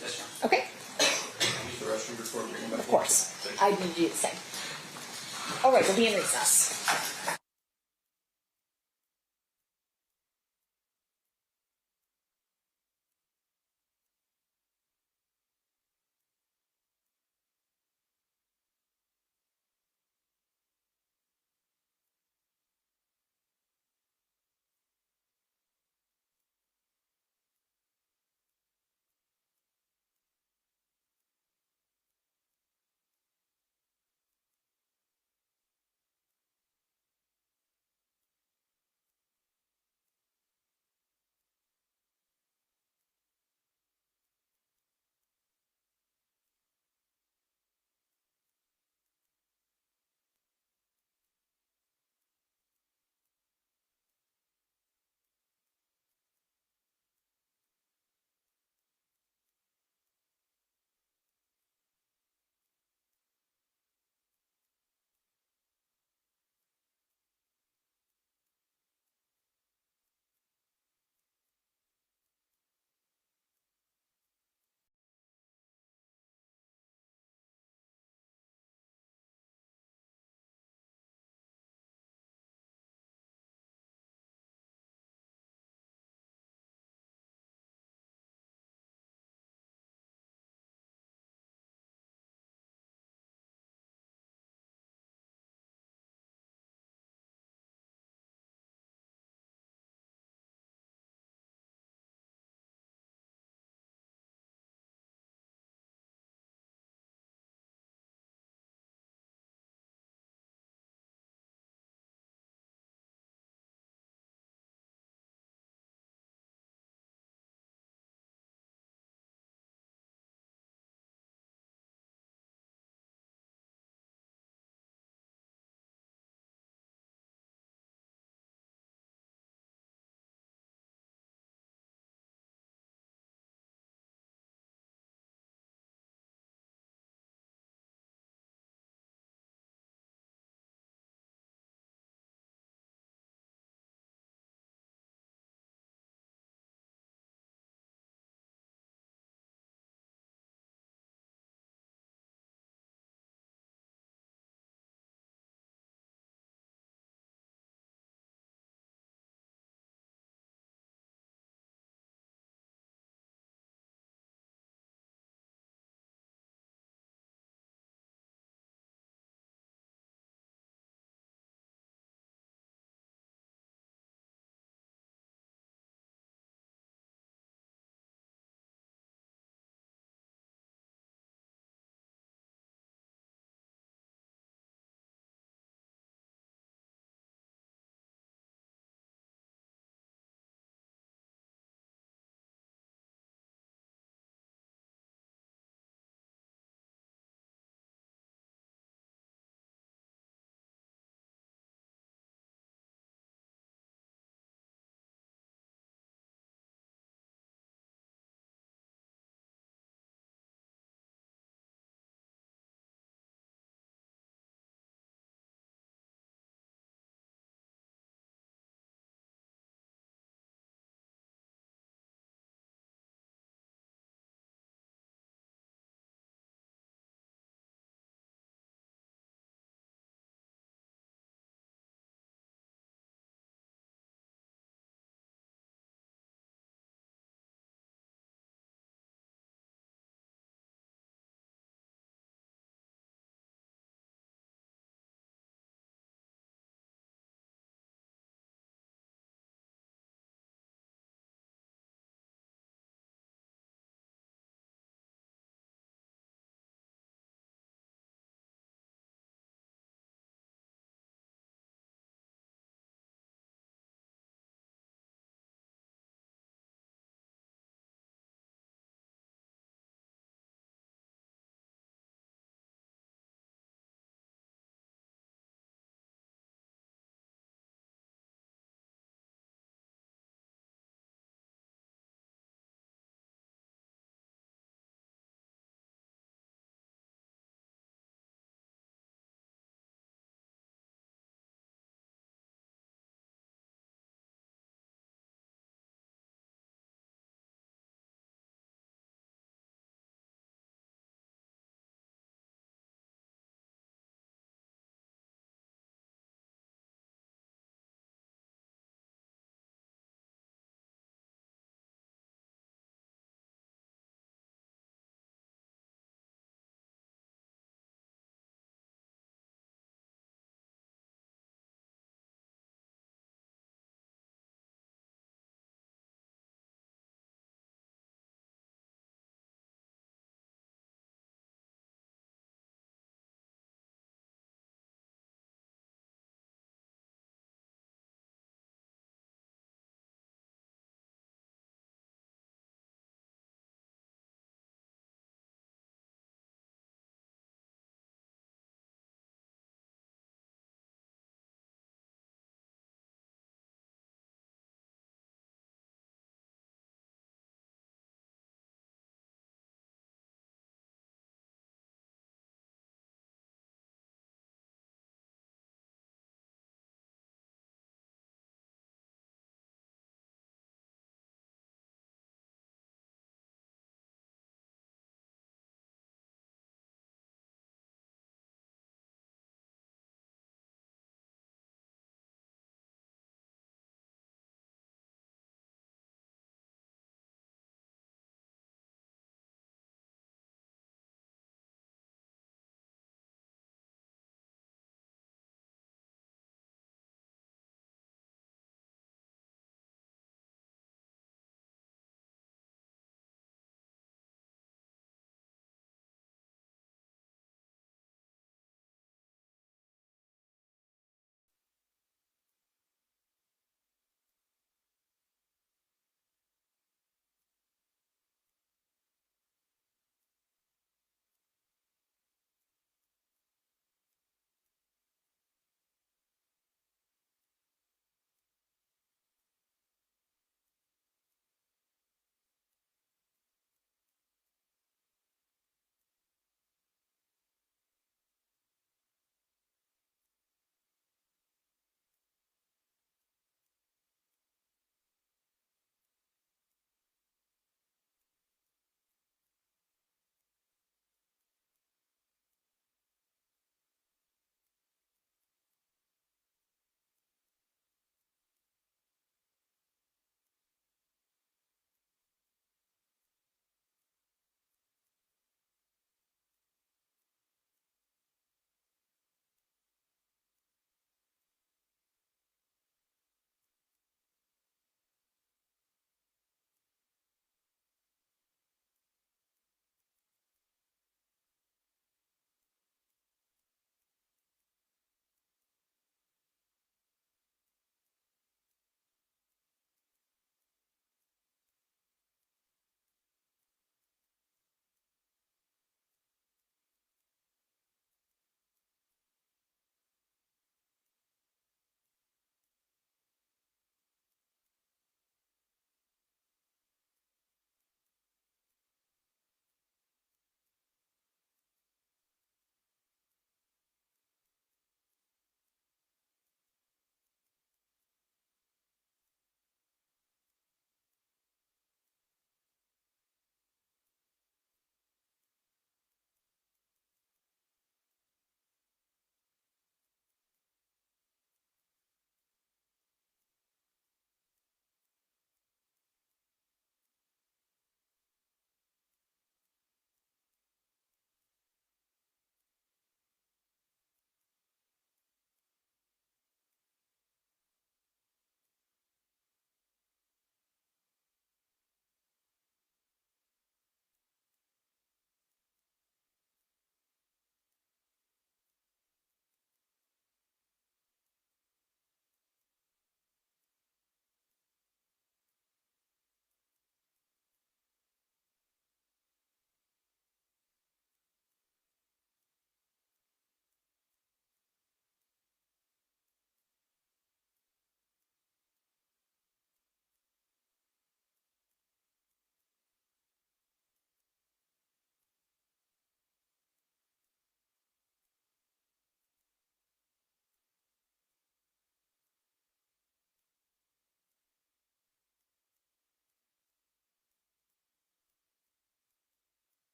Yes, sir. Okay? Use the restroom before bringing back. Of course. I need to do the same. All right, we'll be in recess.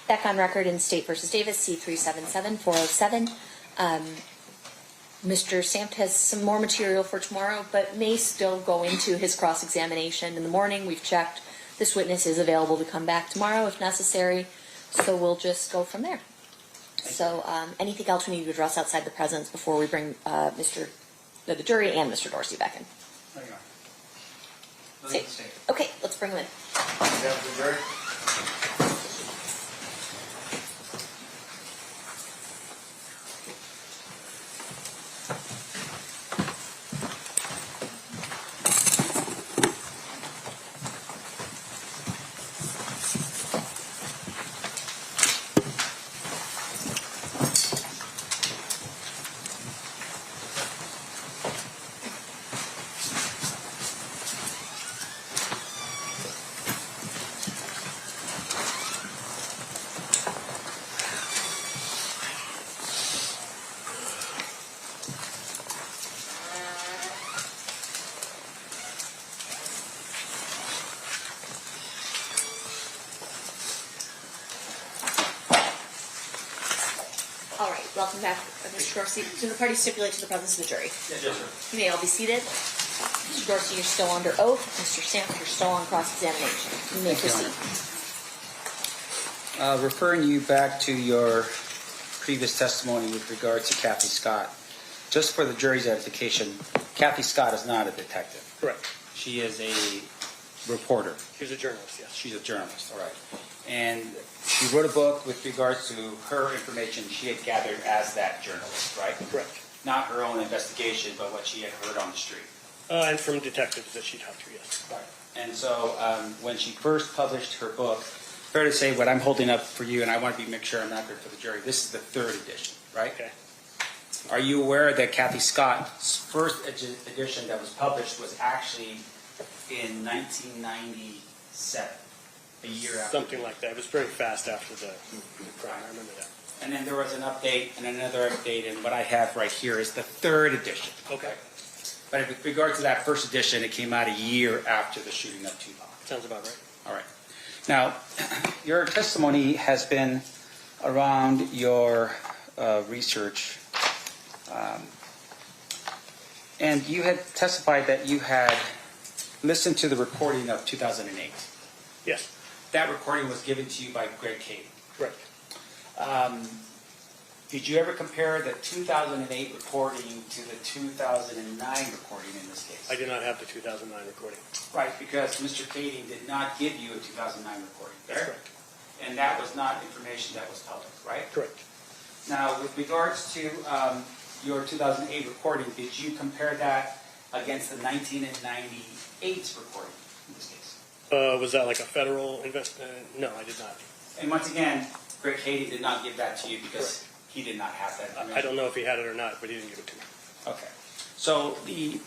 Back on record in State versus Davis, C-377-407. Mr. Sampt has some more material for tomorrow, but may still go into his cross-examination in the morning. We've checked. This witness is available to come back tomorrow if necessary, so we'll just go from there. So anything else we need to address outside the presence before we bring the jury and Mr. Dorsey back in? There you are. Okay, let's bring him in. All right, welcome back, Mr. Dorsey. Do the parties stipulate to the presence of the jury? Yes, sir. You may all be seated. Mr. Dorsey, you're still under oath. Mr. Samp, you're still on cross-examination. You may proceed. Referring you back to your previous testimony with regard to Keffe Scott, just for the jury's edification, Keffe Scott is not a detective. Correct. She is a reporter. She's a journalist, yes. She's a journalist, all right. And she wrote a book with regards to her information she had gathered as that journalist, right? Correct. Not her own investigation, but what she had heard on the street. And from detectives that she talked to, yes. Right. And so when she first published her book, fair to say what I'm holding up for you, and I want to make sure I'm accurate for the jury, this is the third edition, right? Okay. Are you aware that Keffe Scott's first edition that was published was actually in 1997, a year after? Something like that. It was very fast after the crime. I remember that. And then there was an update and another update, and what I have right here is the third edition. Okay. But with regard to that first edition, it came out a year after the shooting of Tupac. Sounds about right. All right. Now, your testimony has been around your research, and you had testified that you had listened to the recording of 2008. Yes. That recording was given to you by Greg Cady. Correct. Did you ever compare the 2008 recording to the 2009 recording in this case? I did not have the 2009 recording. Right, because Mr. Cady did not give you a 2009 recording. That's correct. And that was not information that was public, right? Correct. Now, with regards to your 2008 recording, did you compare that against the 1998 recording in this case? Was that like a federal No, I did not. And once again, Greg Cady did not give that to you because he did not have that information. I don't know if he had it or not, but he didn't give it to me. Okay. So the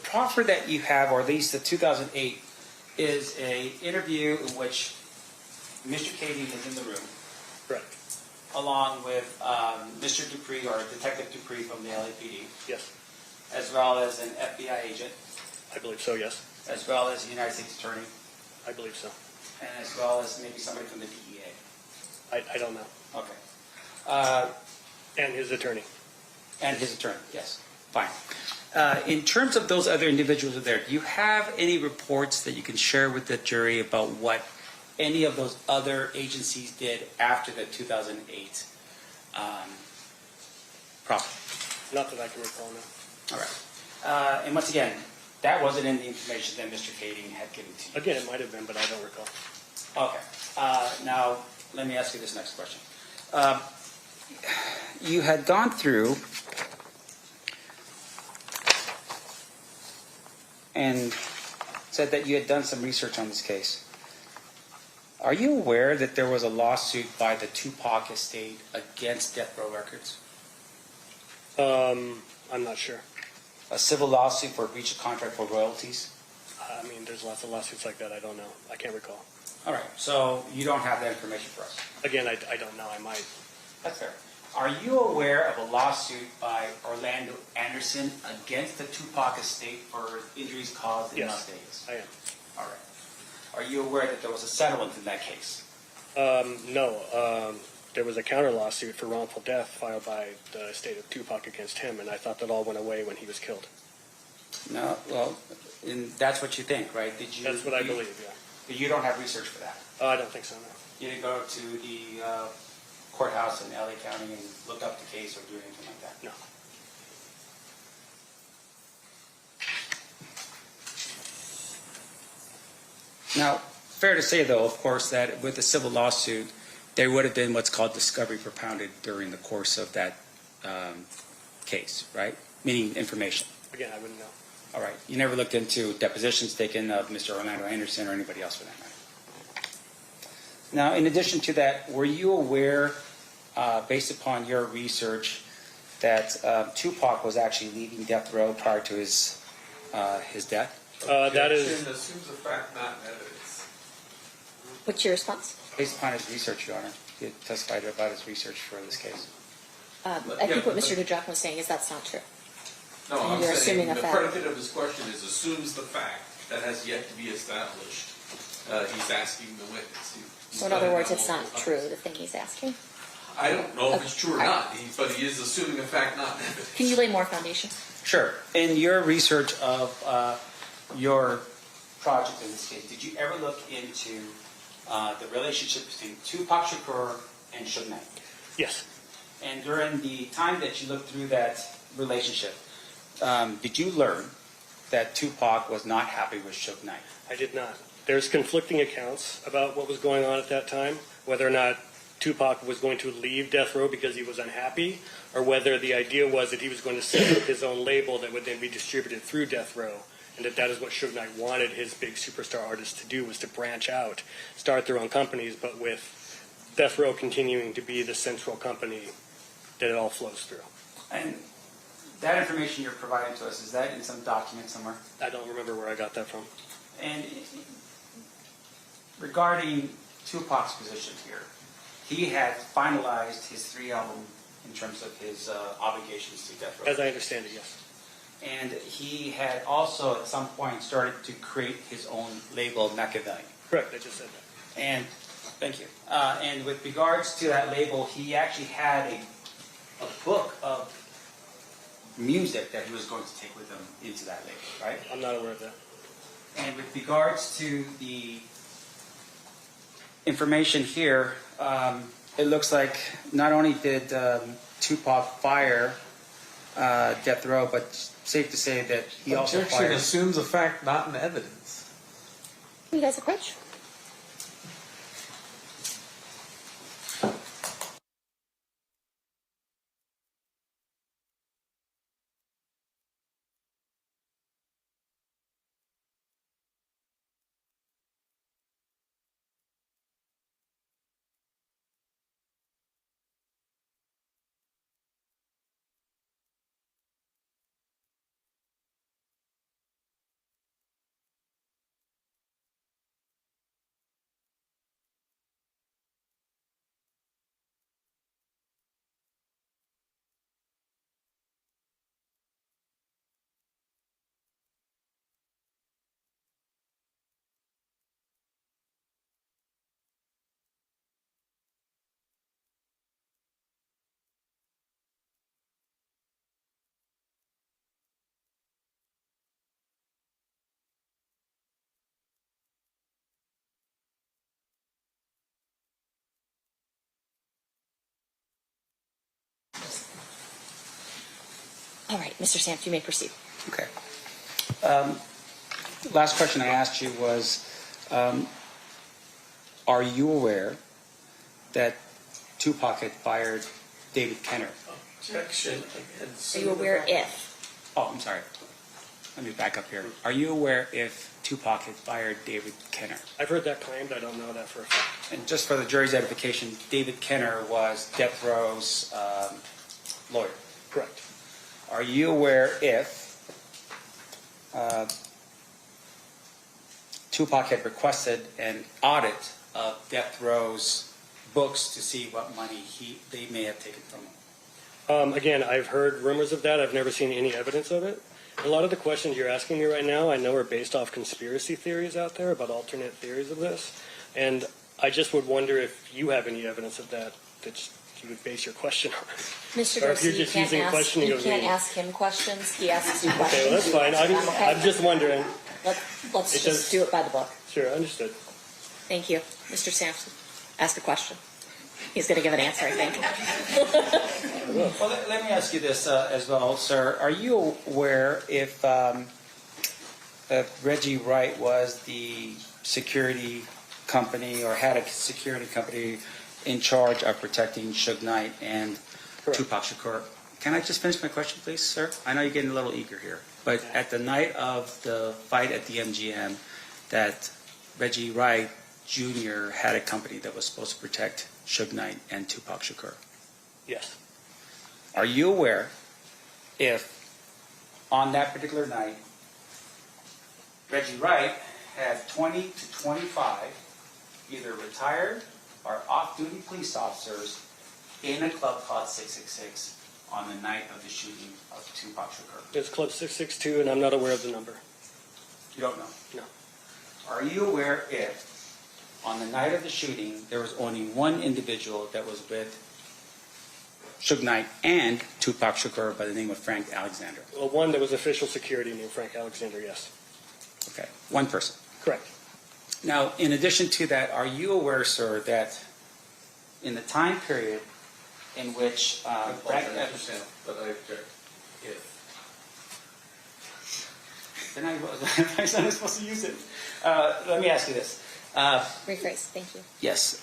proffer that you have, or at least the 2008, is a interview in which Mr. Cady is in the room. Correct. Along with Mr. Dupree, or Detective Dupree from the LAPD. Yes. As well as an FBI agent. I believe so, yes. As well as a United States Attorney. I believe so. And as well as maybe somebody from the DEA. I don't know. Okay. And his attorney. And his attorney, yes. Fine. In terms of those other individuals there, do you have any reports that you can share with the jury about what any of those other agencies did after the 2008 proffer? Not that I can recall now. All right. And once again, that wasn't in the information that Mr. Cady had given to you. Again, it might have been, but I don't recall. Okay. Now, let me ask you this next question. You had gone through and said that you had done some research on this case. Are you aware that there was a lawsuit by the Tupac estate against Death Row Records? I'm not sure. A civil lawsuit for breach of contract for royalties? I mean, there's lots of lawsuits like that. I don't know. I can't recall. All right. So you don't have that information for us? Again, I don't know. I might. That's fair. Are you aware of a lawsuit by Orlando Anderson against the Tupac estate for injuries caused in Las Vegas? I am. All right. Are you aware that there was a settlement in that case? No. There was a counter lawsuit for wrongful death filed by the estate of Tupac against him, and I thought that all went away when he was killed. No, well, and that's what you think, right? Did you? That's what I believe, yeah. But you don't have research for that. I don't think so, no. You didn't go to the courthouse in LA County and look up the case or do anything like that? No. Now, fair to say, though, of course, that with a civil lawsuit, there would have been what's called discovery propounded during the course of that case, right? Meaning information. Again, I wouldn't know. All right. You never looked into depositions taken of Mr. Orlando Anderson or anybody else for that matter. Now, in addition to that, were you aware, based upon your research, that Tupac was actually leaving death row prior to his death? That is. Objection assumes a fact, not evidence. What's your response? Based upon his research, Your Honor. He had testified about his research for this case. I think what Mr. DeJock was saying is that's not true. No, I'm You're saying assuming a the fact. predicate of his question is assumes the fact that has yet to be established. He's asking the witness. So in other words, it's not true, the thing he's asking? I don't know if Okay. it's true or All right. not, but he is assuming a fact, not evidence. Can you lay more foundation? Sure. In your research of your project in this case, did you ever look into the relationship between Tupac Shakur and Suge Knight? Yes. And during the time that you looked through that relationship, did you learn that Tupac was not happy with Suge Knight? I did not. There's conflicting accounts about what was going on at that time, whether or not Tupac was going to leave death row because he was unhappy, or whether the idea was that he was going to set up his own label that would then be distributed through death row, and that is what Suge Knight wanted his big superstar artists to do, was to branch out, start their own companies, but with death row continuing to be the central company that it all flows through. And that information you're providing to us, is that in some document somewhere? I don't remember where I got that from. And regarding Tupac's position here, he had finalized his 3-album in terms of his obligations to death row. As I understand it, yes. And he had also at some point started to create his own label, Machiavelli. Correct, I just said that. And thank you. And with regards to that label, he actually had a book of music that he was going to take with him into that label, right? I'm not aware of that. And with regards to the information here, it looks like not only did Tupac fire death row, but safe to say that he also Objection fired. assumes a fact, not an evidence. Can you guys approach? All right, Mr. Samp, you may proceed. Okay. Last question I asked you was, are you aware that Tupac had fired David Kenner? Objection. Are you aware if? Oh, I'm sorry. Let me back up here. Are you aware if Tupac had fired David Kenner? I've heard that claimed. I don't know that for a fact. And just for the jury's edification, David Kenner was death row's lawyer. Correct. Are you aware if Tupac had requested an audit of death row's books to see what money they may have taken from him? Again, I've heard rumors of that. I've never seen any evidence of it. A lot of the questions you're asking me right now, I know are based off conspiracy theories out there about alternate theories of this. And I just would wonder if you have any evidence of that you would base your question on. Mr. Or if you're Dorsey, just using questioning you of can't me. ask him questions. He asks you questions. Okay, well, that's fine. Okay. I'm just wondering. Let's It just does- do it by the book. Sure, understood. Thank you. Mr. Sampson, ask a question. He's going to give an answer, I think. Well, let me ask you this as well, sir. Are you aware if Reggie Wright was the security company or had a security company in charge of protecting Suge Knight and Tupac Shakur? Can I just finish my question, please, sir? I know you're getting a little eager here. But at the night of the fight at the MGM, that Reggie Wright Jr. had a company that was supposed to protect Suge Knight and Tupac Shakur. Yes. Are you aware if on that particular night, Reggie Wright had 20 to 25 either retired or off-duty police officers in a club called 666 on the night of the shooting of Tupac Shakur? It's Club 662, and I'm not aware of the number. You don't know? No. Are you aware if on the night of the shooting there was only one individual that was with Suge Knight and Tupac Shakur by the name of Frank Alexander? Well, one that was official security named Frank Alexander, yes. Okay, one person. Correct. Now, in addition to that, are you aware, sir, that in the time period in which Frank understand, but I object. then I was not supposed to use it. Let me ask you this. Rephrase, thank you. Yes.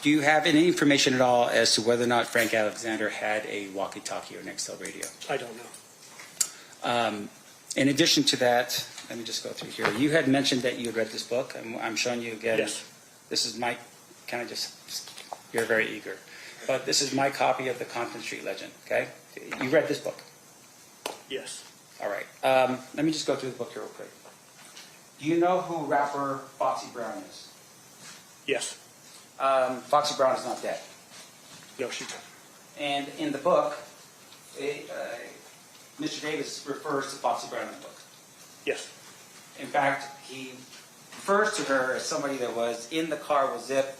Do you have any information at all as to whether or not Frank Alexander had a walkie-talkie or an XL radio? I don't know. In addition to that, let me just go through here. You had mentioned that you had read this book. I'm showing you again. Yes. This is my, kind of just, you're very eager. But this is my copy of the Compton Street Legend, okay? You read this book? Yes. All right. Let me just go through the book here real quick. Do you know who rapper Foxy Brown is? Yes. Foxy Brown is not dead. No, she didn't. And in the book, Mr. Davis refers to Foxy Brown in the book. Yes. In fact, he refers to her as somebody that was in the car with Zip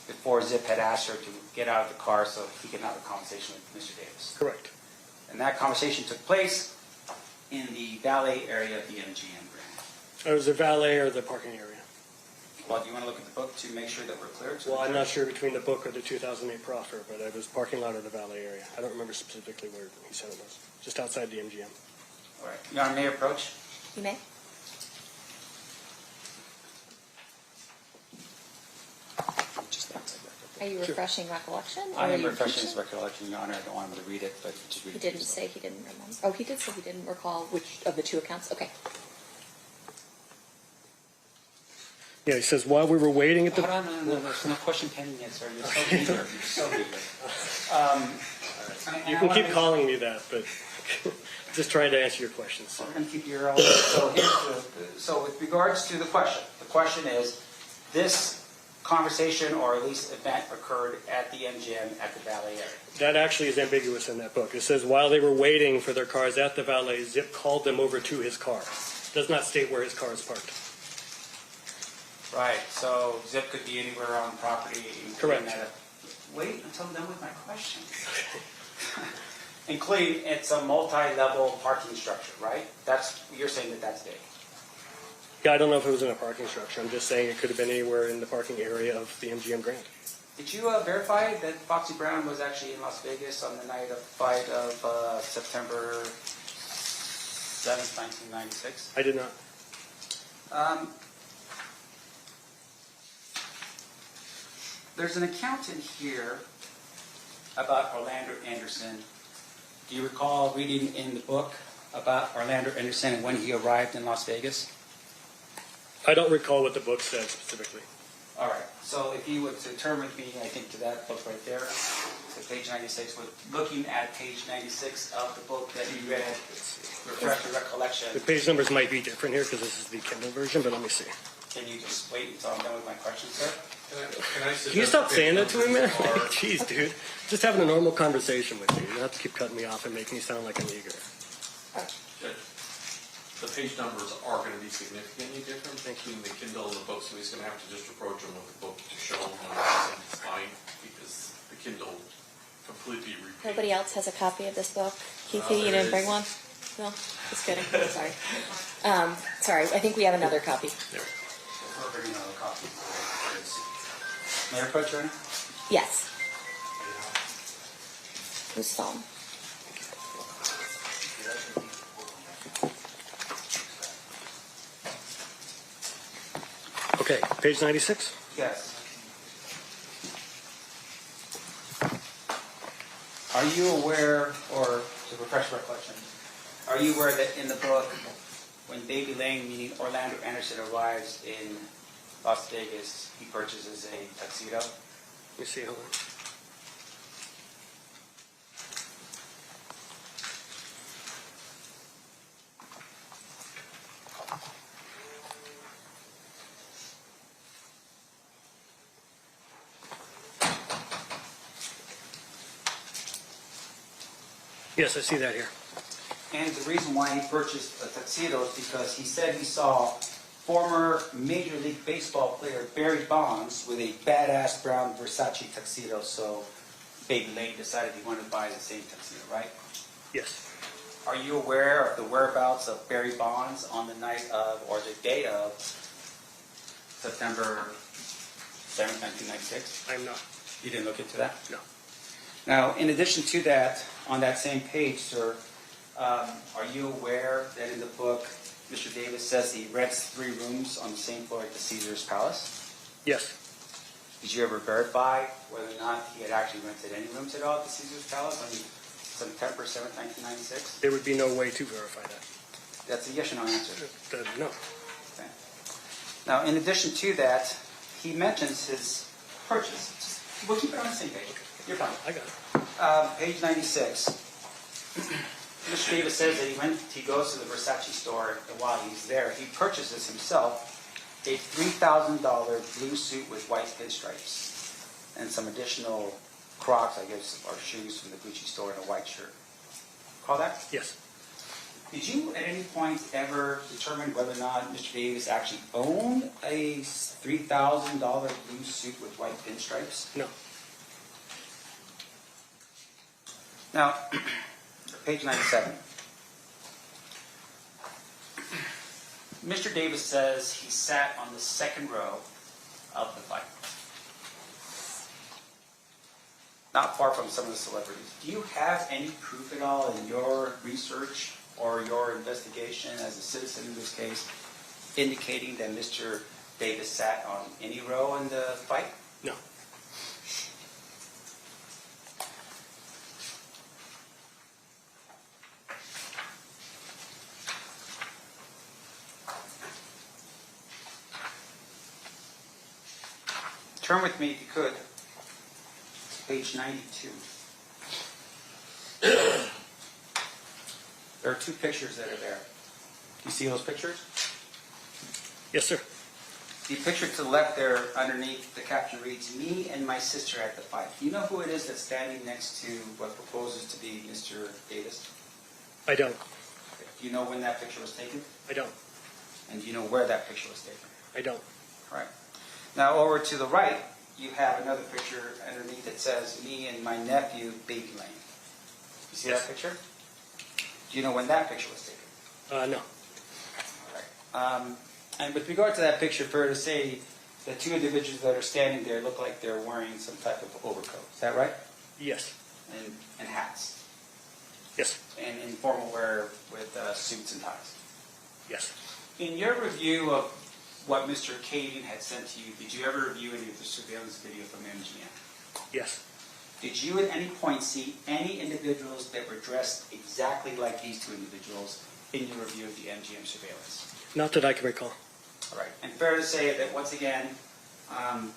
before Zip had asked her to get out of the car so he could have a conversation with Mr. Davis. Correct. And that conversation took place in the valet area of the MGM Grand. It was the valet or the parking area. Well, do you want to look at the book to make sure that we're clear? Well, I'm not sure between the book or the 2008 proffer, but it was parking lot or the valet area. I don't remember specifically where he said it was. Just outside the MGM. All right. Your Honor, may I approach? You may. Are you refreshing recollection? Or I are am you refreshing his teaching? recollection, Your Honor. I don't want him to read it, but just read He it. didn't say he didn't remember. Oh, he did say he didn't recall which of the two accounts. Okay. Yeah, he says, while we were waiting at the... Hold on, no, there's no question pending yet, sir. You're so eager. You're so eager. You can keep calling me that, but just trying to answer your questions. So I'm going to keep your own. So with regards to the question is, this conversation or at least event occurred at the MGM at the valet area. That actually is ambiguous in that book. It says, while they were waiting for their cars at the valet, Zip called them over to his car. It does not state where his car is parked. Right, so Zip could be anywhere on the property. Correct. Wait until I'm done with my question. Including, it's a multi-level parking structure, right? You're saying that that's big. Yeah, I don't know if it was in a parking structure. I'm just saying it could have been anywhere in the parking area of the MGM Grand. Did you verify that Foxy Brown was actually in Las Vegas on the night of fight of September 7th, 1996? I did not. There's an account in here about Orlando Anderson. Do you recall reading in the book about Orlando Anderson and when he arrived in Las Vegas? I don't recall what the book said specifically. All right. So if you would to turn with me, I think, to that book right there, to page 96. We're looking at page 96 of the book that you read. Refresh your recollection. The page numbers might be different here because this is the Kindle version, but let me see. Can you just wait until I'm done with my question, sir? Can you stop saying that to me, man? Jeez, dude. Just having a normal conversation with you. You don't have to keep cutting me off and making me sound like I'm eager. The page numbers are going to be significantly different between the Kindle Kindle the book, so he's going to have to just approach him with the book to show him when it's fine, because the Kindle completely repeats. Nobody else has a copy of this book? Keffe, you there didn't bring is. one? No? Just kidding. Sorry. Sorry, I think we have another copy. We're bringing another copy. Mayor Pro Tem? Yes. Whose phone? Okay, page 96? Yes. Are you aware, or to refresh recollection, are you aware that in the book, when Baby Lane, meaning Orlando Anderson, arrives in Las Vegas, he purchases a tuxedo? Let me see, hold on. Yes, I see that here. And the reason why he purchased a tuxedo is because he said he saw former Major League Baseball player Barry Bonds with a badass brown Versace tuxedo, so Baby Lane decided he wanted to buy the same tuxedo, right? Yes. Are you aware of the whereabouts of Barry Bonds on the night of, or the day of, September 7th, 1996? I'm not. You didn't look into that? No. Now, in addition to that, on that same page, sir, are you aware that in the book, Mr. Davis says he rents 3 rooms on the same floor at the Caesar's Palace? Yes. Did you ever verify whether or not he had actually rented any rooms at all at the Caesar's Palace on September 7th, 1996? There would be no way to verify that. That's a yes or no answer. No. Okay. Now, in addition to that, he mentions his purchase. We'll keep it on the same page. You're fine. I got it. Page 96. Mr. Davis says that he goes to the Versace store, and while he's there, he purchases himself a $3,000 blue suit with white pinstripes and some additional Crocs, I guess, or shoes from the Gucci store and a white shirt. Recall that? Yes. Did you at any point ever determine whether or not Mr. Davis actually owned a $3,000 blue suit with white pinstripes? No. Now, page 97. Mr. Davis says he sat on the second row of the fight. Not far from some of the celebrities. Do you have any proof at all in your research or your investigation as a citizen in this case indicating that Mr. Davis sat on any row in the fight? No. Turn with me, if you could, page 92. There are 2 pictures that are there. You see those pictures? Yes, sir. The picture to the left there, underneath the caption reads, "Me and my sister at the fight." Do you know who it is that's standing next to what proposes to be Mr. Davis? I don't. Do you know when that picture was taken? I don't. And do you know where that picture was taken? I don't. All right. Now over to the right, you have another picture underneath that says, "Me and my nephew, Baby Lane." You see that picture? Do you know when that picture was taken? No. All right. And with regard to that picture, fair to say the 2 individuals that are standing there look like they're wearing some type of overcoat. Is that right? Yes. And hats. Yes. And in formal wear with suits and ties. Yes. In your review of what Mr. Cadian had sent to you, did you ever review any of the surveillance video from MGM? Yes. Did you at any point see any individuals that were dressed exactly like these 2 individuals in your review of the MGM surveillance? Not that I can recall. All right. And fair to say that once again,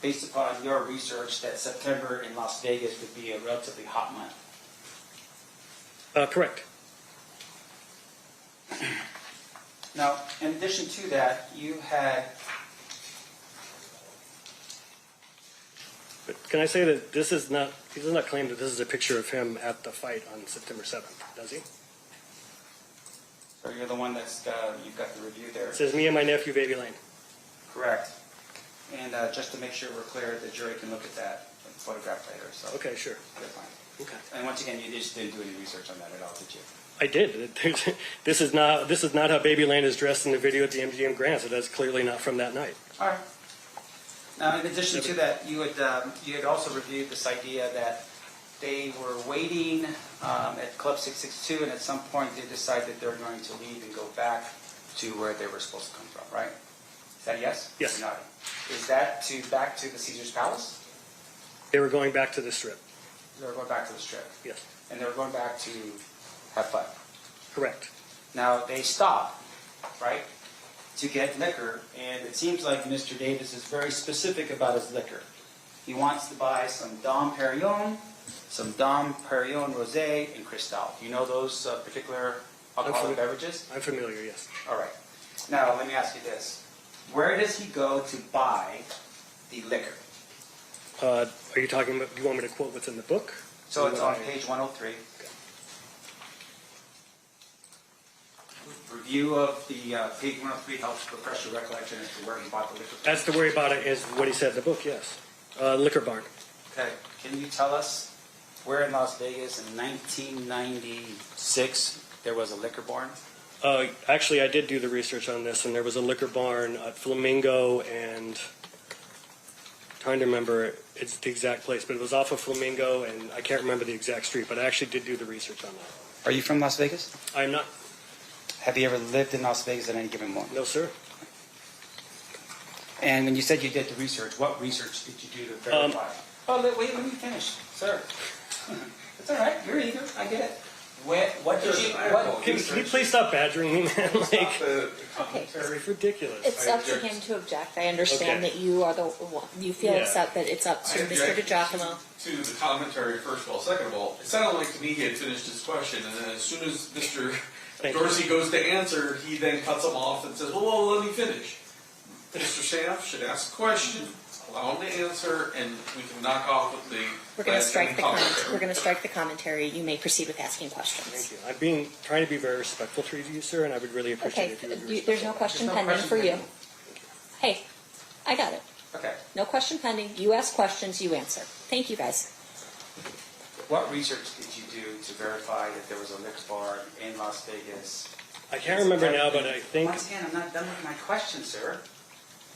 based upon your research, that September in Las Vegas would be a relatively hot month. Correct. Now, in addition to that, you had... But can I say that this is not, he does not claim that this is a picture of him at the fight on September 7th, does he? So you're the one that's, you've got the review there. It says, "Me and my nephew, Baby Lane." Correct. And just to make sure we're clear, the jury can look at that photograph later, so. Okay, sure. They're fine. Okay. And once again, you just didn't do any research on that at all, did you? I did. This is not how Babyland is dressed in the video at the MGM Grand, so that's clearly not from that night. All right. Now, in addition to that, you had also reviewed this idea that they were waiting at Club 662, and at some point they decided they're going to leave and go back to where they were supposed to come from, right? Is that a yes? Yes. Or not? Is that back to the Caesar's Palace? They were going back to the Strip. They were going back to the Strip. Yes. And they were going back to have fun. Correct. Now, they stopped, right, to get liquor, and it seems like Mr. Davis is very specific about his liquor. He wants to buy some Dom Perignon, Rosé, and Cristal. Do you know those particular alcoholic beverages? I'm familiar, yes. All right. Now, let me ask you this. Where does he go to buy the liquor? Are you talking about, do you want me to quote what's in the book? So it's on page 103. Review of the page 103 helps refresh your recollection as to where he bought the liquor. As to where he bought it is what he said in the book, yes. Liquor barn. Okay. Can you tell us where in Las Vegas in 1996 there was a liquor barn? Actually, I did do the research on this, and there was a liquor barn at Flamingo and trying to remember it's the exact place, but it was off of Flamingo, and I can't remember the exact street, but I actually did do the research on that. Are you from Las Vegas? I am not. Have you ever lived in Las Vegas at any given moment? No, sir. And when you said you did the research, what research did you do to verify? Wait, let me finish, sir. It's all right. You're eager. I get it. What did you? Can you please stop badgering me, man? Like, Okay. it's ridiculous. It's up to him to object. I understand Okay. that you are the one, you feel Yeah. upset that it's up to I Mr. object DiGiacomo. to the commentary, first of all. Second of all, it sounded like to me he had finished his question, and then as soon as Mr. Dorsey goes to answer, he then cuts him off and says, well, let me finish. Mr. Samp should ask a question, allow him to answer, and we can knock off with the... We're going to strike the commentary. we're going to strike the commentary. You may proceed with asking questions. Thank you. I'm trying to be very respectful to you, sir, and I would really appreciate Okay, it if you would be there's no question pending for you. Hey, I got it. Okay. No question pending. You ask questions, you answer. Thank you, guys. What research did you do to verify that there was a liquor bar in Las Vegas? I can't remember now, but I think... Once again, I'm not done with my question, sir.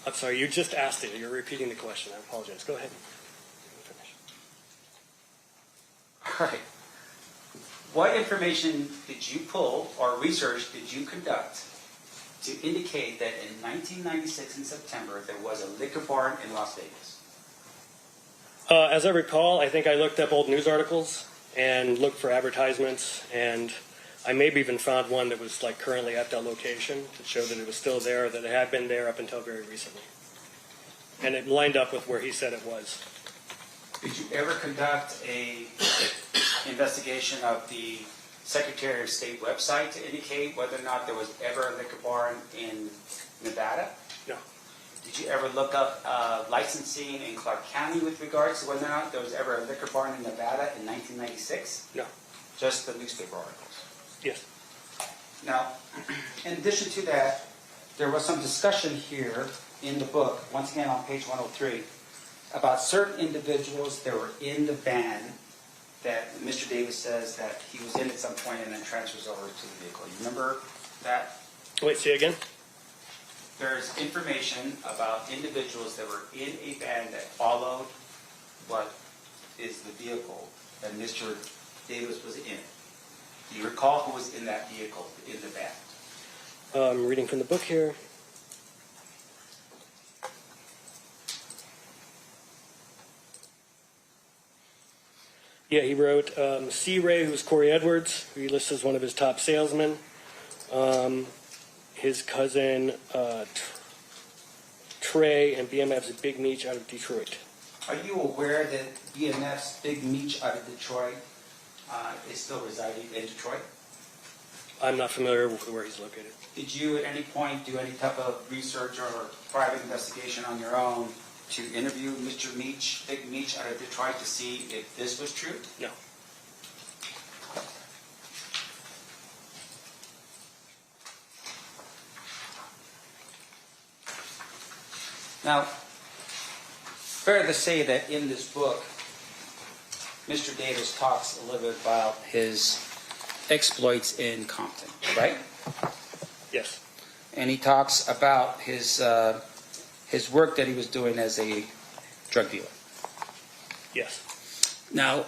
I'm sorry, you just asked it. You're repeating the question. I apologize. Go ahead. All right. What information did you pull or research did you conduct to indicate that in 1996 in September there was a liquor bar in Las Vegas? As I recall, I think I looked up old news articles and looked for advertisements, and I maybe even found one that was like currently at that location that showed that it was still there, that it had been there up until very recently. And it lined up with where he said it was. Did you ever conduct a investigation of the Secretary of State website to indicate whether or not there was ever a liquor bar in Nevada? No. Did you ever look up licensing in Clark County with regards to whether or not there was ever a liquor bar in Nevada in 1996? No. Just the newspaper articles? Yes. Now, in addition to that, there was some discussion here in the book, once again on page 103, about certain individuals that were in the van that Mr. Davis says that he was in at some point and then transfers over to the vehicle. You remember that? Wait, say again? There's information about individuals that were in a van that followed what is the vehicle that Mr. Davis was in. Do you recall who was in that vehicle, in the van? I'm reading from the book here. Yeah, he wrote C. Ray, who's Corey Edwards, who he lists as one of his top salesmen. His cousin Trey, and BMF's Big Meech out of Detroit. Are you aware that BMF's Big Meech out of Detroit is still residing in Detroit? I'm not familiar with where he's located. Did you at any point do any type of research or private investigation on your own to interview Mr. Meech, Big Meech out of Detroit to see if this was true? No. Now, fair to say that in this book, Mr. Davis talks a little bit about his exploits in Compton, right? Yes. And he talks about his work that he was doing as a drug dealer. Yes. Now,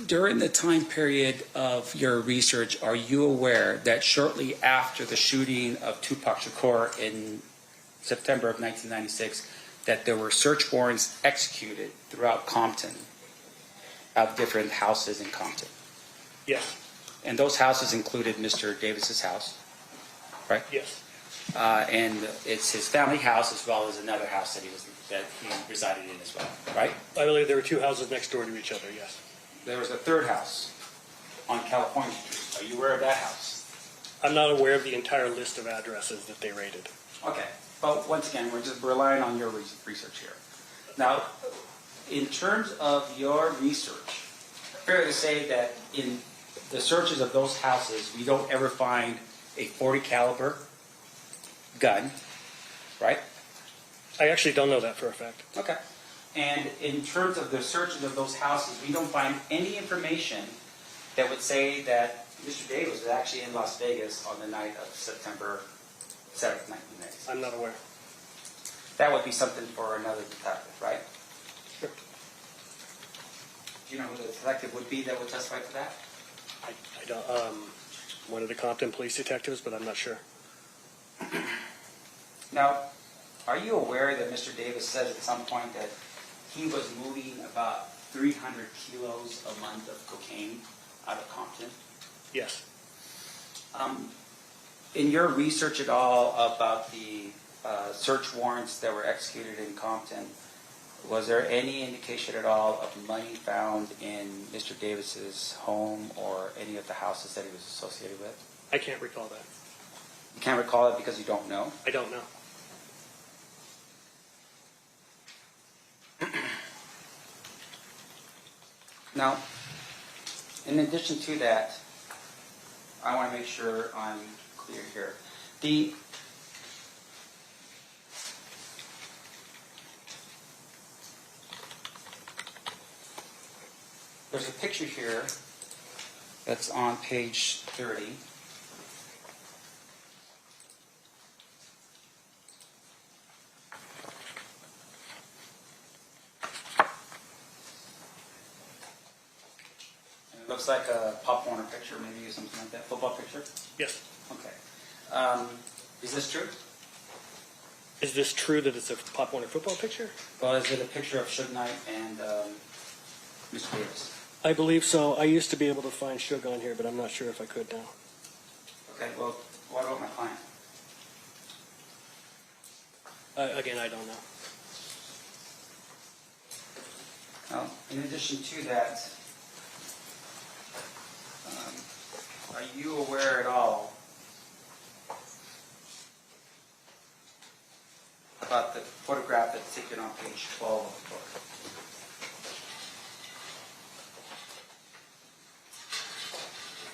during the time period of your research, are you aware that shortly after the shooting of Tupac Shakur in September of 1996, that there were search warrants executed throughout Compton of different houses in Compton? Yes. And those houses included Mr. Davis's house, right? Yes. And it's his family house as well as another house that he resided in as well, right? I believe there were two houses next door to each other, yes. There was a third house on California Street. Are you aware of that house? I'm not aware of the entire list of addresses that they raided. Okay. But once again, we're just relying on your research here. Now, in terms of your research, fair to say that in the searches of those houses, we don't ever find a .40 caliber gun, right? I actually don't know that for a fact. Okay. And in terms of the searches of those houses, we don't find any information that would say that Mr. Davis was actually in Las Vegas on the night of September 7th, 1996. I'm not aware. That would be something for another detective, right? Sure. Do you know who the detective would be that would testify to that? I don't. One of the Compton police detectives, but I'm not sure. Now, are you aware that Mr. Davis says at some point that he was moving about 300 kilos a month of cocaine out of Compton? Yes. In your research at all about the search warrants that were executed in Compton, was there any indication at all of money found in Mr. Davis's home or any of the houses that he was associated with? I can't recall that. You can't recall it because you don't know? I don't know. Now, in addition to that, I want to make sure I'm clear here. There's a picture here that's on page 30. And it looks like a Pop Warner picture, maybe something like that. Football picture? Yes. Okay. Is this true? Is this true that it's a Pop Warner football picture? Well, is it a picture of Suge Knight and Mr. Davis? I believe so. I used to be able to find Suge on here, but I'm not sure if I could now. Okay, well, what about my client? Again, I don't know. Well, in addition to that, are you aware at all about the photograph that's taken on page 12 of the book?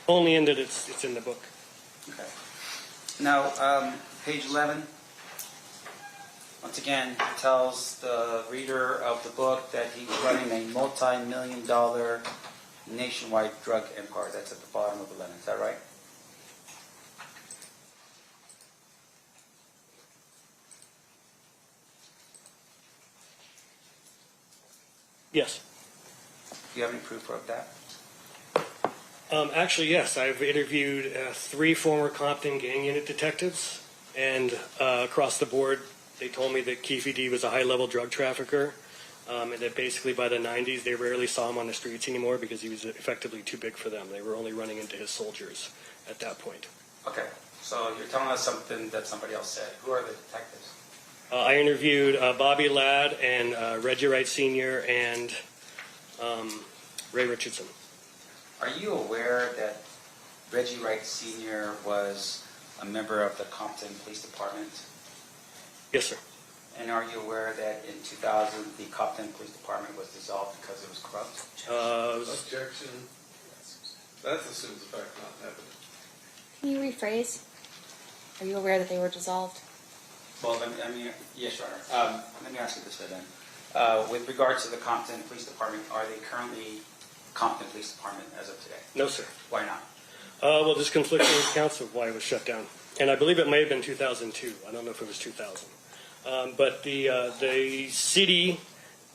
Only in that it's in the book. Okay. Now, page 11, once again, tells the reader of the book that he's running a multi-million-dollar nationwide drug empire. That's at the bottom of 11. Is that right? Yes. Do you have any proof of that? Actually, yes. I've interviewed 3 former Compton gang unit detectives, and across the board, they told me that Keffe D was a high-level drug trafficker, and that basically by the 90s, they rarely saw him on the streets anymore because he was effectively too big for them. They were only running into his soldiers at that point. Okay. So you're telling us something that somebody else said. Who are the detectives? I interviewed Bobby Ladd and Reggie Wright Sr. and Ray Richardson. Are you aware that Reggie Wright Sr. was a member of the Compton Police Department? Yes, sir. And are you aware that in 2000 the Compton Police Department was dissolved because it was corrupt? Objection. That assumes the fact not happening. Can you rephrase? Are you aware that they were dissolved? Well, yes, Your Honor. Let me ask you this way then. With regards to the Compton Police Department, are they currently Compton Police Department as of today? No, sir. Why not? Well, there's conflicting accounts of why it was shut down. And I believe it may have been 2002. I don't know if it was 2000. But the city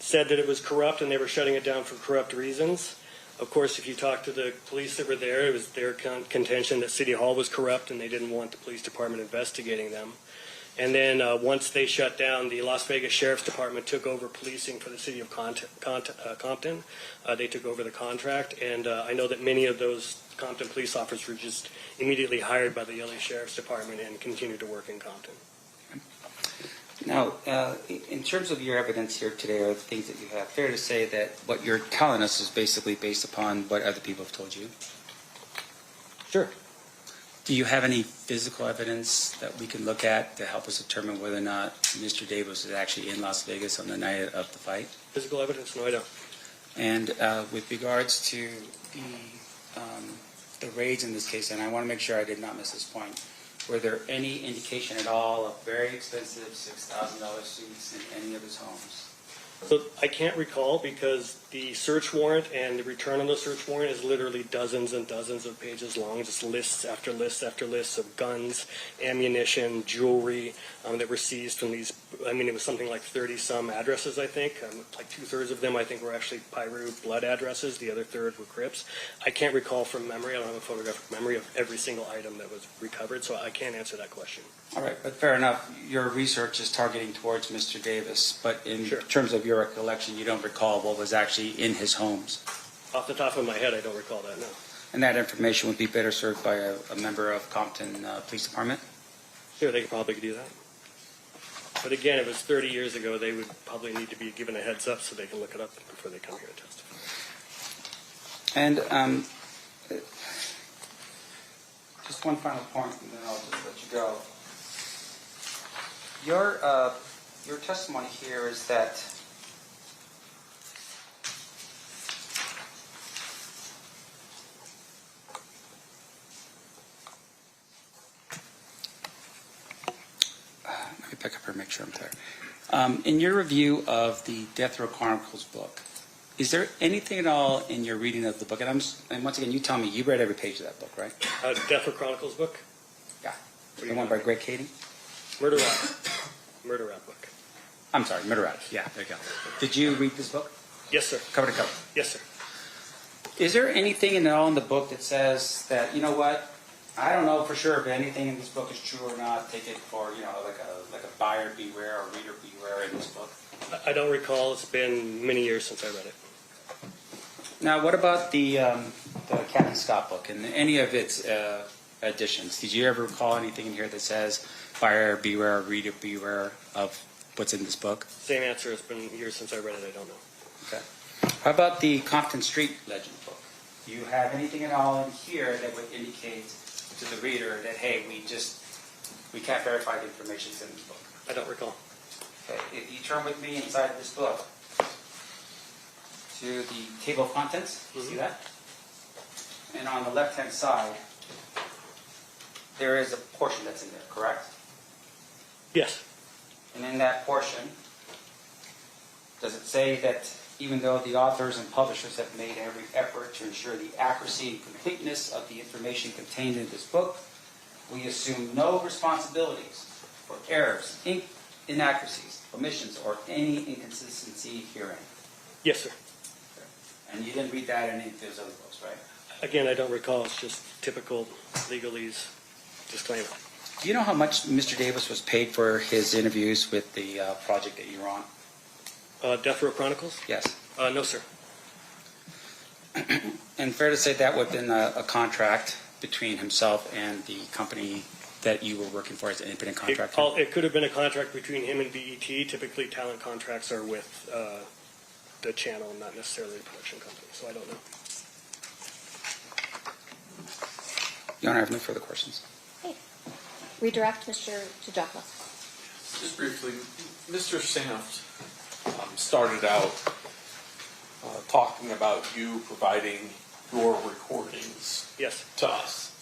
said that it was corrupt and they were shutting it down for corrupt reasons. Of course, if you talk to the police that were there, it was their contention that City Hall was corrupt and they didn't want the police department investigating them. And then once they shut down, the Las Vegas Sheriff's Department took over policing for the city of Compton. They took over the contract, and I know that many of those Compton police officers were just immediately hired by the LA Sheriff's Department and continued to work in Compton. Now, in terms of your evidence here today, or the things that you have, fair to say that what you're telling us is basically based upon what other people have told you? Sure. Do you have any physical evidence that we can look at to help us determine whether or not Mr. Davis was actually in Las Vegas on the night of the fight? Physical evidence? No, I don't. And with regards to the raids in this case, and I want to make sure I did not miss this point, were there any indication at all of very expensive $6,000 suits in any of his homes? So I can't recall because the search warrant and the return on the search warrant is literally dozens and dozens of pages long, just lists after lists after lists of guns, ammunition, jewelry that were seized from these. I mean, it was something like 30-some addresses, I think. Like 2/3 of them, I think, were actually Piru blood addresses. The other third were Crips. I can't recall from memory. I don't have a photographic memory of every single item that was recovered, so I can't answer that question. All right, but fair enough. Your research is targeting towards Mr. Davis, but in terms of your recollection, you don't recall what was actually in his homes. Off the top of my head, I don't recall that, no. And that information would be better served by a member of Compton Police Department? Sure, they could probably do that. But again, it was 30 years ago. They would probably need to be given a heads up so they can look it up before they come here to testify. And just one final point, and then I'll just let you go. Your testimony here is that let me pick up here and make sure I'm clear. In your review of the Death Row Chronicles book, is there anything at all in your reading of the book, and once again, you tell me, you read every page of that book, right? Death Row Chronicles book? Yeah. The one by Greg Kading? Murder Rap. Murder Rap book. I'm sorry, Murder Rap. Yeah, there you go. Did you read this book? Yes, sir. Cover to cover? Yes, sir. Is there anything at all in the book that says that, you know what, I don't know for sure if anything in this book is true or not, take it for, like a buyer beware or reader beware in this book? I don't recall. It's been many years since I read it. Now, what about the Captain Scott book and any of its editions? Did you ever recall anything in here that says buyer beware, reader beware of what's in this book? Same answer. It's been years since I read it. I don't know. Okay. How about the Compton Street Legend book? Do you have anything at all in here that would indicate to the reader that, hey, we can't verify the information that's in this book? I don't recall. Okay. If you turn with me inside this book to the table of contents, see that? And on the left-hand side, there is a portion that's in there, correct? Yes. And in that portion, does it say that even though the authors and publishers have made every effort to ensure the accuracy and completeness of the information contained in this book, we assume no responsibilities for errors, inaccuracies, omissions, or any inconsistency herein? Yes, sir. And you didn't read that in any of those other books, right? Again, I don't recall. It's just typical legalese disclaimer. Do you know how much Mr. Davis was paid for his interviews with the project that you were on? Death Row Chronicles? Yes. No, sir. And fair to say that would have been a contract between himself and the company that you were working for as an independent contractor? It could have been a contract between him and BET. Typically, talent contracts are with the channel, not necessarily the production company. So I don't know. Your Honor, I have no further questions. Okay. Redirect Mr. Tujaka. Just briefly, Mr. Sanft started out talking about you providing your recordings yes. to us.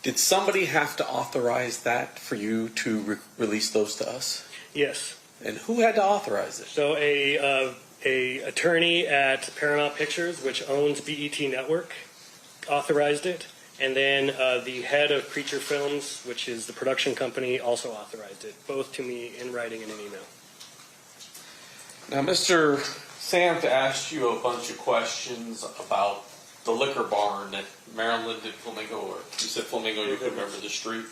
Did somebody have to authorize that for you to release those to us? Yes. And who had to authorize it? So a attorney at Paramount Pictures, which owns BET Network, authorized it. And then the head of Creature Films, which is the production company, also authorized it, both to me in writing and in email. Now, Mr. Samt asked you a bunch of questions about the liquor barn at Maryland and Flamingo, or you said Flamingo, you can remember the street.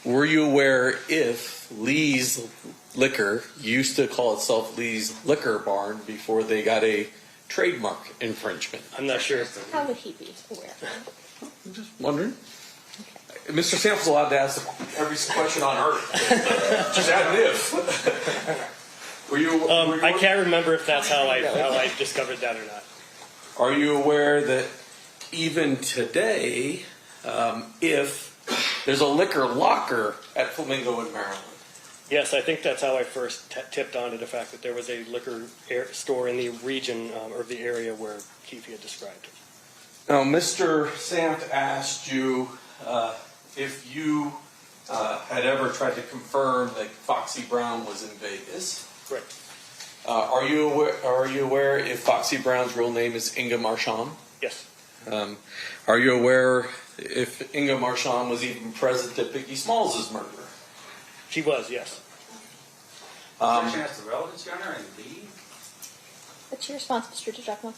Were you aware if Lee's Liquor used to call itself Lee's Liquor Barn before they got a trademark infringement? I'm not sure. How would he be aware? I'm just wondering. Mr. Samp's allowed to ask every question on earth. Just add an if. Were you I can't remember if that's how I discovered that or not. Are you aware that even today, if there's a liquor locker at Flamingo in Maryland? Yes, I think that's how I first tipped onto the fact that there was a liquor store in the region or the area where Keffe had described. Now, Mr. Samt asked you if you had ever tried to confirm that Foxy Brown was in Vegas. Right. Are you aware if Foxy Brown's real name is Inga Marchand? Yes. Are you aware if Inga Marchand was even present at Biggie Smalls' murder? She was, yes. Question as to relevance, Your Honor, and lead? What's your response, Mr. DeGiacomo?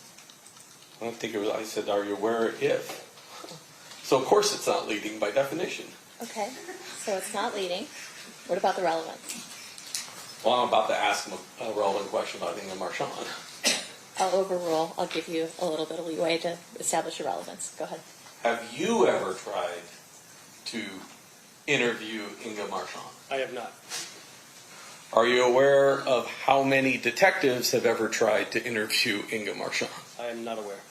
I don't think it was. I said, "Are you aware if?" So of course it's not leading by definition. Okay, so it's not leading. What about the relevance? Well, I'm about to ask him a relevant question about Inga Marchand. I'll overrule. I'll give you a little bit of leeway to establish your relevance. Go ahead. Have you ever tried to interview Inga Marchand? I have not. Are you aware of how many detectives have ever tried to interview Inga Marchand? I am not aware.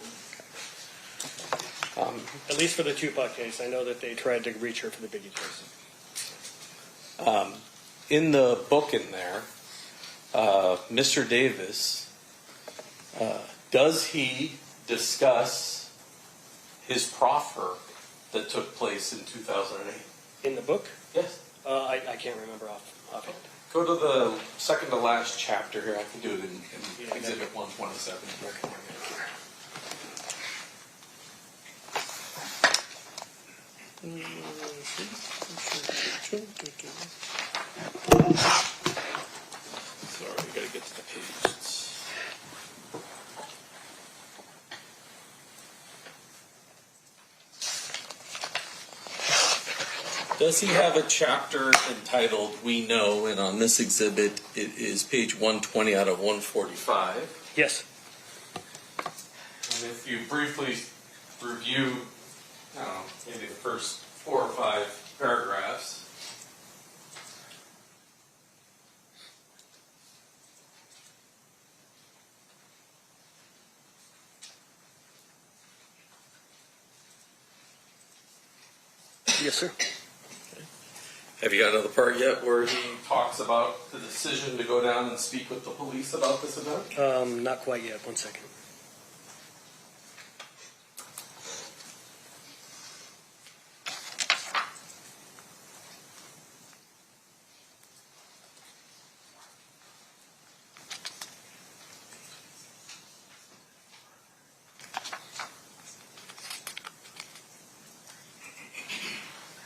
At least for the Tupac case, I know that they tried to reach her for the Biggie case. In the book in there, Mr. Davis, does he discuss his proffer that took place in 2008? In the book? Yes. I can't remember offhand. Go to the second to last chapter here. I can do it in Exhibit 127. Sorry, I gotta get to the page. Does he have a chapter entitled "We Know"? And on this exhibit, it is page 120 out of 145. Yes. And if you briefly review, I don't know, maybe the first 4 or 5 paragraphs. Yes, sir. Have you got another part yet where he talks about the decision to go down and speak with the police about this event? Not quite yet. 1 second.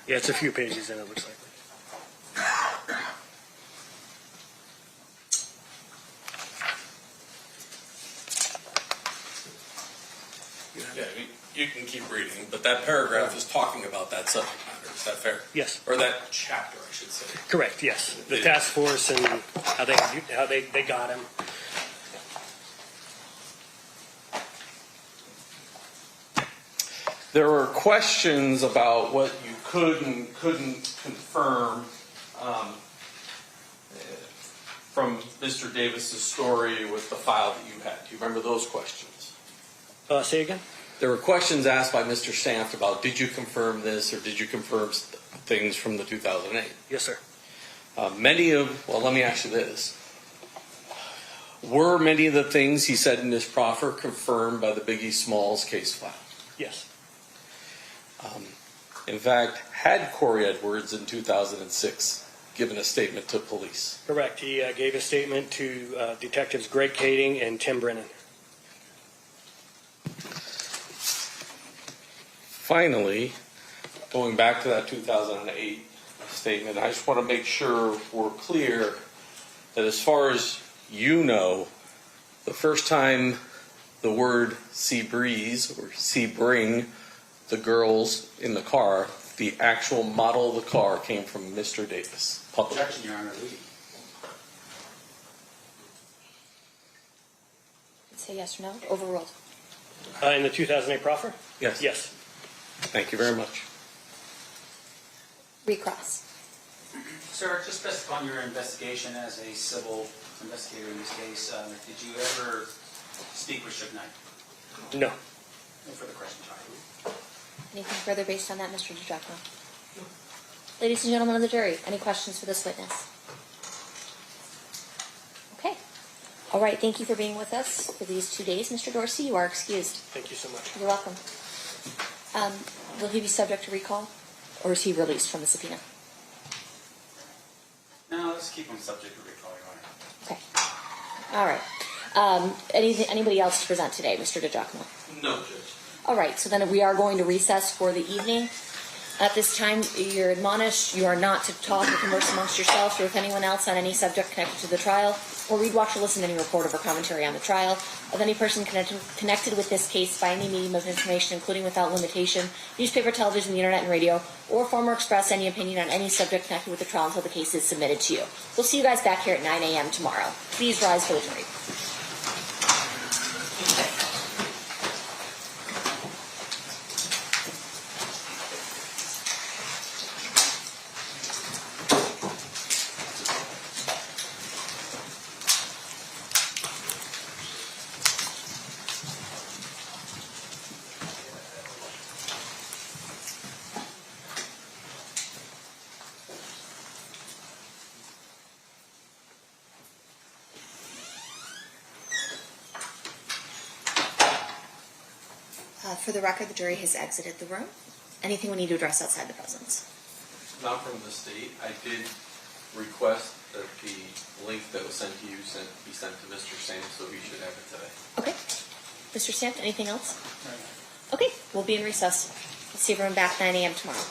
Yeah, it's a few pages in, it looks like. Yeah, you can keep reading, but that paragraph is talking about that subject matter. Is that fair? Yes. Or that chapter, I should say. Correct, yes. The task force and how they got him. There were questions about what you could and couldn't confirm from Mr. Davis's story with the file that you had. Do you remember those questions? Say again? There were questions asked by Mr. Stamp about did you confirm this or did you confirm things from the 2008? Yes, sir. Well, let me ask you this. Were many of the things he said in his proffer confirmed by the Biggie Smalls case file? Yes. In fact, had Corey Edwards in 2006 given a statement to police. Correct. He gave a statement to Detectives Greg Kading and Tim Brennan. Finally, going back to that 2008 statement, I just want to make sure we're clear that as far as you know, the first time the word sea breeze or sea bring the girls in the car, the actual model of the car came from Mr. Davis. Public. Objection, Your Honor. Leading. Say yes or no. Overruled. In the 2008 proffer? Yes. Yes. Thank you very much. Recross. Sir, just based upon your investigation as a civil investigator in this case, did you ever speak with Suge Knight? No. No further questions. Anything further based on that, Mr. DiGiacomo? Ladies and gentlemen of the jury, any questions for this witness? Okay. All right, thank you for being with us for these 2 days. Mr. Dorsey, you are excused. Thank you so much. You're welcome. Will he be subject to recall, or is he released from the subpoena? No, let's keep him subject to recall, Your Honor. Okay. All right. Anybody else to present today, Mr. DiGiacomo? No, Judge. All right, so then we are going to recess for the evening. At this time, you're admonished you are not to talk or converse amongst yourselves or with anyone else on any subject connected to the trial, or read, watch, or listen to any report or commentary on the trial of any person connected with this case by any medium of information, including without limitation, newspaper, television, the internet, and radio, or form or express any opinion on any subject connected with the trial until the case is submitted to you. We'll see you guys back here at 9 a.m. tomorrow. Please rise for the jury. For the record, the jury has exited the room. Anything we need to address outside the presence? Not from the state. I did request that the link that was sent to you be sent to Mr. Sam, so he should have it today. Okay. Mr. Stamp, anything else? Okay, we'll be in recess. We'll see everyone back 9 a.m. tomorrow.